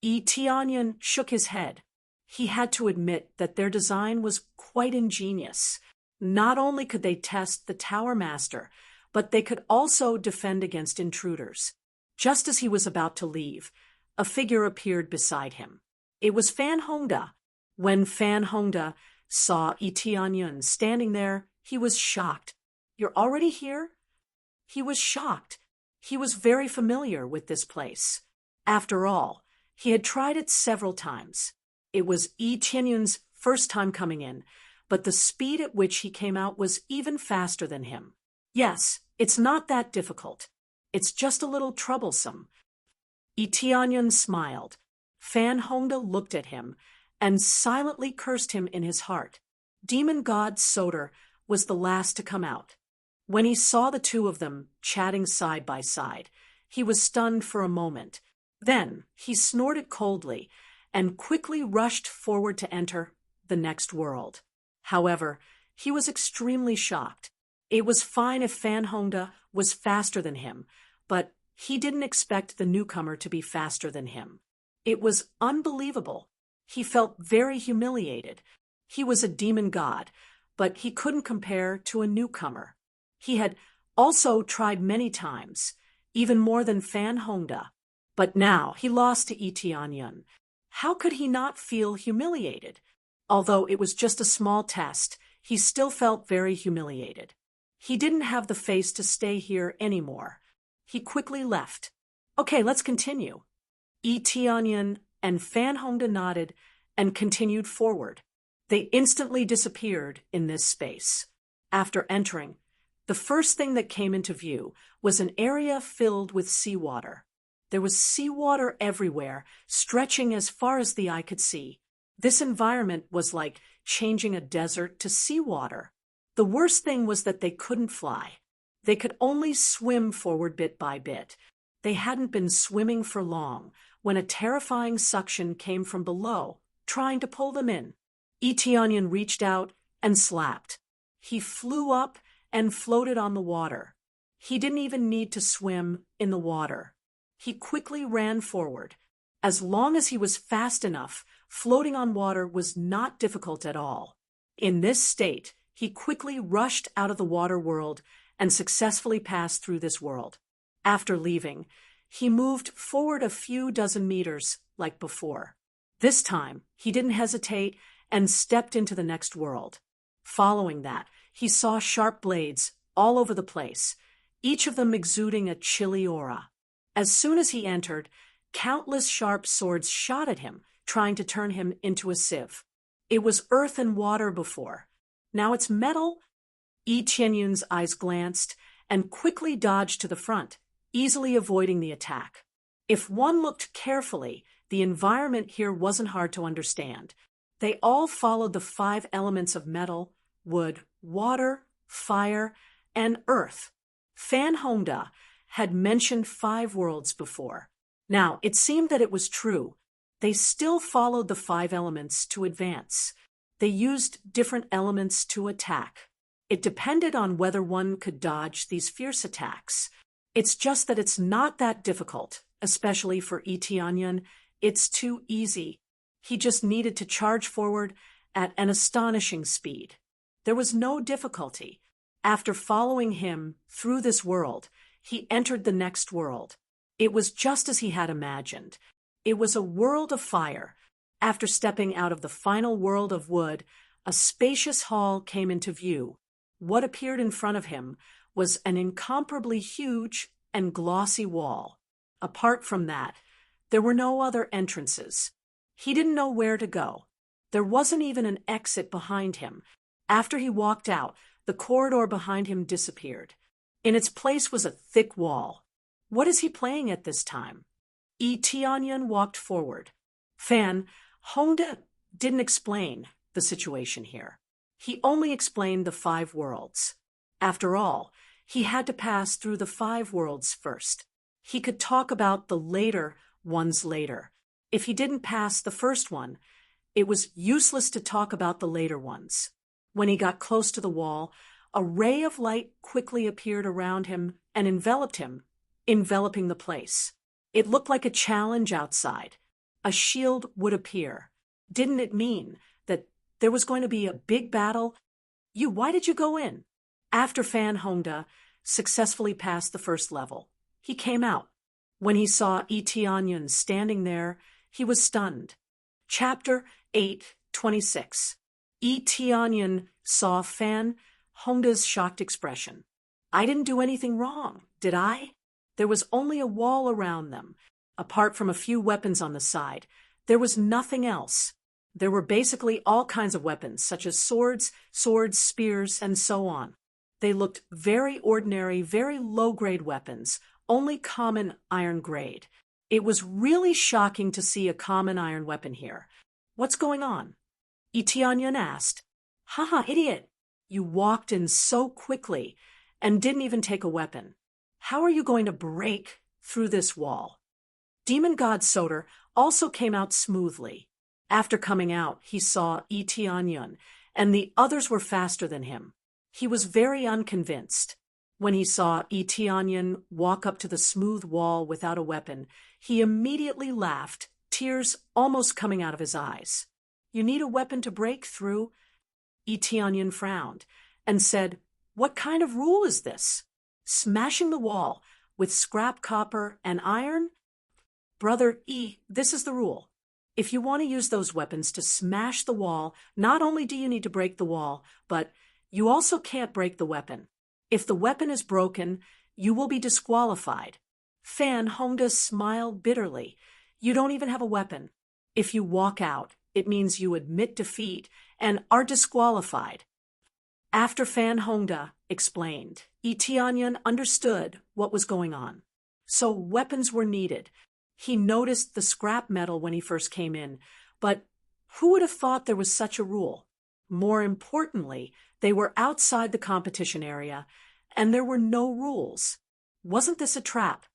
Itianyun shook his head. He had to admit that their design was quite ingenious. Not only could they test the Tower Master, but they could also defend against intruders. Just as he was about to leave, a figure appeared beside him. It was Fan Hongda. When Fan Hongda saw Itianyun standing there, he was shocked. You're already here? He was shocked. He was very familiar with this place. After all, he had tried it several times. It was Itianyun's first time coming in, but the speed at which he came out was even faster than him. Yes, it's not that difficult. It's just a little troublesome. Itianyun smiled. Fan Hongda looked at him and silently cursed him in his heart. Demon God Soder was the last to come out. When he saw the two of them chatting side by side, he was stunned for a moment. Then he snorted coldly and quickly rushed forward to enter the next world. However, he was extremely shocked. It was fine if Fan Hongda was faster than him, but he didn't expect the newcomer to be faster than him. It was unbelievable. He felt very humiliated. He was a demon god, but he couldn't compare to a newcomer. He had also tried many times, even more than Fan Hongda. But now he lost to Tianyun. How could he not feel humiliated? Although it was just a small test, he still felt very humiliated. He didn't have the face to stay here anymore. He quickly left. Okay, let's continue. Tianyun and Fan Hongda nodded and continued forward. They instantly disappeared in this space. After entering, the first thing that came into view was an area filled with seawater. There was seawater everywhere, stretching as far as the eye could see. This environment was like changing a desert to seawater. The worst thing was that they couldn't fly. They could only swim forward bit by bit. They hadn't been swimming for long when a terrifying suction came from below, trying to pull them in. Tianyun reached out and slapped. He flew up and floated on the water. He didn't even need to swim in the water. He quickly ran forward. As long as he was fast enough, floating on water was not difficult at all. In this state, he quickly rushed out of the water world and successfully passed through this world. After leaving, he moved forward a few dozen meters like before. This time, he didn't hesitate and stepped into the next world. Following that, he saw sharp blades all over the place, each of them exuding a chilly aura. As soon as he entered, countless sharp swords shot at him, trying to turn him into a sieve. It was earth and water before. Now it's metal. Tianyun's eyes glanced and quickly dodged to the front, easily avoiding the attack. If one looked carefully, the environment here wasn't hard to understand. They all followed the 5 elements of metal, wood, water, fire, and earth. Fan Hongda had mentioned 5 worlds before. Now, it seemed that it was true. They still followed the 5 elements to advance. They used different elements to attack. It depended on whether one could dodge these fierce attacks. It's just that it's not that difficult, especially for Tianyun. It's too easy. He just needed to charge forward at an astonishing speed. There was no difficulty. After following him through this world, he entered the next world. It was just as he had imagined. It was a world of fire. After stepping out of the final world of wood, a spacious hall came into view. What appeared in front of him was an incomparably huge and glossy wall. Apart from that, there were no other entrances. He didn't know where to go. There wasn't even an exit behind him. After he walked out, the corridor behind him disappeared. In its place was a thick wall. What is he playing at this time? Tianyun walked forward. Fan Hongda didn't explain the situation here. He only explained the 5 worlds. After all, he had to pass through the 5 worlds first. He could talk about the later ones later. If he didn't pass the first one, it was useless to talk about the later ones. When he got close to the wall, a ray of light quickly appeared around him and enveloped him, enveloping the place. It looked like a challenge outside. A shield would appear. Didn't it mean that there was going to be a big battle? Why did you go in? After Fan Hongda successfully passed the first level, he came out. When he saw Tianyun standing there, he was stunned. Chapter 8:26. Tianyun saw Fan Hongda's shocked expression. I didn't do anything wrong, did I? There was only a wall around them. Apart from a few weapons on the side, there was nothing else. There were basically all kinds of weapons, such as swords, spears, and so on. They looked very ordinary, very low-grade weapons, only common iron grade. It was really shocking to see a common iron weapon here. What's going on? Tianyun asked. Haha, idiot! You walked in so quickly and didn't even take a weapon. How are you going to break through this wall? Demon God Soder also came out smoothly. After coming out, he saw Tianyun, and the others were faster than him. He was very unconvinced. When he saw Tianyun walk up to the smooth wall without a weapon, he immediately laughed, tears almost coming out of his eyes. "You need a weapon to break through?" Eteonion frowned and said, "What kind of rule is this? Smashing the wall with scrap copper and iron?" "Brother E, this is the rule. If you want to use those weapons to smash the wall, not only do you need to break the wall, but you also can't break the weapon. If the weapon is broken, you will be disqualified." Fan Hongda smiled bitterly. "You don't even have a weapon. If you walk out, it means you admit defeat and are disqualified." After Fan Hongda explained, Eteonion understood what was going on. So weapons were needed. He noticed the scrap metal when he first came in, but who would have thought there was such a rule? More importantly, they were outside the competition area, and there were no rules. Wasn't this a trap?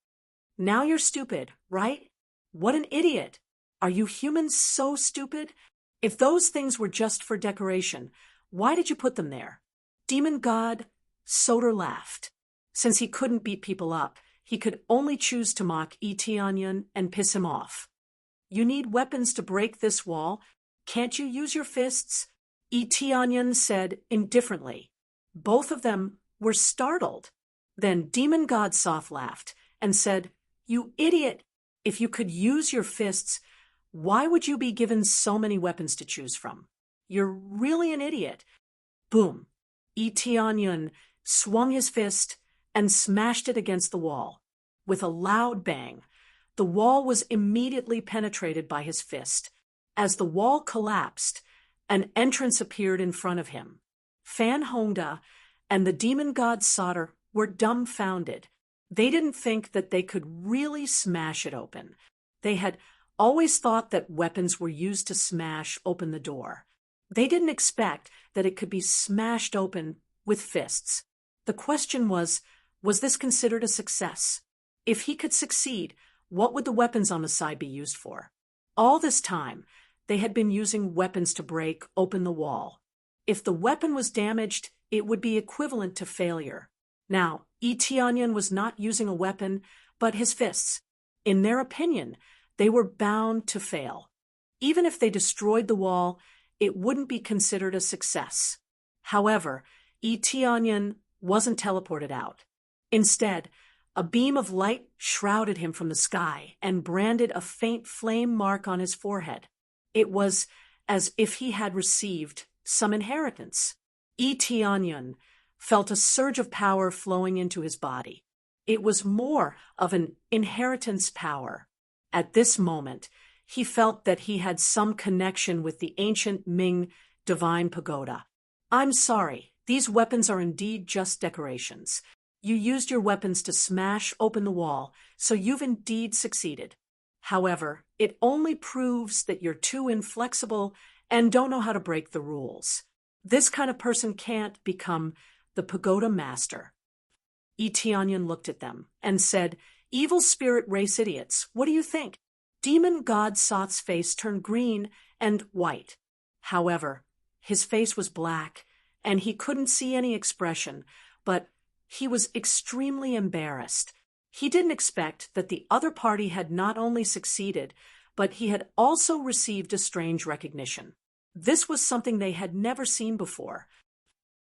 "Now you're stupid, right? What an idiot! Are you humans so stupid? If those things were just for decoration, why did you put them there?" Demon God Soder laughed. Since he couldn't beat people up, he could only choose to mock Eteonion and piss him off. "You need weapons to break this wall. Can't you use your fists?" Eteonion said indifferently. Both of them were startled. Then Demon God soft laughed and said, "You idiot! If you could use your fists, why would you be given so many weapons to choose from? You're really an idiot." Boom! Eteonion swung his fist and smashed it against the wall. With a loud bang, the wall was immediately penetrated by his fist. As the wall collapsed, an entrance appeared in front of him. Fan Hongda and the demon god Solder were dumbfounded. They didn't think that they could really smash it open. They had always thought that weapons were used to smash open the door. They didn't expect that it could be smashed open with fists. The question was this considered a success? If he could succeed, what would the weapons on the side be used for? All this time, they had been using weapons to break open the wall. If the weapon was damaged, it would be equivalent to failure. Now, Eteonion was not using a weapon, but his fists. In their opinion, they were bound to fail. Even if they destroyed the wall, it wouldn't be considered a success. However, Eteonion wasn't teleported out. Instead, a beam of light shrouded him from the sky and branded a faint flame mark on his forehead. It was as if he had received some inheritance. Eteonion felt a surge of power flowing into his body. It was more of an inheritance power. At this moment, he felt that he had some connection with the ancient Ming divine pagoda. "I'm sorry, these weapons are indeed just decorations. You used your weapons to smash open the wall, so you've indeed succeeded. However, it only proves that you're too inflexible and don't know how to break the rules. This kind of person can't become the pagoda master." Eteonion looked at them and said, "Evil spirit race idiots, what do you think?" Demon God Sot's face turned green and white. However, his face was black, and he couldn't see any expression, but he was extremely embarrassed. He didn't expect that the other party had not only succeeded, but he had also received a strange recognition. This was something they had never seen before.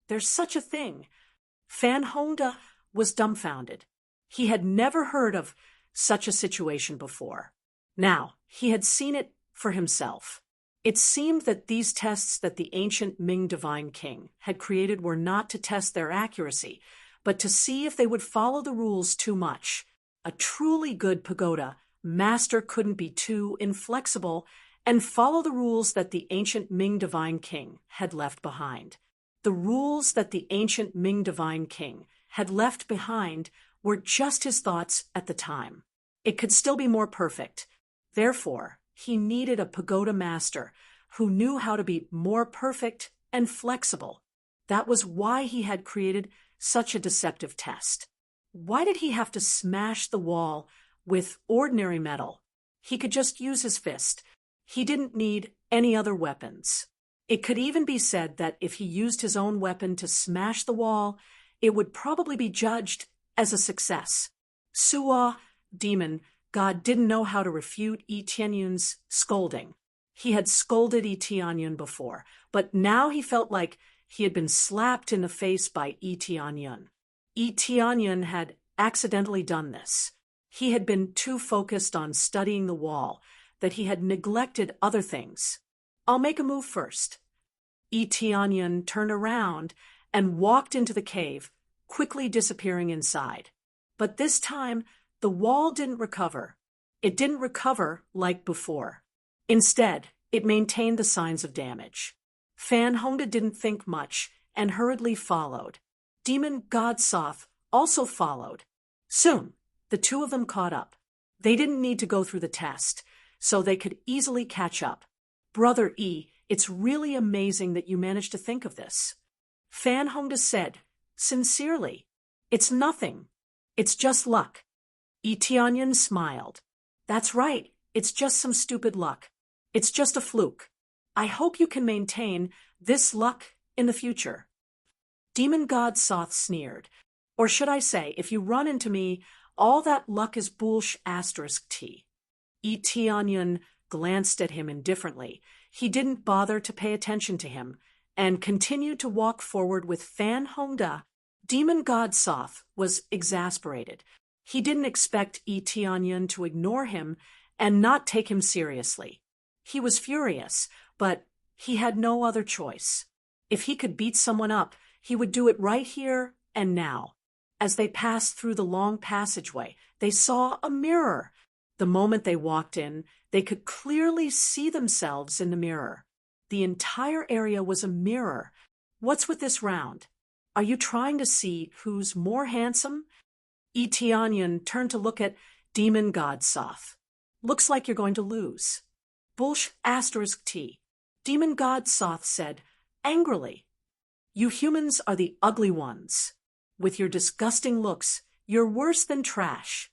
There's such a thing. Fan Hongda was dumbfounded. He had never heard of such a situation before. Now, he had seen it for himself. It seemed that these tests that the ancient Ming divine king had created were not to test their accuracy, but to see if they would follow the rules too much. A truly good pagoda master couldn't be too inflexible and follow the rules that the ancient Ming divine king had left behind. The rules that the ancient Ming divine king had left behind were just his thoughts at the time. It could still be more perfect. Therefore, he needed a pagoda master who knew how to be more perfect and flexible. That was why he had created such a deceptive test. Why did he have to smash the wall with ordinary metal? He could just use his fist. He didn't need any other weapons. It could even be said that if he used his own weapon to smash the wall, it would probably be judged as a success. Suwa, demon, God didn't know how to refute Yi Tianyun's scolding. He had scolded Yi Tianyun before, but now he felt like he had been slapped in the face by Yi Tianyun. Yi Tianyun had accidentally done this. He had been too focused on studying the wall that he had neglected other things. I'll make a move first. Yi Tianyun turned around and walked into the cave, quickly disappearing inside. But this time, the wall didn't recover. It didn't recover like before. Instead, it maintained the signs of damage. Fan Hongda didn't think much and hurriedly followed. Demon God Soth also followed. Soon, the two of them caught up. They didn't need to go through the test, so they could easily catch up. Brother E, it's really amazing that you managed to think of this. Fan Hongda said, sincerely. It's nothing. It's just luck. Yi Tianyun smiled. That's right. It's just some stupid luck. It's just a fluke. I hope you can maintain this luck in the future. Demon God Soth sneered. Or should I say, if you run into me, all that luck is bullsh *t. Yi Tianyun glanced at him indifferently. He didn't bother to pay attention to him, and continued to walk forward with Fan Hongda. Demon God Soth was exasperated. He didn't expect Yi Tianyun to ignore him and not take him seriously. He was furious, but he had no other choice. If he could beat someone up, he would do it right here and now. As they passed through the long passageway, they saw a mirror. The moment they walked in, they could clearly see themselves in the mirror. The entire area was a mirror. What's with this round? Are you trying to see who's more handsome? Yi Tianyun turned to look at Demon God Soth. Looks like you're going to lose. Bullsh *t. Demon God Soth said, angrily. You humans are the ugly ones. With your disgusting looks, you're worse than trash.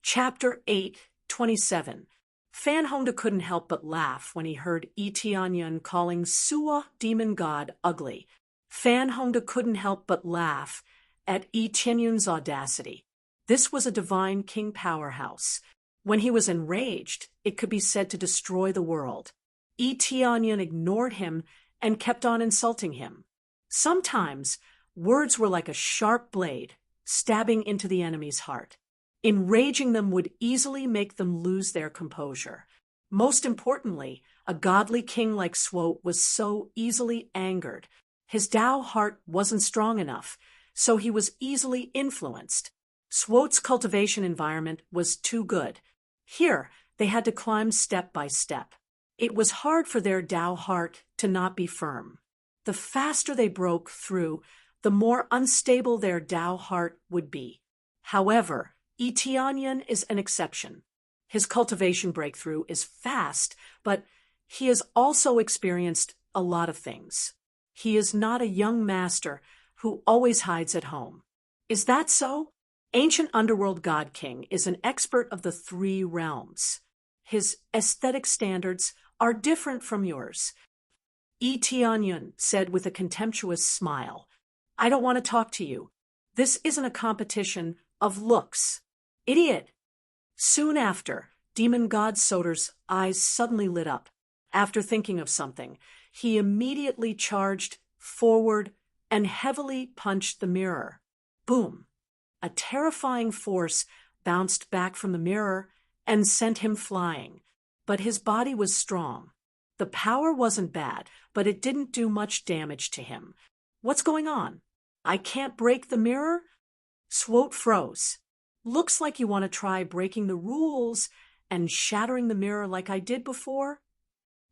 Chapter 8:27. Fan Hongda couldn't help but laugh when he heard Yi Tianyun calling Suwa Demon God ugly. Fan Hongda couldn't help but laugh at Yi Tianyun's audacity. This was a divine king powerhouse. When he was enraged, it could be said to destroy the world. Yi Tianyun ignored him and kept on insulting him. Sometimes, words were like a sharp blade, stabbing into the enemy's heart. Enraging them would easily make them lose their composure. Most importantly, a godly king like Suo was so easily angered. His Tao heart wasn't strong enough, so he was easily influenced. Suo's cultivation environment was too good. Here, they had to climb step by step. It was hard for their Tao heart to not be firm. The faster they broke through, the more unstable their Tao heart would be. However, Yi Tianyun is an exception. His cultivation breakthrough is fast, but he has also experienced a lot of things. He is not a young master who always hides at home. Is that so? Ancient underworld god king is an expert of the three realms. His aesthetic standards are different from yours. Yi Tianyun said with a contemptuous smile, I don't want to talk to you. This isn't a competition of looks. Idiot! Soon after, Demon God Soder's eyes suddenly lit up. After thinking of something, he immediately charged forward and heavily punched the mirror. Boom! A terrifying force bounced back from the mirror and sent him flying. But his body was strong. The power wasn't bad, but it didn't do much damage to him. What's going on? I can't break the mirror? Suo froze. Looks like you want to try breaking the rules and shattering the mirror like I did before?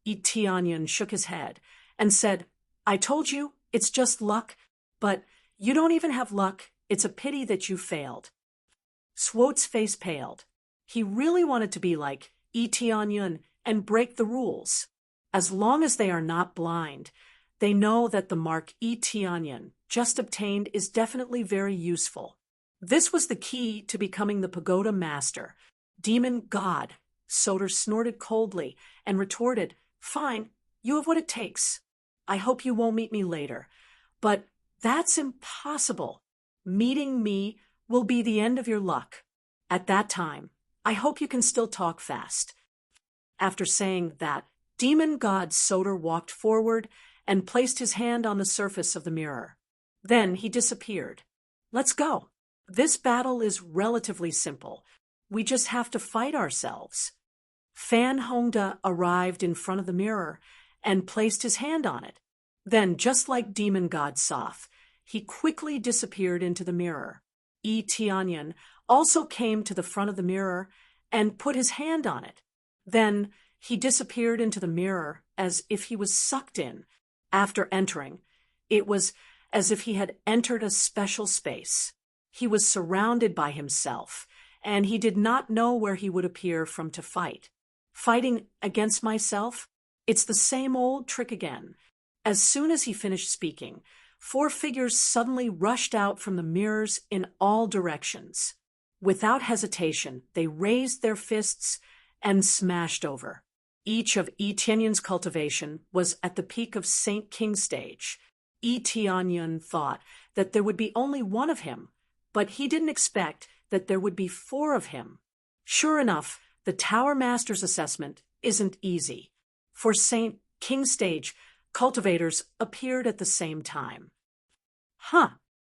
Yi Tianyun shook his head and said, I told you, it's just luck, but you don't even have luck. It's a pity that you failed. Suo's face paled. He really wanted to be like Yi Tianyun and break the rules. As long as they are not blind, they know that the mark Yi Tianyun just obtained is definitely very useful. This was the key to becoming the pagoda master. Demon God. Soder snorted coldly and retorted, Fine, you have what it takes. I hope you won't meet me later. But that's impossible. Meeting me will be the end of your luck. At that time, I hope you can still talk fast." After saying that, demon god Soder walked forward and placed his hand on the surface of the mirror. Then he disappeared. "Let's go. This battle is relatively simple. We just have to fight ourselves." Fan Hongda arrived in front of the mirror and placed his hand on it. Then, just like demon god Soth, he quickly disappeared into the mirror. Yi Tianyan also came to the front of the mirror and put his hand on it. Then he disappeared into the mirror as if he was sucked in. After entering, it was as if he had entered a special space. He was surrounded by himself, and he did not know where he would appear from to fight. Fighting against myself? It's the same old trick again. As soon as he finished speaking, 4 figures suddenly rushed out from the mirrors in all directions. Without hesitation, they raised their fists and smashed over. Each of Yi Tianyan's cultivation was at the peak of Saint King stage. Yi Tianyan thought that there would be only one of him, but he didn't expect that there would be 4 of him. Sure enough, the Tower Master's assessment isn't easy. For Saint King stage, cultivators appeared at the same time.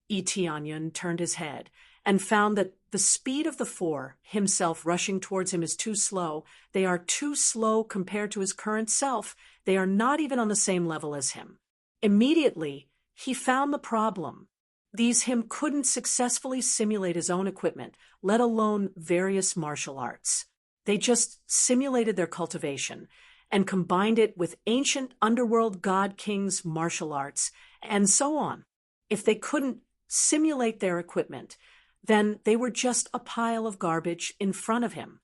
Yi Tianyan turned his head and found that the speed of the 4, himself rushing towards him, is too slow. They are too slow compared to his current self. They are not even on the same level as him. Immediately, he found the problem. These him couldn't successfully simulate his own equipment, let alone various martial arts. They just simulated their cultivation and combined it with ancient underworld god kings' martial arts, and so on. If they couldn't simulate their equipment, then they were just a pile of garbage in front of him.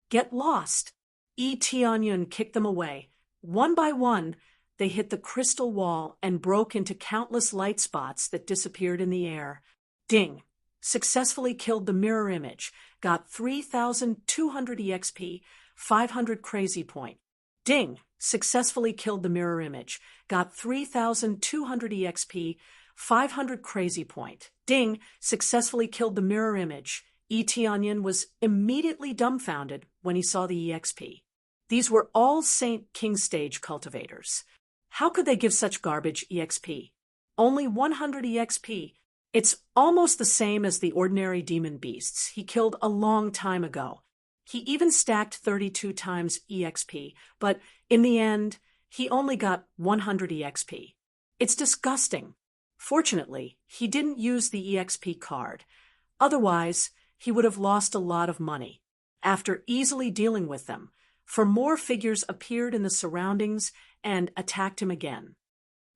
Get lost! Yi Tianyan kicked them away. One by one, they hit the crystal wall and broke into countless light spots that disappeared in the air. Ding! Successfully killed the mirror image, got 3,200 EXP, 500 crazy point. Ding! Successfully killed the mirror image, got 3,200 EXP, 500 crazy point. Ding! Successfully killed the mirror image. Yi Tianyan was immediately dumbfounded when he saw the EXP. These were all Saint King stage cultivators. How could they give such garbage EXP? Only 100 EXP. It's almost the same as the ordinary demon beasts he killed a long time ago. He even stacked 32 times EXP, but in the end, he only got 100 EXP. It's disgusting. Fortunately, he didn't use the EXP card. Otherwise, he would have lost a lot of money. After easily dealing with them, 4 more figures appeared in the surroundings and attacked him again.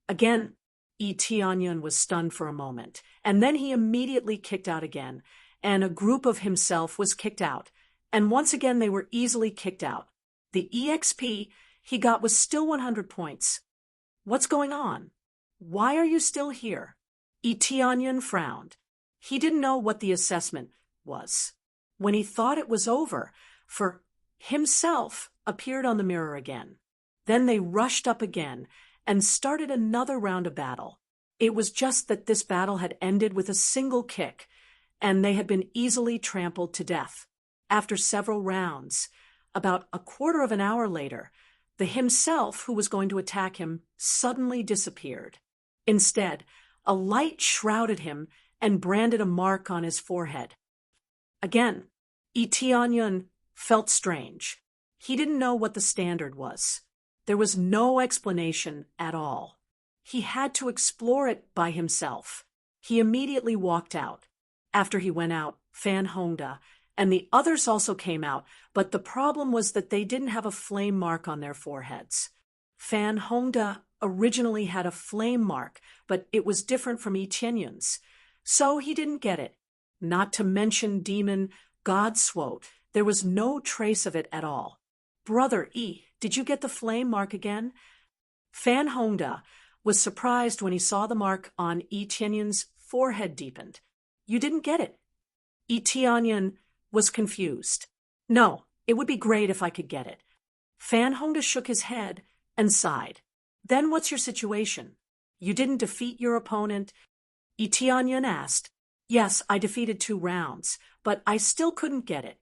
Again, Yi Tianyan was stunned for a moment, and then he immediately kicked out again, and a group of himself was kicked out, and once again they were easily kicked out. The EXP he got was still 100 points. What's going on? Why are you still here? Yi Tianyan frowned. He didn't know what the assessment was. When he thought it was over, for himself appeared on the mirror again. Then they rushed up again and started another round of battle. It was just that this battle had ended with a single kick, and they had been easily trampled to death. After several rounds, about a quarter of an hour later, the himself who was going to attack him suddenly disappeared. Instead, a light shrouded him and branded a mark on his forehead. Again, Yi Tianyan felt strange. He didn't know what the standard was. There was no explanation at all. He had to explore it by himself. He immediately walked out. After he went out, Fan Hongda and the others also came out, but the problem was that they didn't have a flame mark on their foreheads. Fan Hongda originally had a flame mark, but it was different from Yi Tianyan's, so he didn't get it. Not to mention demon God Swote, there was no trace of it at all. Brother Yi, did you get the flame mark again? Fan Hongda was surprised when he saw the mark on Yi Tianyan's forehead deepened. You didn't get it. Yi Tianyan was confused. No, it would be great if I could get it. Fan Hongda shook his head and sighed. Then what's your situation? You didn't defeat your opponent? Yi Tianyan asked. Yes, I defeated 2 rounds, but I still couldn't get it.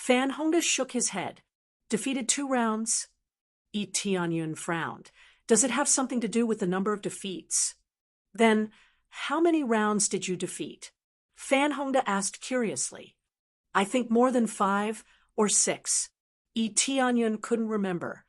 Fan Hongda shook his head. Defeated 2 rounds? Yi Tianyun frowned. Does it have something to do with the number of defeats? Then, how many rounds did you defeat? Fan Hongda asked curiously. I think more than 5 or 6. Yi Tianyun couldn't remember.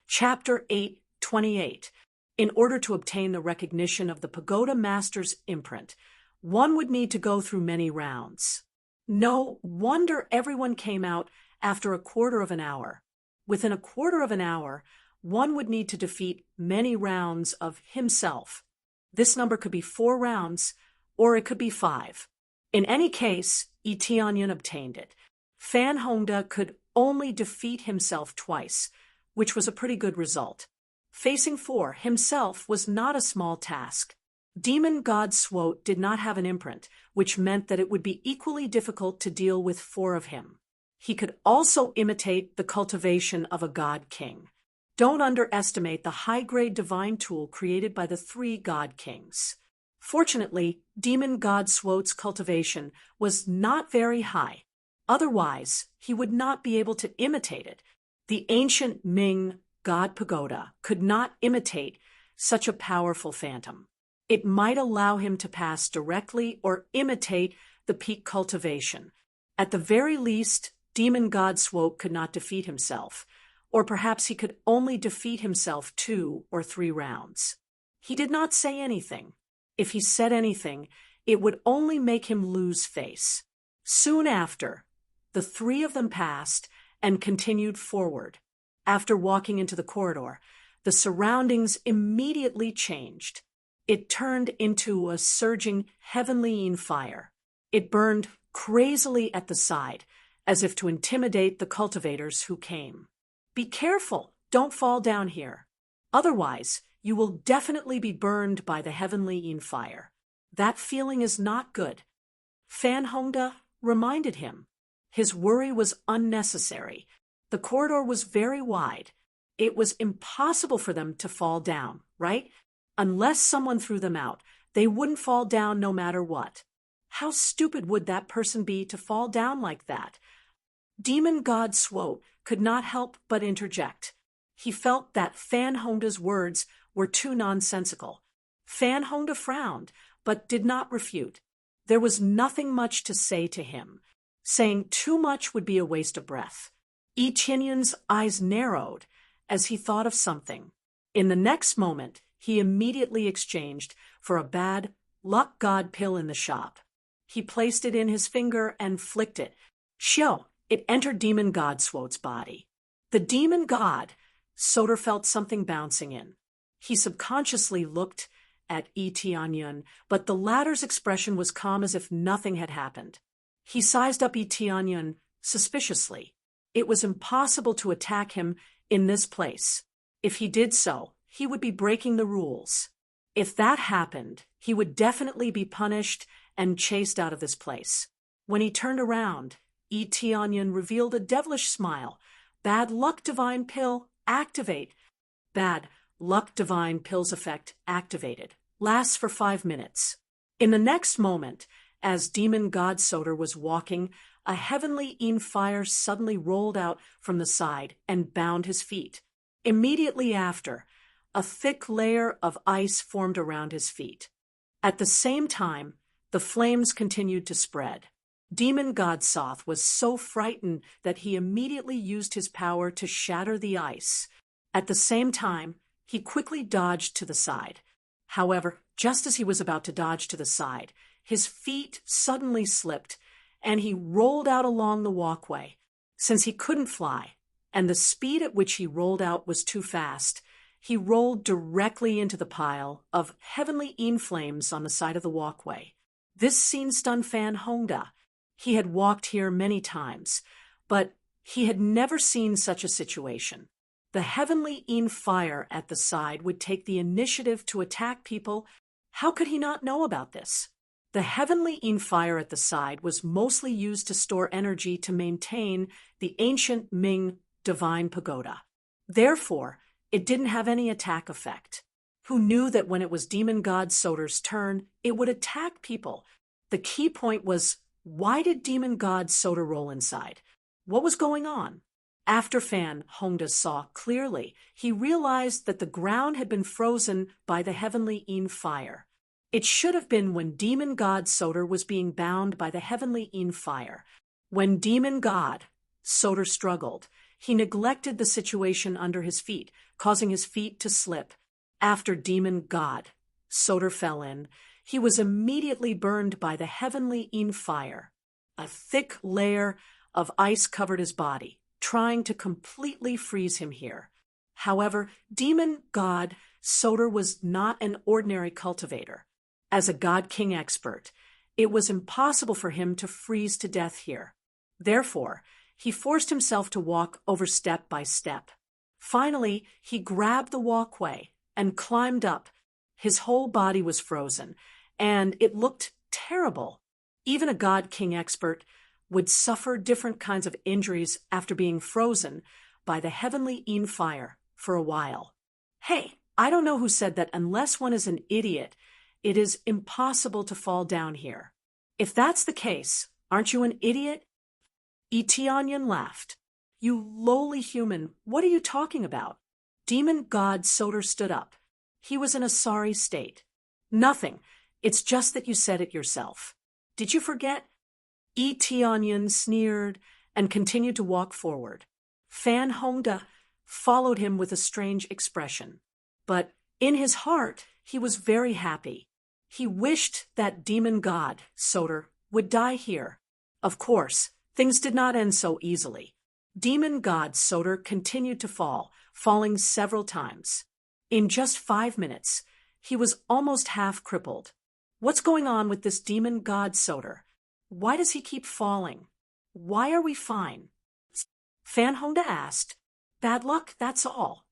Chapter 8:28. In order to obtain the recognition of the Pagoda Master's imprint, one would need to go through many rounds. No wonder everyone came out after a quarter of an hour. Within a quarter of an hour, one would need to defeat many rounds of himself. This number could be 4 rounds, or it could be 5. In any case, Yi Tianyun obtained it. Fan Hongda could only defeat himself twice, which was a pretty good result. Facing 4 himself was not a small task. Demon God Swote did not have an imprint, which meant that it would be equally difficult to deal with 4 of him. He could also imitate the cultivation of a God King. Don't underestimate the high-grade divine tool created by the 3 God Kings. Fortunately, Demon God Swote's cultivation was not very high. Otherwise, he would not be able to imitate it. The ancient Ming God Pagoda could not imitate such a powerful phantom. It might allow him to pass directly or imitate the peak cultivation. At the very least, Demon God Swote could not defeat himself, or perhaps he could only defeat himself 2 or 3 rounds. He did not say anything. If he said anything, it would only make him lose face. Soon after, the 3 of them passed and continued forward. After walking into the corridor, the surroundings immediately changed. It turned into a surging heavenly fire. It burned crazily at the side, as if to intimidate the cultivators who came. Be careful, don't fall down here. Otherwise, you will definitely be burned by the heavenly fire. That feeling is not good. Fan Hongda reminded him. His worry was unnecessary. The corridor was very wide. It was impossible for them to fall down, right? Unless someone threw them out, they wouldn't fall down no matter what. How stupid would that person be to fall down like that? Demon God Swote could not help but interject. He felt that Fan Hongda's words were too nonsensical. Fan Hongda frowned, but did not refute. There was nothing much to say to him. Saying too much would be a waste of breath. Yi Tianyun's eyes narrowed as he thought of something. In the next moment, he immediately exchanged for a bad luck god pill in the shop. He placed it in his finger and flicked it. Shoo! It entered Demon God Swote's body. The demon god, Soder felt something bouncing in. He subconsciously looked at Yi Tianyun, but the latter's expression was calm as if nothing had happened. He sized up Yi Tianyun suspiciously. It was impossible to attack him in this place. If he did so, he would be breaking the rules. If that happened, he would definitely be punished and chased out of this place. When he turned around, Yi Tianyun revealed a devilish smile. Bad luck divine pill, activate. Bad luck divine pill's effect activated. Lasts for 5 minutes. In the next moment, as Demon God Soder was walking, a heavenly fire suddenly rolled out from the side and bound his feet. Immediately after, a thick layer of ice formed around his feet. At the same time, the flames continued to spread. Demon God Soth was so frightened that he immediately used his power to shatter the ice. At the same time, he quickly dodged to the side. However, just as he was about to dodge to the side, his feet suddenly slipped, and he rolled out along the walkway. Since he couldn't fly, and the speed at which he rolled out was too fast, he rolled directly into the pile of heavenly flames on the side of the walkway. This scene stunned Fan Hongda. He had walked here many times, but he had never seen such a situation. The heavenly fire at the side would take the initiative to attack people. How could he not know about this? The heavenly fire at the side was mostly used to store energy to maintain the ancient Ming divine pagoda. Therefore, it didn't have any attack effect. Who knew that when it was Demon God Soder's turn, it would attack people? The key point was Why did demon god Soda roll inside? What was going on? After Fan Hongda saw clearly, he realized that the ground had been frozen by the heavenly Een fire. It should have been when demon god Soda was being bound by the heavenly Een fire. When demon god Soda struggled, he neglected the situation under his feet, causing his feet to slip. After demon god Soda fell in, he was immediately burned by the heavenly Een fire. A thick layer of ice covered his body, trying to completely freeze him here. However, demon god Soda was not an ordinary cultivator. As a God King expert, it was impossible for him to freeze to death here. Therefore, he forced himself to walk over step by step. Finally, he grabbed the walkway and climbed up. His whole body was frozen, and it looked terrible. Even a God King expert would suffer different kinds of injuries after being frozen by the heavenly Een fire for a while. Hey, I don't know who said that unless one is an idiot, it is impossible to fall down here. If that's the case, aren't you an idiot? Etianyan laughed. You lowly human, what are you talking about? Demon god Soda stood up. He was in a sorry state. Nothing. It's just that you said it yourself. Did you forget? Etianyan sneered and continued to walk forward. Fan Hongda followed him with a strange expression. But in his heart, he was very happy. He wished that demon god Soda would die here. Of course, things did not end so easily. Demon god Soda continued to fall, falling several times. In just 5 minutes, he was almost half crippled. What's going on with this demon god Soda? Why does he keep falling? Why are we fine? Fan Hongda asked. Bad luck, that's all.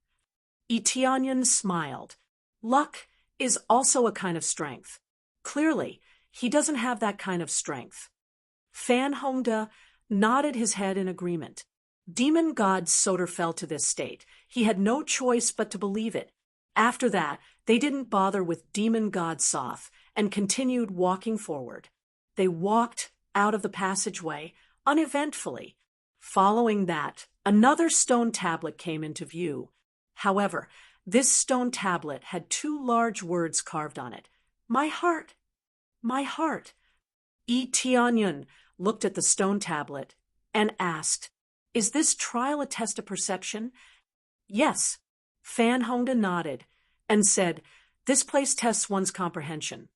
Etianyan smiled. Luck is also a kind of strength. Clearly, he doesn't have that kind of strength. Fan Hongda nodded his head in agreement. Demon god Soda fell to this state. He had no choice but to believe it. After that, they didn't bother with demon god Soth and continued walking forward. They walked out of the passageway uneventfully. Following that, another stone tablet came into view. However, this stone tablet had 2 large words carved on it. My heart. My heart. Etianyan looked at the stone tablet and asked, Is this trial a test of perception? Yes. Fan Hongda nodded and said, This place tests one's comprehension.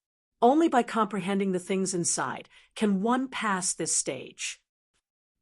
Only by comprehending the things inside can one pass this stage.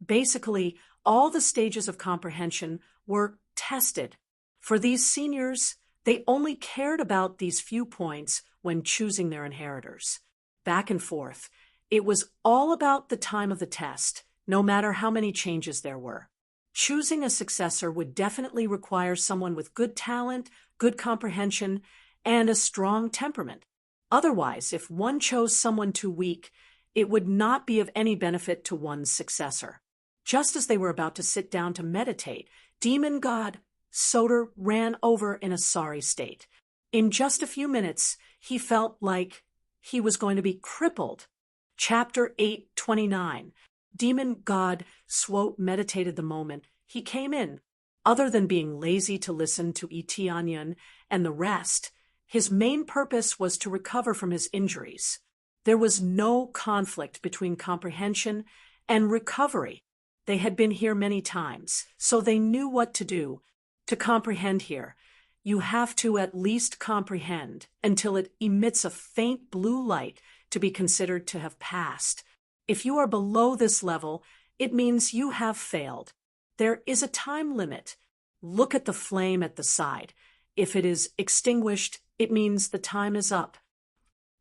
Basically, all the stages of comprehension were tested. For these seniors, they only cared about these few points when choosing their inheritors. Back and forth, it was all about the time of the test, no matter how many changes there were. Choosing a successor would definitely require someone with good talent, good comprehension, and a strong temperament. Otherwise, if one chose someone too weak, it would not be of any benefit to one's successor. Just as they were about to sit down to meditate, demon god Soda ran over in a sorry state. In just a few minutes, he felt like he was going to be crippled. Chapter 8:29. Demon god Swote meditated the moment he came in. Other than being lazy to listen to Etianyan and the rest, his main purpose was to recover from his injuries. There was no conflict between comprehension and recovery. They had been here many times, so they knew what to do. To comprehend here, you have to at least comprehend until it emits a faint blue light to be considered to have passed. If you are below this level, it means you have failed. There is a time limit. Look at the flame at the side. If it is extinguished, it means the time is up.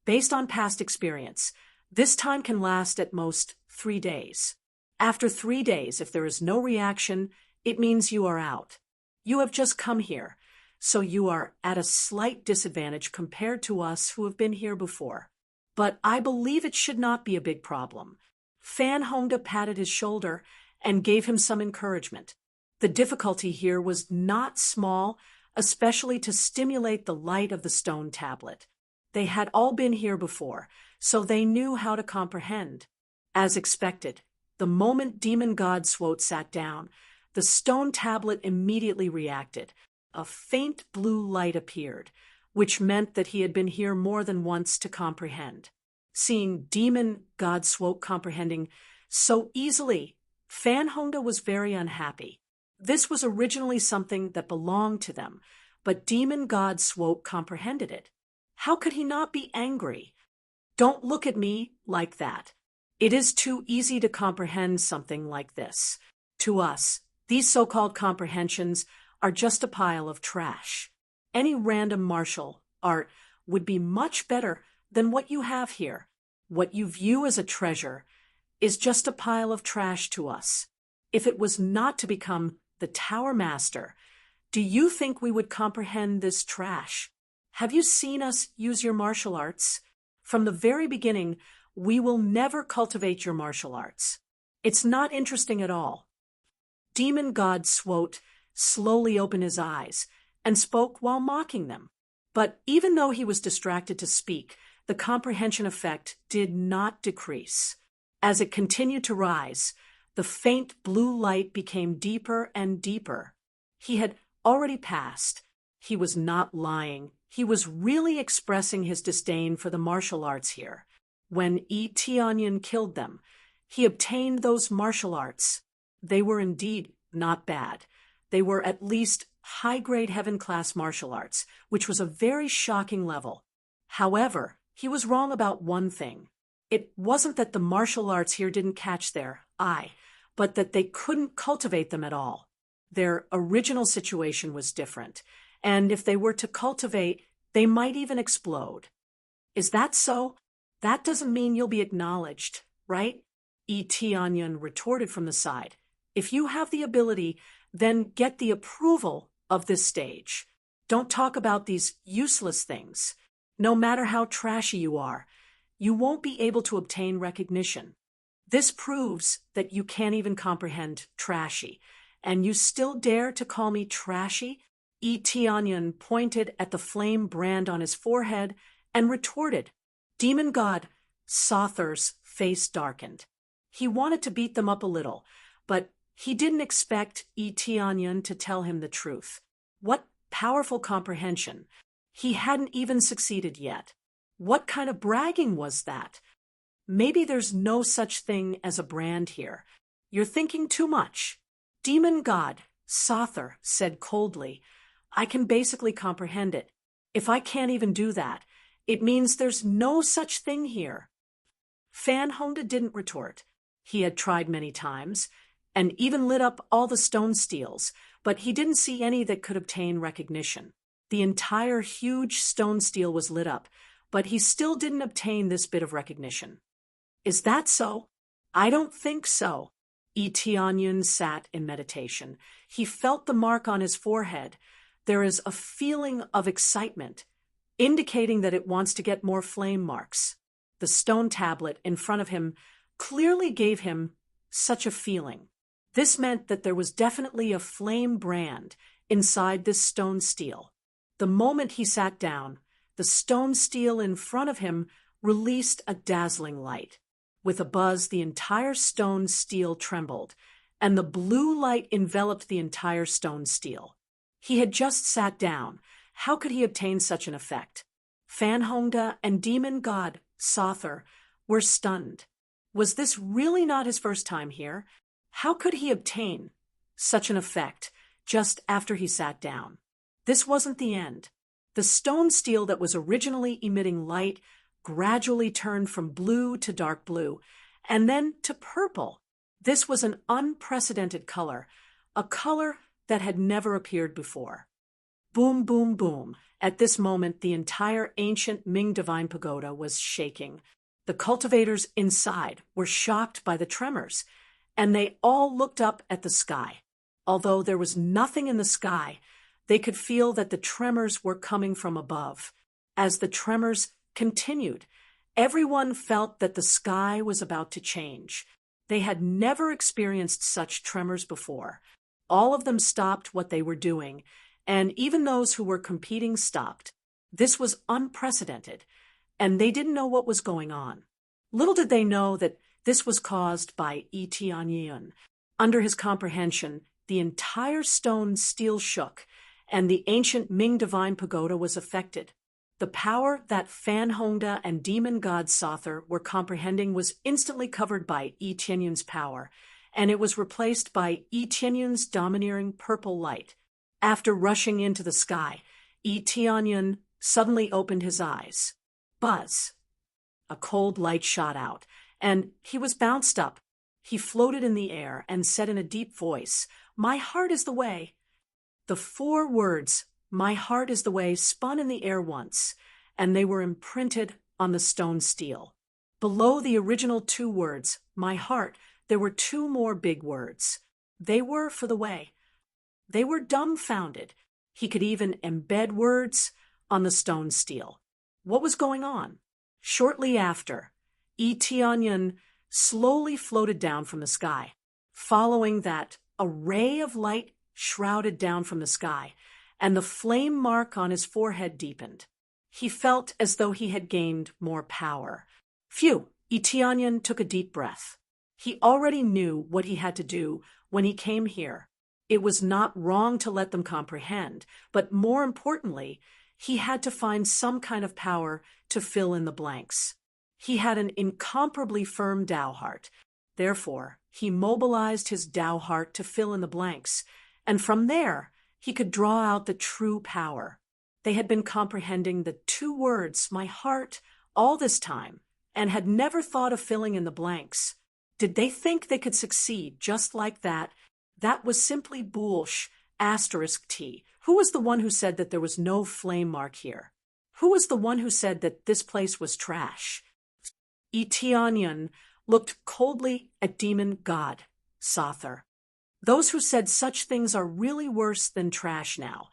Based on past experience, this time can last at most 3 days. After 3 days, if there is no reaction, it means you are out. You have just come here, so you are at a slight disadvantage compared to us who have been here before. But I believe it should not be a big problem. Fan Hongda patted his shoulder and gave him some encouragement. The difficulty here was not small, especially to stimulate the light of the stone tablet. They had all been here before, so they knew how to comprehend. As expected, the moment Demon God Swote sat down, the stone tablet immediately reacted. A faint blue light appeared, which meant that he had been here more than once to comprehend. Seeing Demon God Swote comprehending so easily, Fan Hongda was very unhappy. This was originally something that belonged to them, but Demon God Swote comprehended it. How could he not be angry? Don't look at me like that. It is too easy to comprehend something like this. To us, these so-called comprehensions are just a pile of trash. Any random martial art would be much better than what you have here. What you view as a treasure is just a pile of trash to us. If it was not to become the Tower Master, do you think we would comprehend this trash? Have you seen us use your martial arts? From the very beginning, we will never cultivate your martial arts. It's not interesting at all. Demon God Swote slowly opened his eyes and spoke while mocking them. But even though he was distracted to speak, the comprehension effect did not decrease. As it continued to rise, the faint blue light became deeper and deeper. He had already passed. He was not lying. He was really expressing his disdain for the martial arts here. When Yi Tianyan killed them, he obtained those martial arts. They were indeed not bad. They were at least high-grade heaven-class martial arts, which was a very shocking level. However, he was wrong about one thing. It wasn't that the martial arts here didn't catch their eye, but that they couldn't cultivate them at all. Their original situation was different, and if they were to cultivate, they might even explode. Is that so? That doesn't mean you'll be acknowledged, right? Yi Tianyan retorted from the side. If you have the ability, then get the approval of this stage. Don't talk about these useless things. No matter how trashy you are, you won't be able to obtain recognition. This proves that you can't even comprehend trashy, and you still dare to call me trashy? Yi Tianyan pointed at the flame brand on his forehead and retorted. Demon God Sother's face darkened. He wanted to beat them up a little, but he didn't expect Yi Tianyan to tell him the truth. What powerful comprehension! He hadn't even succeeded yet. What kind of bragging was that? Maybe there's no such thing as a brand here. You're thinking too much. Demon God Sother said coldly, I can basically comprehend it. If I can't even do that, it means there's no such thing here. Fan Hongda didn't retort. He had tried many times, and even lit up all the stone steels, but he didn't see any that could obtain recognition. The entire huge stone steel was lit up, but he still didn't obtain this bit of recognition. Is that so? I don't think so. Yi Tianyan sat in meditation. He felt the mark on his forehead. There is a feeling of excitement, indicating that it wants to get more flame marks. The stone tablet in front of him clearly gave him such a feeling. This meant that there was definitely a flame brand inside this stone steel. The moment he sat down, the stone steel in front of him released a dazzling light. With a buzz, the entire stone steel trembled, and the blue light enveloped the entire stone steel. He had just sat down. How could he obtain such an effect? Fan Hongda and Demon God Sother were stunned. Was this really not his first time here? How could he obtain such an effect just after he sat down? This wasn't the end. The stone steel that was originally emitting light gradually turned from blue to dark blue, and then to purple. This was an unprecedented color, a color that had never appeared before. Boom, boom, boom. At this moment, the entire ancient Ming Divine Pagoda was shaking. The cultivators inside were shocked by the tremors, and they all looked up at the sky. Although there was nothing in the sky, they could feel that the tremors were coming from above. As the tremors continued, everyone felt that the sky was about to change. They had never experienced such tremors before. All of them stopped what they were doing, and even those who were competing stopped. This was unprecedented, and they didn't know what was going on. Little did they know that This was caused by Etianyun. Under his comprehension, the entire stone steel shook, and the ancient Ming divine pagoda was affected. The power that Fan Hongda and demon god Sother were comprehending was instantly covered by Etianyun's power, and it was replaced by Etianyun's domineering purple light. After rushing into the sky, Etianyun suddenly opened his eyes. Buzz! A cold light shot out, and he was bounced up. He floated in the air and said in a deep voice, "My heart is the way." The 4 words, "My heart is the way," spun in the air once, and they were imprinted on the stone steel. Below the original 2 words, "My heart," there were 2 more big words. They were for the way. They were dumbfounded. He could even embed words on the stone steel. What was going on? Shortly after, Etianyun slowly floated down from the sky. Following that, a ray of light shrouded down from the sky, and the flame mark on his forehead deepened. He felt as though he had gained more power. Phew! Etianyun took a deep breath. He already knew what he had to do when he came here. It was not wrong to let them comprehend, but more importantly, he had to find some kind of power to fill in the blanks. He had an incomparably firm Tao heart. Therefore, he mobilized his Tao heart to fill in the blanks, and from there, he could draw out the true power. They had been comprehending the 2 words, "my heart," all this time, and had never thought of filling in the blanks. Did they think they could succeed just like that? That was simply bullsh, *T. Who was the one who said that there was no flame mark here? Who was the one who said that this place was trash? Etianyun looked coldly at demon god Sother. Those who said such things are really worse than trash now.